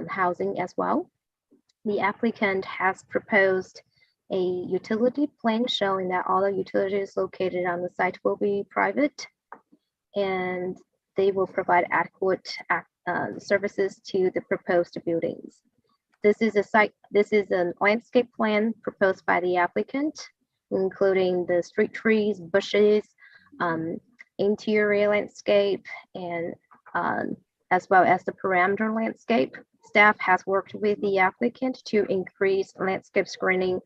housing as well. The applicant has proposed a utility plan showing that all the utilities located on the site will be private, and they will provide adequate services to the proposed buildings. This is a landscape plan proposed by the applicant, including the street trees, bushes, interior landscape, and as well as the perimeter landscape. Staff has worked with the applicant to increase landscape screening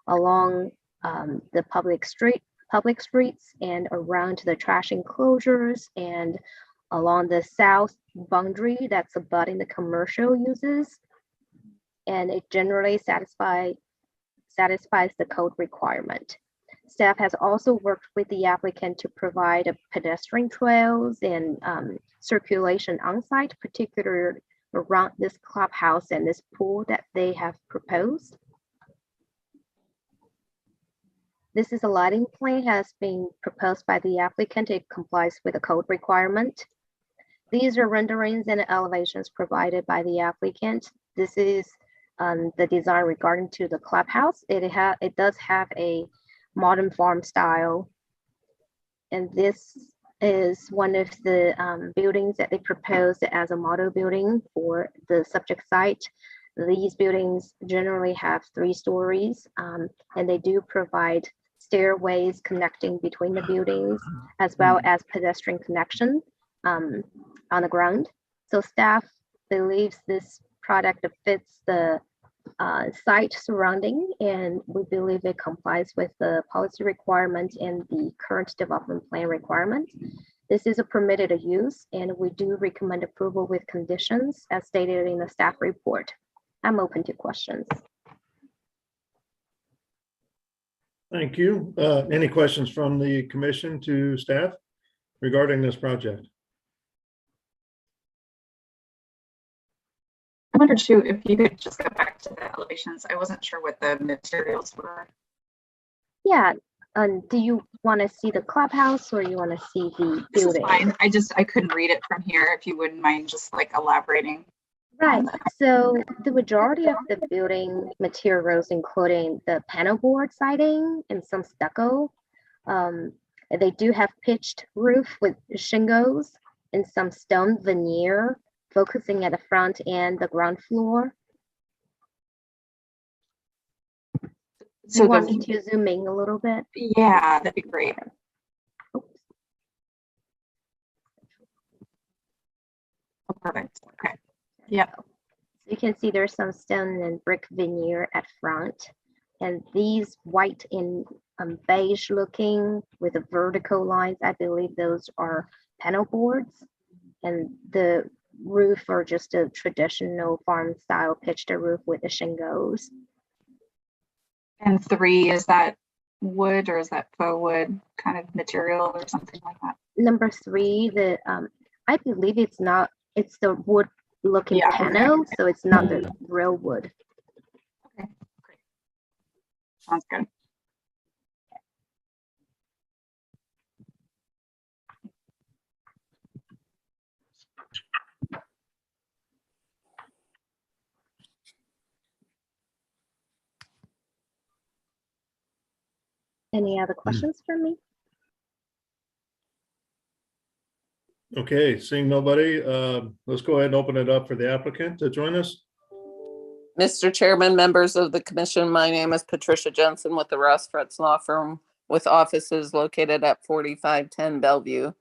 along the public streets and around the trash enclosures and along the south boundary that's abutting the commercial uses. And it generally satisfies the code requirement. Staff has also worked with the applicant to provide pedestrian trails and circulation on site, particularly around this clubhouse and this pool that they have proposed. This is a lighting plan has been proposed by the applicant. It complies with the code requirement. These are renderings and elevations provided by the applicant. This is the design regarding to the clubhouse. It does have a modern farm style, and this is one of the buildings that they proposed as a model building for the subject site. These buildings generally have 3 stories, and they do provide stairways connecting between the buildings, as well as pedestrian connection on the ground. So staff believes this product fits the site surrounding, and we believe it complies with the policy requirement and the current development plan requirement. This is a permitted use, and we do recommend approval with conditions as stated in the staff report. I'm open to questions. Thank you. Any questions from the commission to staff regarding this project? I wondered too, if you could just go back to the elevations. I wasn't sure what the materials were. Yeah, do you want to see the clubhouse or you want to see the This is building? fine. I couldn't read it from here. If you wouldn't mind just like elaborating. Right, so the majority of the building materials, including the panel board siding and some stucco, they do have pitched roof with shingles and some stone veneer, focusing at the front and the ground floor. So you want me to zoom in a little bit? Yeah, that'd be great. Oh, perfect. Okay. Yep. So you can see there's some stone and brick veneer at front, and these white and beige looking with the vertical lines, I believe those are panel boards, and the roof are just a traditional farm style pitched roof with the shingles. And 3, is that wood or is that faux wood kind of material or something like that? Number 3, I believe it's the wood looking panel, okay. So it's not the real wood. Okay, great. Sounds good. Any other questions for me? Okay, seeing nobody, let's go ahead and open it up for the applicant to join us. Mr. Chairman, members of the commission, my name is Patricia Jensen with the Ross Fretz Law Firm with offices located at 4510 Bellevue.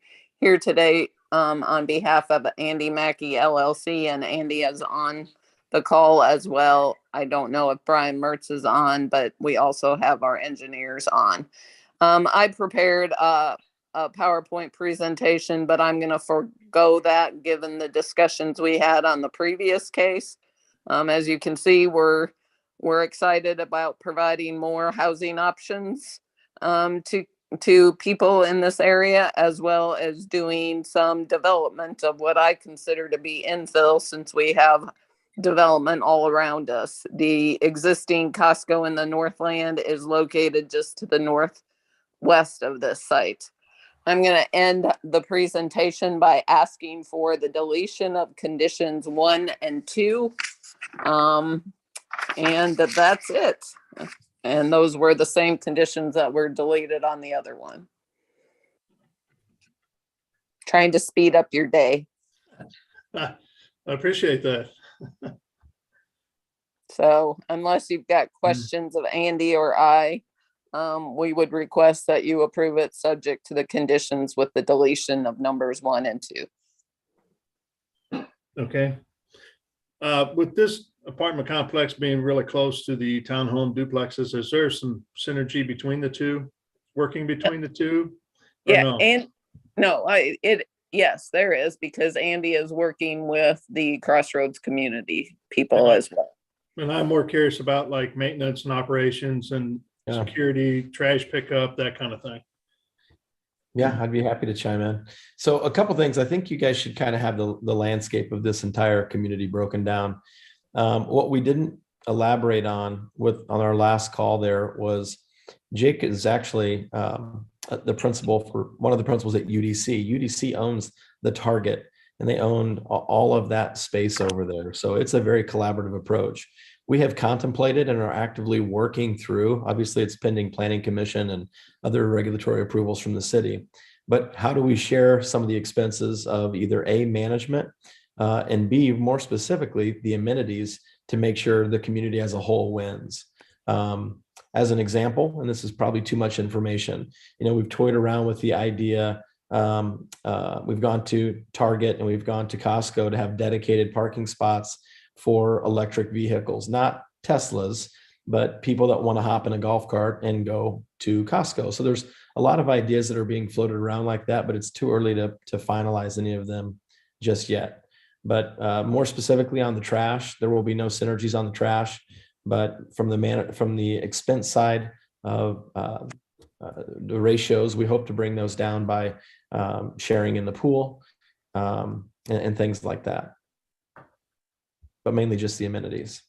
Here today on behalf of Andy Mackey LLC, and Andy is on the call as well. I don't know if Brian Mertz is on, but we also have our engineers on. I prepared a PowerPoint presentation, but I'm going to forego that given the discussions we had on the previous case. As you can see, we're excited about providing more housing options to people in this area, as well as doing some development of what I consider to be infill, since we have development all around us. The existing Costco in the Northland is located just to the northwest of this site. I'm going to end the presentation by asking for the deletion of conditions 1 and 2. And that's it. And those were the same conditions that were deleted on the other one. Trying to speed up your day. I appreciate that. So unless you've got questions of Andy or I, we would request that you approve it subject to the conditions with the deletion of numbers 1 and 2. Okay. With this apartment complex being really close to the townhome duplexes, is there some synergy between the two, working between the two? Or Yeah, no? and no, yes, there is, because Andy is working with the Crossroads community people as well. And I'm more curious about like maintenance and operations and security, trash pickup, that kind of thing. Yeah, I'd be happy to chime in. So a couple things. I think you guys should kind of have the landscape of this entire community broken down. What we didn't elaborate on our last call there was Jake is actually the principal for one of the principals at UDC. UDC owns the Target, and they own all of that space over there. So it's a very collaborative approach. We have contemplated and are actively working through, obviously it's pending planning commission and other regulatory approvals from the city, but how do we share some of the expenses of either A, management, and B, more specifically, the amenities to make sure the community as a whole wins. As an example, and this is probably too much information, we've toyed around with the idea. We've gone to Target and we've gone to Costco to have dedicated parking spots for electric vehicles, not Teslas, but people that want to hop in a golf cart and go to Costco. So there's a lot of ideas that are being floated around like that, but it's too early to finalize any of them just yet. But more specifically on the trash, there will be no synergies on the trash, but from the expense side of the ratios, we hope to bring those down by sharing in the pool and things like that. But mainly just the amenities.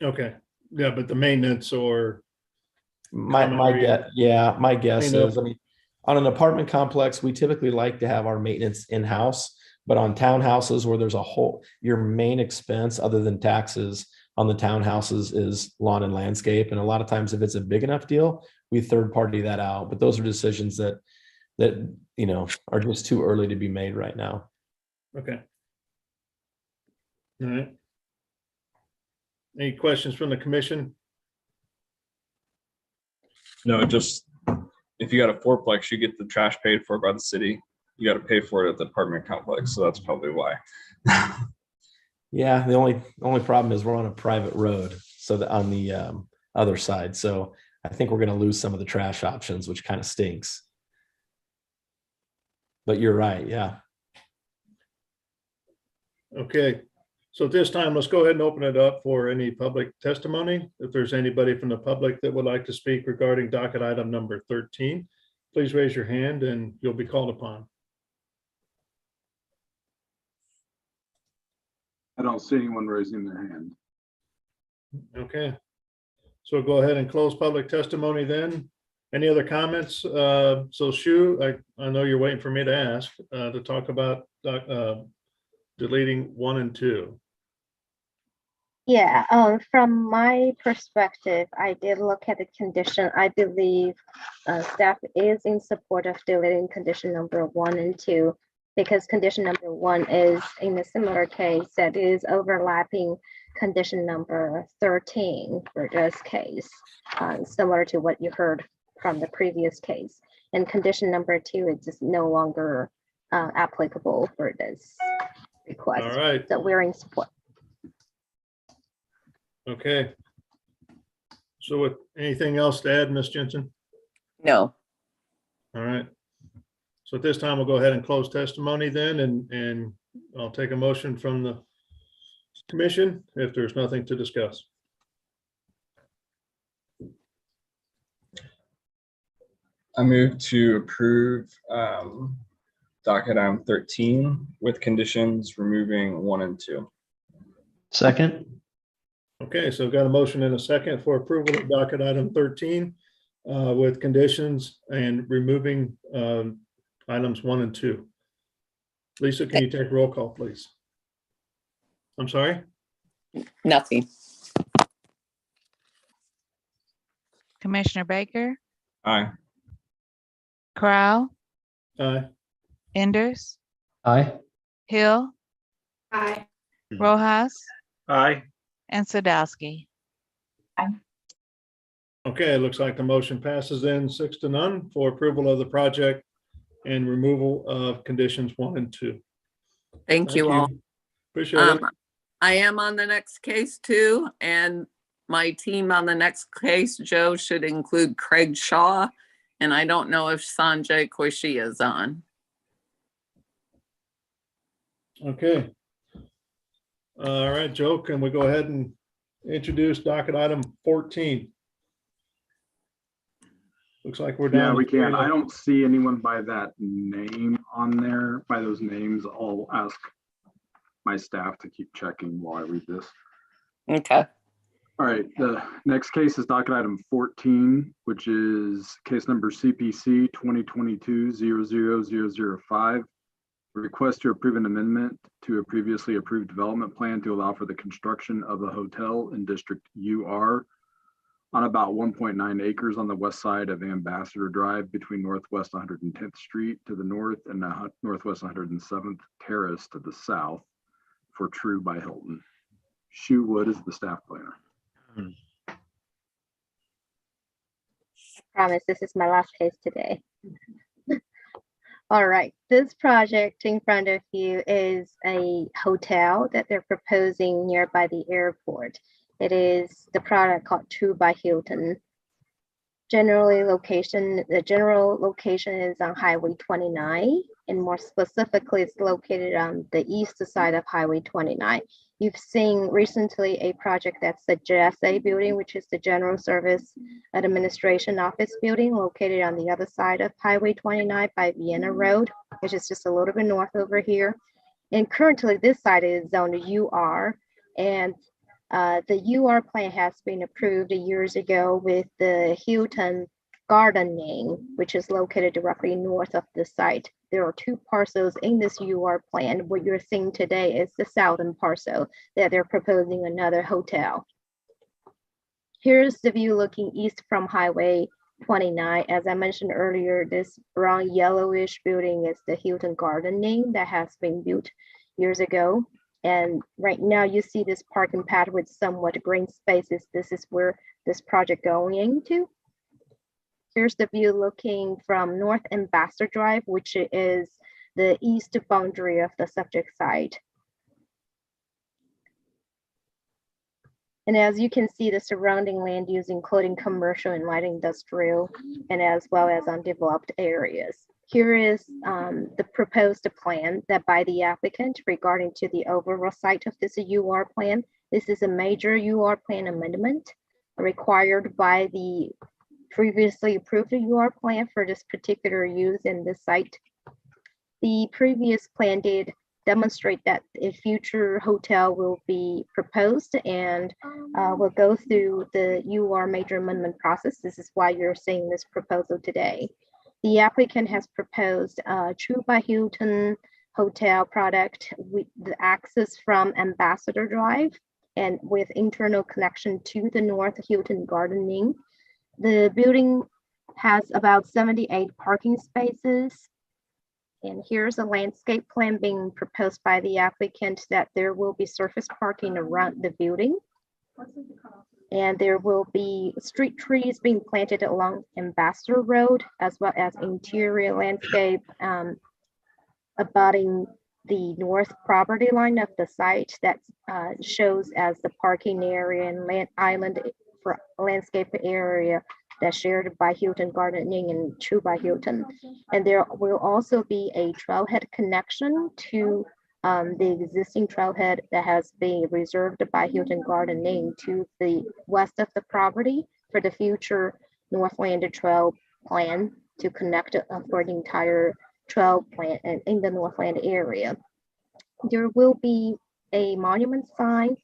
Okay. Yeah, but the maintenance or my guess is, I mean, on an apartment complex, we typically like to have our maintenance in-house, but on townhouses where there's your main expense other than taxes on the townhouses is lawn and landscape. And a lot of times if it's a big enough deal, we third party that out. But those are decisions that are just too early to be made right now. Okay. All right. Any questions from the commission? No, just if you got a fourplex, you get the trash paid for by the city. You got to pay for it at the apartment complex. So that's probably why. Yeah. The only problem is we're on a private road. So on the other side. So I think we're going to lose some of the trash options, which kind of stinks. But you're right. Yeah. Okay. So at this time, let's go ahead and open it up for any public testimony. If there's anybody from the public that would like to speak regarding docket item number 13, please raise your hand and you'll be called upon. I don't see anyone raising their hand. Okay. So go ahead and close public testimony then. Any other comments? So Shu, I know you're waiting for me to ask to talk about deleting 1 and 2. Yeah, from my perspective, I did look at the condition. I believe staff is in support of deleting condition number 1 and 2, because condition number 1 is in a similar case that is overlapping condition number 13 for this case, similar to what you heard from the previous case. And condition number 2 is just no longer applicable for this request. All right. So we're in support. Okay. So with anything else to add, Ms. Jensen? No. All right. So at this time, we'll go ahead and close testimony then, and I'll take a motion from the commission if there's nothing to discuss. I move to approve docket item 13 with conditions removing 1 and 2. Second. Okay, so I've got a motion and a second for approval of docket item 13 with conditions and removing items 1 and 2. Lisa, can you take roll call, please? I'm sorry? Nothing. Commissioner Baker, Aye. Corral, Aye. Enders, Aye. Hill, Aye. Rojas, Aye. and Sadowski. Okay, it looks like the motion passes then 6-0 for approval of the project and removal of conditions 1 and 2. Thank you all. Appreciate it. I am on the next case too, and my team on the next case, Joe, should include Craig Shaw, and I don't know if Sanjay Koishi is on. Okay. All right, Joe, can we go ahead and introduce docket item 14? Looks like we're down. Yeah, we to can. three. I don't see anyone by that name on there, by those names. I'll ask my staff to keep checking while I read this. Okay. All right, the next case is docket item 14, which is case number CPC 2022-00005. Request to approve an amendment to a previously approved development plan to allow for the construction of a hotel in District UR on about 1.9 acres on the west side of Ambassador Drive between Northwest 110th Street to the north and Northwest 107th Terrace to the south for True by Hilton. Shu Wood is the staff planner. Promise this is my last case today. All right, this project in front of you is a hotel that they're proposing nearby the airport. It is the product called True by Hilton. The general location is on Highway 29, and more specifically, it's located on the east side of Highway 29. You've seen recently a project that's the JSA building, which is the General Service Administration Office building located on the other side of Highway 29 by Vienna Road, which is just a little bit north over here. And currently this site is zoned UR, and the UR plan has been approved years ago with the Hilton Gardening, which is located directly north of the site. There are 2 parcels in this UR plan. What you're seeing today is the southern parcel that they're proposing another hotel. Here's the view looking east from Highway 29. As I mentioned earlier, this brown yellowish building is the Hilton Gardening that has been built years ago. And right now you see this parking pad with somewhat green spaces. This is where this project going into. Here's the view looking from North Ambassador Drive, which is the east boundary of the subject site. And as you can see, the surrounding land use, including commercial and light industrial, and as well as undeveloped areas. Here is the proposed plan that by the applicant regarding to the overall site of this UR plan. This is a major UR plan amendment required by the previously approved UR plan for this particular use in this site. The previous plan did demonstrate that a future hotel will be proposed and will go through the UR major amendment process. This is why you're seeing this proposal today. The applicant has proposed a True by Hilton hotel product with the access from Ambassador Drive and with internal connection to the North Hilton Gardening. The building has about 78 parking spaces. And here's a landscape plan being proposed by the applicant that there will be surface parking around the building. And there will be street trees being planted along Ambassador Road, as well as interior landscape abutting the north property line of the site that shows as the parking area and island for landscape area that's shared by Hilton Gardening and True by Hilton. And there will also be a trailhead connection to the existing trailhead that has been reserved by Hilton Gardening to the west of the property for the future Northland Trail plan to connect for the entire trail plan in the Northland area. There will be a monument sign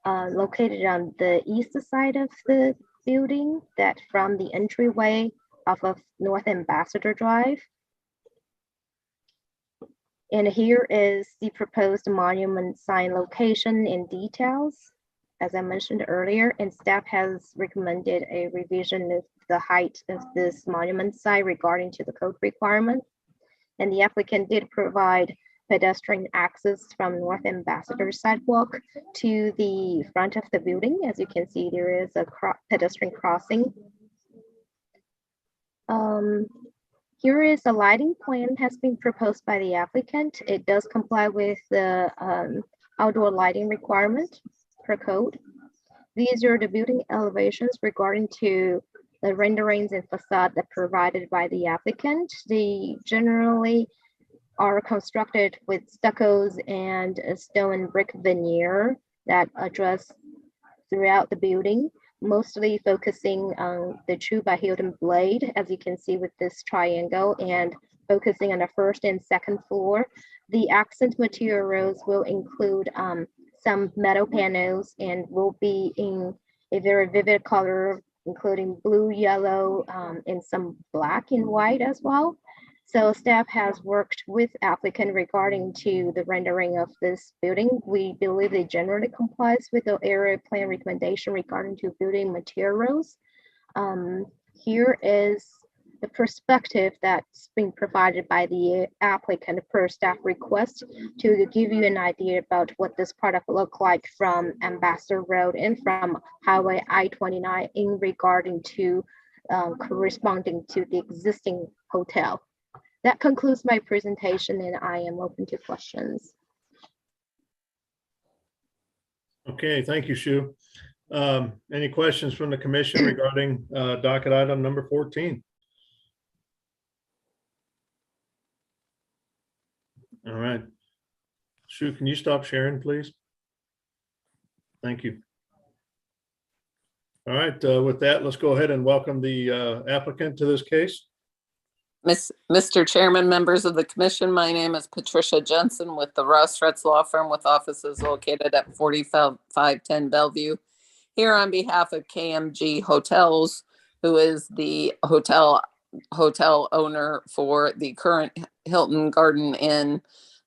located on the east side of the building that from the entryway off of North Ambassador Drive. And here is the proposed monument sign location and details, as I mentioned earlier, and staff has recommended a revision of the height of this monument site regarding to the code requirement. And the applicant did provide pedestrian access from North Ambassador sidewalk to the front of the building. As you can see, there is a pedestrian crossing. Here is a lighting plan has been proposed by the applicant. It does comply with the outdoor lighting requirement per code. These are the building elevations regarding to the renderings and facade that provided by the applicant. They generally are constructed with stuccos and a stone and brick veneer that address throughout the building, mostly focusing on the True by Hilton blade, as you can see with this triangle, and focusing on the first and second floor. The accent materials will include some metal panels and will be in a very vivid color, including blue, yellow, and some black and white as well. So staff has worked with applicant regarding to the rendering of this building. We believe it generally complies with the area plan recommendation regarding to building materials. Here is the perspective that's been provided by the applicant per staff request to give you an idea about what this product look like from Ambassador Road and from Highway I-29 in regarding to corresponding to the existing hotel. That concludes my presentation and I am open to questions. Okay, thank you, Shu. Any questions from the commission regarding docket item number 14? All right. Shu, can you stop sharing, please? Thank you. All right, with that, let's go ahead and welcome the applicant to this case. Mr. Chairman, members of the commission, my name is Patricia Jensen with the Ross Stretz Law Firm with offices located at 4510 Bellevue. Here on behalf of KMG Hotels, who is the hotel owner for the current Hilton Garden Inn,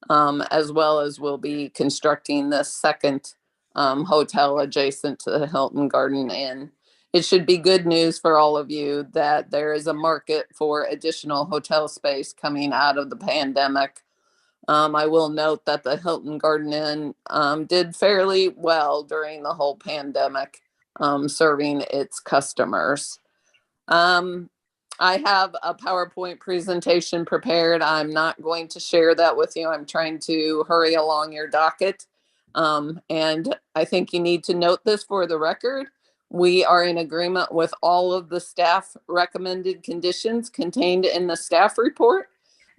as well as will be constructing the second hotel adjacent to the Hilton Garden Inn. It should be good news for all of you that there is a market for additional hotel space coming out of the pandemic. I will note that the Hilton Garden Inn did fairly well during the whole pandemic, serving its customers. I have a PowerPoint presentation prepared. I'm not going to share that with you. I'm trying to hurry along your docket. And I think you need to note this for the record. We are in agreement with all of the staff recommended conditions contained in the staff report.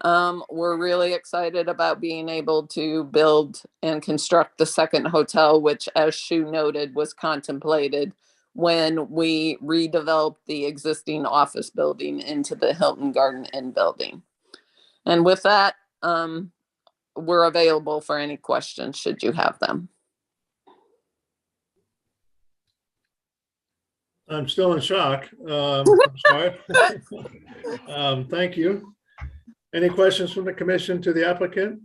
We're really excited about being able to build and construct the second hotel, which, as Shu noted, was contemplated when we redeveloped the existing office building into the Hilton Garden Inn building. And with that, we're available for any questions should you have them. I'm still in shock. I'm sorry. Thank you. Any questions from the commission to the applicant?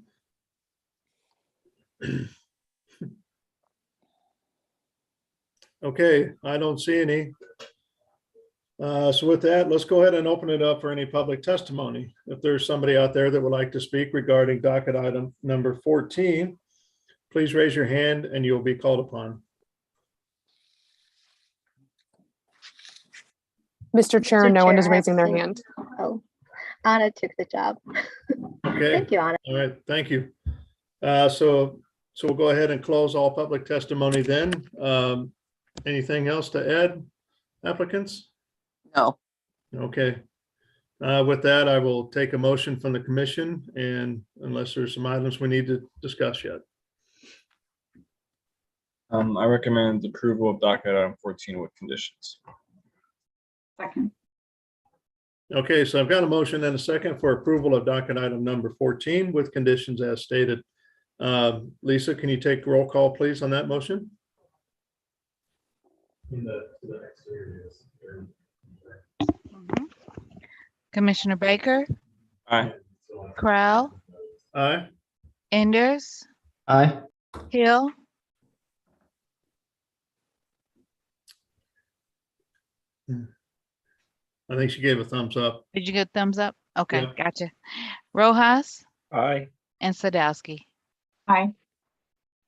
Okay, I don't see any. So with that, let's go ahead and open it up for any public testimony. If there's somebody out there that would like to speak regarding docket item number 14, please raise your hand and you'll be called upon. Mr. Chair, no one is raising their hand. Oh, Anna took the job. Okay. Thank you, Anna. All right, thank you. So we'll go ahead and close all public testimony then. Anything else to add, applicants? No. Okay. With that, I will take a motion from the commission, and unless there's some items we need to discuss yet. I recommend approval of docket item 14 with conditions. Second. Okay, so I've got a motion and a second for approval of docket item number 14 with conditions as stated. Lisa, can you take roll call, please, on that motion? Commissioner Baker, Aye. Crowell, Aye. Enders, Aye. Hill, I think she gave a thumbs up. Did you get thumbs up? Okay, Yeah. gotcha. Rojas Aye. and Sadowski. Hi.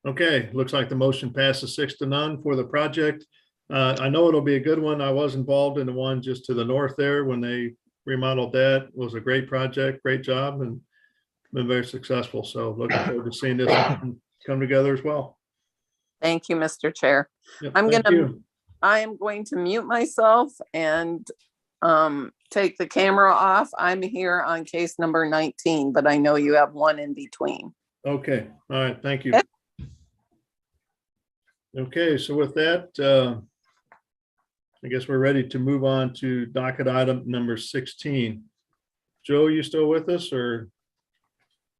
Okay, looks like the motion passes 6-0 for the project. I know it'll be a good one. I was involved in the one just to the north there when they remodeled that. It was a great project, great job, and been very successful. So looking forward to seeing this one come together as well. Thank you, Mr. Chair. Yep, I thank you. am going to mute myself and take the camera off. I'm here on case number 19, but I know you have one in between. Okay, all right, thank you. Okay, so with that, I guess we're ready to move on to docket item number 16. Joe, you still with us or?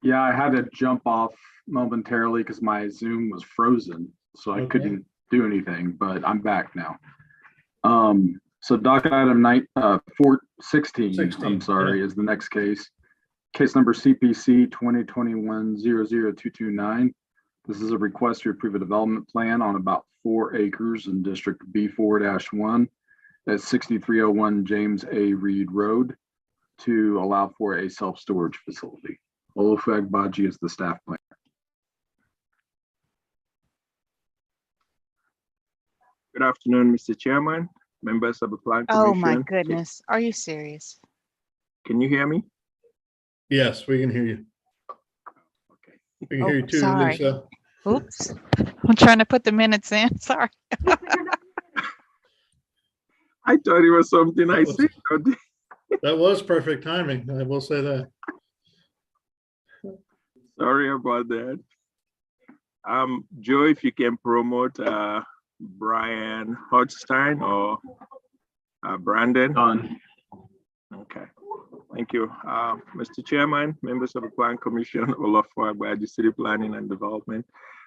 Yeah, I had to jump off momentarily because my Zoom was frozen, so I couldn't do anything, but I'm back now. So docket item 16, I'm sorry, is the next case. Case number CPC 2021-00229. This is a request to approve a development plan on about 4 acres in District B4-1 at 6301 James A. Reed Road to allow for a self-storage facility. Olufeg Baji is the staff planner. Good afternoon, Mr. Chairman, members of the Plan Commission. Oh my goodness. Are you serious? Can you hear me? Yes, we can hear you. Okay. We can hear you too, sorry. Lisa. Oops. I'm trying to put the minutes in. Sorry. I thought it was something I said. That was perfect timing. I will say that. Sorry about that. Joe, if you can promote Brian Hodgstein or Brandon. Done. Okay. Thank you. Mr. Chairman, members of the Plan Commission, Olafo Agbaji City Planning and Development.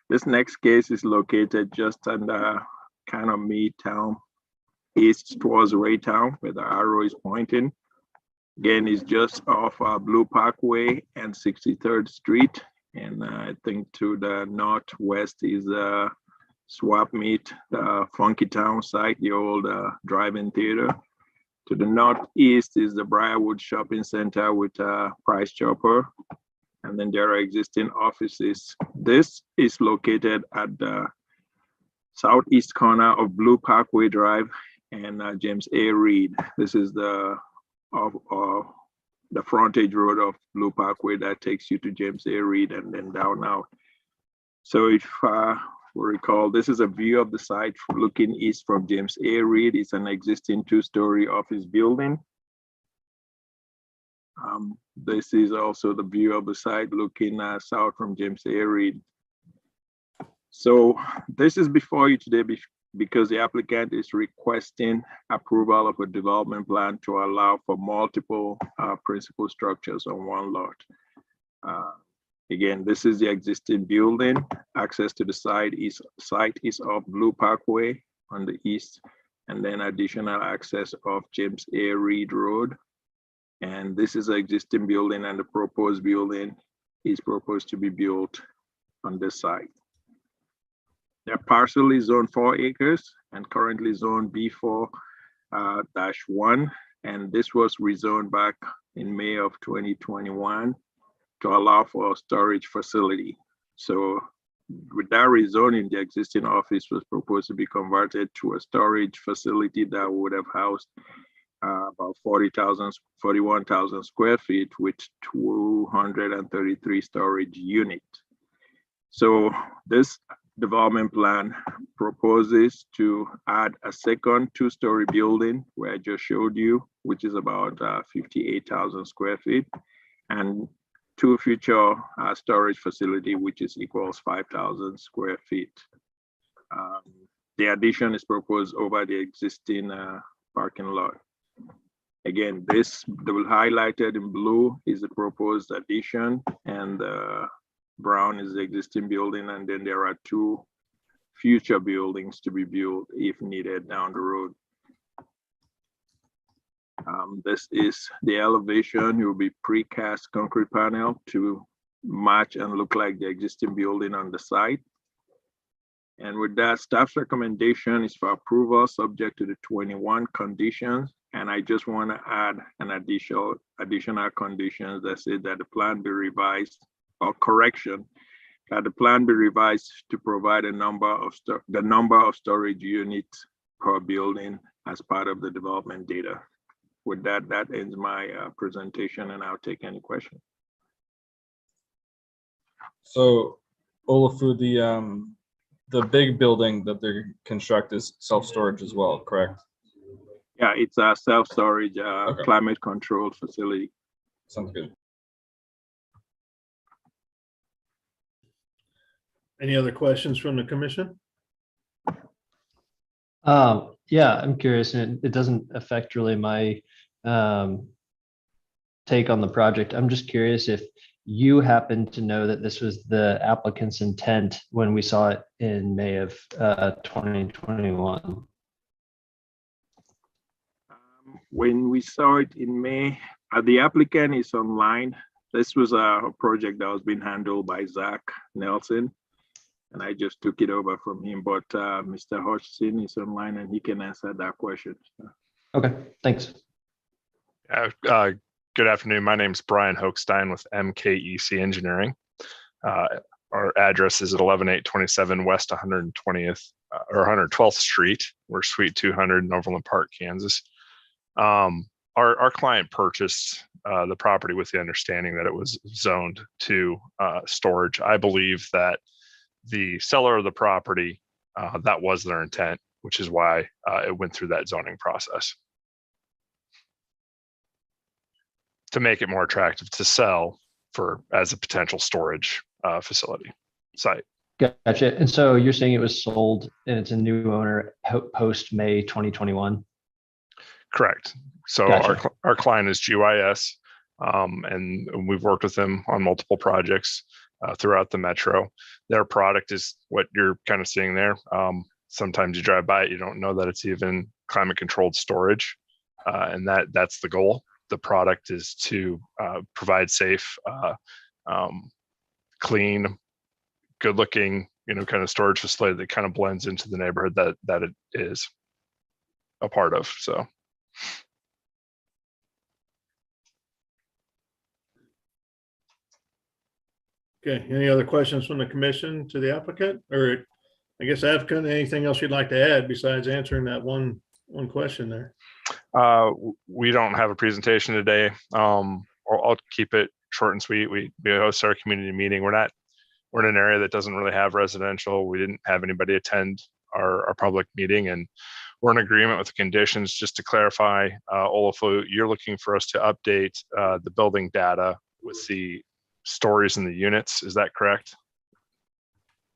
This next case is located just under kind of Midtown, east towards Raytown, where the arrow is pointing. Again, it's just off Blue Parkway and 63rd Street. And I think to the northwest is Swap Meet, the Funky Town site, the old drive-in theater. To the northeast is the Briarwood Shopping Center with Price Chopper. And then there are existing offices. This is located at the southeast corner of Blue Parkway Drive and James A. Reed. This is the frontage road of Blue Parkway that takes you to James A. Reed and then down out. So if we recall, this is a view of the site looking east from James A. Reed. It's an existing 2-story office building. This is also the view of the site looking south from James A. Reed. So this is before you today because the applicant is requesting approval of a development plan to allow for multiple principal structures on one lot. Again, this is the existing building. Access to the site is off Blue Parkway on the east, and then additional access off James A. Reed Road. And this is an existing building, and the proposed building is proposed to be built on this site. Their parcel is zoned 4 acres and currently zoned B4-1. And this was rezoned back in May of 2021 to allow for a storage facility. So with that rezoning, the existing office was proposed to be converted to a storage facility that would have housed about 41,000 square feet with 233 storage units. So this development plan proposes to add a second 2-story building where I just showed you, which is about 58,000 square feet, and 2 future storage facility, which is equals 5,000 square feet. The addition is proposed over the existing parking lot. Again, this double highlighted in blue is the proposed addition, and brown is the existing building, and then there are 2 future buildings to be built if needed down the road. This is the elevation. It will be precast concrete panel to match and look like the existing building on the site. And with that, staff's recommendation is for approval subject to the 21 conditions And I just want to add an additional conditions that say that the plan be revised, or correction, that the plan be revised to provide the number of storage units per building as part of the development data. With that, that ends my presentation, and I'll take any questions. So Olafu, the big building that they're construct is self-storage as well, correct? Yeah, it's a self-storage Okay. climate controlled facility. Sounds good. Any other questions from the commission? Yeah, I'm curious, and it doesn't affect really my take on the project. I'm just curious if you happen to know that this was the applicant's intent when we saw it in May of 2021. When we saw it in May, the applicant is online. This was a project that was being handled by Zach Nelson, and I just took it over from him. But Mr. Hodgson is online, and he can answer that question. Okay, thanks. Good afternoon. My name is Brian Hochstein with MKEC Engineering. Our address is at 11827 West 120th or 112th Street. We're Suite 200 in Overland Park, Kansas. Our client purchased the property with the understanding that it was zoned to storage. I believe that the seller of the property, that was their intent, which is why it went through that zoning process. To make it more attractive to sell as a potential storage facility site. Gotcha. And so you're saying it was sold and it's a new owner post May 2021? Correct. So Gotcha. our client is GYS, and we've worked with them on multiple projects throughout the metro. Their product is what you're kind of seeing there. Sometimes you drive by it, you don't know that it's even climate controlled storage, and that's the goal. The product is to provide safe, clean, good looking, kind of storage facility that kind of blends into the neighborhood that it is a part of. So. Okay, any other questions from the commission to the applicant? Or I guess applicant, anything else you'd like to add besides answering that one question there? We don't have a presentation today. I'll keep it short and sweet. We host our community meeting. We're in an area that doesn't really have residential. We didn't have anybody attend our public meeting, and we're in agreement with the conditions. Just to clarify, Olafu, you're looking for us to update the building data with the stories in the units. Is that correct?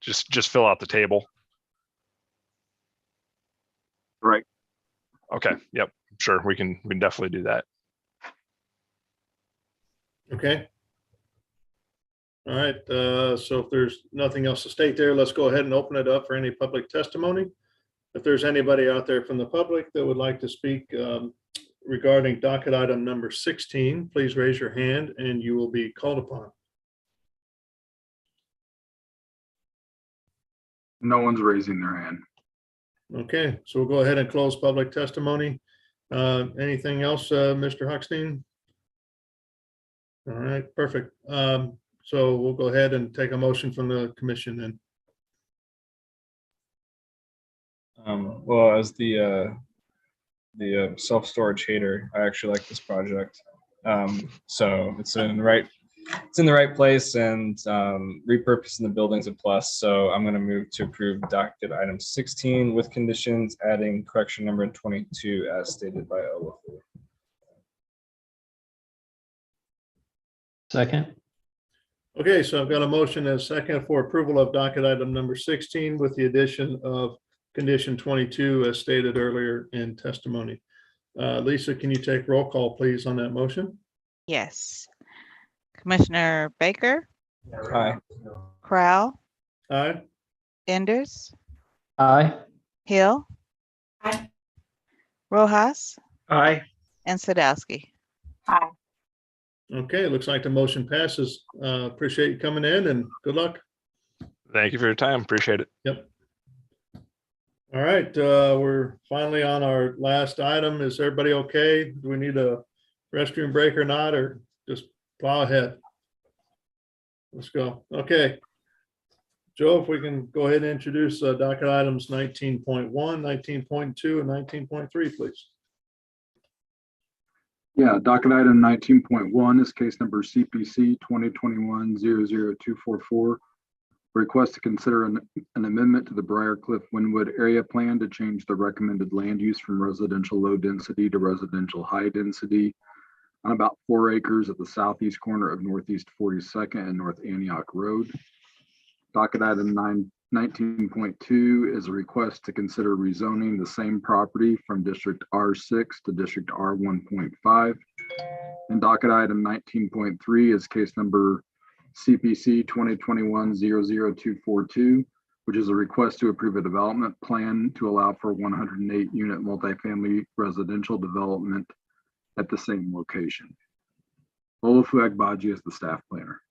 Just fill out the table. Right. Okay. Yep. Sure. We can definitely do that. Okay. All right. So if there's nothing else to state there, let's go ahead and open it up for any public testimony. If there's anybody out there from the public that would like to speak regarding docket item number 16, please raise your hand and you will be called upon. No one's raising their hand. Okay, so we'll go ahead and close public testimony. Anything else, Mr. Hochstein? All right, perfect. So we'll go ahead and take a motion from the commission then. Well, as the self-storage hater, I actually like this project. So it's in the right place, and repurposing the building's a plus. So I'm going to move to approve docket item 16 with conditions, adding correction number 22 as stated by Olafu. Second. Okay, so I've got a motion and a second for approval of docket item number 16 with the addition of condition 22 as stated earlier in testimony. Lisa, can you take roll call, please, on that motion? Yes. Commissioner Baker? Aye. Crowell? Aye. Enders? Aye. Hill? Aye. Rojas? Aye. And Sadowski? Aye. Okay, looks like the motion passes. Appreciate you coming in and good luck. Thank you for your time. Appreciate it. Yep. All right, we're finally on our last item. Is everybody okay? Do we need a restroom break or not, or just plow ahead? Let's go. Okay. Joe, if we can go ahead and introduce docket items 19.1, 19.2, and 19.3, please. Yeah, docket item 19.1 is case number CPC 2021-00244. Request to consider an amendment to the Briarcliff Wynwood area plan to change the recommended land use from residential low density to residential high density on about 4 acres at the southeast corner of Northeast 42nd and North Antioch Road. Docket item 19.2 is a request to consider rezoning the same property from District R6 to District R1.5. And docket item 19.3 is case number CPC 2021-00242, which is a request to approve a development plan to allow for 108-unit multifamily residential development at the same location. Olufu Agbaji is the staff planner.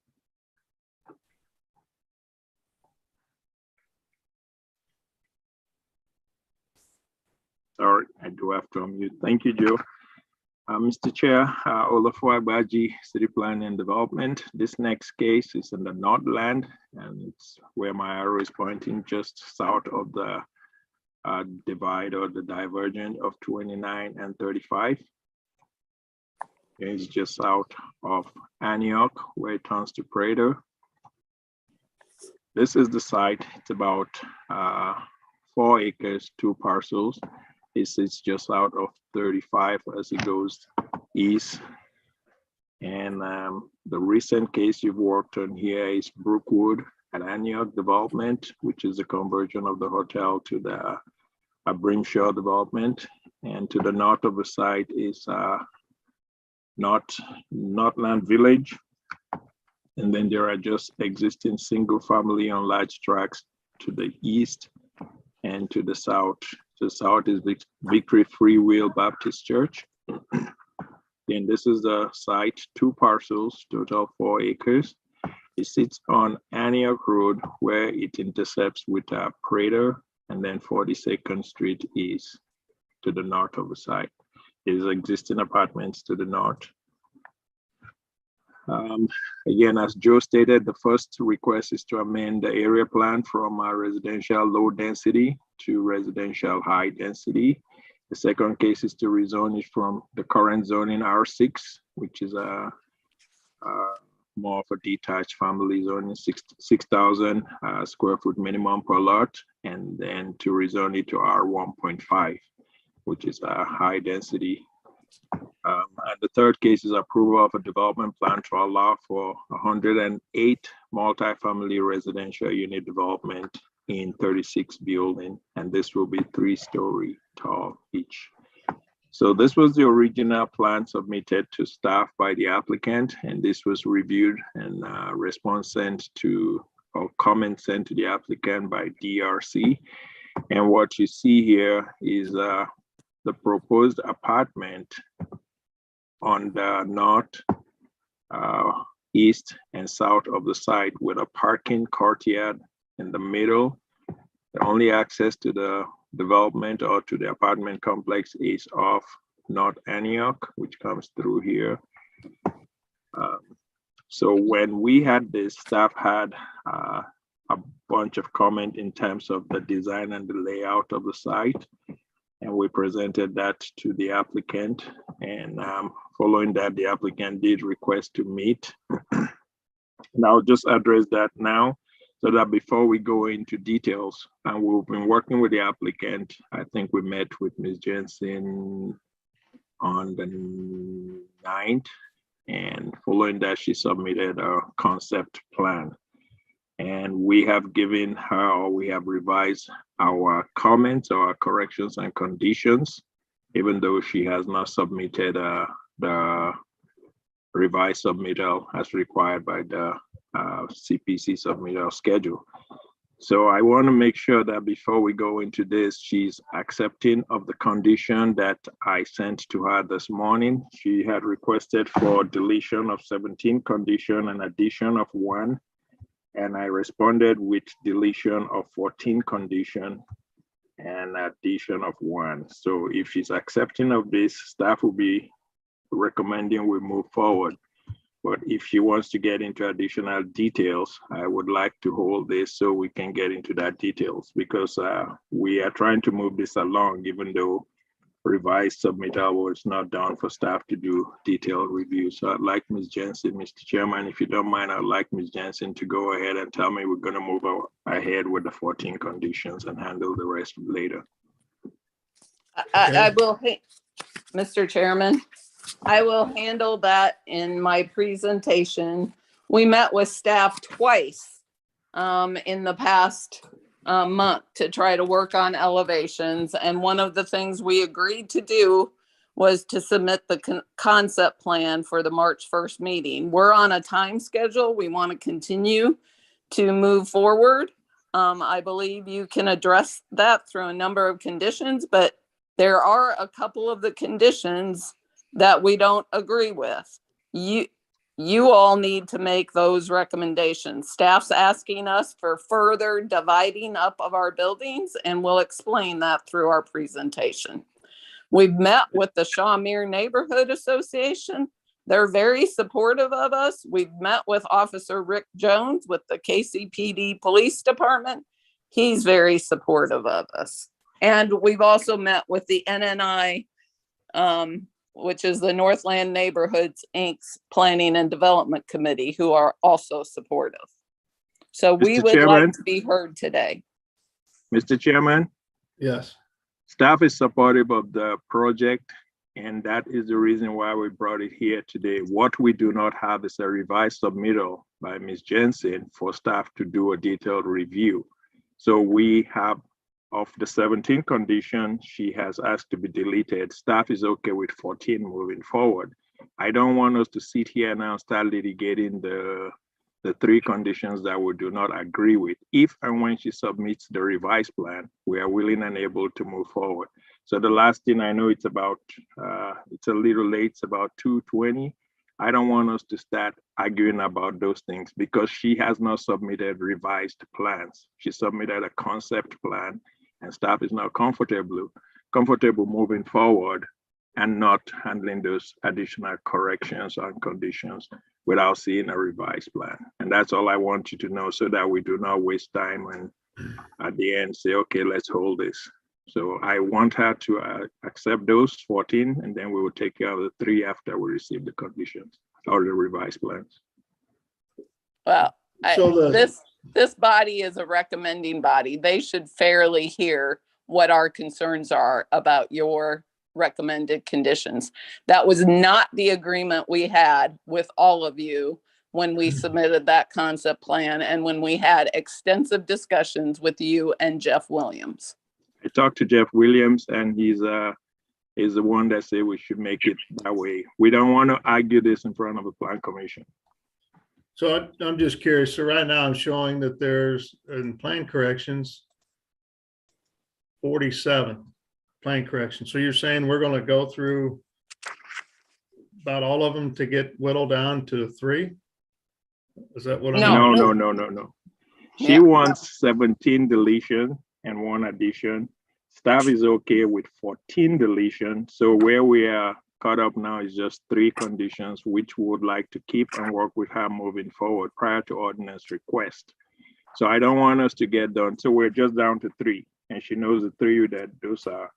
Sorry, I do have to unmute. Thank you, Joe. Mr. Chair, Olufu Agbaji, City Planning and Development. This next case is in the Northland, and it's where my arrow is pointing, just south of the divide or the divergence of 29 and 35. It's just south of Antioch, where it turns to Prater. This is the site. It's about 4 acres, 2 parcels. It's just out of 35 as it goes east. And the recent case you've worked on here is Brookwood at Antioch Development, which is a conversion of the hotel to the Brimshaw development. And to the north of the site is Northland Village. And then there are just existing single family on large tracts to the east and to the south. To the south is Victory Free Will Baptist Church. Then this is the site, 2 parcels, total 4 acres. It sits on Antioch Road where it intercepts with Prater, and then 42nd Street is to the north of the site. There's existing apartments to the north. Again, as Joe stated, the first request is to amend the area plan from residential low density to residential high density. The second case is to rezone it from the current zoning R6, which is more of a detached family zoning, 6,000 square foot minimum per lot, and then to rezone it to R1.5, which is a high density. And the third case is approval of a development plan to allow for 108 multifamily residential unit development in 36 buildings, and this will be 3-story tall each. So this was the original plan submitted to staff by the applicant, and this was reviewed and response sent to, or comment sent to the applicant by DRC. And what you see here is the proposed apartment on the north, east, and south of the site with a parking courtyard in the middle. The only access to the development or to the apartment complex is off North Antioch, which comes through here. So when we had this, staff had a bunch of comment in terms of the design and the layout of the site. And we presented that to the applicant, and following that, the applicant did request to meet. And I'll just address that now so that before we go into details, and we've been working with the applicant. I think we met with Ms. Jensen on the 9th, and following that, she submitted a concept plan. And we have given her, or we have revised our comments or our corrections and conditions, even though she has not submitted the revised submittal as required by the CPC submittal schedule. So I want to make sure that before we go into this, she's accepting of the condition that I sent to her this morning. She had requested for deletion of 17 condition and addition of 1. And I responded with deletion of 14 condition and addition of 1. So if she's accepting of this, staff will be recommending we move forward. But if she wants to get into additional details, I would like to hold this so we can get into that details, because we are trying to move this along, even though revised submittal was not done for staff to do detailed review. So I'd like Ms. Jensen, Mr. Chairman, if you don't mind, I'd like Ms. Jensen to go ahead and tell me we're going to move ahead with the 14 conditions and handle the rest later. I will, Mr. Chairman, I will handle that in my presentation. We met with staff twice in the past month to try to work on elevations. And one of the things we agreed to do was to submit the concept plan for the March 1st meeting. We're on a time schedule. We want to continue to move forward. I believe you can address that through a number of conditions, but there are a couple of the conditions that we don't agree with. You all need to make those recommendations. Staff's asking us for further dividing up of our buildings, and we'll explain that through our presentation. We've met with the Shawmere Neighborhood Association. They're very supportive of us. We've met with Officer Rick Jones with the KCPD Police Department. He's very supportive of us. And we've also met with the NNI, which is the Northland Neighborhoods Inc.'s Planning and Development Committee, who are also supportive. So we Mr. would Chairman? like to be heard today. Mr. Chairman? Yes. Staff is supportive of the project, and that is the reason why we brought it here today. What we do not have is a revised submittal by Ms. Jensen for staff to do a detailed review. So we have, of the 17 conditions she has asked to be deleted, staff is okay with 14 moving forward. I don't want us to sit here now and start litigating the 3 conditions that we do not agree with. If and when she submits the revised plan, we are willing and able to move forward. So the last thing, I know it's about, it's a little late, it's about 2:20. I don't want us to start arguing about those things because she has not submitted revised plans. She submitted a concept plan, and staff is not comfortable moving forward and not handling those additional corrections and conditions without seeing a revised plan. And that's all I want you to know, so that we do not waste time and at the end say, okay, let's hold this. So I want her to accept those 14, and then we will take care of the 3 after we receive the conditions or the revised plans. Well, So this body is a recommending body. They should fairly hear what our concerns are about your recommended conditions. That was not the agreement we had with all of you when we submitted that concept plan and when we had extensive discussions with you and Jeff Williams. I talked to Jeff Williams, and he's the one that said we should make it that way. We don't want to argue this in front of the plan commission. So I'm just curious. So right now I'm showing that there's in plan corrections 47 plan corrections. So you're saying we're going to go through about all of them to get whittled down to 3? Is that what I'm No. She wants 17 deletion and 1 addition. Staff is okay with 14 deletion. So where we are caught up now is just 3 conditions, which we would like to keep and work with her moving forward prior to ordinance request. So I don't want us to get done. So we're just down to 3, and she knows the 3 that those are.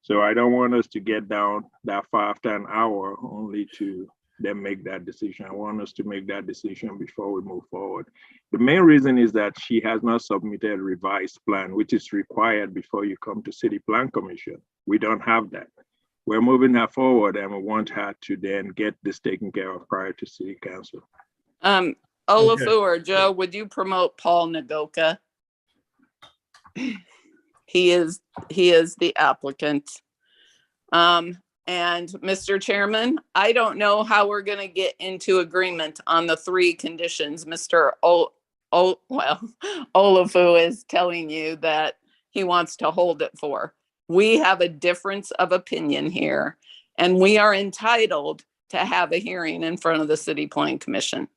So I don't want us to get down that far after an hour only to then make that decision. I want us to make that decision before we move forward. The main reason is that she has not submitted a revised plan, which is required before you come to City Plan Commission. We don't have that. We're moving her forward, and we want her to then get this taken care of prior to City Council. Olafu or Joe, would you promote Paul Nagoka? He is the applicant. And Mr. Chairman, I don't know how we're going to get into agreement on the 3 conditions. Mr. Olafu is telling you that he wants to hold it for. We have a difference of opinion here, and we are entitled to have a hearing in front of the City Plan Commission.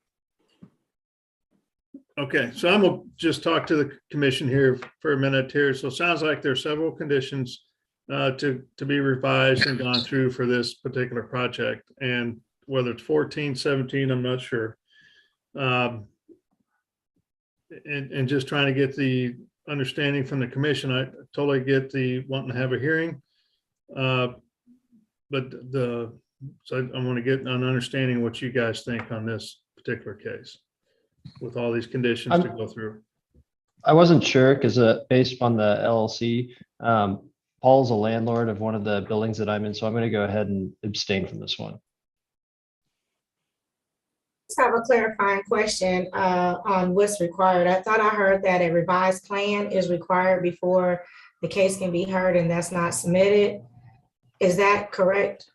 Okay, so I'm gonna just talk to the commission here for a minute here. So it sounds like there's several conditions to be revised and gone through for this particular project. And whether it's 14, 17, I'm not sure. And just trying to get the understanding from the commission. I totally get the wanting to have a hearing. But so I want to get an understanding what you guys think on this particular case with all these conditions to go through. I wasn't sure because based on the LLC, Paul's a landlord of one of the buildings that I'm in, so I'm going to go ahead and abstain from this one. Just have a clarifying question on what's required. I thought I heard that a revised plan is required before the case can be heard, and that's not submitted. Is that correct?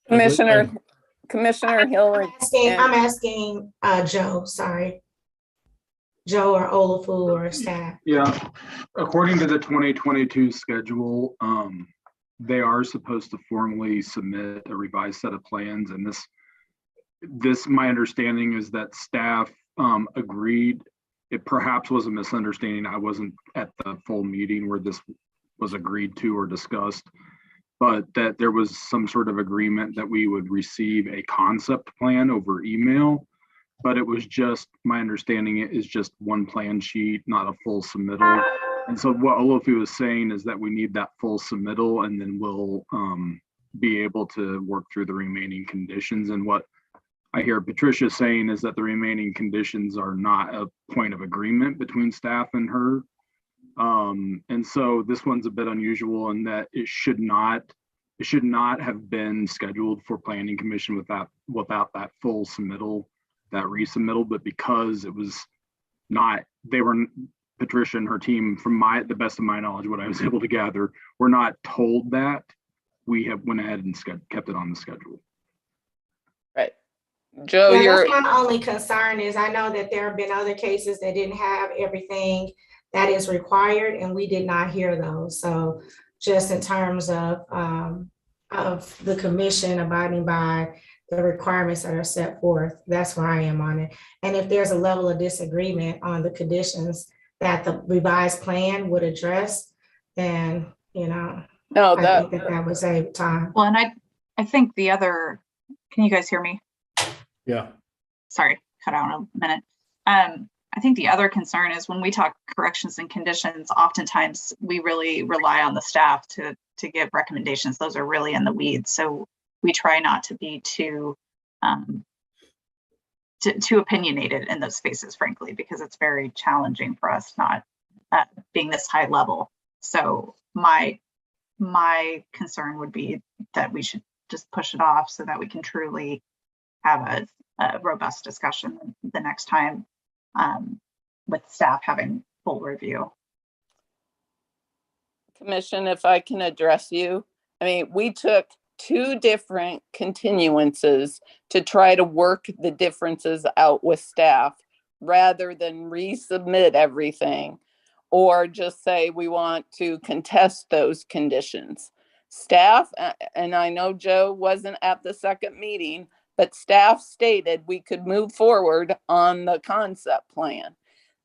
Commissioner Hill. I'm asking Joe, sorry. Joe or Olafu or staff. Yeah, according to the 2022 schedule, they are supposed to formally submit a revised set of plans, and this my understanding is that staff agreed. It perhaps was a misunderstanding. I wasn't at the full meeting where this was agreed to or discussed, but that there was some sort of agreement that we would receive a concept plan over email. But it was just, my understanding is just one plan sheet, not a full submittal. And so what Olofi was saying is that we need that full submittal, and then we'll be able to work through the remaining conditions. And what I hear Patricia saying is that the remaining conditions are not a point of agreement between staff and her. And so this one's a bit unusual in that it should not have been scheduled for planning commission without that full submittal, that resubmittal, but because it was not, Patricia and her team, from the best of my knowledge, what I was able to gather, were not told that, we have went ahead and kept it on the schedule. Right. Joe, that's my only concern is I know that there have been other cases that didn't have everything that is required, and we did not hear those. So just in terms of the commission abiding by the requirements that are set forth, that's where I am on it. And if there's a level of disagreement on the conditions that the revised plan would address, then, I think that would save time. Well, and I think the other, can you guys hear me? Yeah. Sorry, cut out in a minute. I think the other concern is when we talk corrections and conditions, oftentimes we really rely on the staff to give recommendations. Those are really in the weeds. So we try not to be too opinionated in those spaces, frankly, because it's very challenging for us not being this high level. So my concern would be that we should just push it off so that we can truly have a robust discussion the next time with staff having full review. Commission, if I can address you. I mean, we took 2 different continuances to try to work the differences out with staff rather than resubmit everything or just say we want to contest those conditions. Staff, and I know Joe wasn't at the second meeting, but staff stated we could move forward on the concept plan.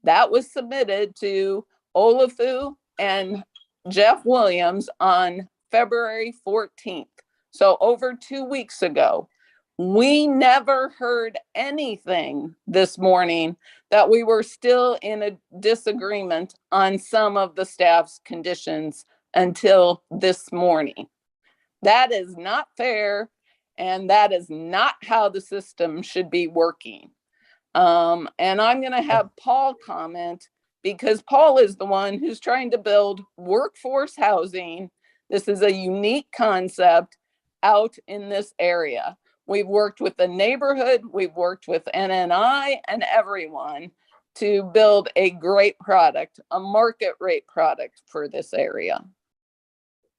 That was submitted to Olafu and Jeff Williams on February 14th. So over 2 weeks ago. We never heard anything this morning that we were still in a disagreement on some of the staff's conditions until this morning. That is not fair, and that is not how the system should be working. And I'm going to have Paul comment because Paul is the one who's trying to build workforce housing. This is a unique concept out in this area. We've worked with the neighborhood, we've worked with NNI and everyone to build a great product, a market rate product for this area.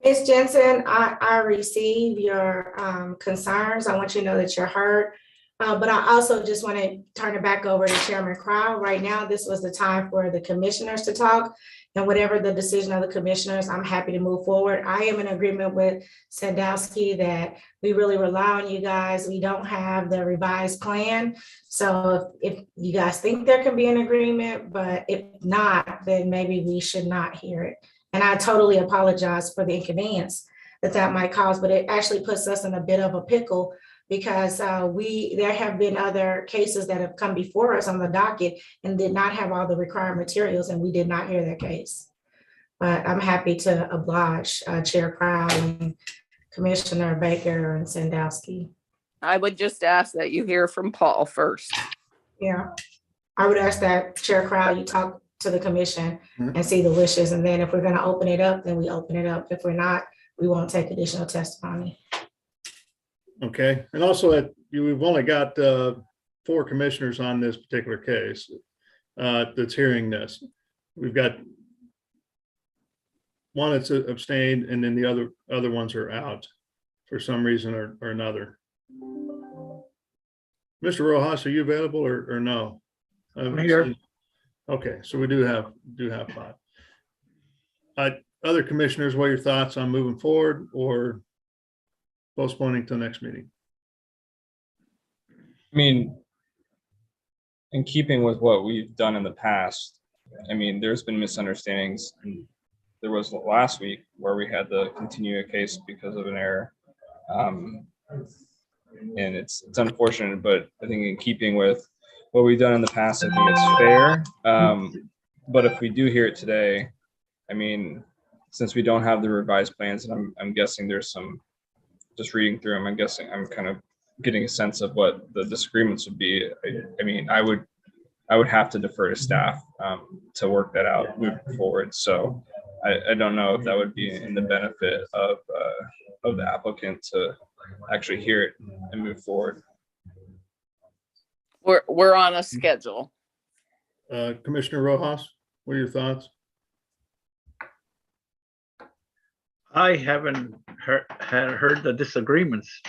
Ms. Jensen, I receive your concerns. I want you to know that you're heard. But I also just want to turn it back over to Chairman Crow. Right now, this was the time for the commissioners to talk. And whatever the decision of the commissioners, I'm happy to move forward. I am in agreement with Sandowski that we really rely on you guys. We don't have the revised plan. So if you guys think there can be an agreement, but if not, then maybe we should not hear it. And I totally apologize for the inconvenience that might cause, but it actually puts us in a bit of a pickle because there have been other cases that have come before us on the docket and did not have all the required materials, and we did not hear their case. But I'm happy to oblige Chair Crowley, Commissioner Baker, and Sandowski. I would just ask that you hear from Paul first. Yeah, I would ask that Chair Crowley, you talk to the commission and see the wishes, and then if we're going to open it up, then we open it up. If we're not, we won't take additional testimony. Okay, and also we've only got 4 commissioners on this particular case that's hearing this. We've got one that's abstained, and then the other ones are out for some reason or another. Mr. Rojas, are you available or no? I'm here. Okay, so we do have 5. Other commissioners, what are your thoughts on moving forward or postponing till next meeting? I mean, in keeping with what we've done in the past, I mean, there's been misunderstandings. There was last week where we had to continue a case because of an error. And it's unfortunate, but I think in keeping with what we've done in the past, I think it's fair. But if we do hear it today, I mean, since we don't have the revised plans, and I'm guessing there's some, just reading through them, I'm guessing I'm kind of getting a sense of what the disagreements would be. I mean, I would have to defer to staff to work that out moving forward. So I don't know if that would be in the benefit of the applicant to actually hear it and move forward. We're on a schedule. Commissioner Rojas, what are your thoughts? I haven't heard the disagreements.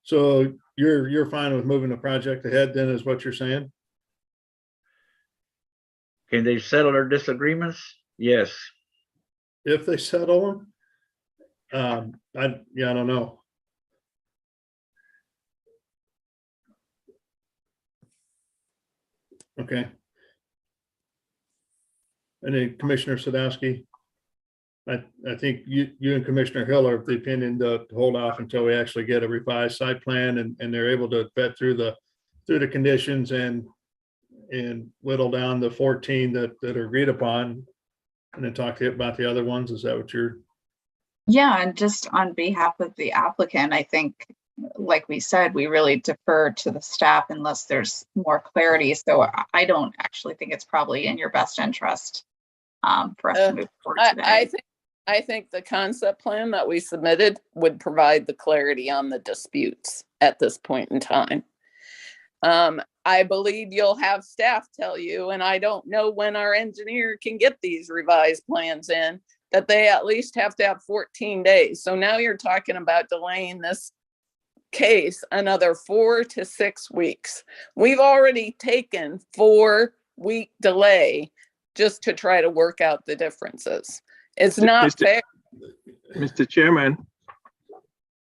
So you're fine with moving the project ahead then, is what you're saying? Can they settle their disagreements? Yes. If they settle them, I don't know. Okay. And then Commissioner Sadowski, I think you and Commissioner Hill are of the opinion to hold off until we actually get a revised site plan and they're able to vet through the conditions and whittle down the 14 that are agreed upon, and then talk to you about the other ones. Is that what you're? Yeah, and just on behalf of the applicant, I think, like we said, we really defer to the staff unless there's more clarity. So I don't actually think it's probably in your best interest for us to move forward today. I think the concept plan that we submitted would provide the clarity on the disputes at this point in time. I believe you'll have staff tell you, and I don't know when our engineer can get these revised plans in, that they at least have to have 14 days. So now you're talking about delaying this case another 4 to 6 weeks. We've already taken 4-week delay just to try to work out the differences. It's not fair. Mr. Chairman,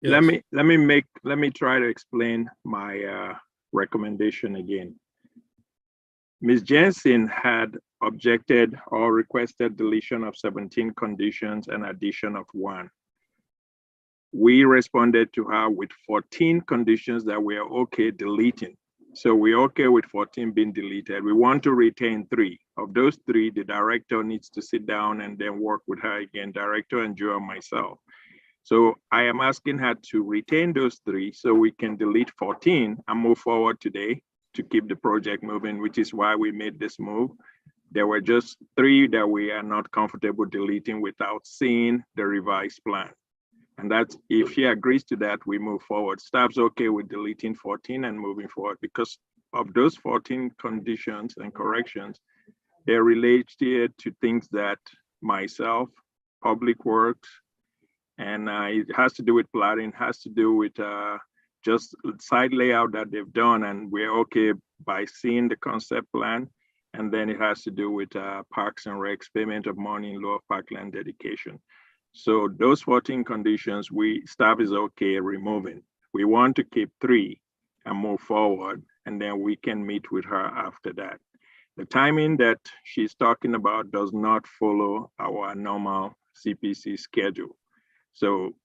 yes. let me try to explain my recommendation again. Ms. Jensen had objected or requested deletion of 17 conditions and addition of 1. We responded to her with 14 conditions that we are okay deleting. So we're okay with 14 being deleted. We want to retain 3. Of those 3, the director needs to sit down and then work with her again, director and Joe and myself. So I am asking her to retain those 3 so we can delete 14 and move forward today to keep the project moving, which is why we made this move. There were just 3 that we are not comfortable deleting without seeing the revised plan. And that's, if she agrees to that, we move forward. Staff's okay with deleting 14 and moving forward because of those 14 conditions and corrections, they're related to things that myself, Public Works, and it has to do with plotting, has to do with just site layout that they've done. And we're okay by seeing the concept plan And then it has to do with Parks and Recs, payment of money in lieu of parkland dedication. So those 14 conditions, staff is okay removing. We want to keep 3 and move forward, and then we can meet with her after that. The timing that she's talking about does not follow our normal CPC schedule. So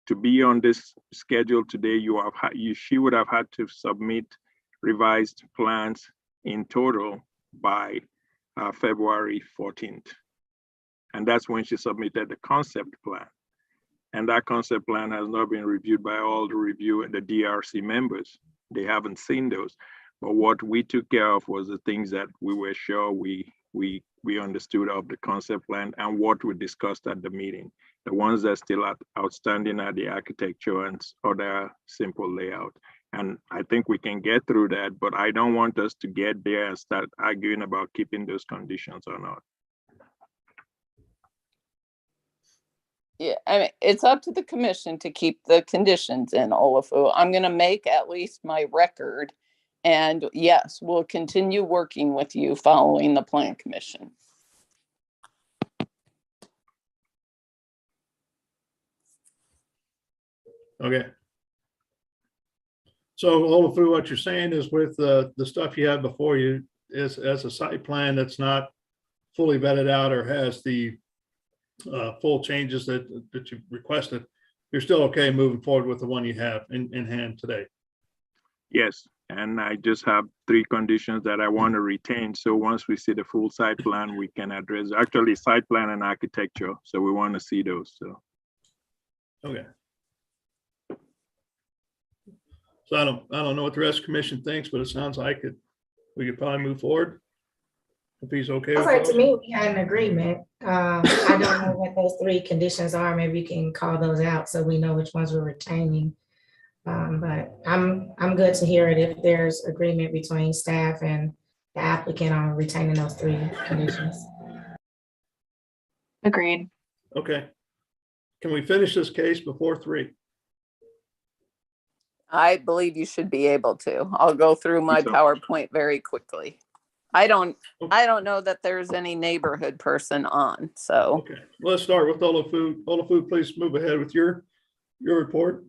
to be on this schedule today, she would have had to submit revised plans in total by February 14th. And that's when she submitted the concept plan. And that concept plan has not been reviewed by all the review and the DRC members. They haven't seen those. But what we took care of was the things that we were sure we understood of the concept plan and what we discussed at the meeting. The ones that still outstanding are the architecture and other simple layout. And I think we can get through that, but I don't want us to get there and start arguing about keeping those conditions or not. Yeah, I mean, it's up to the commission to keep the conditions in, Olafu. I'm going to make at least my record. And yes, we'll continue working with you following the plan commission. Okay. So Olafu, what you're saying is with the stuff you have before you is as a site plan that's not fully vetted out or has the full changes that you've requested, you're still okay moving forward with the one you have in hand today. Yes, and I just have 3 conditions that I want to retain. So once we see the full site plan, we can address actually site plan and architecture. So we want to see those. So okay. So I don't know what the rest of the commission thinks, but it sounds like we could probably move forward if he's okay with Sounds like those. to me we had an agreement. I don't know what those 3 conditions are. Maybe you can call those out so we know which ones we're retaining. But I'm good to hear it if there's agreement between staff and the applicant on retaining those 3 conditions. Agreed. Okay. Can we finish this case before 3? I believe you should be able to. I'll go through my PowerPoint very quickly. I don't know that there's any neighborhood person on, so. Okay, well, let's start with Olafu. Olafu, please move ahead with your report.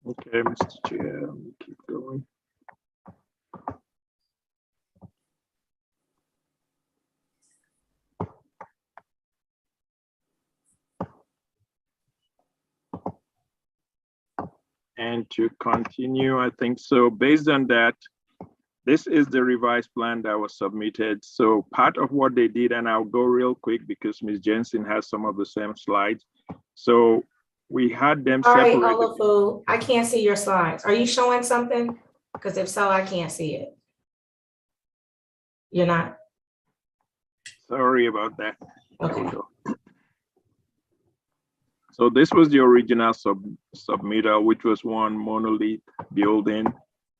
okay, Mr. Chair, let me keep going. And to continue, I think so based on that, this is the revised plan that was submitted. So part of what they did, and I'll go real quick because Ms. Jensen has some of the same slides. So we had them Sorry, separated. Olafu, I can't see your slides. Are you showing something? Because if so, I can't see it. You're not? Sorry about that. Okay. So this was the original submitter, which was one monolith building,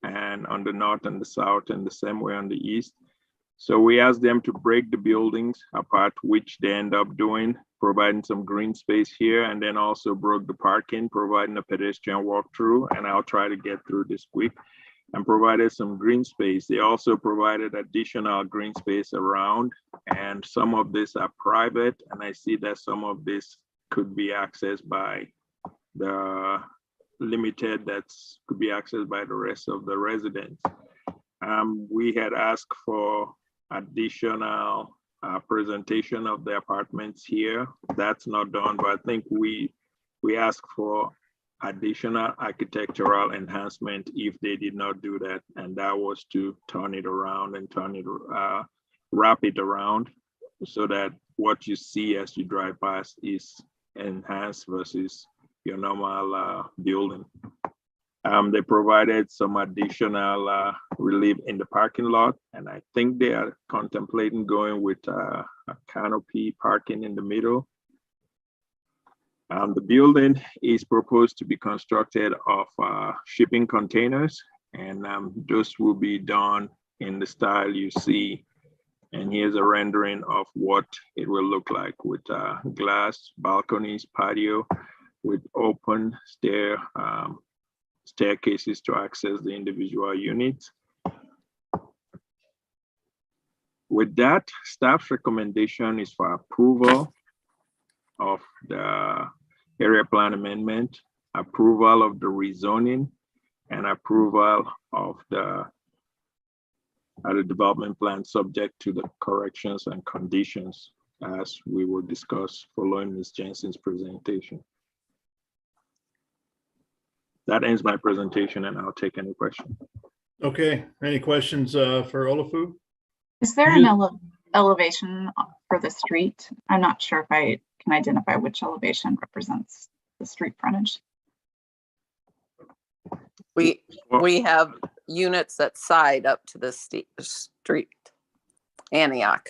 and on the north and the south and the same way on the east. So we asked them to break the buildings apart, which they end up doing, providing some green space here, and then also broke the parking, providing a pedestrian walkthrough, and I'll try to get through this quick, and provided some green space. They also provided additional green space around, and some of these are private, and I see that some of this could be accessed by the limited could be accessed by the rest of the residents. We had asked for additional presentation of the apartments here. That's not done, but I think we asked for additional architectural enhancement if they did not do that, and that was to turn it around and wrap it around so that what you see as you drive past is enhanced versus your normal building. They provided some additional relief in the parking lot, and I think they are contemplating going with a canopy parking in the middle. The building is proposed to be constructed of shipping containers, and those will be done in the style you see. And here's a rendering of what it will look like with glass, balconies, patio, with open staircases to access the individual units. With that, staff's recommendation is for approval of the area plan amendment, approval of the rezoning, and approval of the development plan subject to the corrections and conditions as we will discuss following Ms. Jensen's presentation. That ends my presentation and I'll take any questions. Okay, any questions for Olafu? Is there an elevation for the street? I'm not sure if I can identify which elevation represents the street frontage. We have units that side up to the street, Antioch.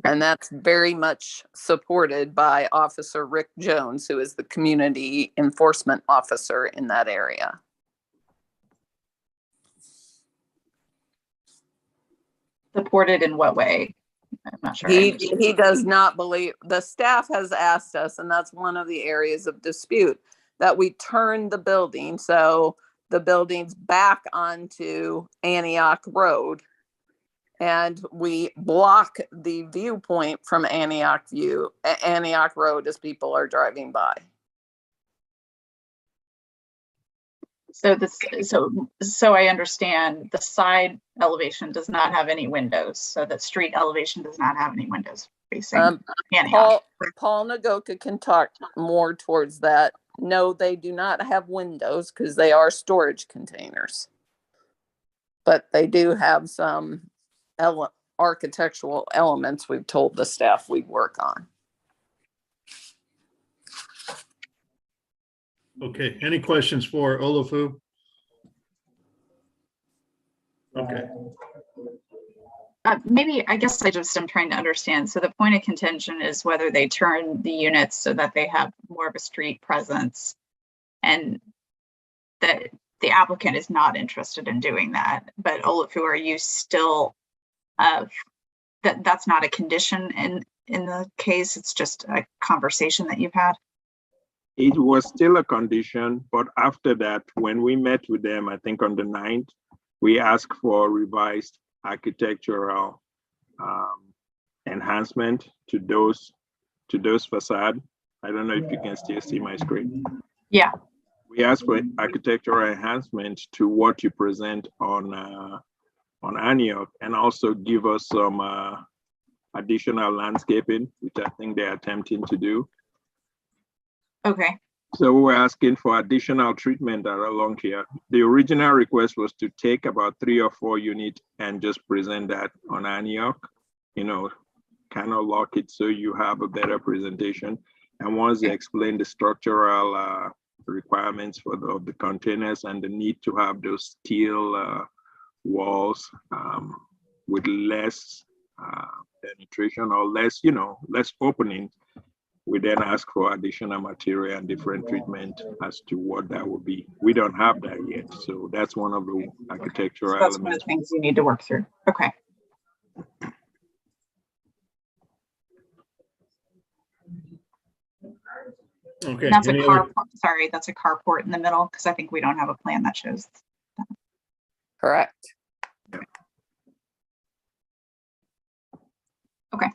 And that's very much supported by Officer Rick Jones, who is the community enforcement officer in that area. Supported in what way? I'm not sure. He does not believe, the staff has asked us, and that's one of the areas of dispute, that we turn the building, so the building's back onto Antioch Road, and we block the viewpoint from Antioch Road as people are driving by. So I understand the side elevation does not have any windows, so that street elevation does not have any windows facing Antioch. Paul Nagoka can talk more towards that. No, they do not have windows because they are storage containers, but they do have some architectural elements we've told the staff we work on. Okay, any questions for Olafu? Okay. Maybe, I guess I just am trying to understand. So the point of contention is whether they turn the units so that they have more of a street presence, and that the applicant is not interested in doing that. But Olafu, are you still, that's not a condition in the case? It's just a conversation that you've had? It was still a condition, but after that, when we met with them, I think on the 9th, we asked for revised architectural enhancement to those facade. I don't know if you can still see my screen. Yeah. We asked for architectural enhancement to what you present on Antioch, and also give us some additional landscaping, which I think they're attempting to do. Okay. So we're asking for additional treatment that are along here. The original request was to take about 3 or 4 units and just present that on Antioch, kind of lock it so you have a better presentation. And once they explain the structural requirements for the containers and the need to have those steel walls with less penetration or less, less opening, we then ask for additional material and different treatment as to what that would be. We don't have that yet. So that's one of the architectural So that's elements. one of the things you need to work through. Okay. Okay. And that's a carport. Sorry, that's a carport in the middle, because I think we don't have a plan that shows that. Correct. Okay.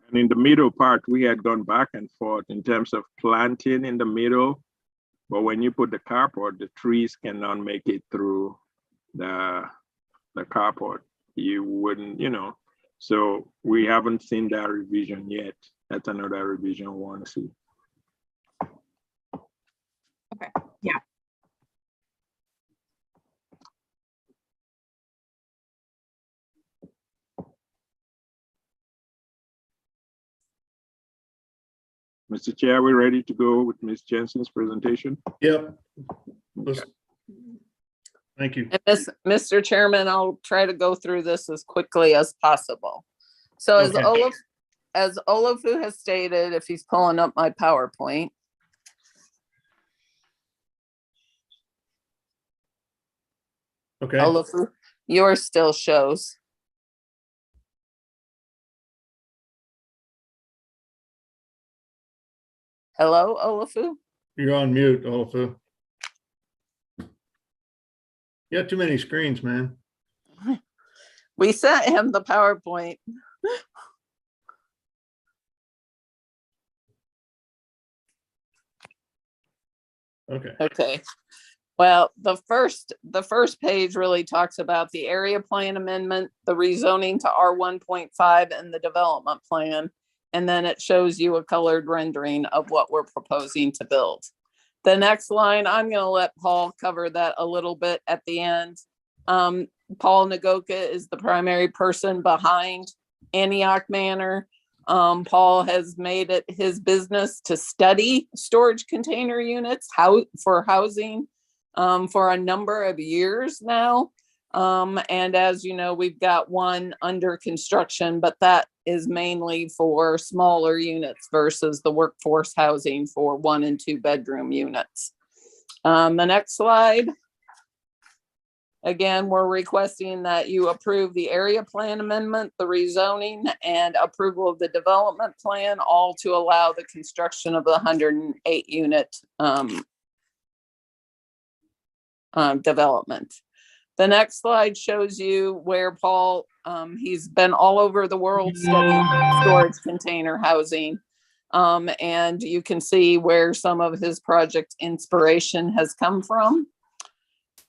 And in the middle part, we had gone back and forth in terms of planting in the middle. But when you put the carport, the trees cannot make it through the carport. You wouldn't, So we haven't seen that revision yet. That's another revision we want to see. Okay. Yeah. Mr. Chair, are we ready to go with Ms. Jensen's presentation? Yep. Thank you. And Mr. Chairman, I'll try to go through this as quickly as possible. So as Olafu has stated, if he's pulling up my PowerPoint, okay. Olafu, yours still shows. Hello, Olafu? You're on mute, Olafu. You got too many screens, man. We sent him the PowerPoint. Okay. Okay. Well, the first page really talks about the area plan amendment, the rezoning to R1.5 and the development plan. And then it shows you a colored rendering of what we're proposing to build. The next line, I'm going to let Paul cover that a little bit at the end. Paul Nagoka is the primary person behind Antioch Manor. Paul has made it his business to study storage container units for housing for a number of years now. And as you know, we've got one under construction, but that is mainly for smaller units versus the workforce housing for 1 and 2 bedroom units. The next slide. Again, we're requesting that you approve the area plan amendment, the rezoning, and approval of the development plan, all to allow the construction of the 108 unit development. The next slide shows you where Paul, he's been all over the world studying storage container housing. And you can see where some of his project inspiration has come from.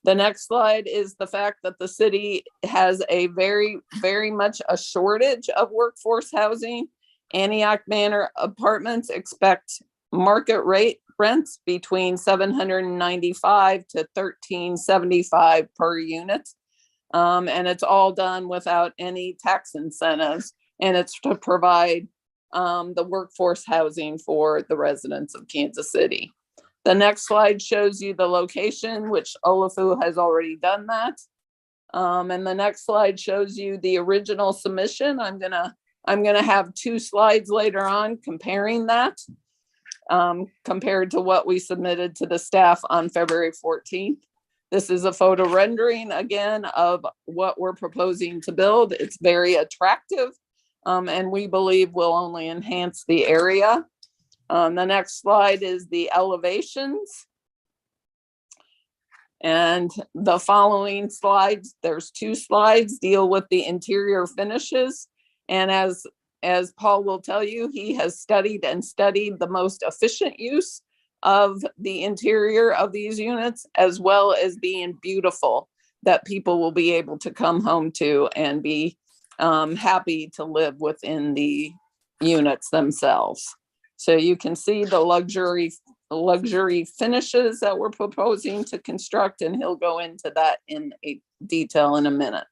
The next slide is the fact that the city has a very, very much a shortage of workforce housing. Antioch Manor apartments expect market rate rents between $795 to $1,375 per unit. And it's all done without any tax incentives. And it's to provide the workforce housing for the residents of Kansas City. The next slide shows you the location, which Olafu has already done that. And the next slide shows you the original submission. I'm gonna have 2 slides later on comparing that, compared to what we submitted to the staff on February 14th. This is a photo rendering again of what we're proposing to build. It's very attractive, and we believe will only enhance the area. The next slide is the elevations. And the following slides, there's 2 slides, deal with the interior finishes. And as Paul will tell you, he has studied the most efficient use of the interior of these units, as well as being beautiful, that people will be able to come home to and be happy to live within the units themselves. So you can see the luxury finishes that we're proposing to construct, and he'll go into that in detail in a minute.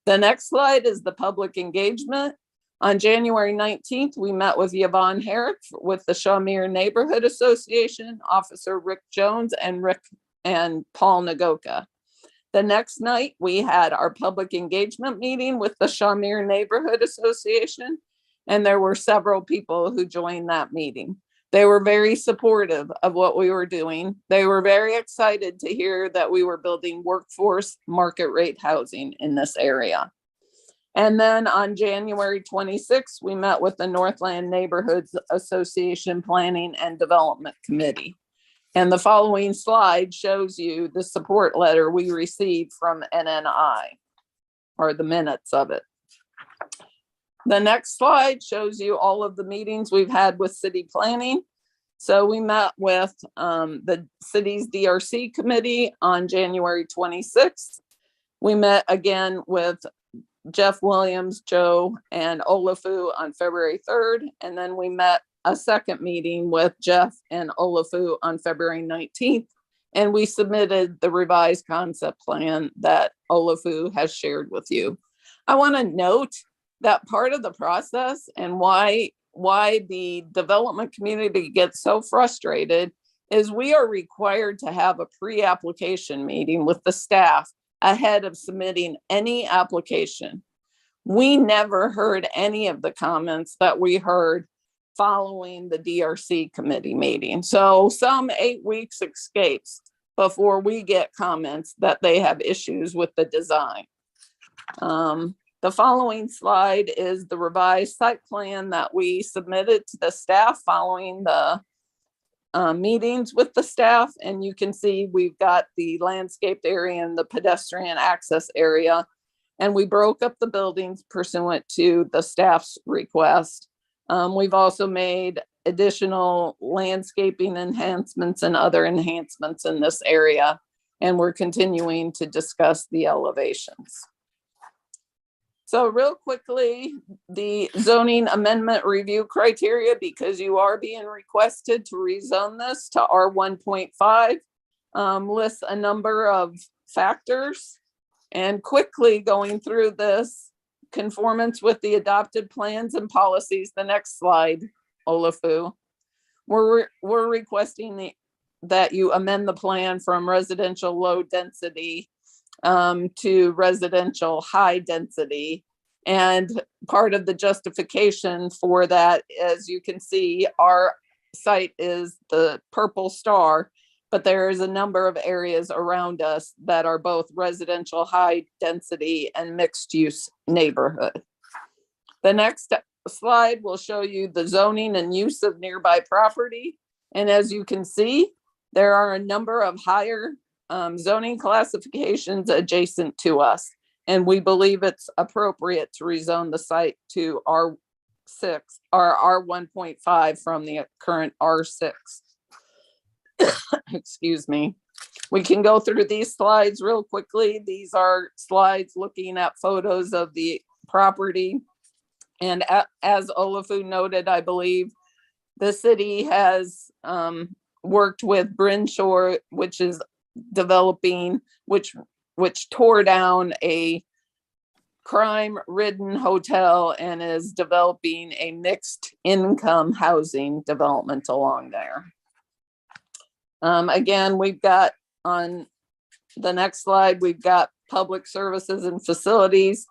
The next slide is the public engagement. On January 19th, we met with Yvonne Herrick with the Shamir Neighborhood Association, Officer Rick Jones, and Paul Nagoka. The next night, we had our public engagement meeting with the Shamir Neighborhood Association, and there were several people who joined that meeting. They were very supportive of what we were doing. They were very excited to hear that we were building workforce market rate housing in this area. And then on January 26th, we met with the Northland Neighborhoods Association Planning and Development Committee. And the following slide shows you the support letter we received from NNI, or the minutes of it. The next slide shows you all of the meetings we've had with city planning. So we met with the city's DRC committee on January 26th. We met again with Jeff Williams, Joe, and Olafu on February 3rd. And then we met a second meeting with Jeff and Olafu on February 19th. And we submitted the revised concept plan that Olafu has shared with you. I want to note that part of the process and why the development community gets so frustrated is we are required to have a pre-application meeting with the staff ahead of submitting any application. We never heard any of the comments that we heard following the DRC committee meeting. So some 8 weeks escapes before we get comments that they have issues with the design. The following slide is the revised site plan that we submitted to the staff following the meetings with the staff. And you can see we've got the landscaped area and the pedestrian access area. And we broke up the buildings pursuant to the staff's request. We've also made additional landscaping enhancements and other enhancements in this area, and we're continuing to discuss the elevations. So real quickly, the zoning amendment review criteria, because you are being requested to rezone this to R1.5, lists a number of factors. And quickly going through this, conformance with the adopted plans and policies, the next slide, Olafu. We're requesting that you amend the plan from residential low density to residential high density. And part of the justification for that, as you can see, our site is the purple star, but there is a number of areas around us that are both residential high density and mixed use neighborhood. The next slide will show you the zoning and use of nearby property. And as you can see, there are a number of higher zoning classifications adjacent to us. And we believe it's appropriate to rezone the site to R6 or R1.5 from the current R6. Excuse me. We can go through these slides real quickly. These are slides looking at photos of the property. And as Olafu noted, I believe the city has worked with Brinshaw, which is developing, which tore down a crime-ridden hotel and is developing a mixed income housing development along there. Again, we've got on the next slide, we've got public services and facilities,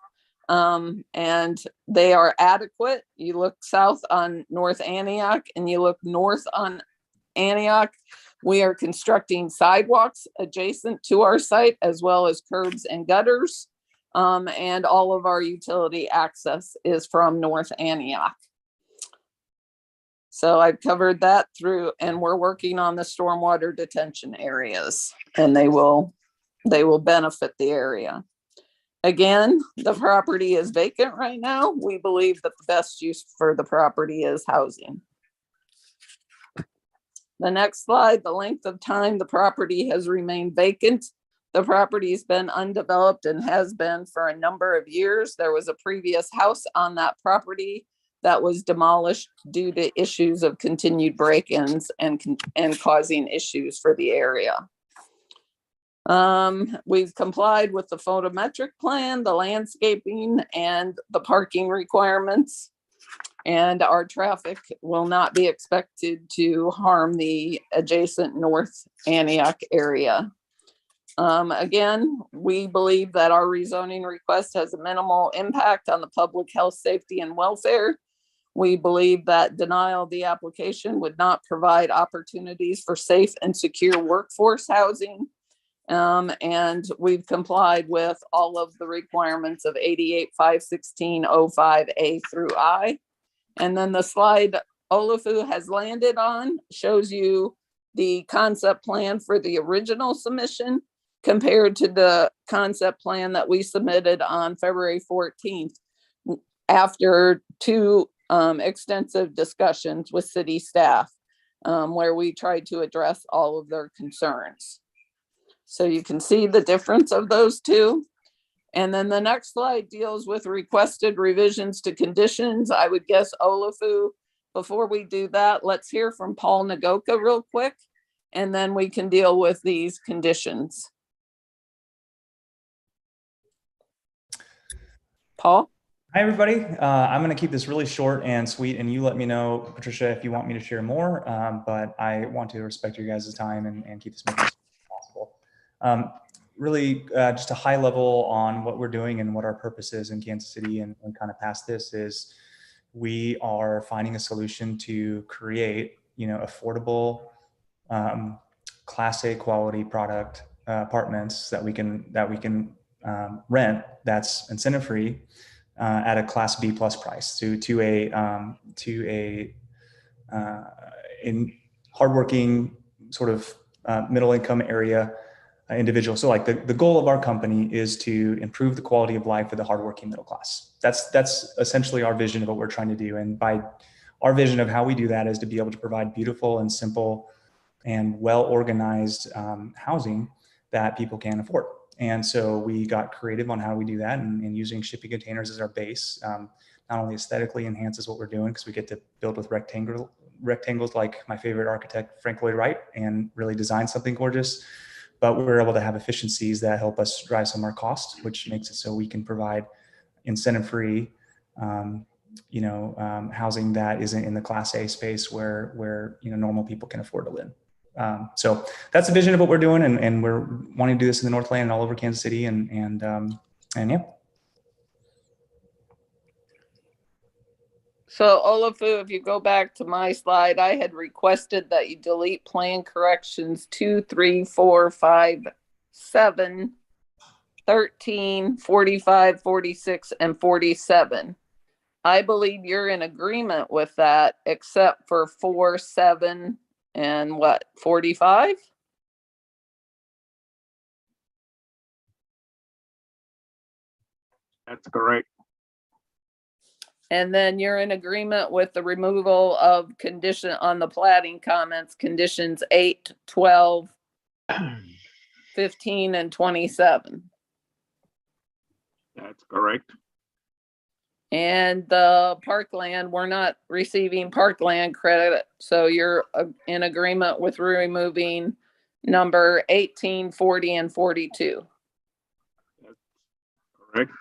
and they are adequate. You look south on North Antioch and you look north on Antioch. We are constructing sidewalks adjacent to our site, as well as curbs and gutters. And all of our utility access is from North Antioch. So I've covered that through, and we're working on the stormwater detention areas, and they will benefit the area. Again, the property is vacant right now. We believe that the best use for the property is housing. The next slide, the length of time the property has remained vacant. The property's been undeveloped and has been for a number of years. There was a previous house on that property that was demolished due to issues of continued break-ins and causing issues for the area. We've complied with the photometric plan, the landscaping, and the parking requirements. And our traffic will not be expected to harm the adjacent North Antioch area. Again, we believe that our rezoning request has a minimal impact on the public health, safety, and welfare. We believe that denial of the application would not provide opportunities for safe and secure workforce housing. And we've complied with all of the requirements of 88-516-05A through I. And then the slide Olafu has landed on shows you the concept plan for the original submission compared to the concept plan that we submitted on February 14th after two extensive discussions with city staff, where we tried to address all of their concerns. So you can see the difference of those two. And then the next slide deals with requested revisions to conditions. I would guess, Olafu, before we do that, let's hear from Paul Nagoka real quick, and then we can deal with these conditions. Paul? Hi, everybody. I'm going to keep this really short and sweet, and you let me know, Patricia, if you want me to share more, but I want to respect your guys' time and keep this as possible. Really, just a high level on what we're doing and what our purpose is in Kansas City and kind of past this is we are finding a solution to create, affordable, Class A quality product apartments that we can rent that's incentive free at a Class B plus price to a in hardworking sort of middle income area individual. So like the goal of our company is to improve the quality of life for the hardworking middle class. That's essentially our vision of what we're trying to do. And by our vision of how we do that is to be able to provide beautiful and simple and well-organized housing that people can afford. And so we got creative on how we do that, and using shipping containers as our base, not only aesthetically enhances what we're doing because we get to build with rectangles like my favorite architect, Frank Lloyd Wright, and really design something gorgeous, but we're able to have efficiencies that help us drive some of our costs, which makes it so we can provide incentive-free, housing that isn't in the Class A space where normal people can afford to live. So that's the vision of what we're doing, and we're wanting to do this in the Northland and all over Kansas City, and yeah. So Olafu, if you go back to my slide, I had requested that you delete plan corrections 2, 3, 4, 5, 7, 13, 45, 46, and 47. I believe you're in agreement with that, except for 4, 7, and what, 45? That's correct. And then you're in agreement with the removal of condition on the plating comments, conditions 8, 12, 15, and 27. That's correct. And the parkland, we're not receiving parkland credit. So you're in agreement with removing number 18, 40, and 42. That's correct.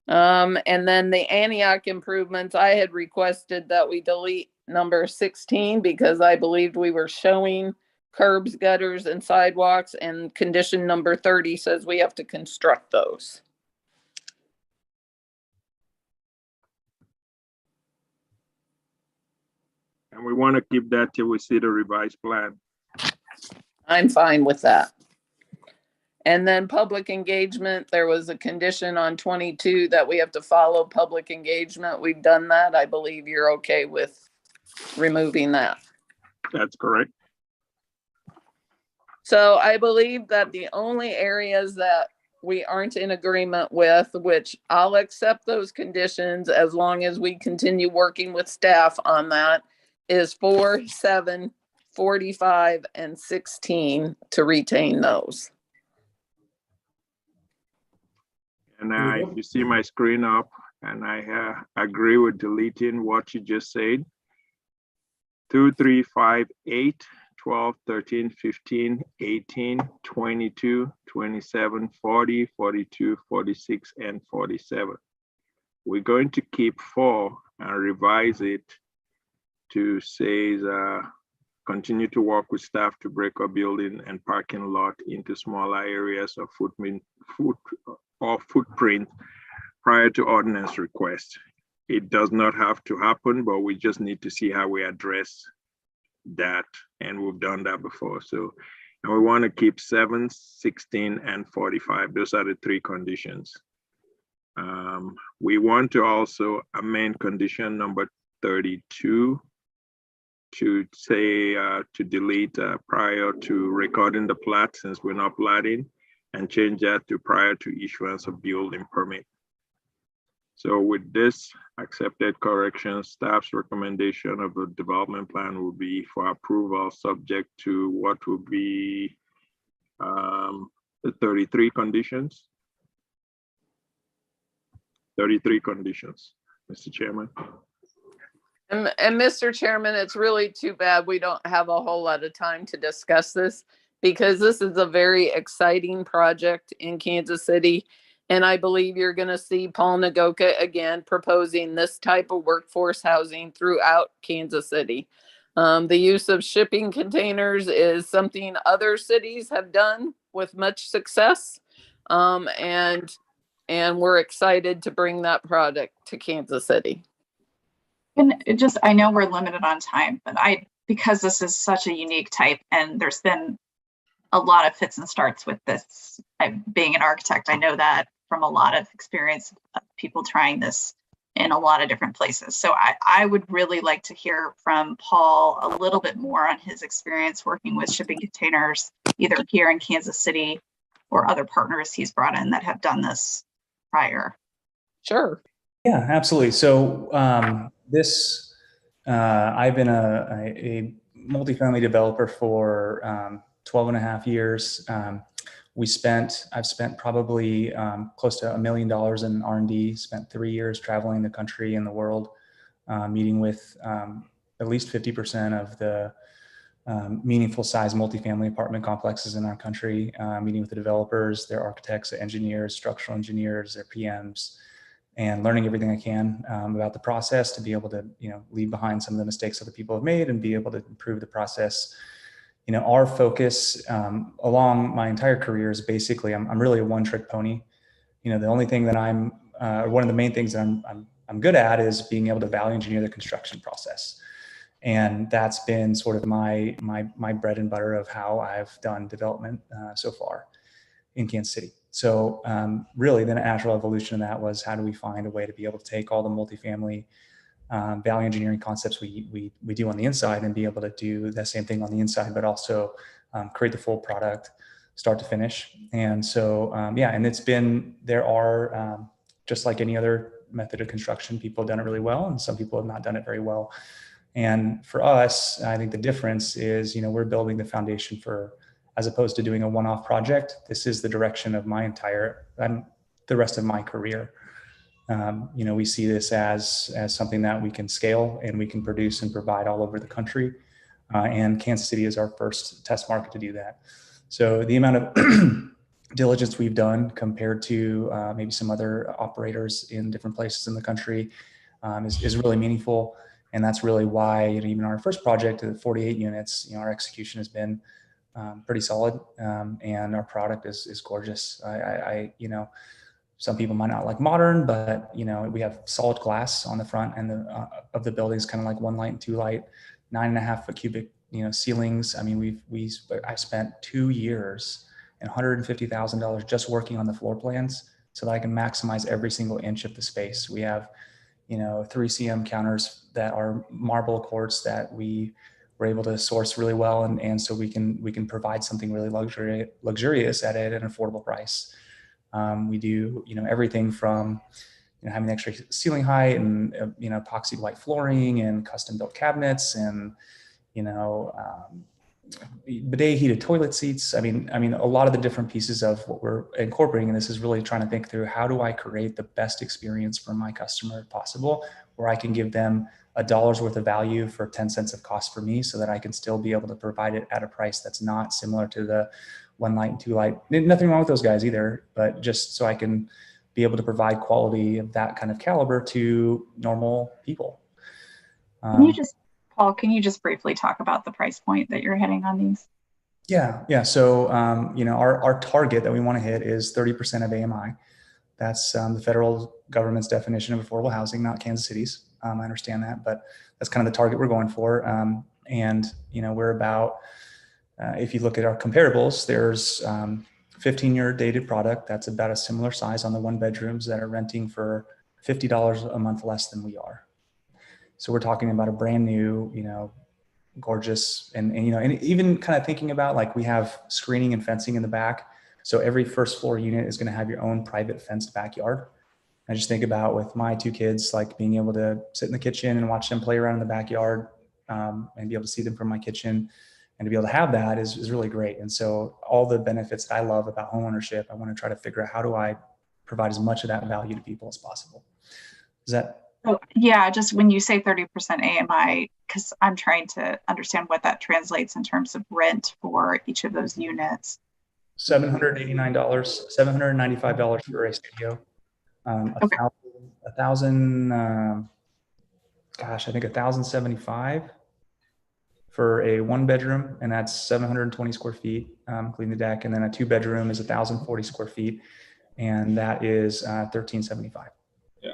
And then the Antioch improvements, I had requested that we delete number 16 because I believed we were showing curbs, gutters, and sidewalks, and condition number 30 says we have to construct those. And we want to keep that till we see the revised plan. I'm fine with that. And then public engagement, there was a condition on 22 that we have to follow public engagement. We've done that. I believe you're okay with removing that. That's correct. So I believe that the only areas that we aren't in agreement with, which I'll accept those conditions as long as we continue working with staff on that, is 4, 7, 45, and 16 to retain those. And if you see my screen up, and I agree with deleting what you just said. 2, 3, 5, 8, 12, 13, 15, 18, 22, 27, 40, 42, 46, and 47. We're going to keep 4 and revise it to say continue to work with staff to break up building and parking lot into smaller areas of footprint prior to ordinance request. It does not have to happen, but we just need to see how we address that, and we've done that before. So, and we want to keep 7, 16, and 45. Those are the 3 conditions. We want to also amend condition number 32 to say to delete prior to recording the plat, since we're not platting, and change that to prior to issuance of building permit. So with this accepted correction, staff's recommendation of the development plan will be for approval subject to what will be the 33 conditions. 33 conditions, Mr. Chairman. And Mr. Chairman, it's really too bad we don't have a whole lot of time to discuss this, because this is a very exciting project in Kansas City. And I believe you're going to see Paul Nagoka again proposing this type of workforce housing throughout Kansas City. The use of shipping containers is something other cities have done with much success. And we're excited to bring that product to Kansas City. And it just, I know we're limited on time, but because this is such a unique type, and there's been a lot of fits and starts with this. Being an architect, I know that from a lot of experience of people trying this in a lot of different places. So I would really like to hear from Paul a little bit more on his experience working with shipping containers either here in Kansas City or other partners he's brought in that have done this prior. Sure. Yeah, absolutely. So I've been a multifamily developer for 12 and a half years. I've spent probably close to $1 million in R&D, spent 3 years traveling the country and the world, meeting with at least 50% of the meaningful size multifamily apartment complexes in our country, meeting with the developers, their architects, their engineers, structural engineers, their PMs, and learning everything I can about the process to be able to, leave behind some of the mistakes other people have made and be able to improve the process. Our focus along my entire career is basically, I'm really a one-trick pony. The only thing that one of the main things that I'm good at is being able to value engineer the construction process. And that's been sort of my bread and butter of how I've done development so far in Kansas City. So really the natural evolution of that was, how do we find a way to be able to take all the multifamily value engineering concepts we do on the inside and be able to do the same thing on the inside, but also create the full product start to finish. And so, and there are, just like any other method of construction, people have done it really well and some people have not done it very well. And for us, I think the difference is, we're building the foundation for, as opposed to doing a one-off project, this is the direction of the rest of my career. We see this as something that we can scale and we can produce and provide all over the country. And Kansas City is our first test market to do that. So the amount of diligence we've done compared to maybe some other operators in different places in the country is really meaningful. And that's really why, even our first project at 48 units, our execution has been pretty solid, and our product is gorgeous. Some people might not like modern, but we have solid glass on the front and of the buildings, kind of like 1 light and 2 light, 9.5 foot cubic, ceilings. I mean, I spent 2 years and $150,000 just working on the floor plans so that I can maximize every single inch of the space. We have 3 cm counters that are marble quartz that we were able to source really well, and so we can provide something really luxurious at an affordable price. We do everything from having extra ceiling height and epoxy white flooring and custom built cabinets and bidet heated toilet seats. I mean a lot of the different pieces of what we're incorporating in this is really trying to think through, how do I create the best experience for my customer possible, where I can give them $1 worth of value for 10 cents of cost for me, so that I can still be able to provide it at a price that's not similar to the 1 light and 2 light. Nothing wrong with those guys either, but just so I can be able to provide quality of that kind of caliber to normal people. Paul, can you just briefly talk about the price point that you're hitting on these? Yeah. So, our target that we want to hit is 30% of AMI. That's the federal government's definition of affordable housing, not Kansas City's. I understand that, but that's kind of the target we're going for. And we're about, if you look at our comparables, there's 15-year dated product that's about a similar size on the 1 bedrooms that are renting for $50 a month less than we are. So we're talking about a brand new, gorgeous, and even kind of thinking about, like, we have screening and fencing in the back. So every first floor unit is going to have your own private fenced backyard. I just think about, with my 2 kids, like being able to sit in the kitchen and watch them play around in the backyard, and be able to see them from my kitchen, and to be able to have that is really great. And so all the benefits that I love about homeownership, I want to try to figure out, how do I provide as much of that value to people as possible? Is that? Oh, yeah, just when you say 30% AMI, because I'm trying to understand what that translates in terms of rent for each of those units. $789, $795 for a studio. Okay. $1,075 for a 1 bedroom, and that's 720 square feet, including the deck. And then a 2 bedroom is 1,040 square feet, and that is $1,375. Yeah.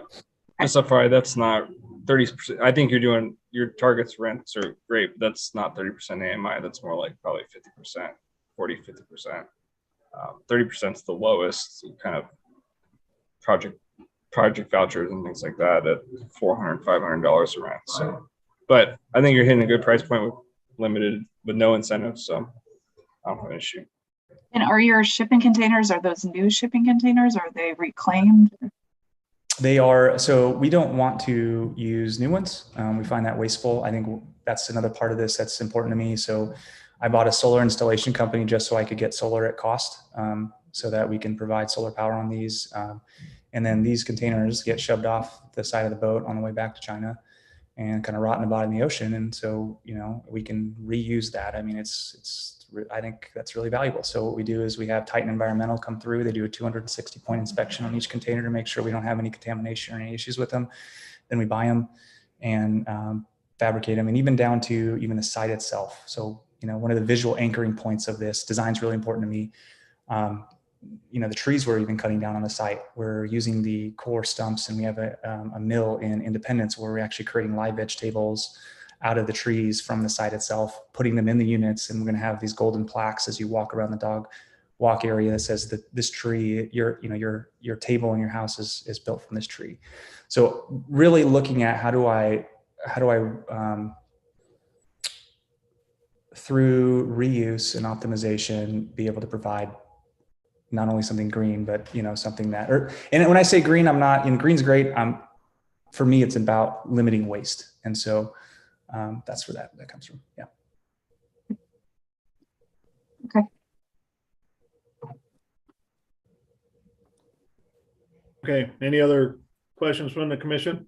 Just FYI, that's not 30%. I think your targets rents are great, but that's not 30% AMI. That's more like probably 50%, 50%. 30% is the lowest kind of project vouchers and things like that at $400, $500 a rent. So, but I think you're hitting a good price point with no incentives. So I don't have an issue. And are your shipping containers, are those new shipping containers? Are they reclaimed? They are, so we don't want to use new ones. We find that wasteful. I think that's another part of this that's important to me. So I bought a solar installation company just so I could get solar at cost, so that we can provide solar power on these. And then these containers get shoved off the side of the boat on the way back to China and kind of rot in the bottom of the ocean. And so, you know, we can reuse that. I mean, I think that's really valuable. So what we do is we have Titan Environmental come through. They do a 260 point inspection on each container to make sure we don't have any contamination or any issues with them. Then we buy them and fabricate them, and even down to even the site itself. So, you know, one of the visual anchoring points of this design is really important to me. You know, the trees we're even cutting down on the site, we're using the core stumps, and we have a mill in Independence where we're actually creating live vegetables out of the trees from the site itself, putting them in the units. And we're going to have these golden plaques as you walk around the dog walk area that says that this tree, your table in your house is built from this tree. So really looking at how do I through reuse and optimization be able to provide not only something green, but, you know, something that, and when I say green, I'm not, green's great. For me, it's about limiting waste. And so that's where that comes from. Yeah. Okay. Okay, any other questions from the commission?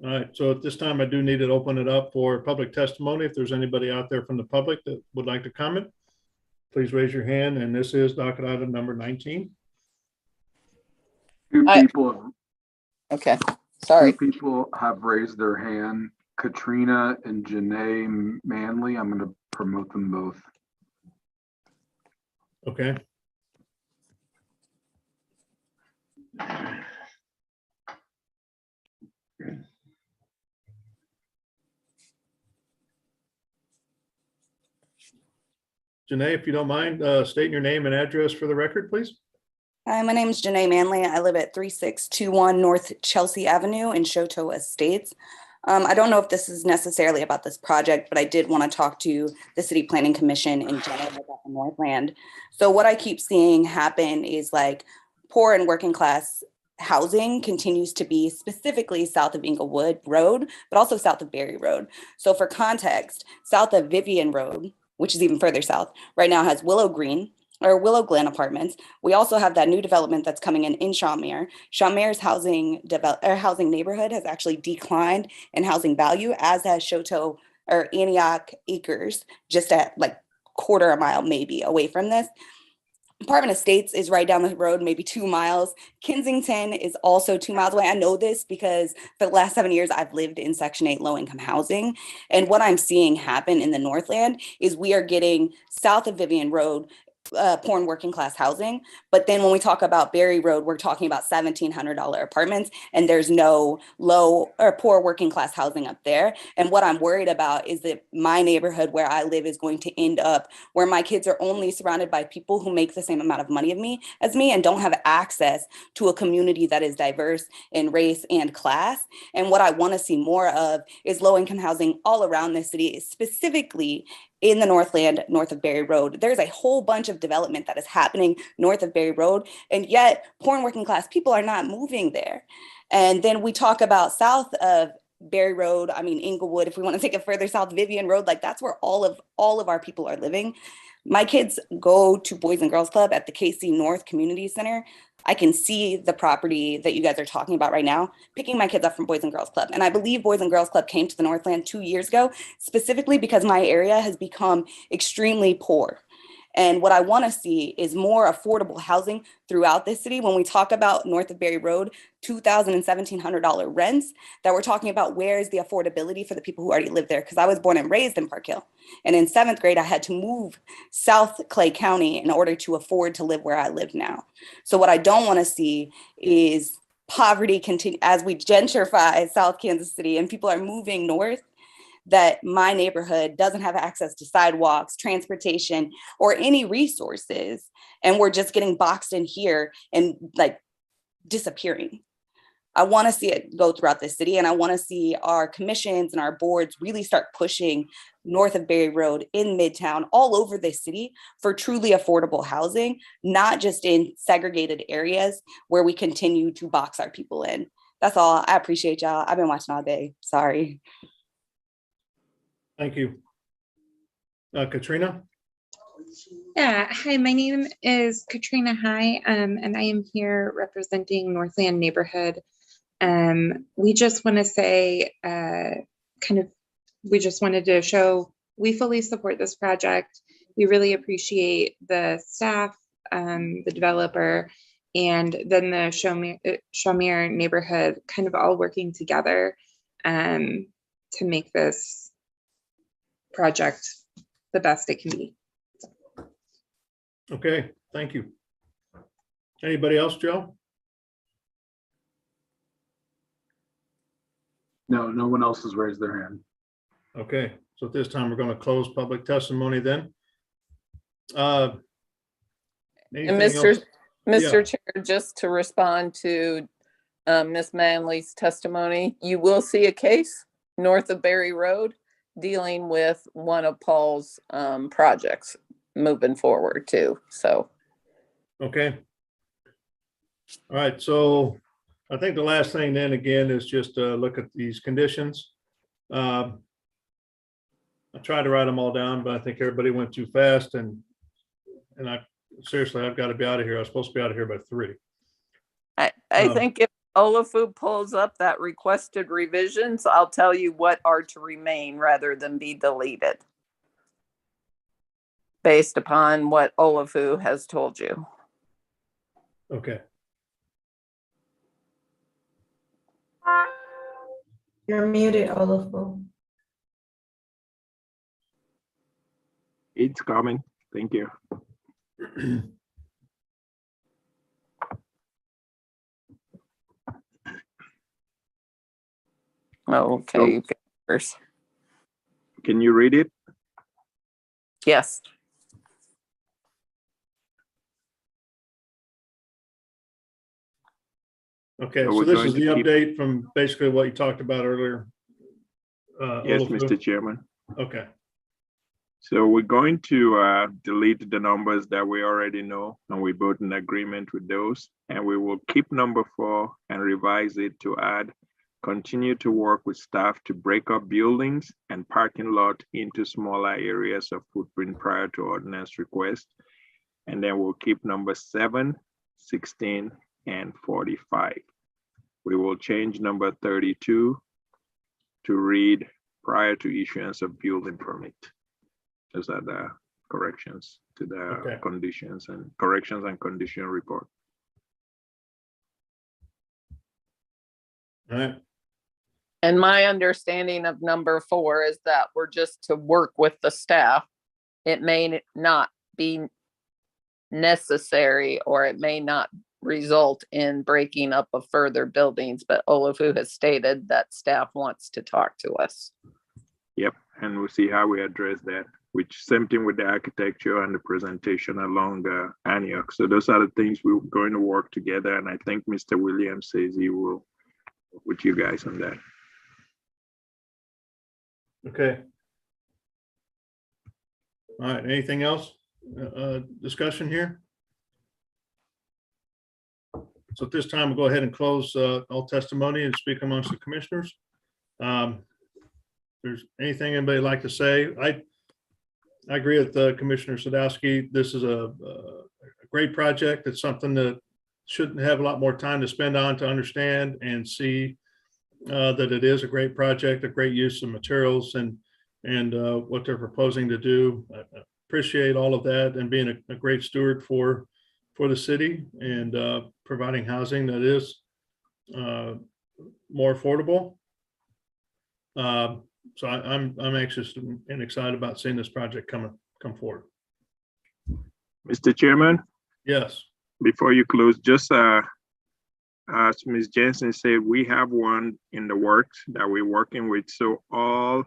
All right, so at this time, I do need to open it up for public testimony. If there's anybody out there from the public that would like to comment, please raise your hand. And this is docket item number 19. Two people. Okay, sorry. Two people have raised their hand, Katrina and Janae Manley. I'm going to promote them both. Okay. Janae, if you don't mind, stating your name and address for the record, please. Hi, my name is Janae Manley. I live at 3621 North Chelsea Avenue in Shoto Estates. I don't know if this is necessarily about this project, but I did want to talk to the City Planning Commission in general about the Northland. So what I keep seeing happen is like poor and working class housing continues to be specifically south of Inglewood Road, but also south of Berry Road. So for context, south of Vivian Road, which is even further south, right now has Willow Glen Apartments. We also have that new development that's coming in Shawmere. Shawmere's housing neighborhood has actually declined in housing value, as has Shoto or Antioch Acres, just at like quarter a mile maybe away from this. Apartment Estates is right down the road, maybe 2 miles. Kensington is also 2 miles away. I know this because for the last 7 years, I've lived in Section 8 low-income housing. And what I'm seeing happen in the Northland is we are getting south of Vivian Road, poor and working class housing. But then when we talk about Berry Road, we're talking about $1,700 apartments, and there's no low or poor working class housing up there. And what I'm worried about is that my neighborhood where I live is going to end up where my kids are only surrounded by people who make the same amount of money as me and don't have access to a community that is diverse in race and class. And what I want to see more of is low income housing all around the city, specifically in the Northland, north of Berry Road. There's a whole bunch of development that is happening north of Berry Road, and yet poor and working class people are not moving there. And then we talk about south of Berry Road, Inglewood, if we want to take it further south, Vivian Road, like that's where all of our people are living. My kids go to Boys and Girls Club at the KC North Community Center. I can see the property that you guys are talking about right now, picking my kids up from Boys and Girls Club. And I believe Boys and Girls Club came to the Northland 2 years ago, specifically because my area has become extremely poor. And what I want to see is more affordable housing throughout this city. When we talk about north of Berry Road, $2,000 and $1,700 rents, that we're talking about where is the affordability for the people who already live there? Because I was born and raised in Park Hill. And in 7th grade, I had to move South Clay County in order to afford to live where I live now. So what I don't want to see is poverty continue as we gentrify South Kansas City and people are moving north, that my neighborhood doesn't have access to sidewalks, transportation, or any resources. And we're just getting boxed in here and like disappearing. I want to see it go throughout the city, and I want to see our commissions and our boards really start pushing north of Berry Road in Midtown, all over the city, for truly affordable housing, not just in segregated areas where we continue to box our people in. That's all. I appreciate y'all. I've been watching all day. Sorry. Thank you. Katrina? Yeah, hi, my name is Katrina High, and I am here representing Northland Neighborhood. We just want to say, we just wanted to show we fully support this project. We really appreciate the staff, the developer, and then the Shamir neighborhood kind of all working together to make this project the best it can be. Okay, thank you. Anybody else, Joe? No, no one else has raised their hand. Okay, so at this time, we're going to close public testimony then. And Anything Mr. else? Yeah. Chair, just to respond to Ms. Manley's testimony, you will see a case north of Berry Road dealing with one of Paul's projects moving forward too. So. Okay. All right, so I think the last thing then again is just look at these conditions. I tried to write them all down, but I think everybody went too fast, and seriously, I've got to be out of here. I was supposed to be out of here by 3. I think if Olafu pulls up that requested revisions, I'll tell you what are to remain rather than be deleted, based upon what Olafu has told you. Okay. You're muted, Olafu. It's coming. Thank you. Okay, you go first. Can you read it? Yes. Okay, So so we're this going is to the keep- update from basically what you talked about earlier. Yes, Olafu? Mr. Chairman. Okay, So we're going to delete the numbers that we already know, and we're both in agreement with those. And we will keep number 4 and revise it to add, continue to work with staff to break up buildings and parking lot into smaller areas of footprint prior to ordinance request. And then we'll keep number 7, 16, and 45. We will change number 32 to read prior to issuance of building permit. Those are the corrections to the conditions and corrections and condition report. all right. And my understanding of number 4 is that we're just to work with the staff. It may not be necessary, or it may not result in breaking up of further buildings, but Olafu has stated that staff wants to talk to us. Yep, and we'll see how we address that, which same thing with the architecture and the presentation along Antioch. So those are the things we're going to work together. And I think Mr. Williams says he will work with you guys on that. Okay. All right, anything else? Discussion here? So at this time, we'll go ahead and close all testimony and speak amongst the commissioners. If there's anything anybody like to say, I agree with Commissioner Sadowski. This is a great project. It's something that shouldn't have a lot more time to spend on to understand and see that it is a great project, a great use of materials and what they're proposing to do. I appreciate all of that and being a great steward for the city and providing housing that is more affordable. So I'm anxious and excited about seeing this project come forward. Mr. Chairman? Yes. Before you close, just as Ms. Jensen said, we have one in the works that we're working with. So all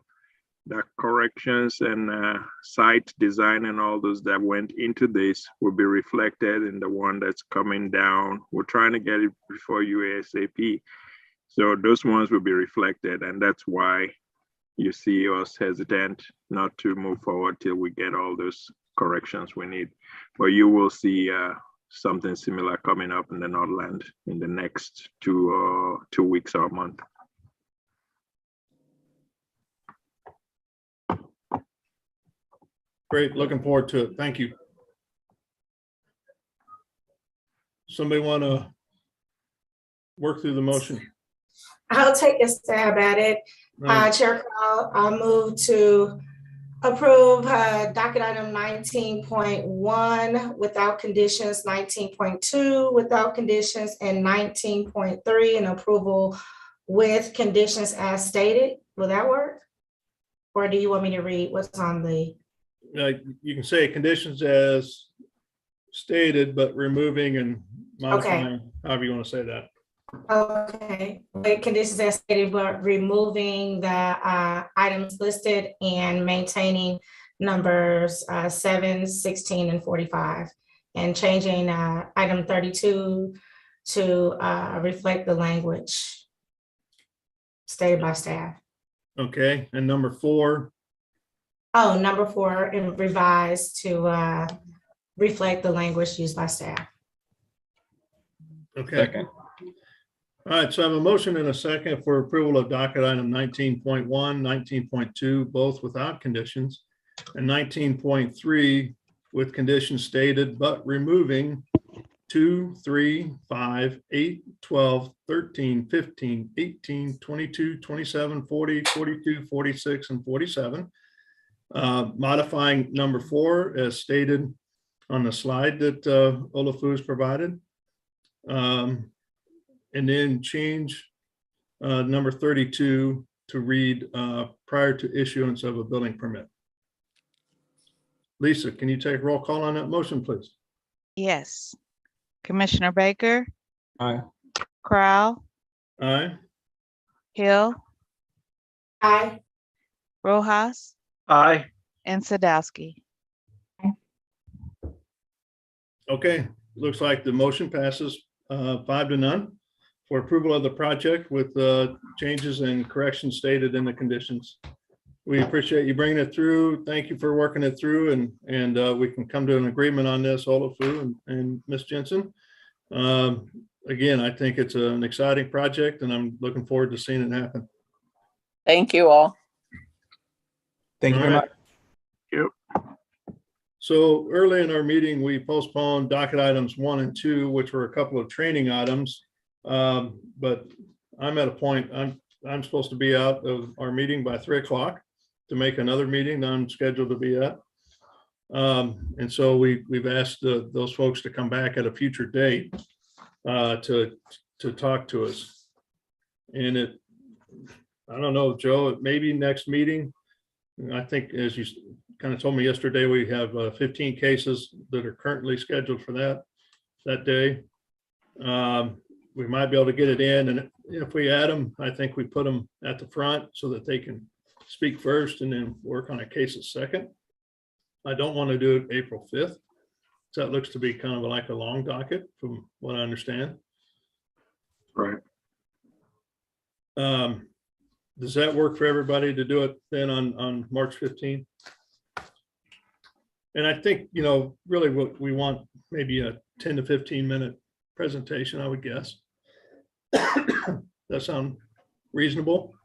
the corrections and site design and all those that went into this will be reflected in the one that's coming down. We're trying to get it before you ASAP. So those ones will be reflected, and that's why you see us hesitant not to move forward till we get all those corrections we need. But you will see something similar coming up in the Northland in the next 2 weeks or a month. Great, looking forward to it. Thank you. Somebody want to work through the motion? I'll take a stab at it. Right. Chair Carl, I'll move to approve docket item 19.1 without conditions, 19.2 without conditions, and 19.3 and approval with conditions as stated. Will that work? Or do you want me to read what's on the? You can say conditions as stated, but removing and modifying, however you want to say that. Okay, with conditions as stated, but removing the items listed and maintaining numbers 7, 16, and 45, and changing item 32 to reflect the language stated by staff. Okay, and number 4. Oh, number 4, and revised to reflect the language used by staff. Okay. Second. All right, so I have a motion and a second for approval of docket item 19.1, 19.2, both without conditions, and 19.3 with conditions stated, but removing 2, 3, 5, 8, 12, 13, 15, 18, 22, 27, 40, 42, 46, and 47. Modifying number 4 as stated on the slide that Olafu has provided. And then change number 32 to read prior to issuance of a building permit. Lisa, can you take roll call on that motion, please? Yes. Commissioner Baker, Aye. Crowell, Aye. Hill, Aye. Rojas, Aye. and Sadowski. Okay, looks like the motion passes 5-0 for approval of the project with changes and corrections stated in the conditions. We appreciate you bringing it through. Thank you for working it through, and we can come to an agreement on this, Olafu and Ms. Jensen. Again, I think it's an exciting project, and I'm looking forward to seeing it happen. Thank you all. Thank you very much. Yep. So early in our meeting, we postponed docket items 1 and 2, which were a couple of training items. But I'm at a point, I'm supposed to be out of our meeting by 3 o'clock to make another meeting that I'm scheduled to be at. And so we've asked those folks to come back at a future date to talk to us. And I don't know, Joe, maybe next meeting. I think, as you kind of told me yesterday, we have 15 cases that are currently scheduled for that day. We might be able to get it in, and if we add them, I think we put them at the front so that they can speak first and then work on a case second. I don't want to do it April 5th. So that looks to be kind of like a long docket from what I understand. Right. Does that work for everybody to do it then on March 15th? And I think, really what we want, maybe a 10 to 15 minute presentation, I would guess. That sound reasonable?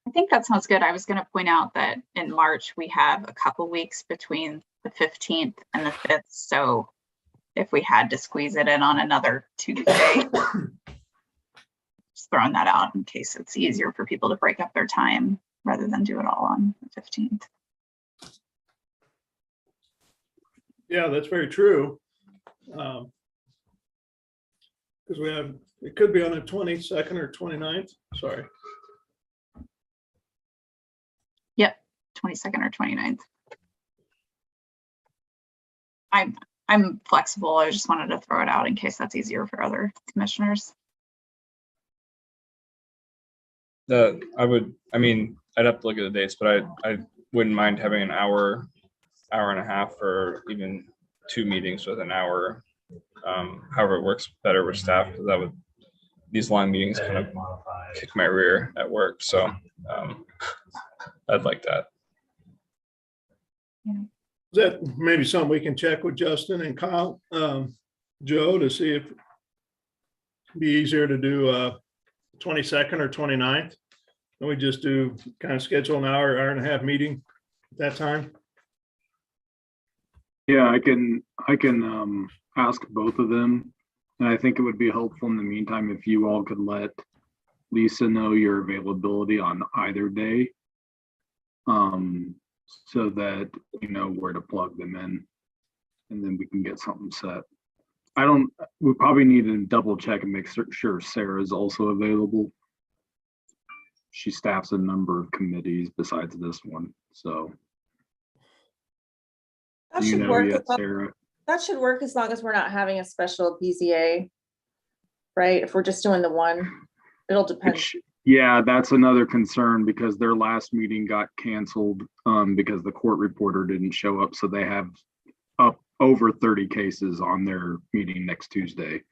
I think that sounds good. I was going to point out that in March, we have a couple weeks between the 15th and the 5th. So if we had to squeeze it in on another Tuesday, just throwing that out in case it's easier for people to break up their time rather than do it all on the 15th. Yeah, that's very true. Because it could be on the 22nd or 29th. Sorry. Yep, 22nd or 29th. I'm flexible. I just wanted to throw it out in case that's easier for other commissioners. I'd have to look at the dates, but I wouldn't mind having an hour and a half, or even 2 meetings with an hour. However it works better with staff, because that would these long meetings kind of kick my rear at work. So I'd like that. Is that maybe something we can check with Justin and Kyle, Joe, to see if it'd be easier to do 22nd or 29th? And we just do kind of schedule an hour and a half meeting at that time. Yeah, I can ask both of them. And I think it would be helpful in the meantime if you all could let Lisa know your availability on either day. So that you know where to plug them in, and then we can get something set. We probably need to double check and make sure Sarah is also available. She staffs a number of committees besides this one, so. That Do you should know work. yet, Sarah? That should work as long as we're not having a special BZA, right? If we're just doing the one, it'll depend. Yeah, that's another concern because their last meeting got canceled because the court reporter didn't show up. So they have up over 30 cases on their meeting next Tuesday.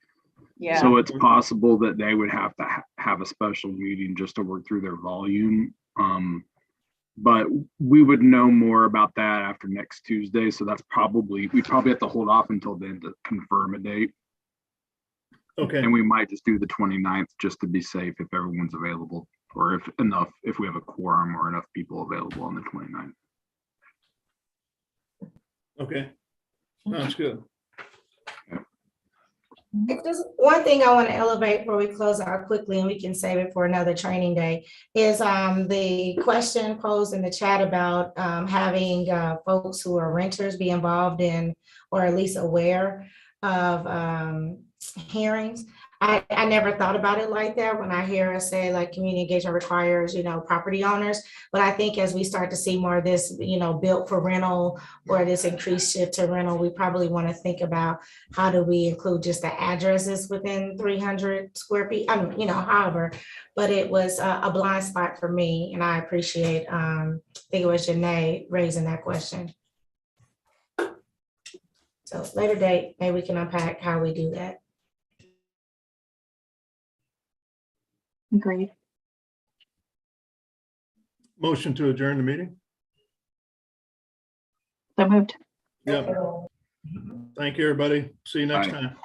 Yeah. So it's possible that they would have to have a special meeting just to work through their volume. But we would know more about that after next Tuesday. So that's we'd probably have to hold off until then to confirm a date. Okay. And we might just do the 29th just to be safe if everyone's available, or if we have a quorum or enough people available on the 29th. Okay. Sounds good. Just one thing I want to elevate before we close out quickly, and we can save it for another training day, is the question posed in the chat about having folks who are renters be involved in, or at least aware of hearings. I never thought about it like that when I hear us say like community engagement requires, property owners. But I think as we start to see more of this, built for rental or this increased shift to rental, we probably want to think about how do we include just the addresses within 300 square feet, however, but it was a blind spot for me. And I appreciate, I think it was Janae raising that question. So later date, maybe we can unpack how we do that. Agreed. Motion to adjourn the meeting. So moved. Yep. Thank you, everybody. See you next Bye. time.